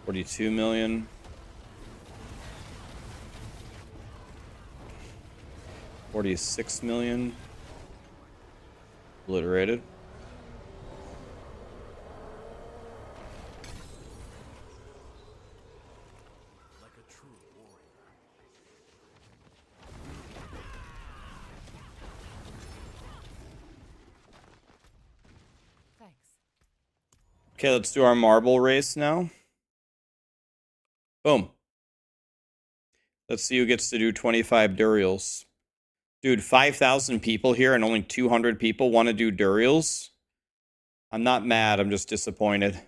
$42 million. $46 million. Obliterated. Like a true warrior. Thanks. Okay, let's do our marble race now. Boom. Let's see who gets to do 25 Durials. Dude, 5,000 people here and only 200 people want to do Durials? I'm not mad, I'm just disappointed.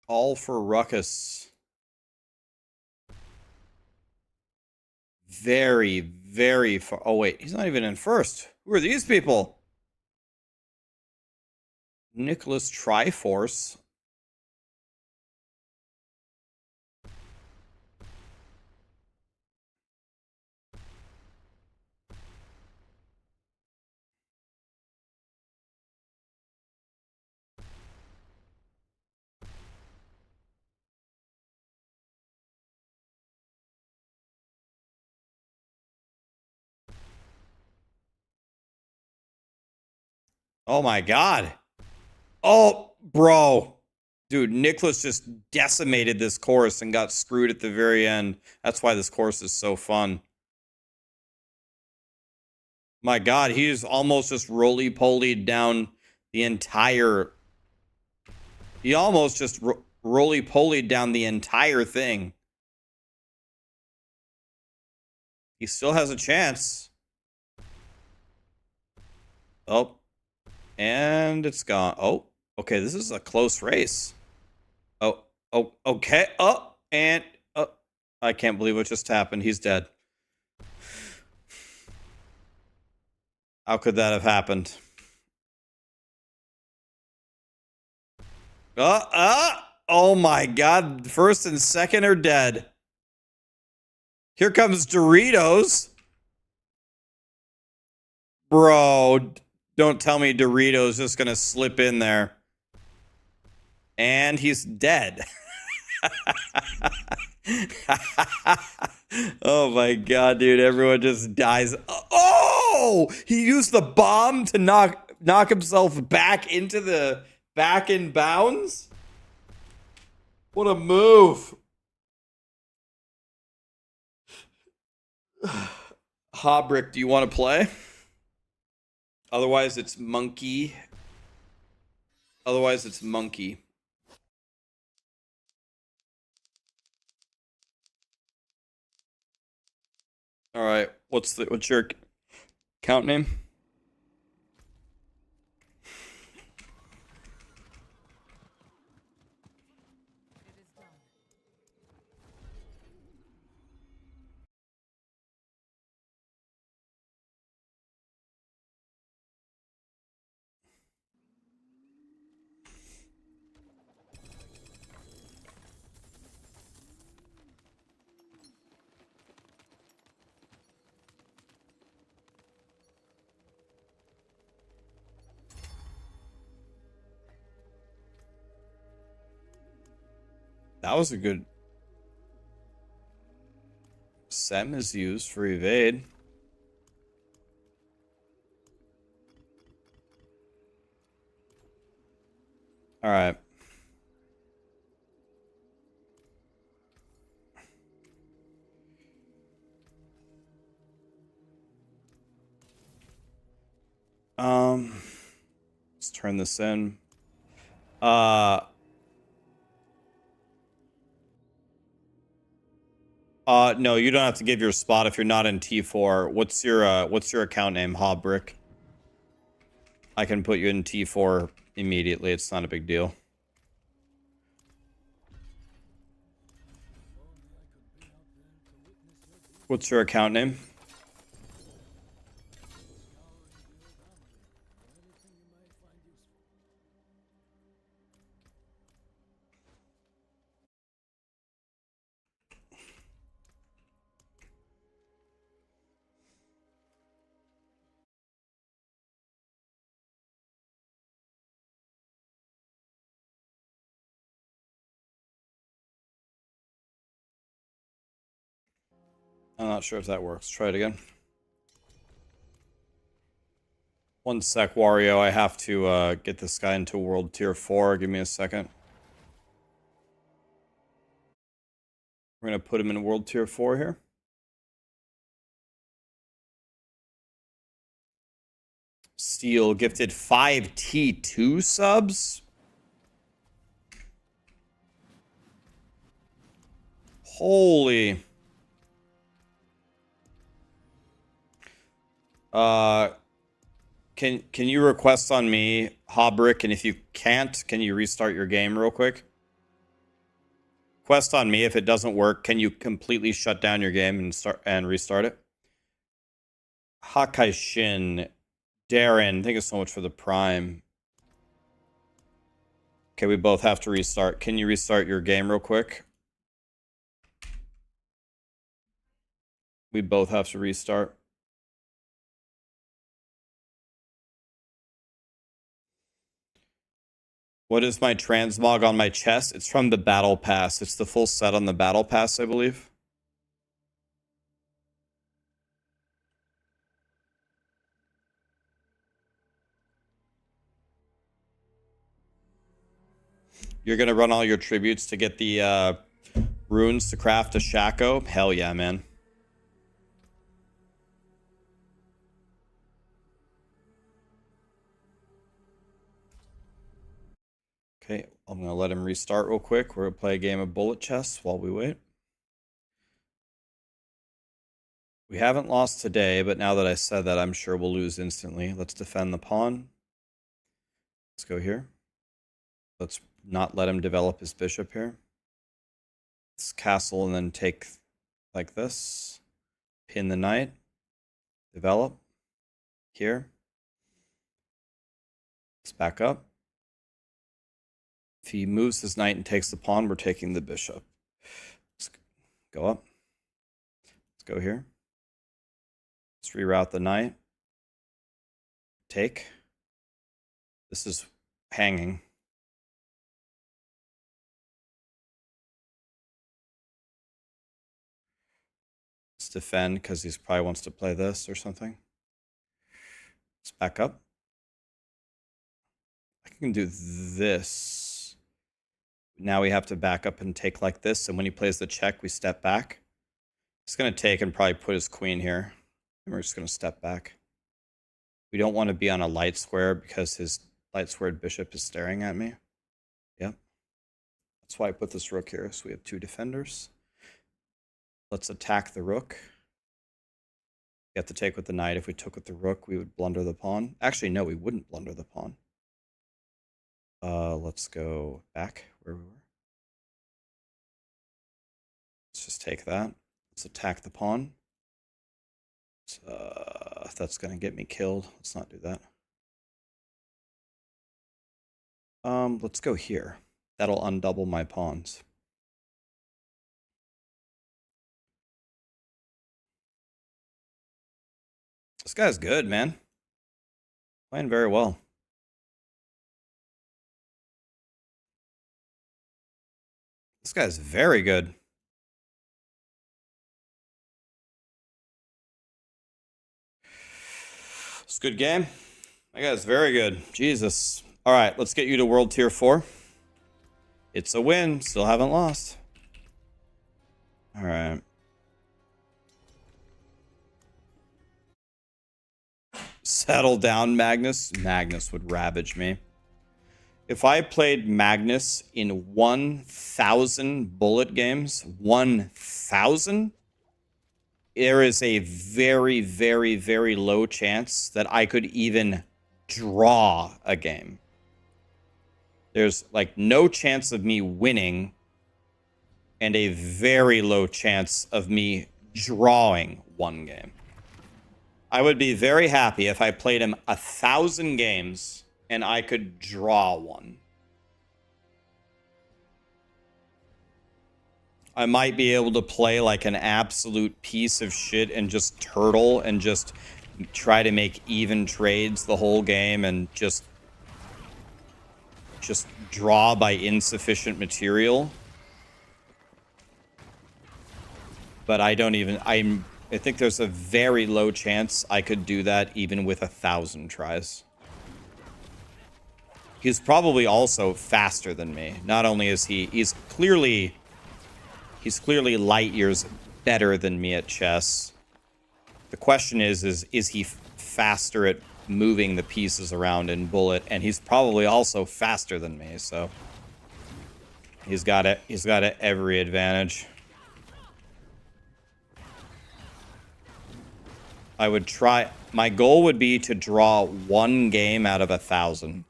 All for Ruckus. Very, very far. Oh, wait. He's not even in first. Who are these people? Nicholas Triforce. Oh my god. Oh, bro. Dude, Nicholas just decimated this course and got screwed at the very end. That's why this course is so fun. My god, he's almost just roly-polied down the entire... He almost just roly-polied down the entire thing. He still has a chance. Oh. And it's gone. Oh, okay. This is a close race. Oh, okay. Oh, and I can't believe what just happened. He's dead. How could that have happened? Oh my god. First and second are dead. Here comes Doritos. Bro, don't tell me Doritos just gonna slip in there. And he's dead. Oh my god, dude! Everyone just dies. Oh! He used the bomb to knock himself back into the back in bounds. What a move! Hobrick, do you want to play? Otherwise, it's monkey. Otherwise, it's monkey. All right. What's your account name? It is done. That was a good. Sem is used for evade. All right. Let's turn this in. No, you don't have to give your spot if you're not in T4. What's your account name, Hobrick? I can put you in T4 immediately. It's not a big deal. What's your account name? I'm not sure if that works. Try it again. One sec, Wario. I have to get this guy into World Tier 4. Give me a second. We're going to put him in World Tier 4 here. Steel gifted 5 T2 subs. Holy. Can you request on me, Hobrick? And if you can't, can you restart your game real quick? Quest on me. If it doesn't work, can you completely shut down your game and restart it? Hakai Shin, Darren, thank you so much for the prime. Okay, we both have to restart. Can you restart your game real quick? We both have to restart. What is my transmog on my chest? It's from the battle pass. It's the full set on the battle pass, I believe. You're gonna run all your tributes to get the runes to craft a Shaco? Hell yeah, man. Okay, I'm gonna let him restart real quick. We're gonna play a game of bullet chess while we wait. We haven't lost today, but now that I said that, I'm sure we'll lose instantly. Let's defend the pawn. Let's go here. Let's not let him develop his bishop here. Let's castle and then take like this. Pin the knight. Develop. Here. Let's back up. If he moves his knight and takes the pawn, we're taking the bishop. Let's go up. Let's go here. Let's reroute the knight. Take. This is hanging. Let's defend because he probably wants to play this or something. Let's back up. I can do this. Now we have to back up and take like this. And when he plays the check, we step back. He's going to take and probably put his queen here. And we're just going to step back. We don't want to be on a light square because his light squared bishop is staring at me. Yep. That's why I put this rook here. So we have two defenders. Let's attack the rook. We have to take with the knight. If we took with the rook, we would blunder the pawn. Actually, no, we wouldn't blunder the pawn. Let's go back where we were. Let's just take that. Let's attack the pawn. That's going to get me killed. Let's not do that. Let's go here. That'll undouble my pawns. This guy's good, man. Playing very well. This guy's very good. It's a good game. That guy's very good. Jesus. All right, let's get you to World Tier 4. It's a win. Still haven't lost. All right. Settle down, Magnus. Magnus would ravage me. If I played Magnus in 1,000 bullet games, 1,000, there is a very, very, very low chance that I could even draw a game. There's like no chance of me winning and a very low chance of me drawing one game. I would be very happy if I played him 1,000 games and I could draw one. I might be able to play like an absolute piece of shit and just turtle and just try to make even trades the whole game and just draw by insufficient material. But I think there's a very low chance I could do that even with 1,000 tries. He's probably also faster than me. Not only is he's clearly light years better than me at chess. The question is he faster at moving the pieces around in bullet? And he's probably also faster than me, so he's got every advantage. I would try. My goal would be to draw one game out of 1,000.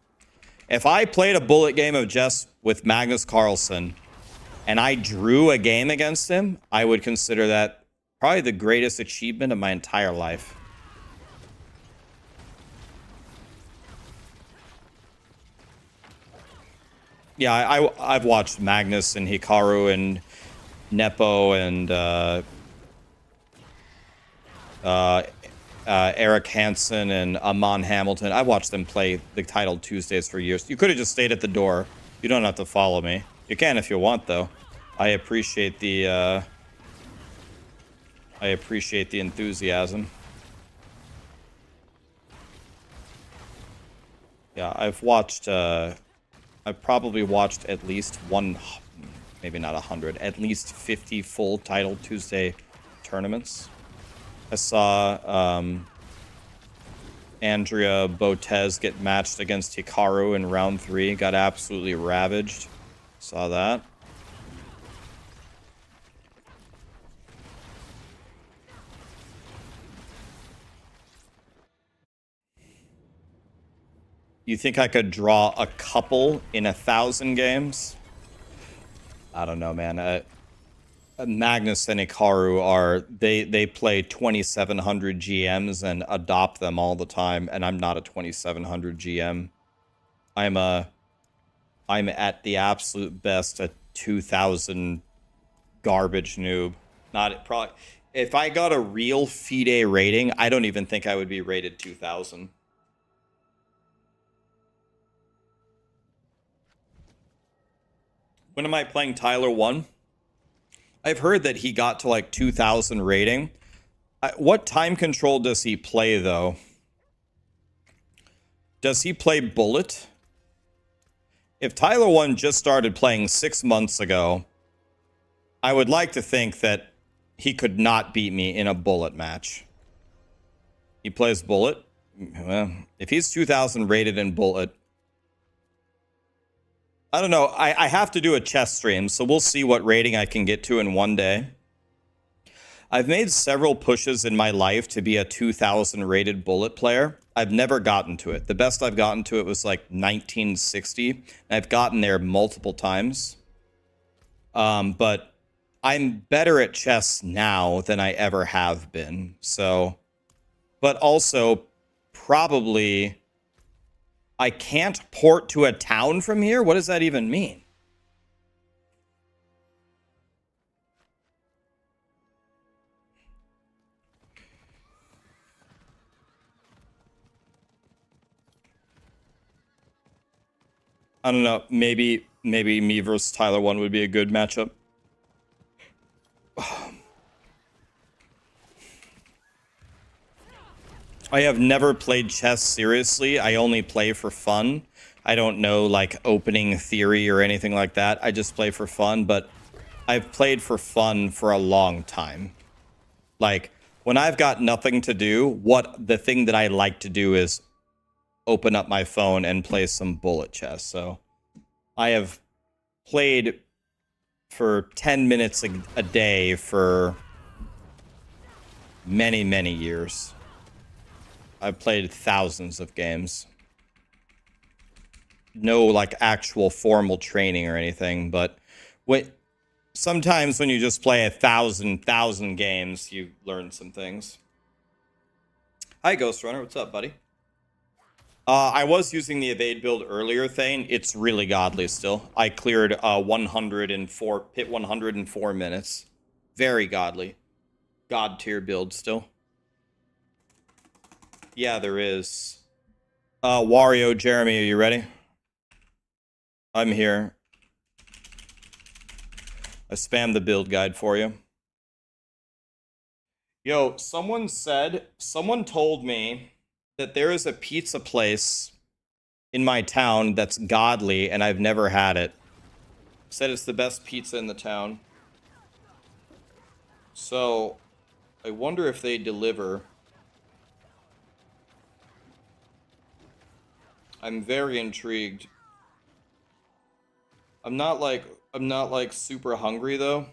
If I played a bullet game of chess with Magnus Carlsen and I drew a game against him, I would consider that probably the greatest achievement of my entire life. Yeah, I've watched Magnus and Hikaru and Nepo and Eric Hansen and Amon Hamilton. I watched them play the titled Tuesdays for years. You could have just stayed at the door. You don't have to follow me. You can if you want, though. I appreciate the enthusiasm. Yeah, I've probably watched at least one, maybe not 100, at least 50 full titled Tuesday tournaments. I saw Andrea Botez get matched against Hikaru in round 3. Got absolutely ravaged. Saw that. You think I could draw a couple in 1,000 games? I don't know, man. Magnus and Hikaru they play 2,700 GMs and adopt them all the time, and I'm not a 2,700 GM. I'm at the absolute best a 2,000 garbage noob. If I got a real FIDE rating, I don't even think I would be rated 2,000. When am I playing Tyler 1? I've heard that he got to like 2,000 rating, What time control does he play, though? Does he play bullet? If Tyler 1 just started playing 6 months ago, I would like to think that he could not beat me in a bullet match. He plays bullet? Well, if he's 2000 rated in bullet, I don't know. I have to do a chess stream, so we'll see what rating I can get to in one day. I've made several pushes in my life to be a 2000 rated bullet player. I've never gotten to it. The best I've gotten to it was like 1960. And I've gotten there multiple times. But I'm better at chess now than I ever have been. So, but also probably I can't port to a town from here. What does that even mean? I don't know. Maybe me versus Tyler 1 would be a good matchup. I have never played chess seriously. I only play for fun. I don't know like opening theory or anything like that. I just play for fun, but I've played for fun for a long time. Like when I've got nothing to do, the thing that I like to do is open up my phone and play some bullet chess. So I have played for 10 minutes a day for many, many years. I've played thousands of games. No like actual formal training or anything, but sometimes when you just play 1,000 games, you learn some things. Hi, Ghost Runner. What's up, buddy? I was using the evade build earlier, Thane. It's really godly still. I cleared 104, hit 104 minutes. Very godly. God tier build still. Yeah, there is. Wario, Jeremy, are you ready? I'm here. I spammed the build guide for you. Yo, someone told me that there is a pizza place in my town that's godly, and I've never had it. Said it's the best pizza in the town. So, I wonder if they deliver. I'm very intrigued. I'm not like super hungry though.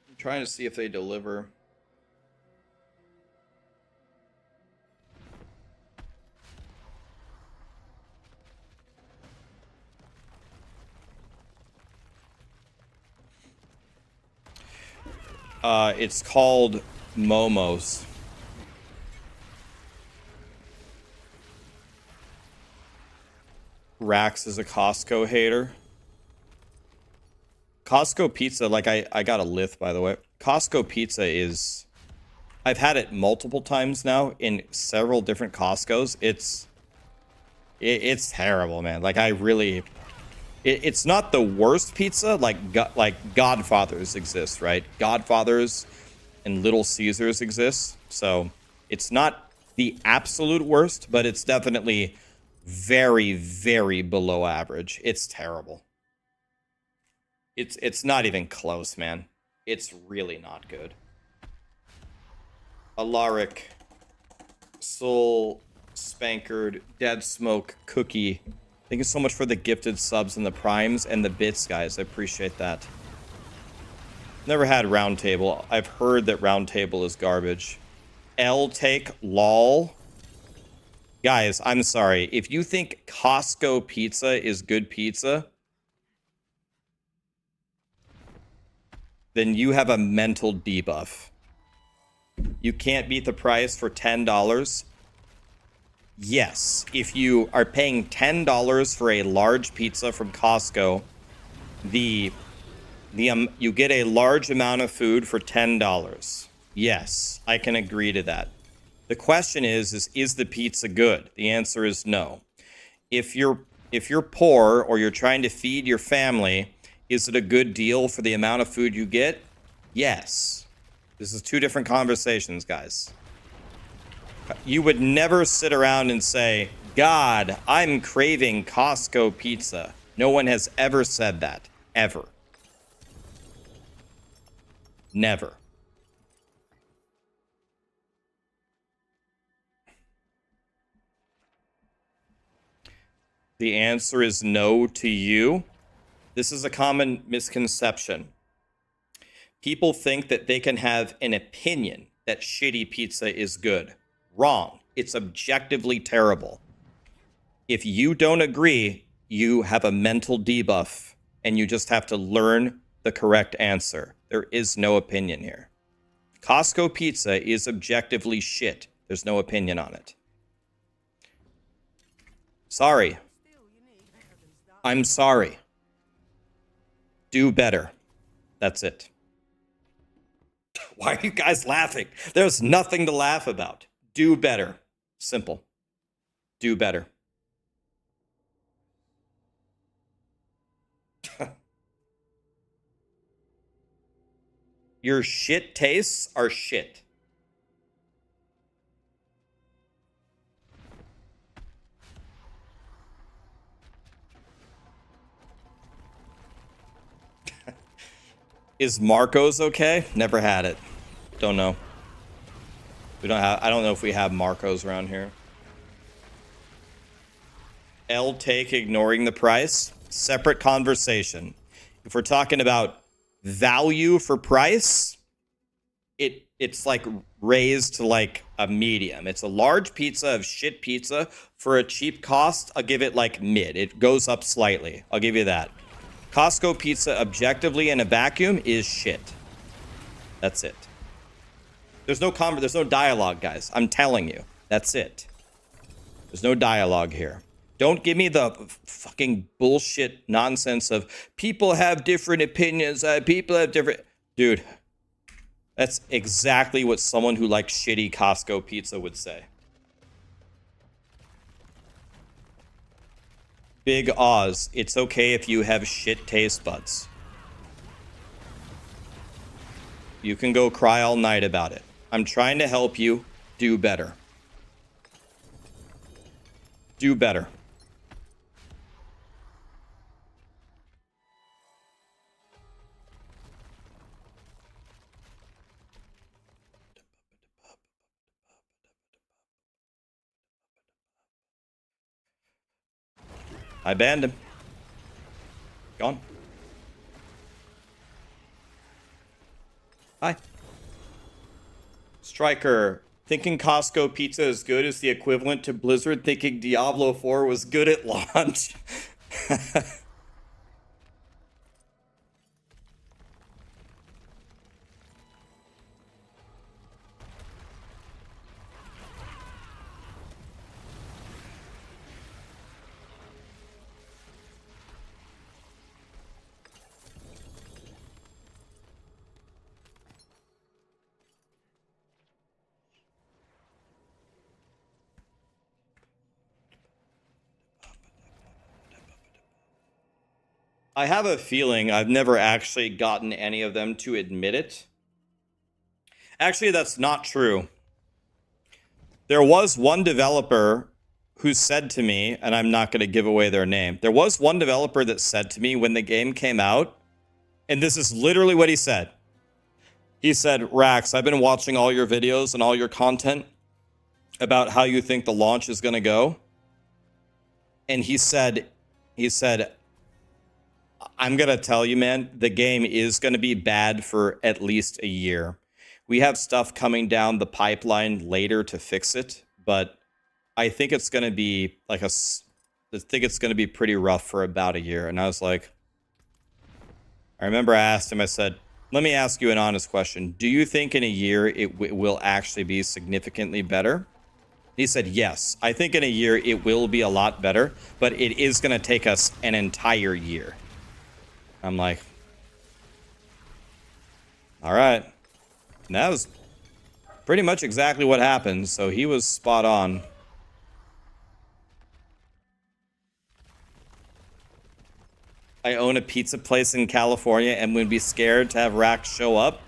I'm trying to see if they deliver. It's called Momo's. Rax is a Costco hater. Costco pizza, like I got a Lilith, by the way. Costco pizza is... I've had it multiple times now in several different Costcos. It's terrible, man. Like I really... It's not the worst pizza, like Godfather's exists, right? Godfather's and Little Caesars exists. So it's not the absolute worst, but it's definitely very, very below average. It's terrible. It's not even close, man. It's really not good. Alaric, Soul, Spankered, Dead Smoke, Cookie. Thank you so much for the gifted subs and the primes and the bits, guys. I appreciate that. Never had Round Table. I've heard that Round Table is garbage. L-Take, lol. Guys, I'm sorry. If you think Costco pizza is good pizza, then you have a mental debuff. You can't beat the price for $10. Yes, if you are paying $10 for a large pizza from Costco, the You get a large amount of food for $10. Yes, I can agree to that. The question is the pizza good? The answer is no. If you're poor or you're trying to feed your family, is it a good deal for the amount of food you get? Yes. This is two different conversations, guys. You would never sit around and say, God, I'm craving Costco pizza. No one has ever said that. Ever. Never. The answer is no to you. This is a common misconception. People think that they can have an opinion that shitty pizza is good. Wrong. It's objectively terrible. If you don't agree, you have a mental debuff, and you just have to learn the correct answer. There is no opinion here. Costco pizza is objectively shit. There's no opinion on it. Sorry. I'm sorry. Do better. That's it. Why are you guys laughing? There's nothing to laugh about. Do better. Simple. Do better. Your shit tastes are shit. Is Marco's okay? Never had it. Don't know. I don't know if we have Marco's around here. L take ignoring the price. Separate conversation. If we're talking about value for price, it's like raised to like a medium. It's a large pizza of shit pizza for a cheap cost. I'll give it like mid. It goes up slightly. I'll give you that. Costco pizza objectively in a vacuum is shit. That's it. There's no dialogue, guys. I'm telling you. That's it. There's no dialogue here. Don't give me the fucking bullshit nonsense of people have different opinions. People have different... Dude, that's exactly what someone who likes shitty Costco pizza would say. Big Oz, it's okay if you have shit taste buds. You can go cry all night about it. I'm trying to help you do better. Do better. I banned him. Gone. Hi. Striker, thinking Costco pizza is good is the equivalent to Blizzard thinking Diablo 4 was good at launch. I have a feeling I've never actually gotten any of them to admit it. Actually, that's not true. There was one developer who said to me, and I'm not going to give away their name. There was one developer that said to me when the game came out, and this is literally what he said. He said, Rax, I've been watching all your videos and all your content about how you think the launch is going to go. And he said, I'm going to tell you, man, the game is going to be bad for at least a year. We have stuff coming down the pipeline later to fix it, but I think it's going to be like I think it's going to be pretty rough for about a year. And I was like, I remember I asked him, I said, let me ask you an honest question. Do you think in a year it will actually be significantly better? He said, yes. I think in a year it will be a lot better, but it is going to take us an entire year. I'm like, All right. And that was pretty much exactly what happened, so he was spot on. I own a pizza place in California and would be scared to have Rax show up.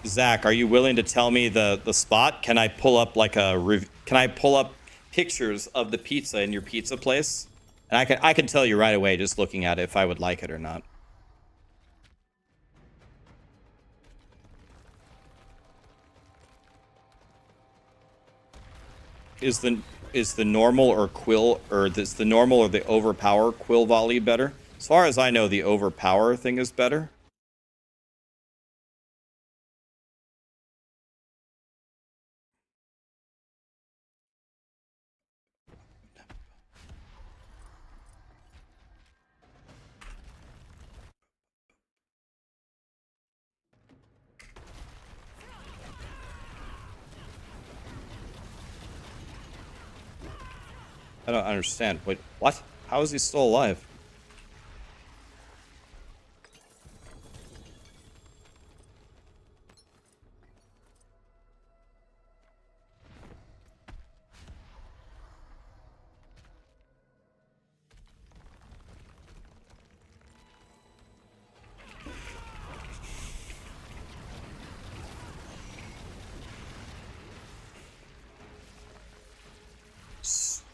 Zach, are you willing to tell me the spot? Can I pull up like can I pull up pictures of the pizza in your pizza place? And I can tell you right away just looking at it if I would like it or not. Is the normal or quill, or is the normal or the overpower quill volley better? As far as I know, the overpower thing is better. I don't understand. Wait, what? How is he still alive?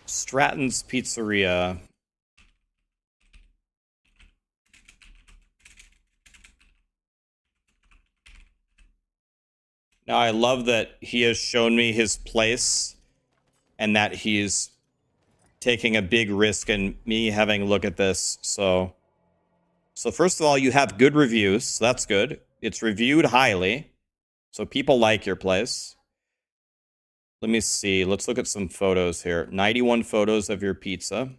Stratton's Pizzeria. Now, I love that he has shown me his place and that he's taking a big risk in me having a look at this. So first of all, you have good reviews. So that's good. It's reviewed highly. So people like your place. Let me see. Let's look at some photos here. 91 photos of your pizza.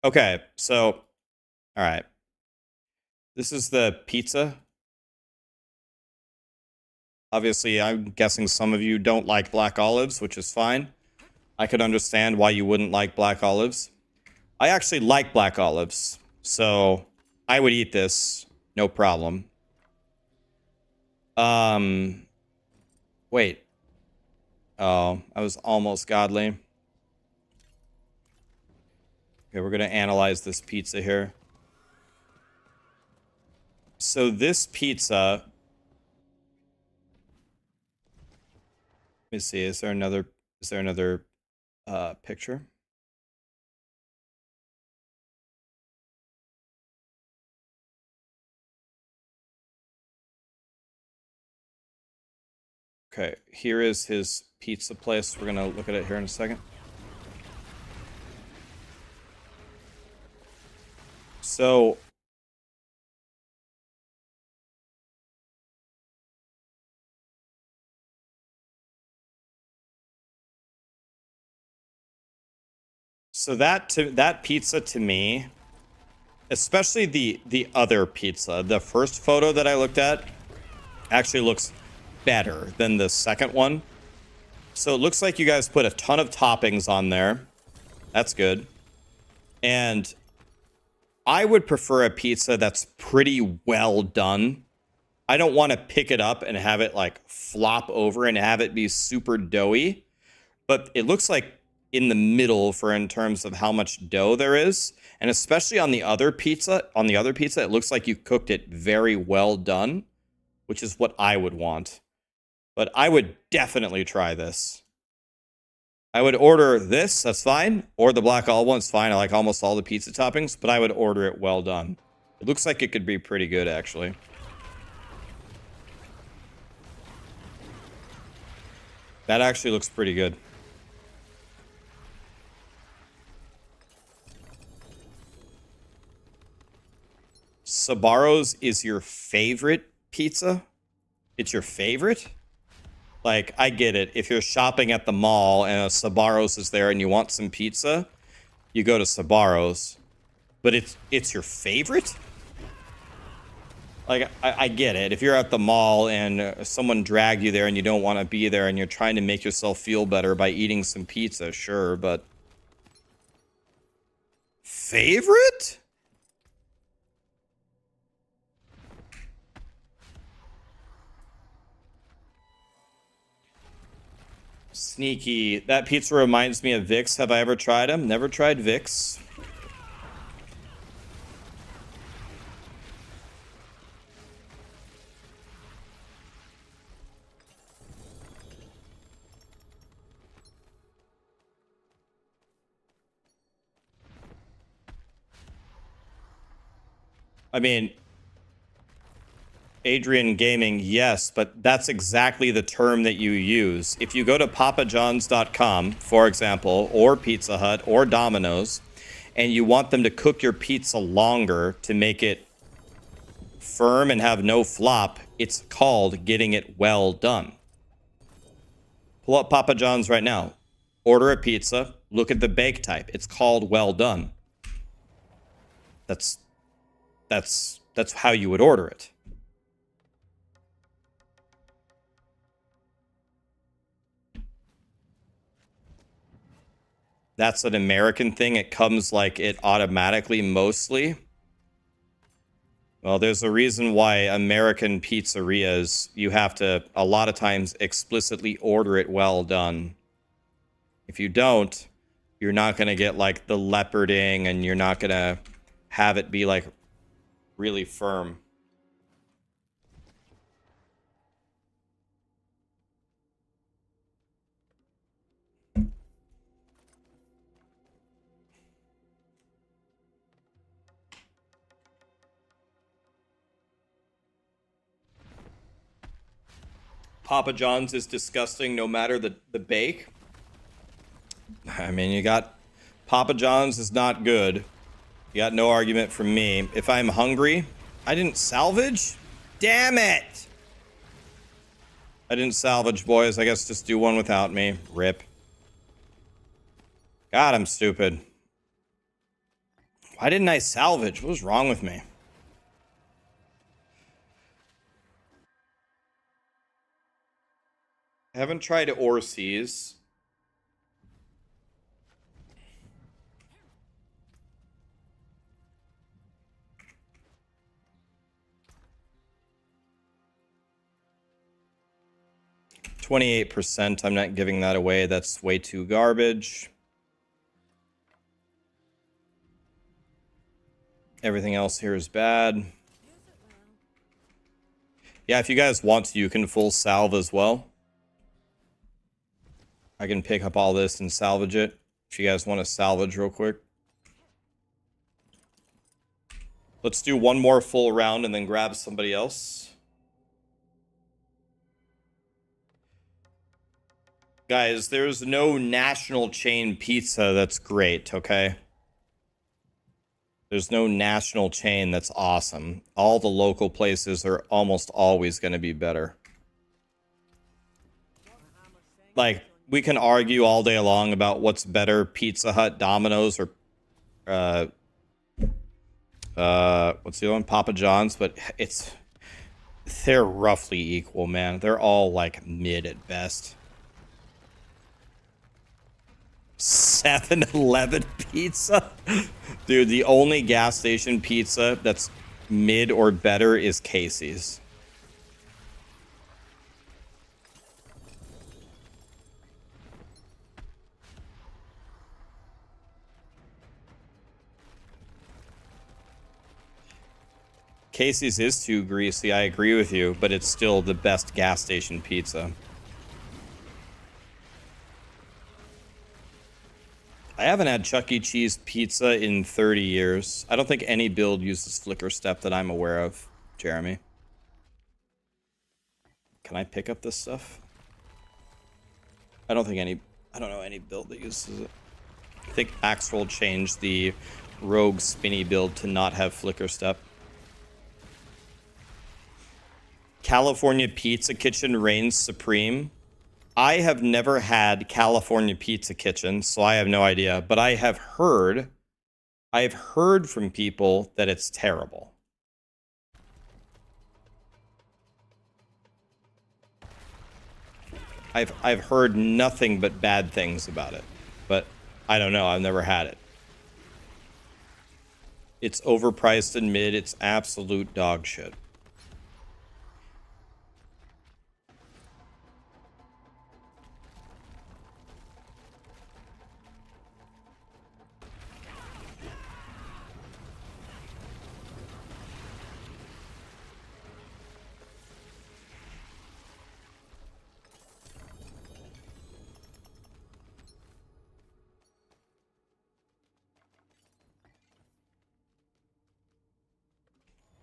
Okay, so, all right. This is the pizza. Obviously, I'm guessing some of you don't like black olives, which is fine. I could understand why you wouldn't like black olives. I actually like black olives, so I would eat this, no problem. Wait. Oh, I was almost godly. Okay, we're gonna analyze this pizza here. So this pizza... Let me see, is there another picture? Okay, here is his pizza place. We're gonna look at it here in a second. So that pizza to me, especially the other pizza, the first photo that I looked at actually looks better than the second one. So it looks like you guys put a ton of toppings on there. That's good. And I would prefer a pizza that's pretty well done. I don't want to pick it up and have it like flop over and have it be super doughy. But it looks like in the middle in terms of how much dough there is. And especially on the other pizza, it looks like you cooked it very well done, which is what I would want. But I would definitely try this. I would order this, that's fine. Or the black olive one's fine. I like almost all the pizza toppings, but I would order it well done. It looks like it could be pretty good, actually. That actually looks pretty good. Sbarro's is your favorite pizza? It's your favorite? Like, I get it. If you're shopping at the mall and a Sbarro's is there and you want some pizza, you go to Sbarro's. But it's your favorite? Like, I get it. If you're at the mall and someone dragged you there and you don't want to be there and you're trying to make yourself feel better by eating some pizza, sure, but... Favorite? Sneaky. That pizza reminds me of Vicks. Have I ever tried them? Never tried Vicks. I mean, Adrian Gaming, yes, but that's exactly the term that you use. If you go to papajohns.com, for example, or Pizza Hut or Domino's, and you want them to cook your pizza longer to make it firm and have no flop, it's called getting it well done. Pull up Papa John's right now. Order a pizza, look at the bake type. It's called well done. That's how you would order it. That's an American thing. It comes like it automatically mostly. Well, there's a reason why American pizzerias, you have to, a lot of times, explicitly order it well done. If you don't, you're not going to get like the leoparding, and you're not going to have it be like really firm. Papa John's is disgusting no matter the bake. I mean, you got Papa John's is not good. You got no argument from me. If I'm hungry, I didn't salvage? Damn it! I didn't salvage, boys. I guess just do one without me. Rip. God, I'm stupid. Why didn't I salvage? What was wrong with me? I haven't tried Orsees. %. I'm not giving that away. That's way too garbage. Everything else here is bad. Yeah, if you guys want to, you can full salve as well. I can pick up all this and salvage it. If you guys want to salvage real quick. Let's do one more full round and then grab somebody else. Guys, there's no national chain pizza that's great, okay? There's no national chain that's awesome. All the local places are almost always going to be better. Like, we can argue all day long about what's better, Pizza Hut, Domino's, or what's the other one? Papa John's, but they're roughly equal, man. They're all like mid at best. 7-Eleven pizza? Dude, the only gas station pizza that's mid or better is Casey's. Casey's is too greasy, I agree with you, but it's still the best gas station pizza. I haven't had Chuck E. Cheese pizza in 30 years. I don't think any build uses flicker step that I'm aware of, Jeremy. Can I pick up this stuff? I don't know any build that uses it. I think Maxroll changed the Rogue Spinny build to not have flicker step. California Pizza Kitchen reigns supreme. I have never had California Pizza Kitchen, so I have no idea. But I have heard from people that it's terrible. I've heard nothing but bad things about it. But I don't know. I've never had it. It's overpriced and mid. It's absolute dog shit.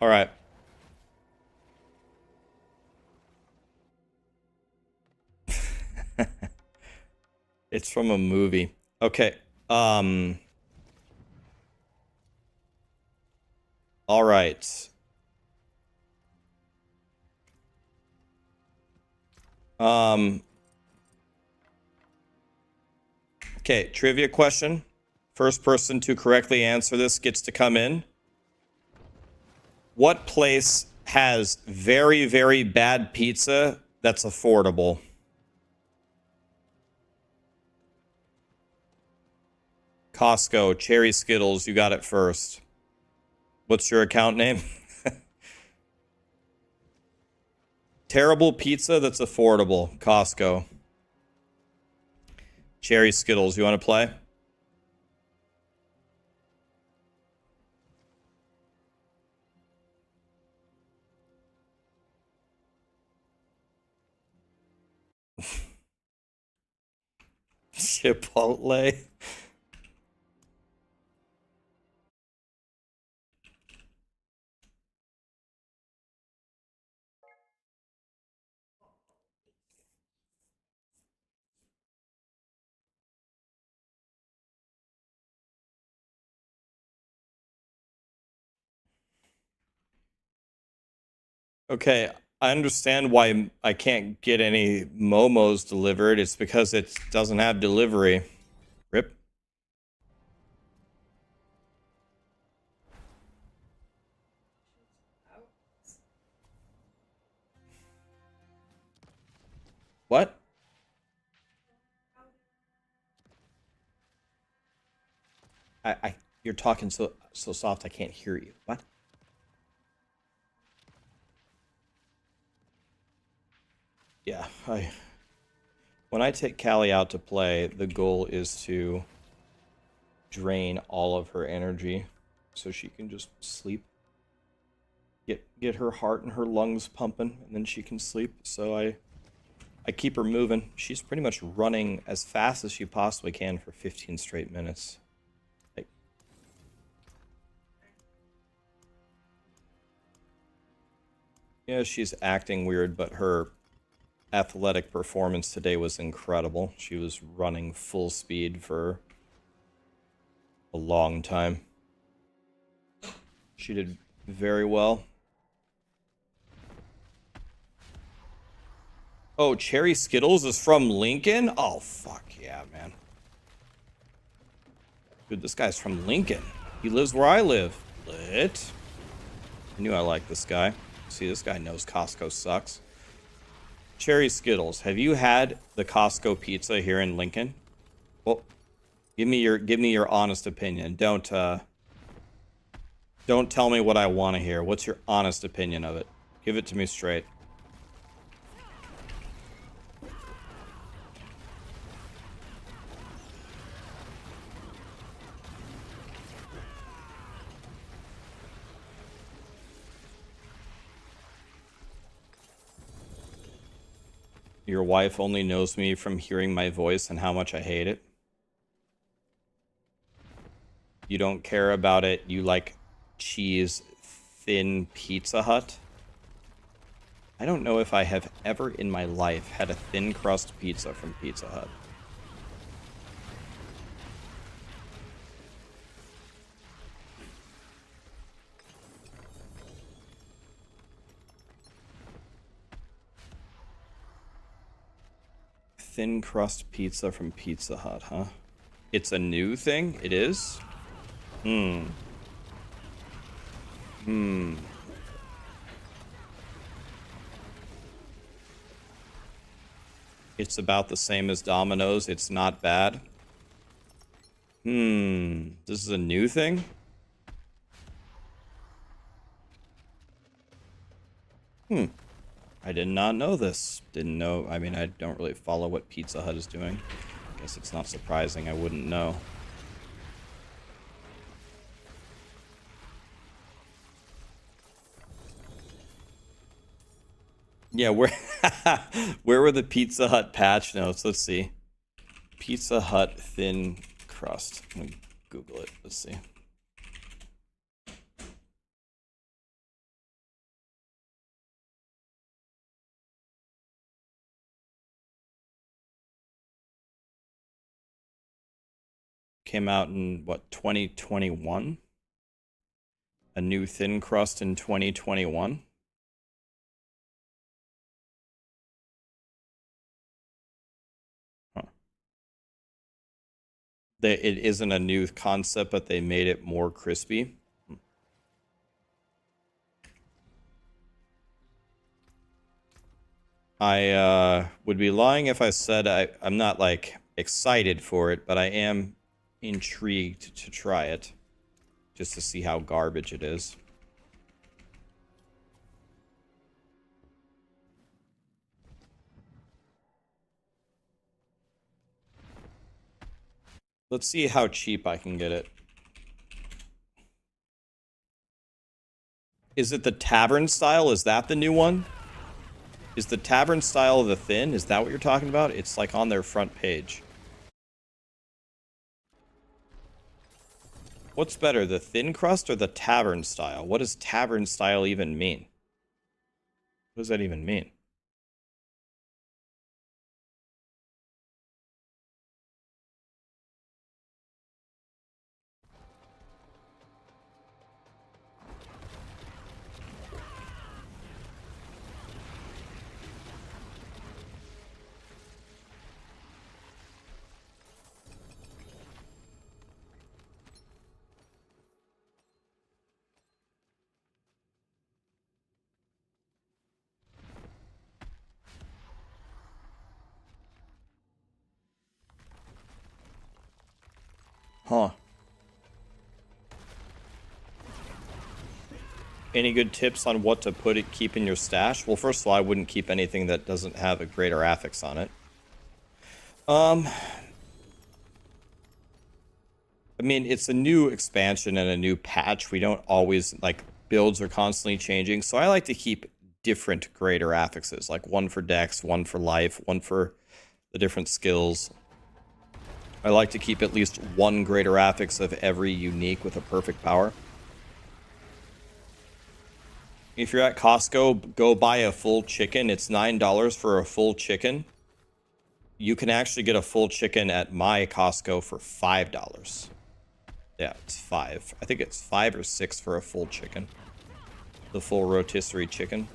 All right. It's from a movie. Okay. All right. Okay, trivia question. First person to correctly answer this gets to come in. What place has very, very bad pizza that's affordable? Costco, Cherry Skittles, you got it first. What's your account name? Terrible pizza that's affordable. Costco. Cherry Skittles, you want to play? Chipotle. Okay, I understand why I can't get any Momos delivered. It's because it doesn't have delivery. Rip. What? You're talking so soft I can't hear you. What? Yeah, when I take Callie out to play, the goal is to drain all of her energy so she can just sleep. Get her heart and her lungs pumping, and then she can sleep. So I keep her moving. She's pretty much running as fast as she possibly can for 15 straight minutes. Like, yeah, she's acting weird, but her athletic performance today was incredible. She was running full speed for a long time. She did very well. Oh, Cherry Skittles is from Lincoln? Oh, fuck yeah, man. Dude, this guy's from Lincoln. He lives where I live. Lit. I knew I liked this guy. See, this guy knows Costco sucks. Cherry Skittles, have you had the Costco pizza here in Lincoln? Well, give me your honest opinion. Don't tell me what I want to hear. What's your honest opinion of it? Give it to me straight. Your wife only knows me from hearing my voice and how much I hate it. You don't care about it. You like cheese thin Pizza Hut. I don't know if I have ever in my life had a thin crust pizza from Pizza Hut. Thin crust pizza from Pizza Hut, huh? It's a new thing? It is? It's about the same as Domino's. It's not bad. This is a new thing? I did not know this. Didn't know. I mean, I don't really follow what Pizza Hut is doing. Guess it's not surprising I wouldn't know. Yeah, where were the Pizza Hut patch notes? Let's see. Pizza Hut thin crust. Let me Google it. Let's see. Came out in, what, 2021? A new thin crust in 2021? Huh. It isn't a new concept, but they made it more crispy. I would be lying if I said I'm not, like, excited for it, but I am intrigued to try it. Just to see how garbage it is. Let's see how cheap I can get it. Is it the tavern style? Is that the new one? Is the tavern style the thin? Is that what you're talking about? It's like on their front page. What's better, the thin crust or the tavern style? What does tavern style even mean? What does that even mean? Huh. Any good tips on what to keep in your stash? Well, first of all, I wouldn't keep anything that doesn't have a greater affix on it. I mean, it's a new expansion and a new patch. We don't always, like, builds are constantly changing. So I like to keep different greater affixes, like one for dex, one for life, one for the different skills. I like to keep at least one greater affix of every unique with a perfect power. If you're at Costco, go buy a full chicken. It's $9 for a full chicken. You can actually get a full chicken at my Costco for $5. Yeah, it's 5. I think it's 5 or 6 for a full chicken. The full rotisserie chicken.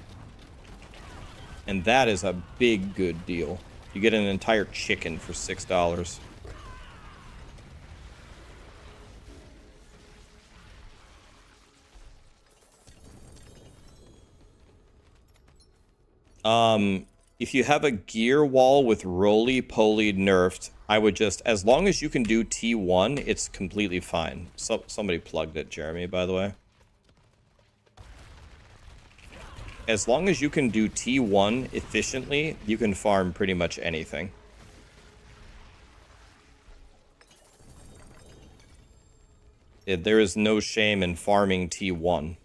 And that is a big good deal. You get an entire chicken for $6. If you have a gear wall with roly-poly nerfed, I would just, as long as you can do T1, it's completely fine. So, somebody plugged it, Jeremy, by the way. As long as you can do T1 efficiently, you can farm pretty much anything. There is no shame in farming T1.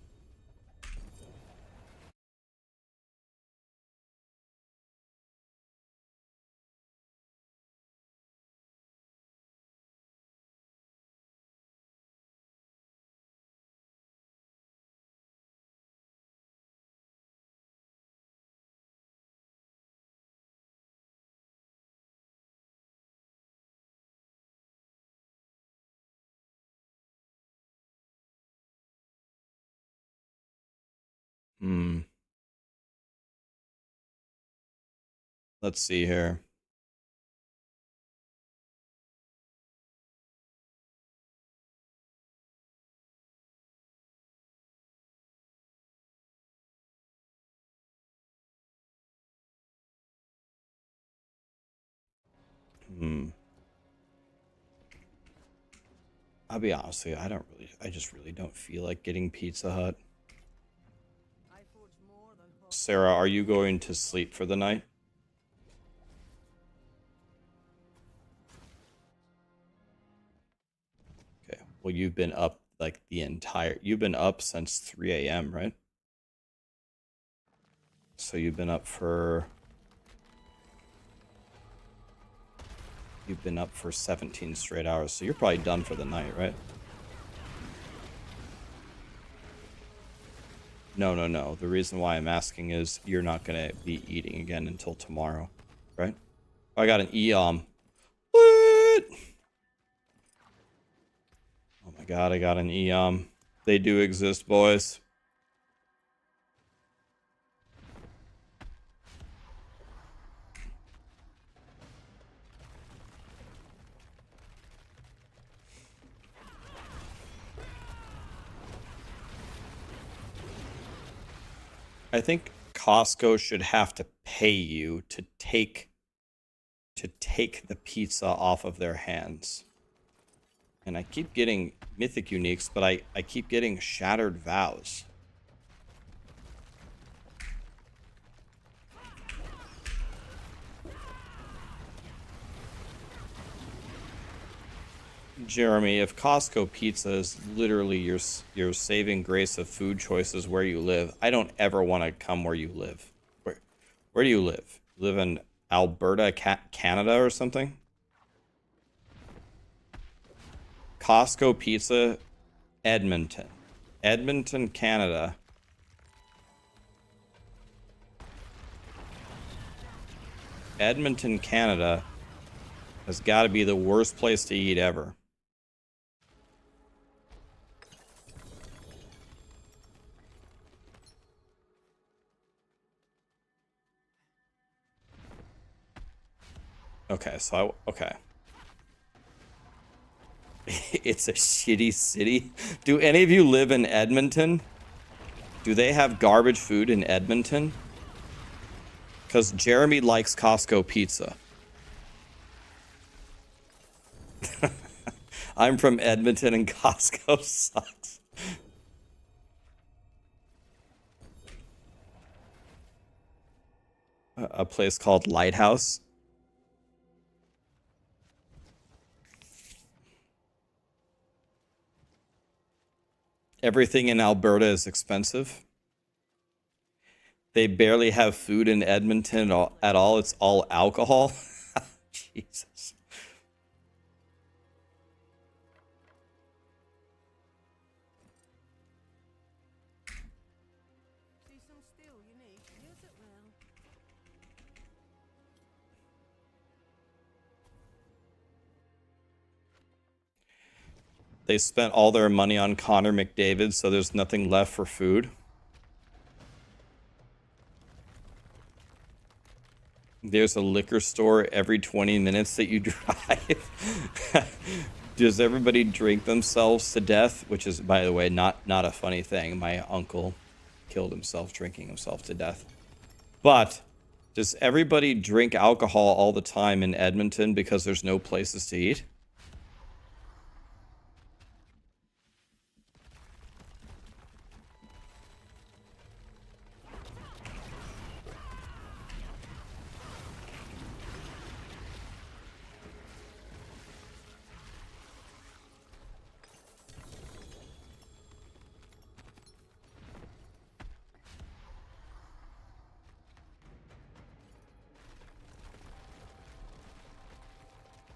Let's see here. I'll be honest with you, I just really don't feel like getting Pizza Hut. Sarah, are you going to sleep for the night? Okay, well, you've been up like you've been up since 3 a.m., right? So you've been up for 17 straight hours, so you're probably done for the night, right? No. The reason why I'm asking is you're not going to be eating again until tomorrow, right? I got an EOM. What? my god, I got an Eom. They do exist, boys. I think Costco should have to pay you to take the pizza off of their hands. And I keep getting mythic uniques, but I keep getting shattered vows. Jeremy, if Costco pizza is literally your saving grace of food choices where you live, I don't ever want to come where you live. Where do you live? You live in Alberta, Canada or something? Costco pizza, Edmonton. Edmonton, Canada. Edmonton, Canada has got to be the worst place to eat ever. Okay, so okay. It's a shitty city. Do any of you live in Edmonton? Do they have garbage food in Edmonton? Because Jeremy likes Costco pizza. I'm from Edmonton and Costco sucks. A place called Lighthouse. Everything in Alberta is expensive. They barely have food in Edmonton at all. It's all alcohol. Jesus. See some steel unique. Use it well. They spent all their money on Connor McDavid, so there's nothing left for food. There's a liquor store every 20 minutes that you drive. Does everybody drink themselves to death? Which is, by the way, not a funny thing. My uncle killed himself drinking himself to death. But does everybody drink alcohol all the time in Edmonton because there's no places to eat?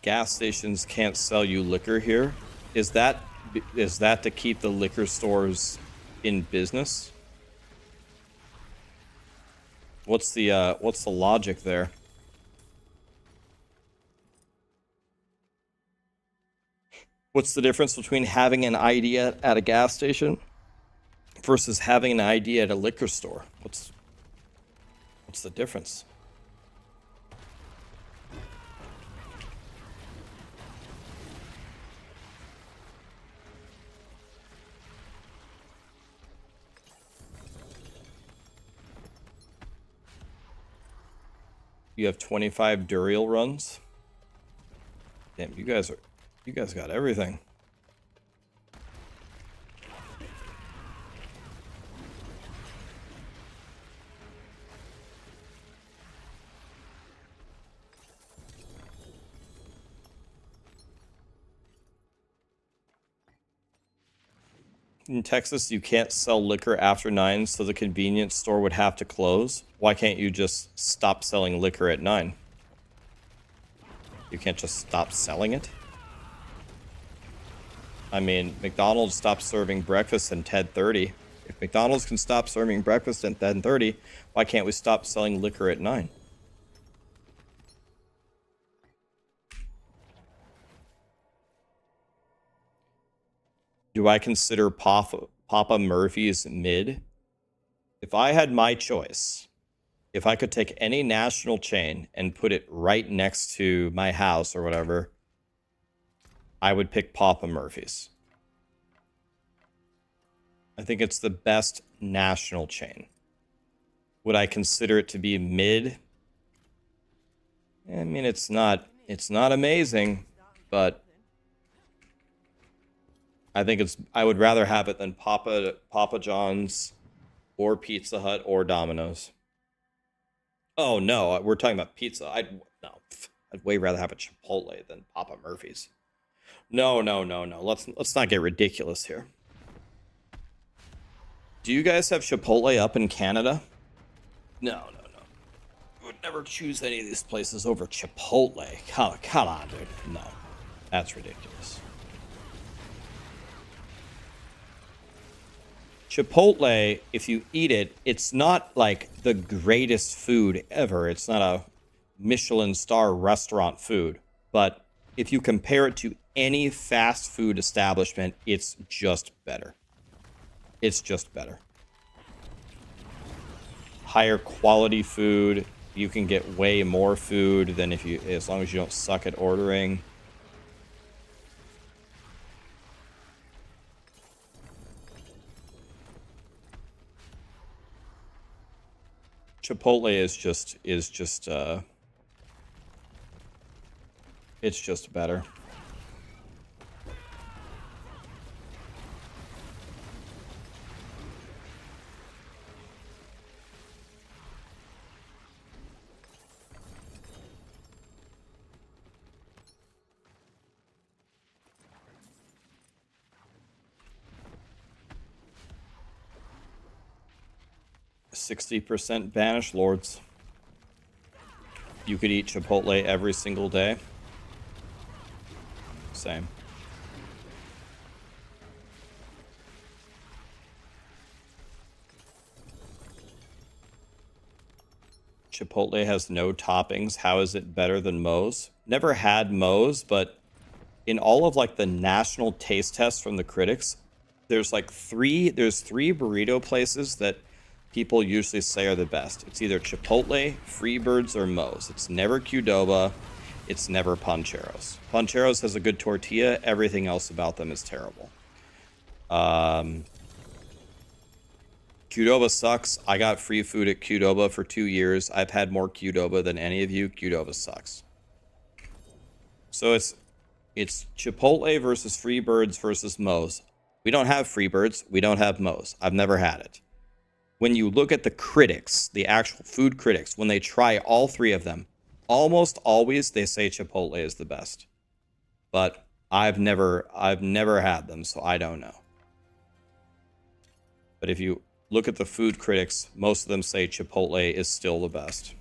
Gas stations can't sell you liquor here. Is that to keep the liquor stores in business? What's the logic there? What's the difference between having an ID at a gas station versus having an ID at a liquor store? What's the difference? You have 25 Duriel runs? Damn, you guys got everything. In Texas, you can't sell liquor after 9, so the convenience store would have to close. Why can't you just stop selling liquor at 9? You can't just stop selling it? I mean, McDonald's stopped serving breakfast at 10:30. If McDonald's can stop serving breakfast at 10:30, why can't we stop selling liquor at 9? Do I consider Papa Murphy's mid? If I had my choice, if I could take any national chain and put it right next to my house or whatever, I would pick Papa Murphy's. I think it's the best national chain. Would I consider it to be mid? I mean, it's not amazing, but I think I would rather have it than Papa John's or Pizza Hut or Domino's. Oh no, we're talking about pizza. I'd way rather have a Chipotle than Papa Murphy's. No. Let's not get ridiculous here. Do you guys have Chipotle up in Canada? No. I would never choose any of these places over Chipotle. Come on, dude. No. That's ridiculous. Chipotle, if you eat it, it's not like the greatest food ever. It's not a Michelin star restaurant food. But if you compare it to any fast food establishment, it's just better. It's just better. Higher quality food. You can get way more food than as long as you don't suck at ordering. Chipotle is just it's just better. %, Banished Lords. You could eat Chipotle every single day. Same. Chipotle has no toppings. How is it better than Moe's? Never had Moe's, but in all of like the national taste tests from the critics, there's three burrito places that people usually say are the best. It's either Chipotle, Freebirds, or Moe's. It's never Qdoba. It's never Pancheros. Pancheros has a good tortilla. Everything else about them is terrible. Qdoba sucks. I got free food at Qdoba for 2 years. I've had more Qdoba than any of you. Qdoba sucks. So it's Chipotle versus Freebirds versus Moe's. We don't have Freebirds. We don't have Moe's. I've never had it. When you look at the critics, the actual food critics, when they try all three of them, almost always they say Chipotle is the best. But I've never had them, so I don't know. But if you look at the food critics, most of them say Chipotle is still the best.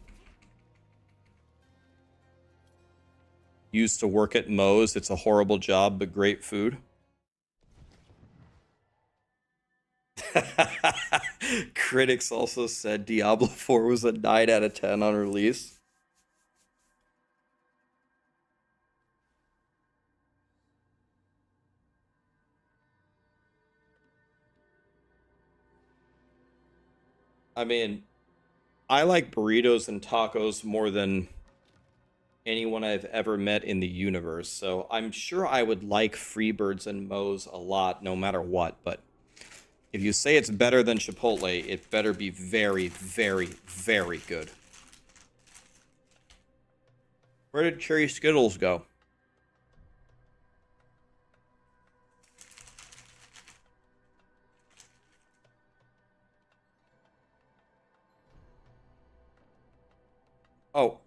Used to work at Moe's. It's a horrible job, but great food. Critics also said Diablo 4 was a 9 out of 10 on release. I mean, I like burritos and tacos more than anyone I've ever met in the universe, so I'm sure I would like Freebirds and Moe's a lot no matter what, but if you say it's better than Chipotle, it better be very, very, very good. Where did Cherry Skittles go? Oh.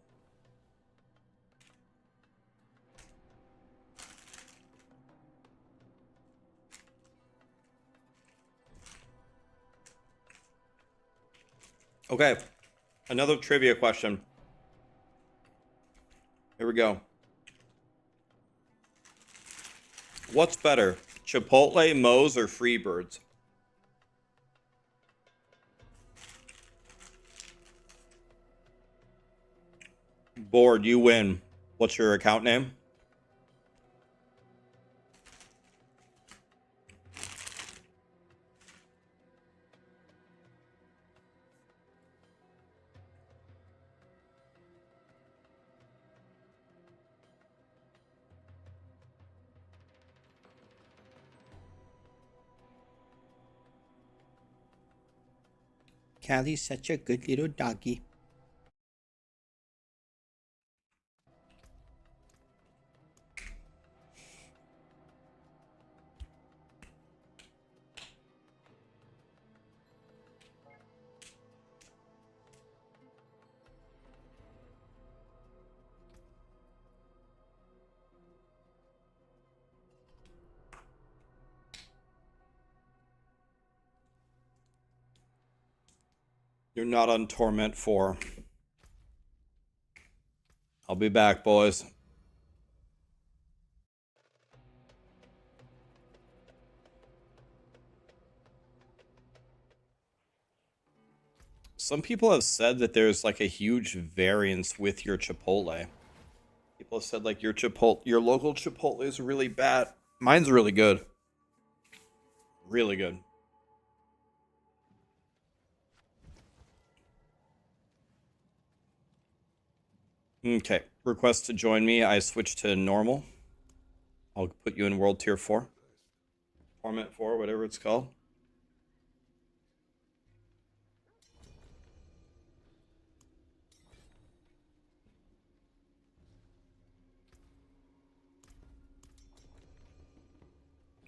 Okay, another trivia question. Here we go. What's better, Chipotle, Moe's, or Freebirds? Board, you win. What's your account name? Callie's such a good little doggy. You're not on Torment 4. I'll be back, boys. Some people have said that there's like a huge variance with your Chipotle. People have said like your local Chipotle is really bad. Mine's really good. Really good. Okay. Request to join me. I switched to normal. I'll put you in World Tier 4. Torment 4, whatever it's called.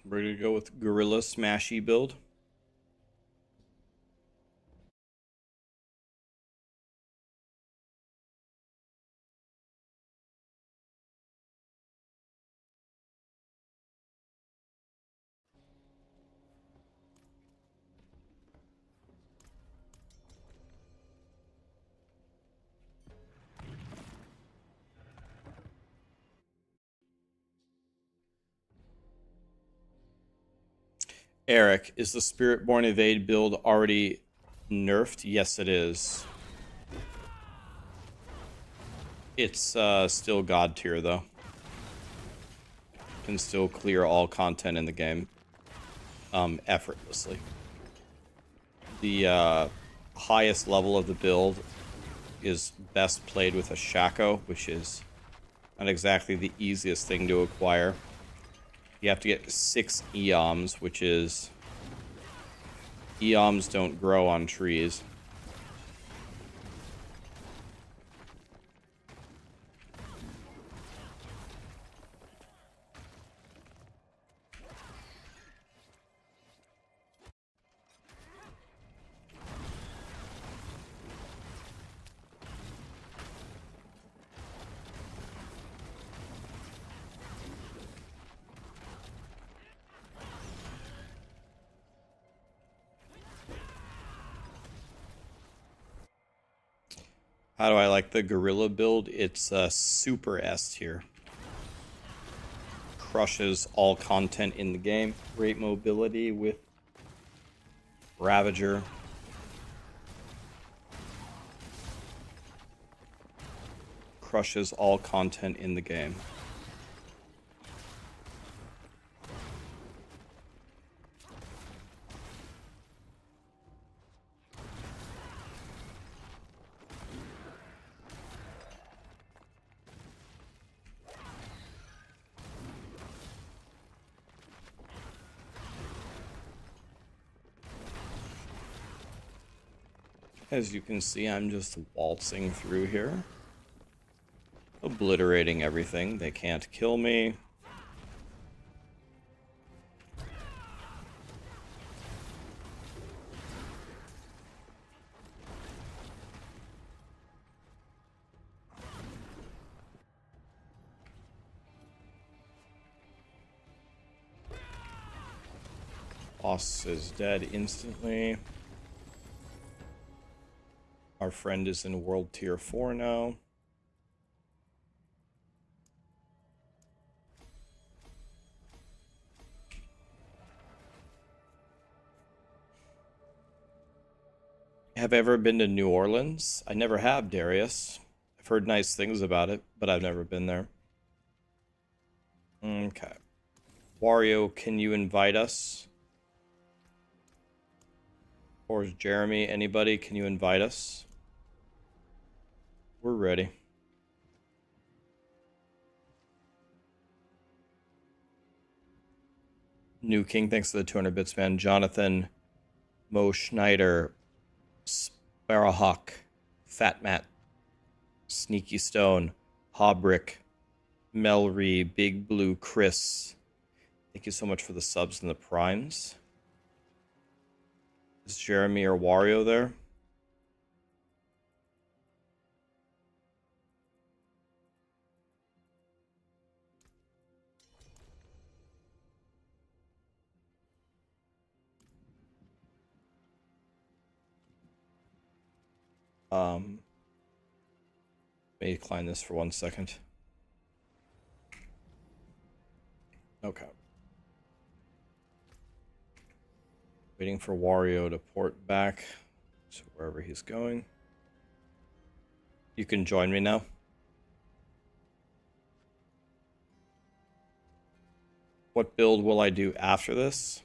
We're going to go with Gorilla Smashy build. Eric, is the Spiritborn evade build already nerfed? Yes, it is. It's still God tier, though. Can still clear all content in the game effortlessly. The highest level of the build is best played with a Shaco, which is not exactly the easiest thing to acquire. You have to get 6 Eoms, which is... Eoms don't grow on trees. How do I like the Gorilla build? It's super S tier. Crushes all content in the game. Great mobility with Ravager. Crushes all content in the game. As you can see, I'm just waltzing through here. Obliterating everything. They can't kill me. Boss is dead instantly. Our friend is in World Tier 4 now. Have I ever been to New Orleans? I never have, Darius. I've heard nice things about it, but I've never been there. Okay. Wario, can you invite us? Or Jeremy, anybody, can you invite us? We're ready. New King, thanks for the 200 bits, man. Jonathan, Mo Schneider, Sparrowhawk, Fat Matt, Sneaky Stone, Hobrick, Melry, Big Blue Chris. Thank you so much for the subs and the primes. Is Jeremy or Wario there? Let me decline this for 1 second. Okay. Waiting for Wario to port back to wherever he's going. You can join me now. What build will I do after this?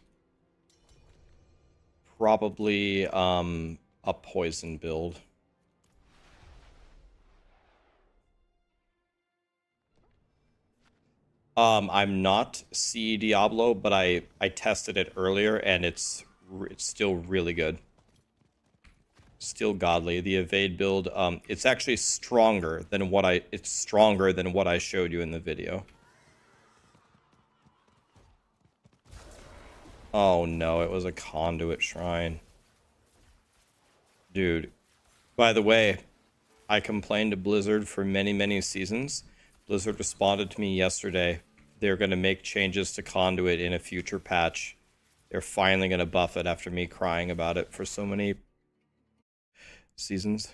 Probably a poison build. I'm not C Diablo, but I tested it earlier and it's still really good. Still godly. The evade build, it's actually stronger than what I showed you in the video. Oh no, it was a conduit shrine. Dude. By the way, I complained to Blizzard for many, many seasons. Blizzard responded to me yesterday. They're going to make changes to conduit in a future patch. They're finally going to buff it after me crying about it for so many seasons.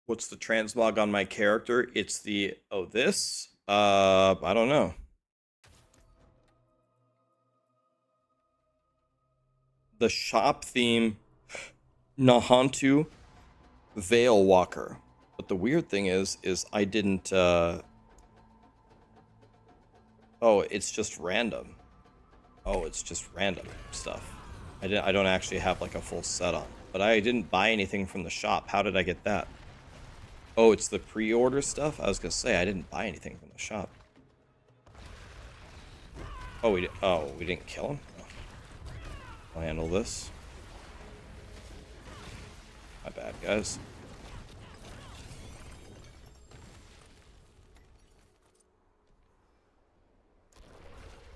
What's the transmog on my character? It's the this? I don't know. The shop theme Nahantu Veil Walker. But the weird thing is I didn't oh, it's just random. Oh, it's just random stuff. I don't actually have like a full set on. But I didn't buy anything from the shop. How did I get that? Oh, it's the pre-order stuff? I was gonna say I didn't buy anything from the shop. Oh, we didn't kill him? Oh. I'll handle this. My bad, guys.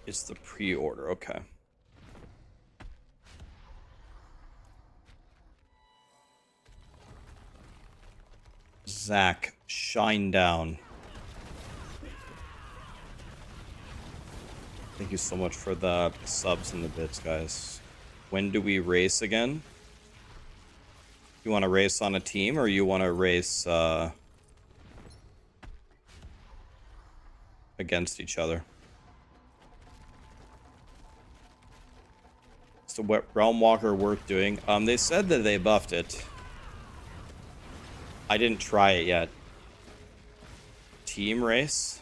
It's the pre-order, okay. Zach, shine down. Thank you so much for the subs and the bits, guys. When do we race again? You want to race on a team, or you want to race against each other? So what Realm Walker worth doing? They said that they buffed it. I didn't try it yet. Team race?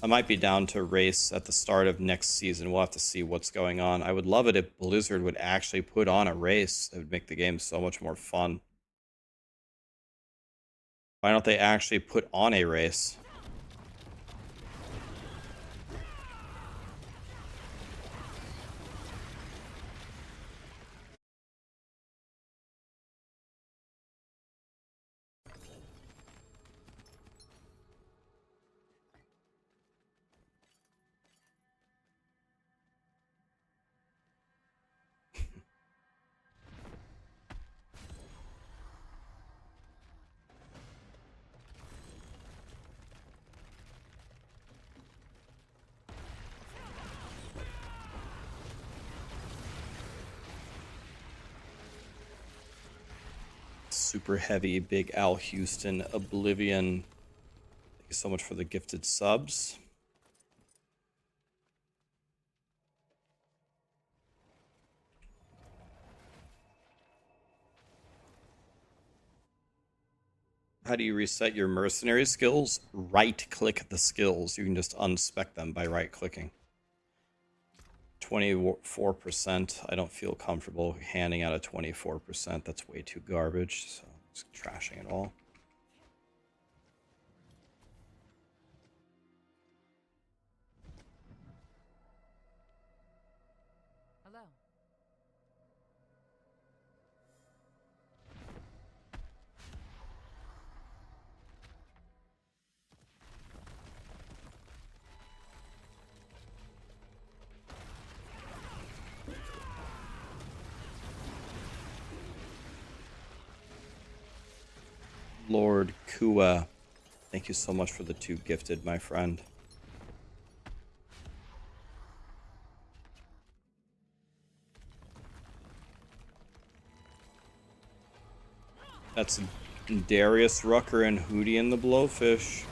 I might be down to race at the start of next season. We'll have to see what's going on. I would love it if Blizzard would actually put on a race. It would make the game so much more fun. Why don't they actually put on a race? Super Heavy, Big Al Houston, Oblivion. Thank you so much for the gifted subs. How do you reset your mercenary skills? Right-click the skills. You can just unspec them by right-clicking. 24%. I don't feel comfortable handing out a 24%. That's way too garbage, so I'm just trashing it all. Hello. Lord Kua, thank you so much for the 2 gifted, my friend. That's Darius Rucker and Hootie and the Blowfish.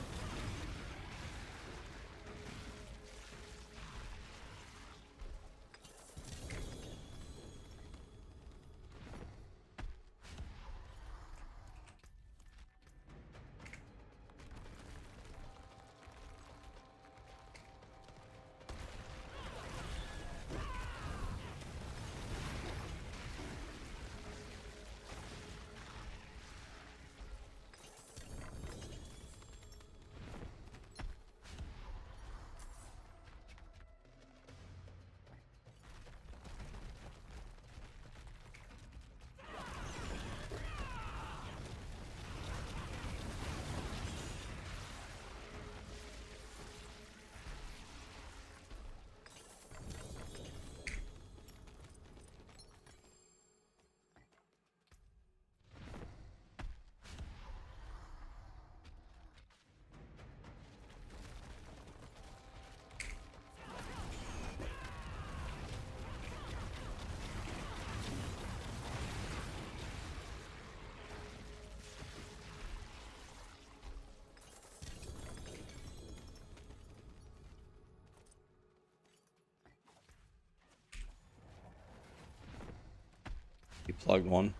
You plugged one.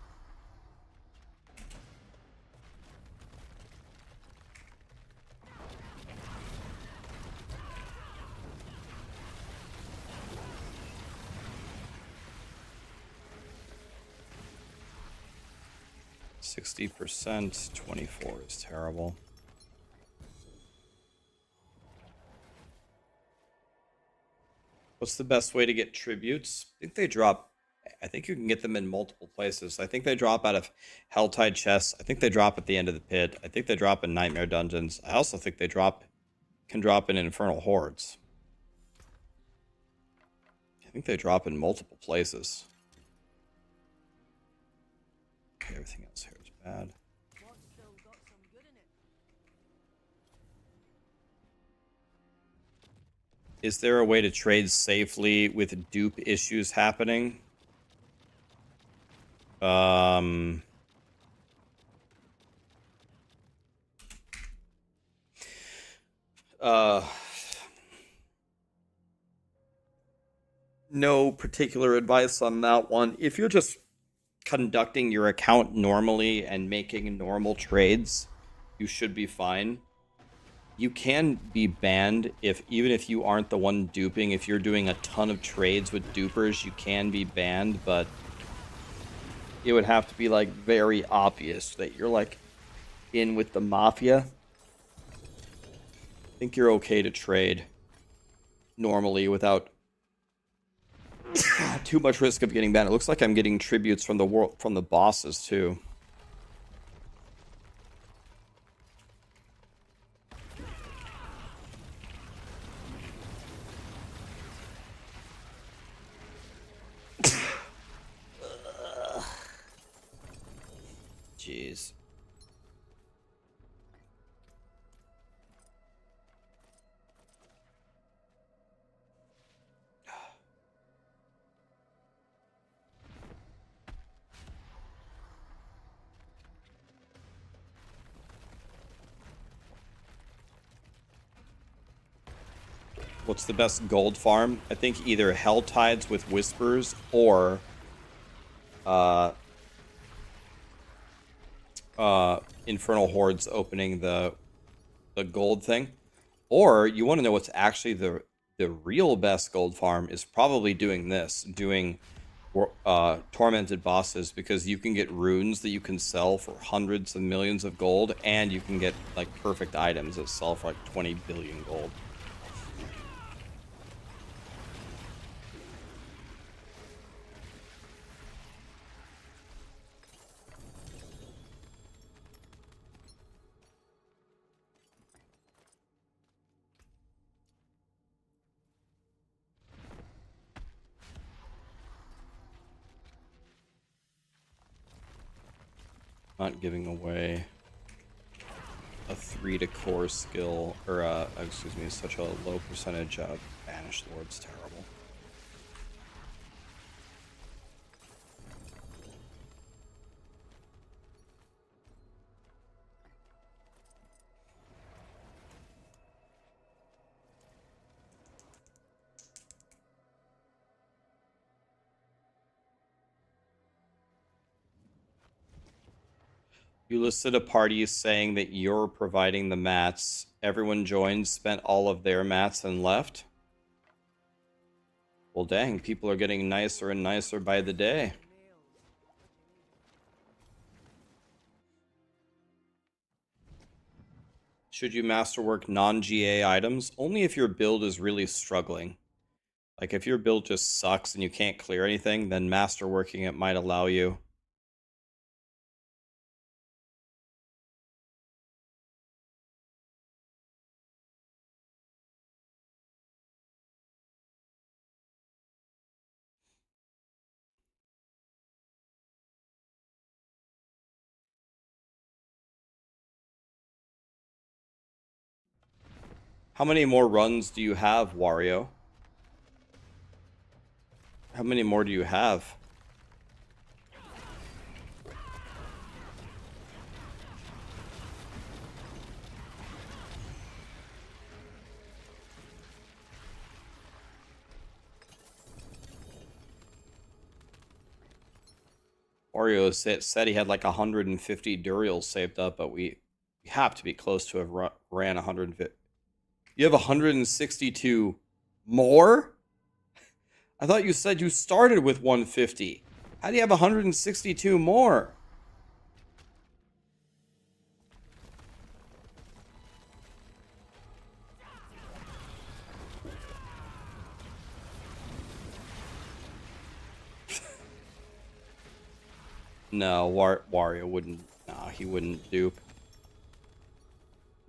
%, 24 is terrible. What's the best way to get tributes? I think they drop. I think you can get them in multiple places. I think they drop out of Helltide chests. I think they drop at the end of the pit. I think they drop in Nightmare dungeons. I also think they can drop in Infernal Hordes. I think they drop in multiple places. Okay, everything else here is bad. What's still got some good in it? Is there a way to trade safely with dupe issues happening? No particular advice on that one. If you're just conducting your account normally and making normal trades, you should be fine. You can be banned even if you aren't the one duping. If you're doing a ton of trades with dupers, you can be banned, but it would have to be like very obvious that you're like in with the mafia. I think you're okay to trade normally without too much risk of getting banned. It looks like I'm getting tributes from the bosses too. Jeez. What's the best gold farm? I think either Hell Tides with Whispers or Infernal Hordes opening the gold thing. Or you want to know what's actually the real best gold farm is probably doing this, doing tormented bosses, because you can get runes that you can sell for hundreds and millions of gold, and you can get like perfect items that sell for like 20 billion gold. Not giving away a 3 to core skill, or excuse me, such a low percentage of Banished Lord's terrible. You listed a party saying that you're providing the mats. Everyone joined, spent all of their mats, and left? Well, dang, people are getting nicer and nicer by the day. Should you masterwork non-GA items? Only if your build is really struggling. Like, if your build just sucks and you can't clear anything, then masterworking it might allow you. How many more runs do you have, Wario? How many more do you have? Wario said he had like 150 Durials saved up, but we have to be close to have ran 150. You have 162 more? I thought you said you started with 150. How do you have 162 more? No, Wario wouldn't. No, he wouldn't dupe.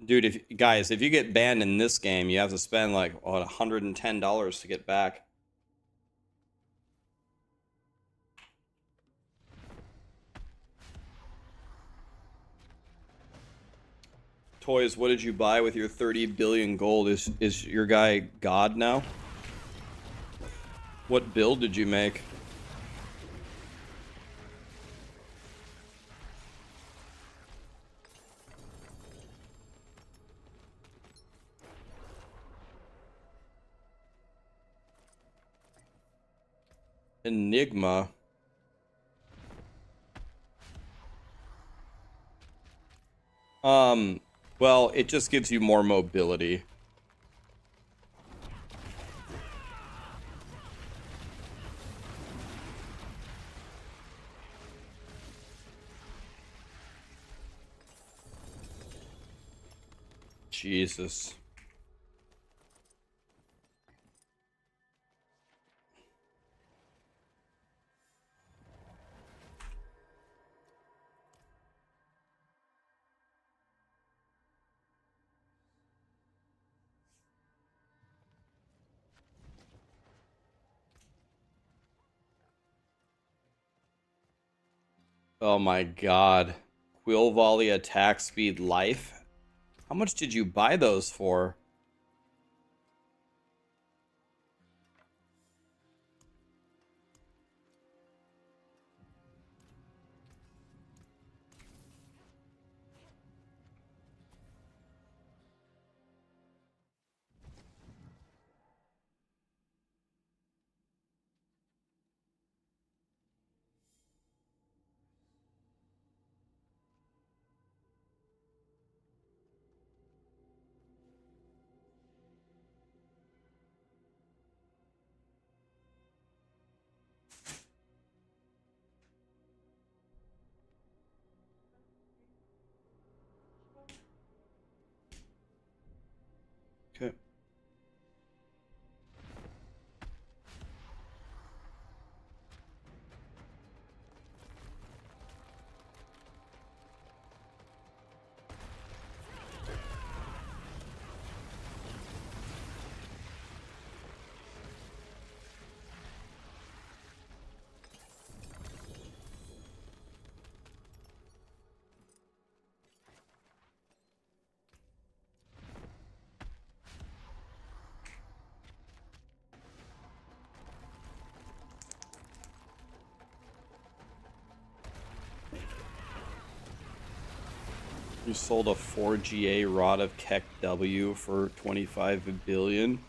Dude, if you get banned in this game, you have to spend like what, $110 to get back. Toys, what did you buy with your 30 billion gold? Is your guy God now? What build did you make? Enigma. Well, it just gives you more mobility. Jesus. Oh my god. Quill volley attack speed life? How much did you buy those for? Okay. You sold a 4GA Rod of Keck W for 25 billion.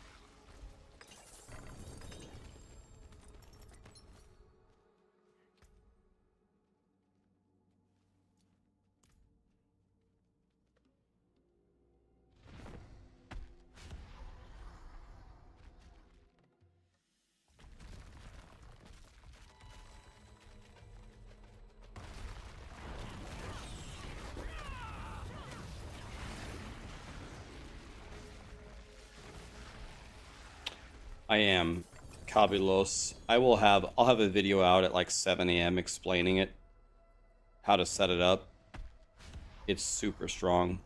I am Cabulos. I'll have a video out at like 7 a.m. explaining it. How to set it up. It's super strong.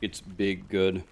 It's big good.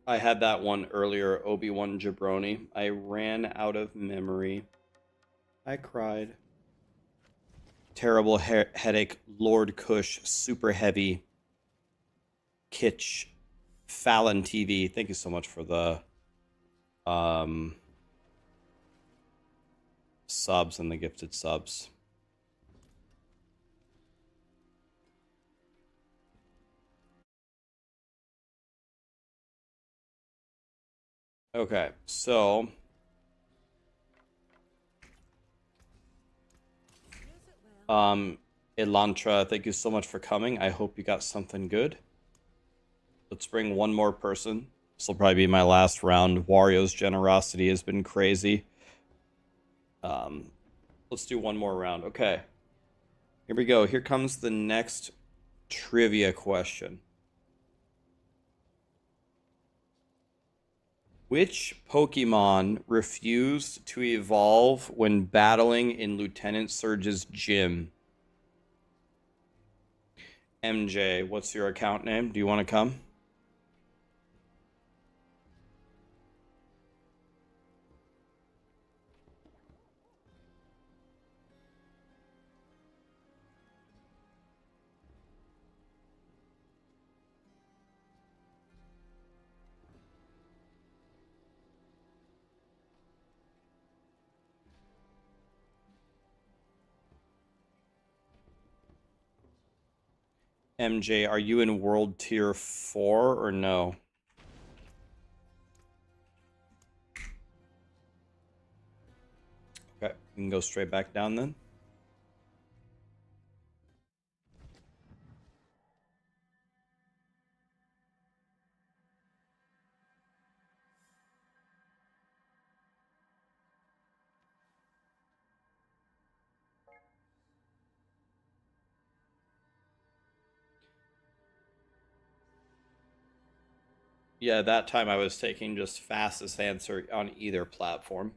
I had that one earlier, Obi-Wan Jabroni. I ran out of memory. I cried. Terrible headache, Lord Kush, super heavy. Kitsch, Fallon TV. Thank you so much for the subs and the gifted subs. Okay, so Elantra, thank you so much for coming. I hope you got something good. Let's bring one more person. This will probably be my last round. Wario's generosity has been crazy. Let's do one more round. Okay. Here we go. Here comes the next trivia question. Which Pokemon refused to evolve when battling in Lieutenant Surge's gym? MJ, what's your account name? Do you want to come? MJ, are you in World Tier 4 or no? Okay, we can go straight back down then. Yeah, that time I was taking just fastest answer on either platform.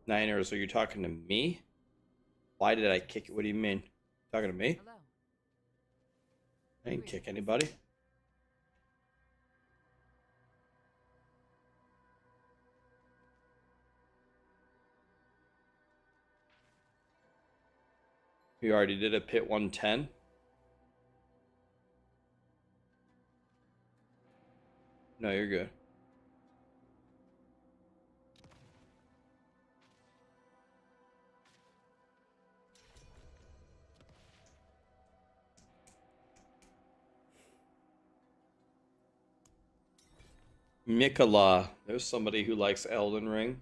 Niners, are you talking to me? Why did I kick it? What do you mean? Talking to me? Hello. I didn't kick anybody. We already did a pit 110. No, you're good. Mikola. There's somebody who likes Elden Ring.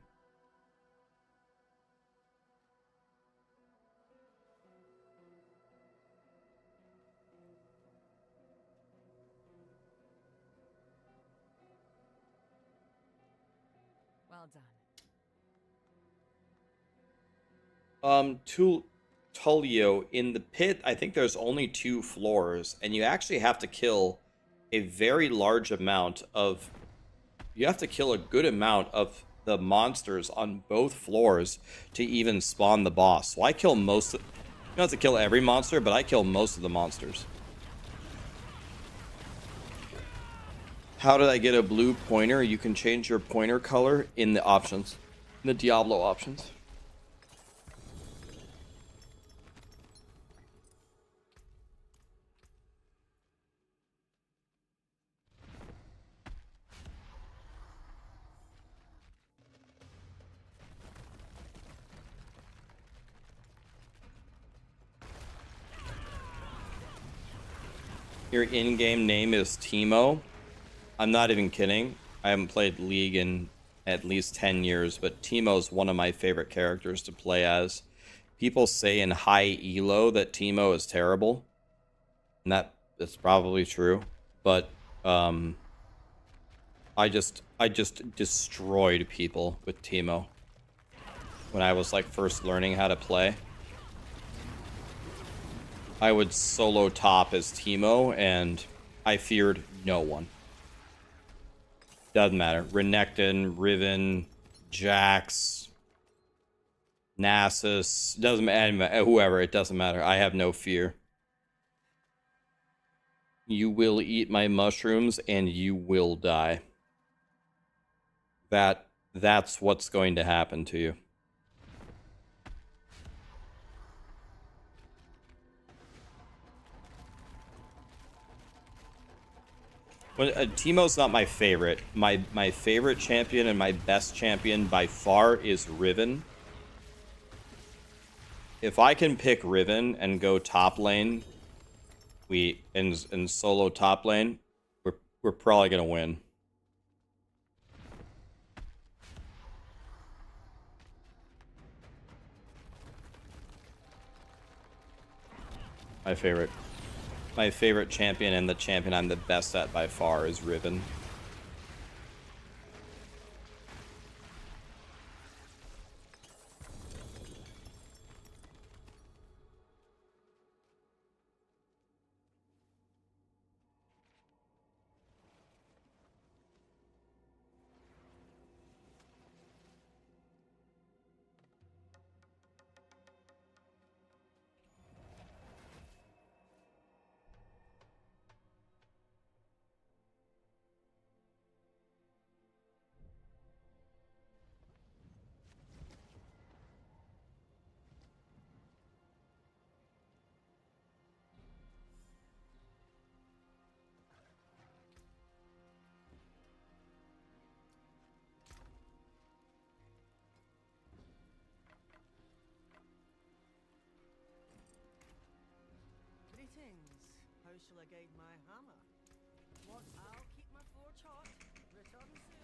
Well done. Tullio, in the pit, I think there's only 2 floors, and you actually have to kill a very large amount of... You have to kill a good amount of the monsters on both floors to even spawn the boss. So I kill most of... You don't have to kill every monster, but I kill most of the monsters. How did I get a blue pointer? You can change your pointer color in the options. In the Diablo options. Your in-game name is Teemo. I'm not even kidding. I haven't played League in at least 10 years, but Teemo's one of my favorite characters to play as. People say in high elo that Teemo is terrible, and that's probably true. But I just destroyed people with Teemo when I was like first learning how to play. I would solo top as Teemo, and I feared no one. Doesn't matter. Renekton, Riven, Jax, Nasus, doesn't matter. Whoever, it doesn't matter. I have no fear. You will eat my mushrooms, and you will die. That's what's going to happen to you. Well, Teemo's not my favorite. My favorite champion and my best champion by far is Riven. If I can pick Riven and go top lane, and solo top lane, we're probably gonna win. My favorite champion and the champion I'm the best at by far is Riven. Greetings. How shall I guide my hammer? What? I'll keep my forge hot. Return soon.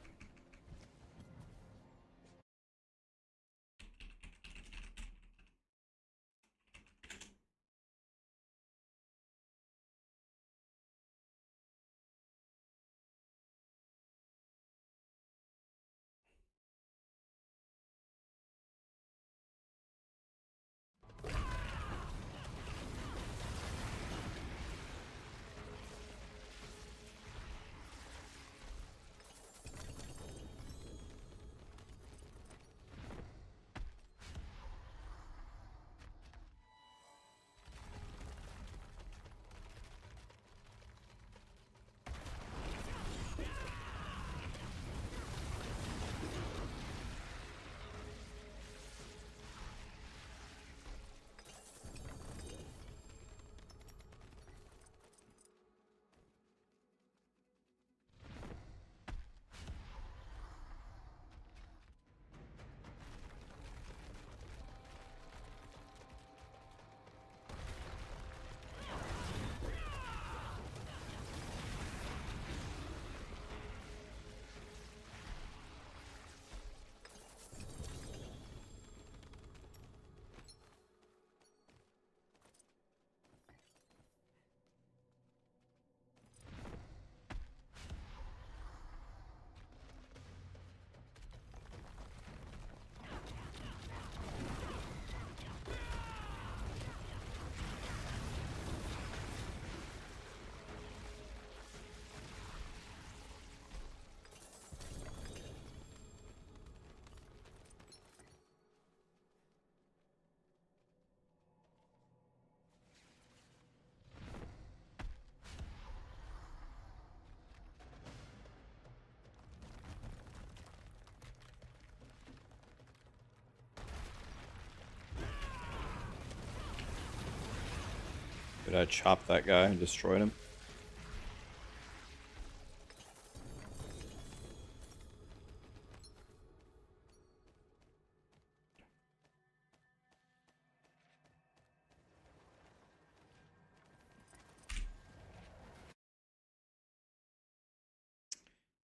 Did I chop that guy and destroyed him?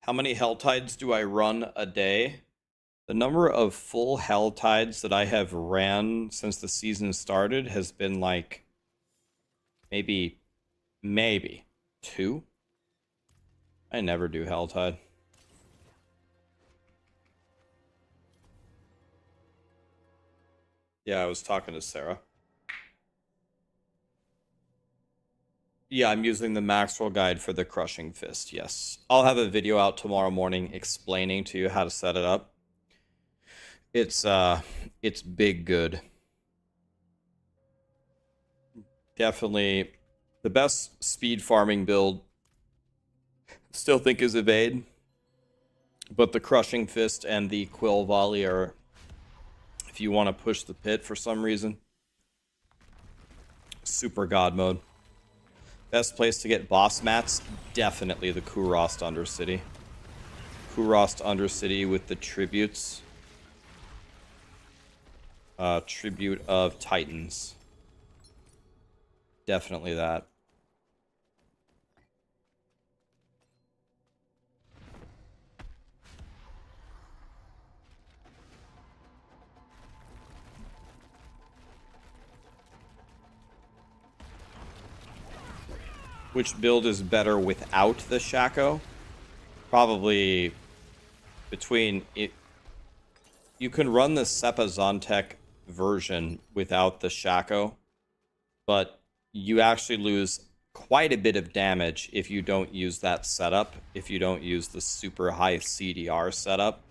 How many Hell Tides do I run a day? The number of full Hell Tides that I have ran since the season started has been like maybe 2. I never do Hell Tide. Yeah, I was talking to Sarah. Yeah, I'm using the Maxroll guide for the Crushing Fist, yes. I'll have a video out tomorrow morning explaining to you how to set it up. It's big good. Definitely the best speed farming build, still think, is Evade. But the Crushing Fist and the Quill Volley are, if you want to push the pit for some reason, super god mode. Best place to get boss mats, definitely the Kurost Undercity. Kurost Undercity with the tributes. Tribute of Titans. Definitely that. Which build is better without the Shaco? Probably between it. You can run the Sepa Zontek version without the Shaco, but you actually lose quite a bit of damage if you don't use that setup, if you don't use the super high CDR setup.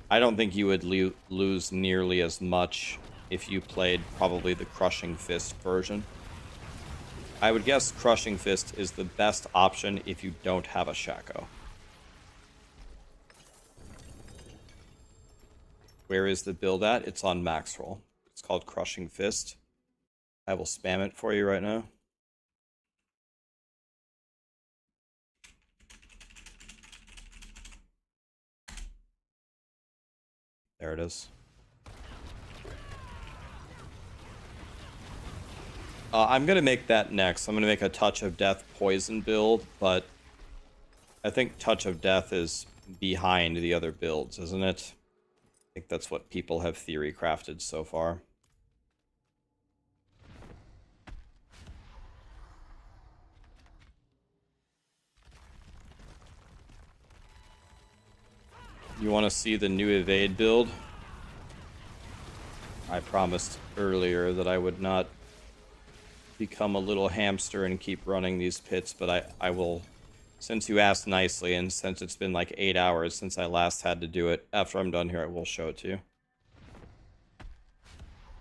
I don't think you would lose nearly as much if you played probably the Crushing Fist version. I would guess Crushing Fist is the best option if you don't have a Shaco. Where is the build at? It's on Maxroll. It's called Crushing Fist. I will spam it for you right now. There it is. I'm going to make that next. I'm going to make a Touch of Death poison build, but I think Touch of Death is behind the other builds, isn't it? I think that's what people have theory crafted so far. You want to see the new Evade build? I promised earlier that I would not become a little hamster and keep running these pits, but I will, since you asked nicely, and since it's been like 8 hours since I last had to do it, after I'm done here, I will show it to you.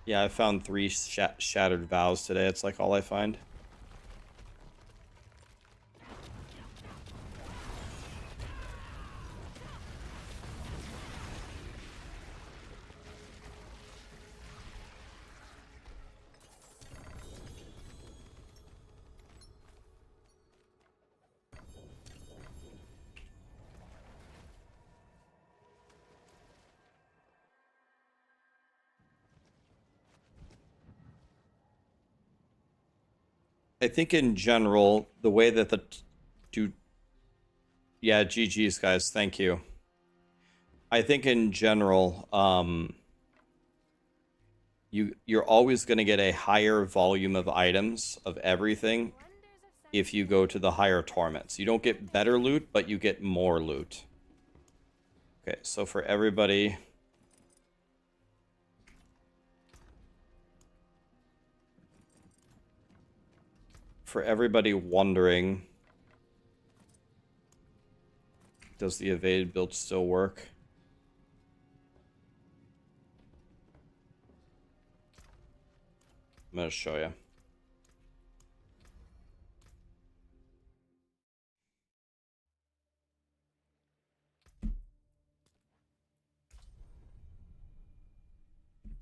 Yeah, I found 3 Shattered Vows today. It's like all I find. I think in general, the way that yeah, GG's guys, thank you. I think in general, you're always going to get a higher volume of items of everything if you go to the higher torments. You don't get better loot, but you get more loot. Okay, so for everybody, wondering, does the Evade build still work? I'm going to show you.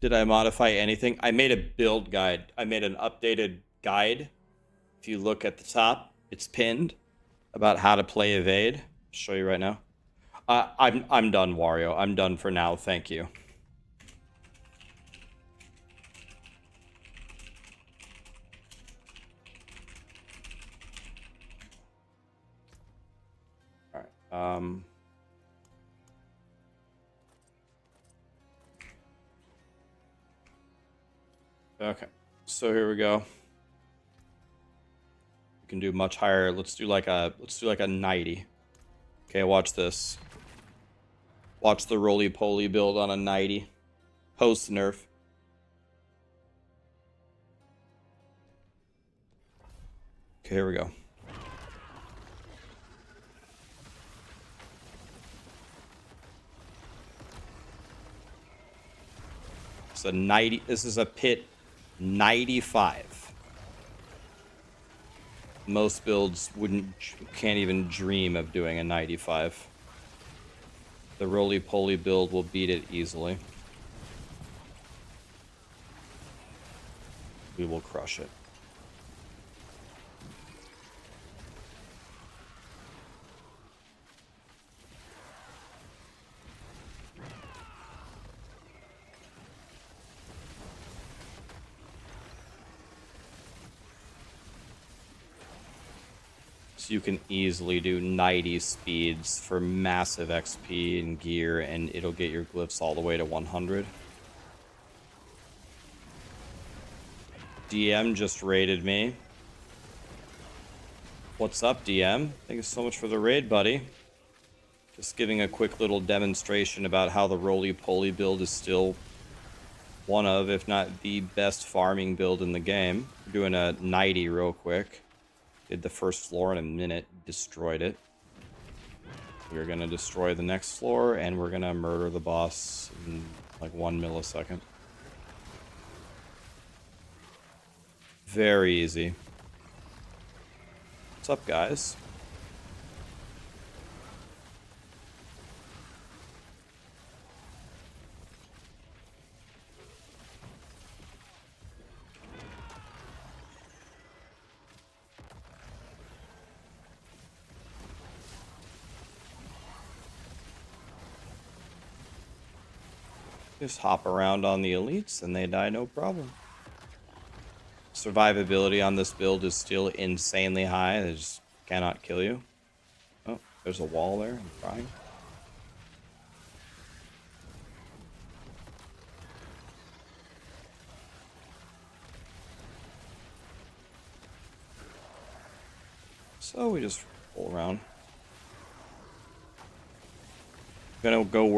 Did I modify anything? I made a build guide. I made an updated guide If you look at the top, it's pinned about how to play evade. I'll show you right now. I'm done, Wario. I'm done for now. Thank you. All right. Okay. So here we go. We can do much higher. Let's do like a 90. Okay, watch this. Watch the roly-poly build on a 90. Post-nerf. Okay, here we go. It's a 90. This is a pit 95. Most builds can't even dream of doing a 95. The roly-poly build will beat it easily. We will crush it. So you can easily do 90 speeds for massive XP and gear, and it'll get your glyphs all the way to 100. DM just raided me. What's up, DM? Thank you so much for the raid, buddy. Just giving a quick little demonstration about how the roly-poly build is still one of, if not the best farming build in the game. We're doing a 90 real quick. Did the first floor in a minute, destroyed it. We're gonna destroy the next floor, and we're gonna murder the boss in like 1 millisecond. Very easy. What's up, guys? Just hop around on the elites and they die no problem. Survivability on this build is still insanely high. They just cannot kill you. Oh, there's a wall there. I'm trying. So we just roll around. Gonna go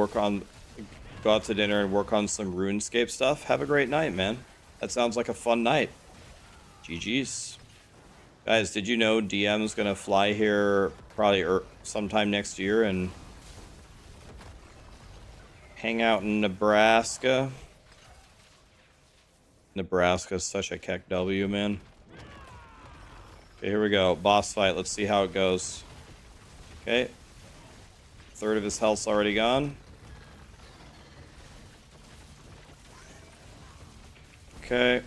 out to dinner and work on some RuneScape stuff. Have a great night, man. That sounds like a fun night. GG's. Guys, did you know DM's gonna fly here probably sometime next year and hang out in Nebraska? Nebraska's such a keck W, man. Okay, here we go. Boss fight. Let's see how it goes. Okay. Third of his health's already gone. Okay.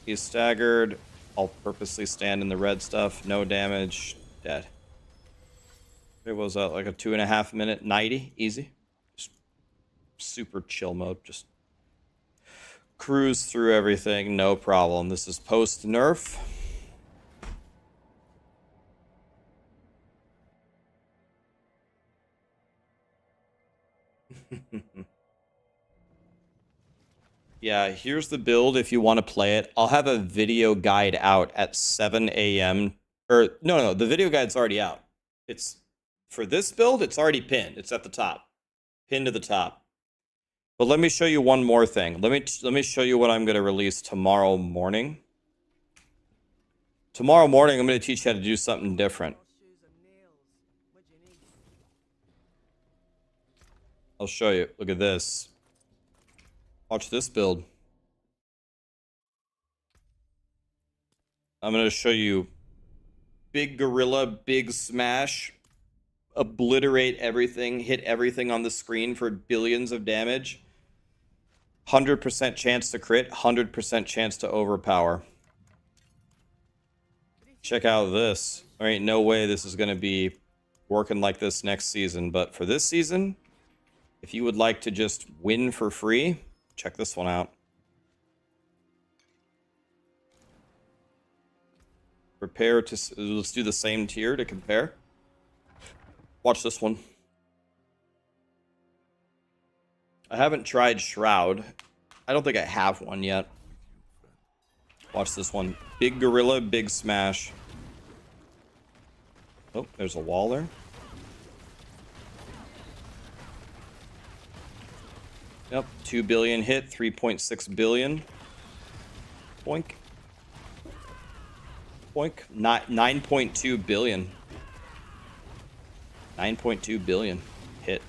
He's staggered. I'll purposely stand in the red stuff. No damage. Dead. It was like a 2.5 minute 90. Easy. Just super chill mode. Just cruise through everything. No problem. This is post nerf. Yeah, here's the build if you want to play it. I'll have a video guide out at 7 a.m. Or, no, the video guide's already out. It's, for this build, it's already pinned. It's at the top. Pinned to the top. But let me show you one more thing. Let me show you what I'm going to release tomorrow morning. Tomorrow morning, I'm going to teach you how to do something different. I'll show you. Look at this. Watch this build. I'm going to show you big gorilla, big smash, obliterate everything, hit everything on the screen for billions of damage. 100% chance to crit, 100% chance to overpower. check out this. There ain't no way this is going to be working like this next season. But for this season, if you would like to just win for free, check this one out. Prepare to... Let's do the same tier to compare. Watch this one. I haven't tried Shroud. I don't think I have one yet. Watch this one. Big Gorilla, Big Smash. Oh, there's a wall there. Yep, 2 billion hit, 3.6 billion. Boink. Boink. 9.2 billion. 9.2 billion hit.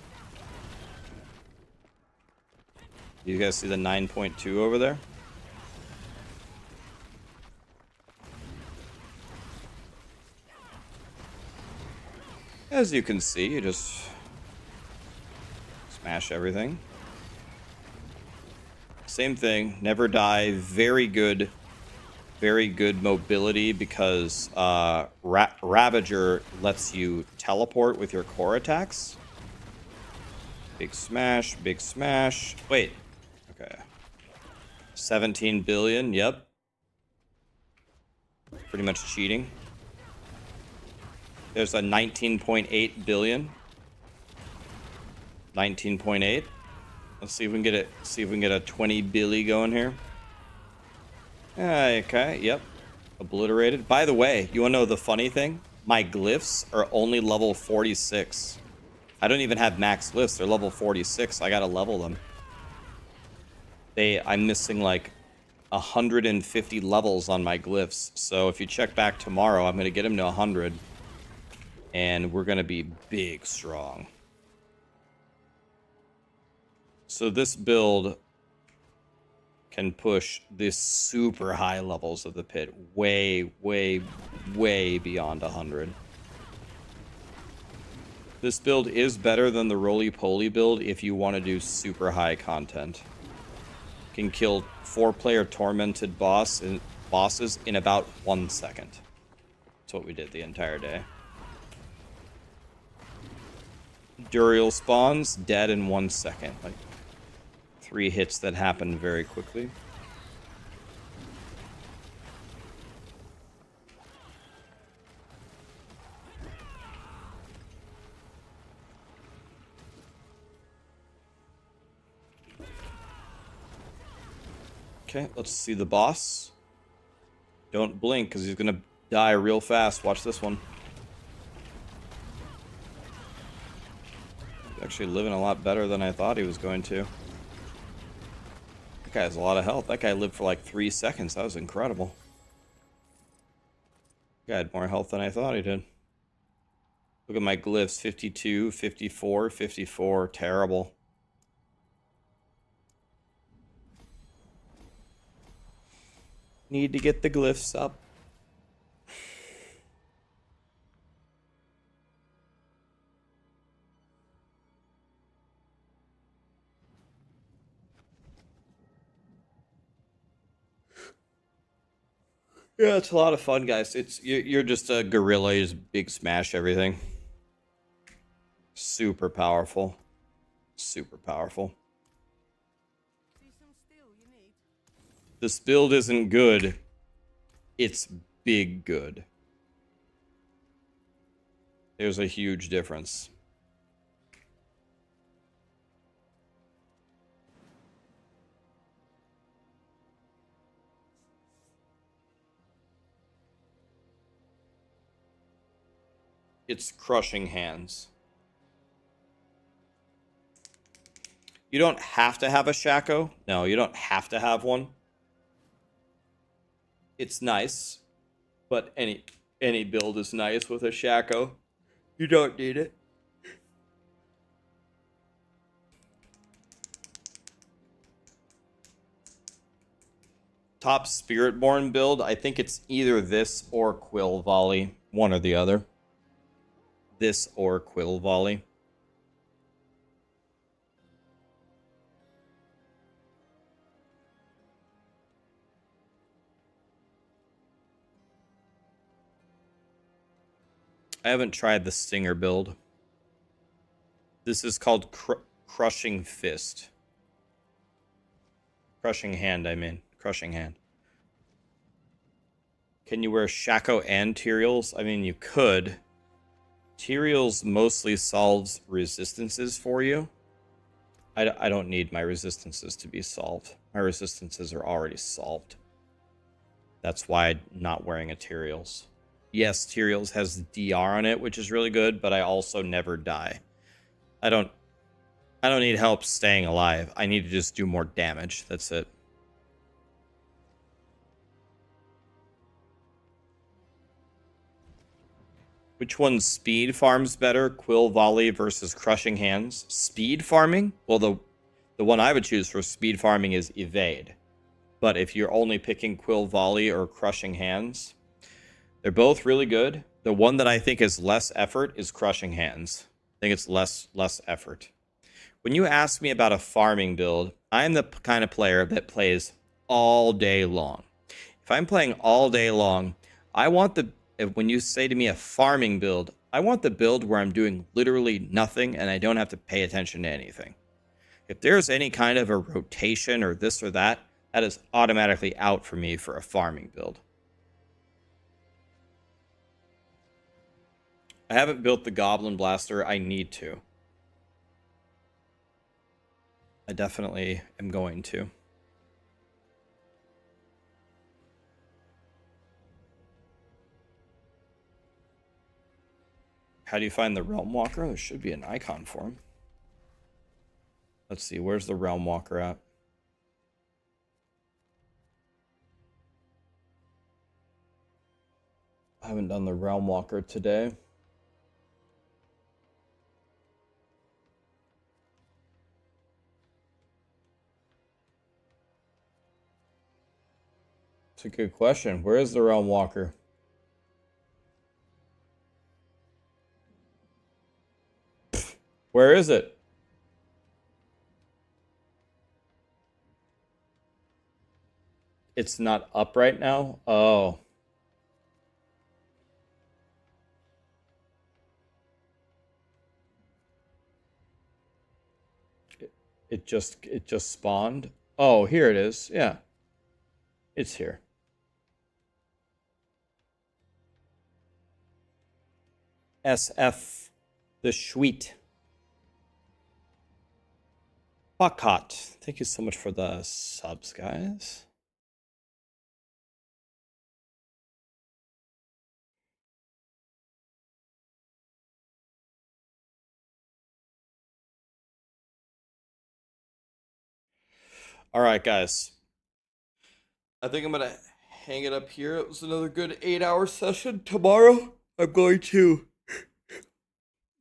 You guys see the 9.2 over there? As you can see, you just smash everything. Same thing, never die. Very good mobility because Ravager lets you teleport with your core attacks. Big smash, big smash. Wait, okay. 17 billion, yep. Pretty much cheating. There's a 19.8 billion. 19.8. Let's see if we can get it. See if we can get a 20 billy going here. Okay, yep. Obliterated. By the way, you want to know the funny thing? My glyphs are only level 46. I don't even have max glyphs. They're level 46. I gotta level them. I'm missing like 150 levels on my glyphs. So if you check back tomorrow, I'm gonna get them to 100. And we're gonna be big strong. So this build can push the super high levels of the pit way, way, way beyond 100. This build is better than the roly-poly build if you want to do super high content. You can kill 4-player tormented bosses in about 1 second. That's what we did the entire day. Duriel spawns, dead in 1 second. Like 3 hits that happen very quickly. Okay, let's see the boss. Don't blink, because he's gonna die real fast. Watch this one. He's actually living a lot better than I thought he was going to. That guy has a lot of health. That guy lived for like 3 seconds. That was incredible. That guy had more health than I thought he did. Look at my glyphs. 52, 54, 54. Terrible. Need to get the glyphs up. Yeah, it's a lot of fun, guys. You're just a gorilla. You just big smash everything. Super powerful. Super powerful. See some steel you need. This build isn't good. It's big good. There's a huge difference. It's crushing hands. You don't have to have a Shaco. No, you don't have to have one. It's nice, but any build is nice with a Shaco. You don't need it. Top Spiritborn build, I think it's either this or Quill Volley. One or the other. This or Quill Volley. I haven't tried the Stinger build. This is called Crushing Fist. Crushing Hand, I mean. Crushing Hand. Can you wear Shaco and Tyraels? I mean, you could. Tyraels mostly solves resistances for you. I don't need my resistances to be solved. My resistances are already solved. That's why I'm not wearing a Tyraels. Yes, Tyraels has DR on it, which is really good, but I also never die. I don't need help staying alive. I need to just do more damage. That's it. Which one speed farms better? Quill volley versus crushing hands. Speed farming? Well, the one I would choose for speed farming is evade. But if you're only picking quill volley or crushing hands, they're both really good. The one that I think is less effort is crushing hands. I think it's less effort. When you ask me about a farming build, I'm the kind of player that plays all day long. If I'm playing all day long, I want when you say to me a farming build, I want the build where I'm doing literally nothing and I don't have to pay attention to anything. If there's any kind of a rotation or this or that, that is automatically out for me for a farming build. I haven't built the Goblin Blaster. I need to. I definitely am going to. How do you find the Realm Walker? There should be an icon for him. Let's see, where's the Realm Walker at? I haven't done the Realm Walker today. It's a good question. Where is the Realm Walker? Where is it? It's not up right now? Oh. It just spawned? Oh, here it is. Yeah. It's here. SF the Sweet. Buckhot. Thank you so much for the subs, guys. All right, guys. I think I'm going to hang it up here. It was another good 8-hour session. Tomorrow, I'm going to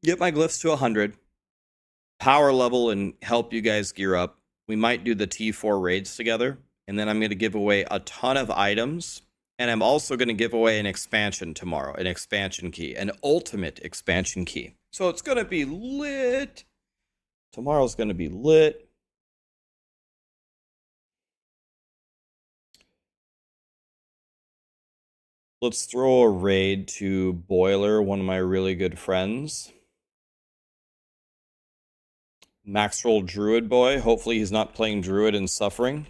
get my glyphs to 100. Power level and help you guys gear up. We might do the T4 raids together. And then I'm going to give away a ton of items. And I'm also going to give away an expansion tomorrow. An expansion key. An ultimate expansion key. So it's going to be lit. Tomorrow's going to be lit. Let's throw a raid to Boiler, one of my really good friends. Maxroll Druid Boy. Hopefully he's not playing Druid and suffering.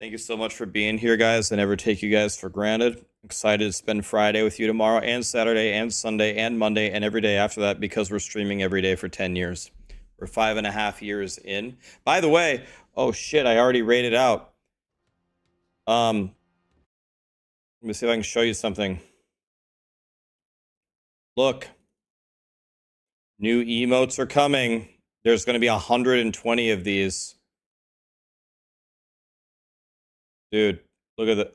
Thank you so much for being here, guys. I never take you guys for granted. Excited to spend Friday with you tomorrow and Saturday and Sunday and Monday and every day after that because we're streaming every day for 10 years. We're 5.5 years in. By the way, oh shit, I already rated out. Let me see if I can show you something. Look. New emotes are coming. There's going to be 120 of these. Dude, look at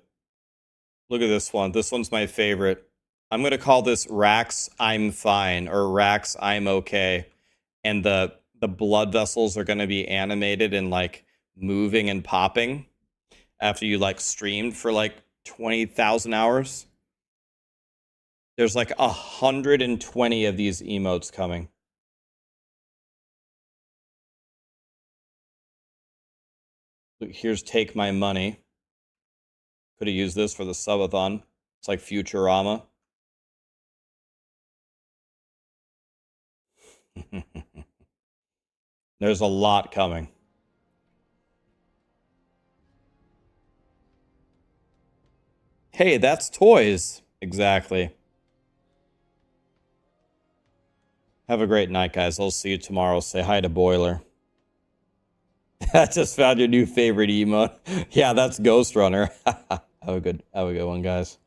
this one. This one's my favorite. I'm going to call this Rax I'm Fine or Rax I'm Okay. And the blood vessels are going to be animated and like moving and popping after you like streamed for like 20,000 hours. There's like 120 of these emotes coming. Look, here's Take My Money. Could have used this for the subathon. It's like Futurama. There's a lot coming. Hey, that's toys. Exactly. Have a great night, guys. I'll see you tomorrow. Say hi to Boiler. I just found your new favorite emote. Yeah, that's Ghost Runner. Have a good one, guys.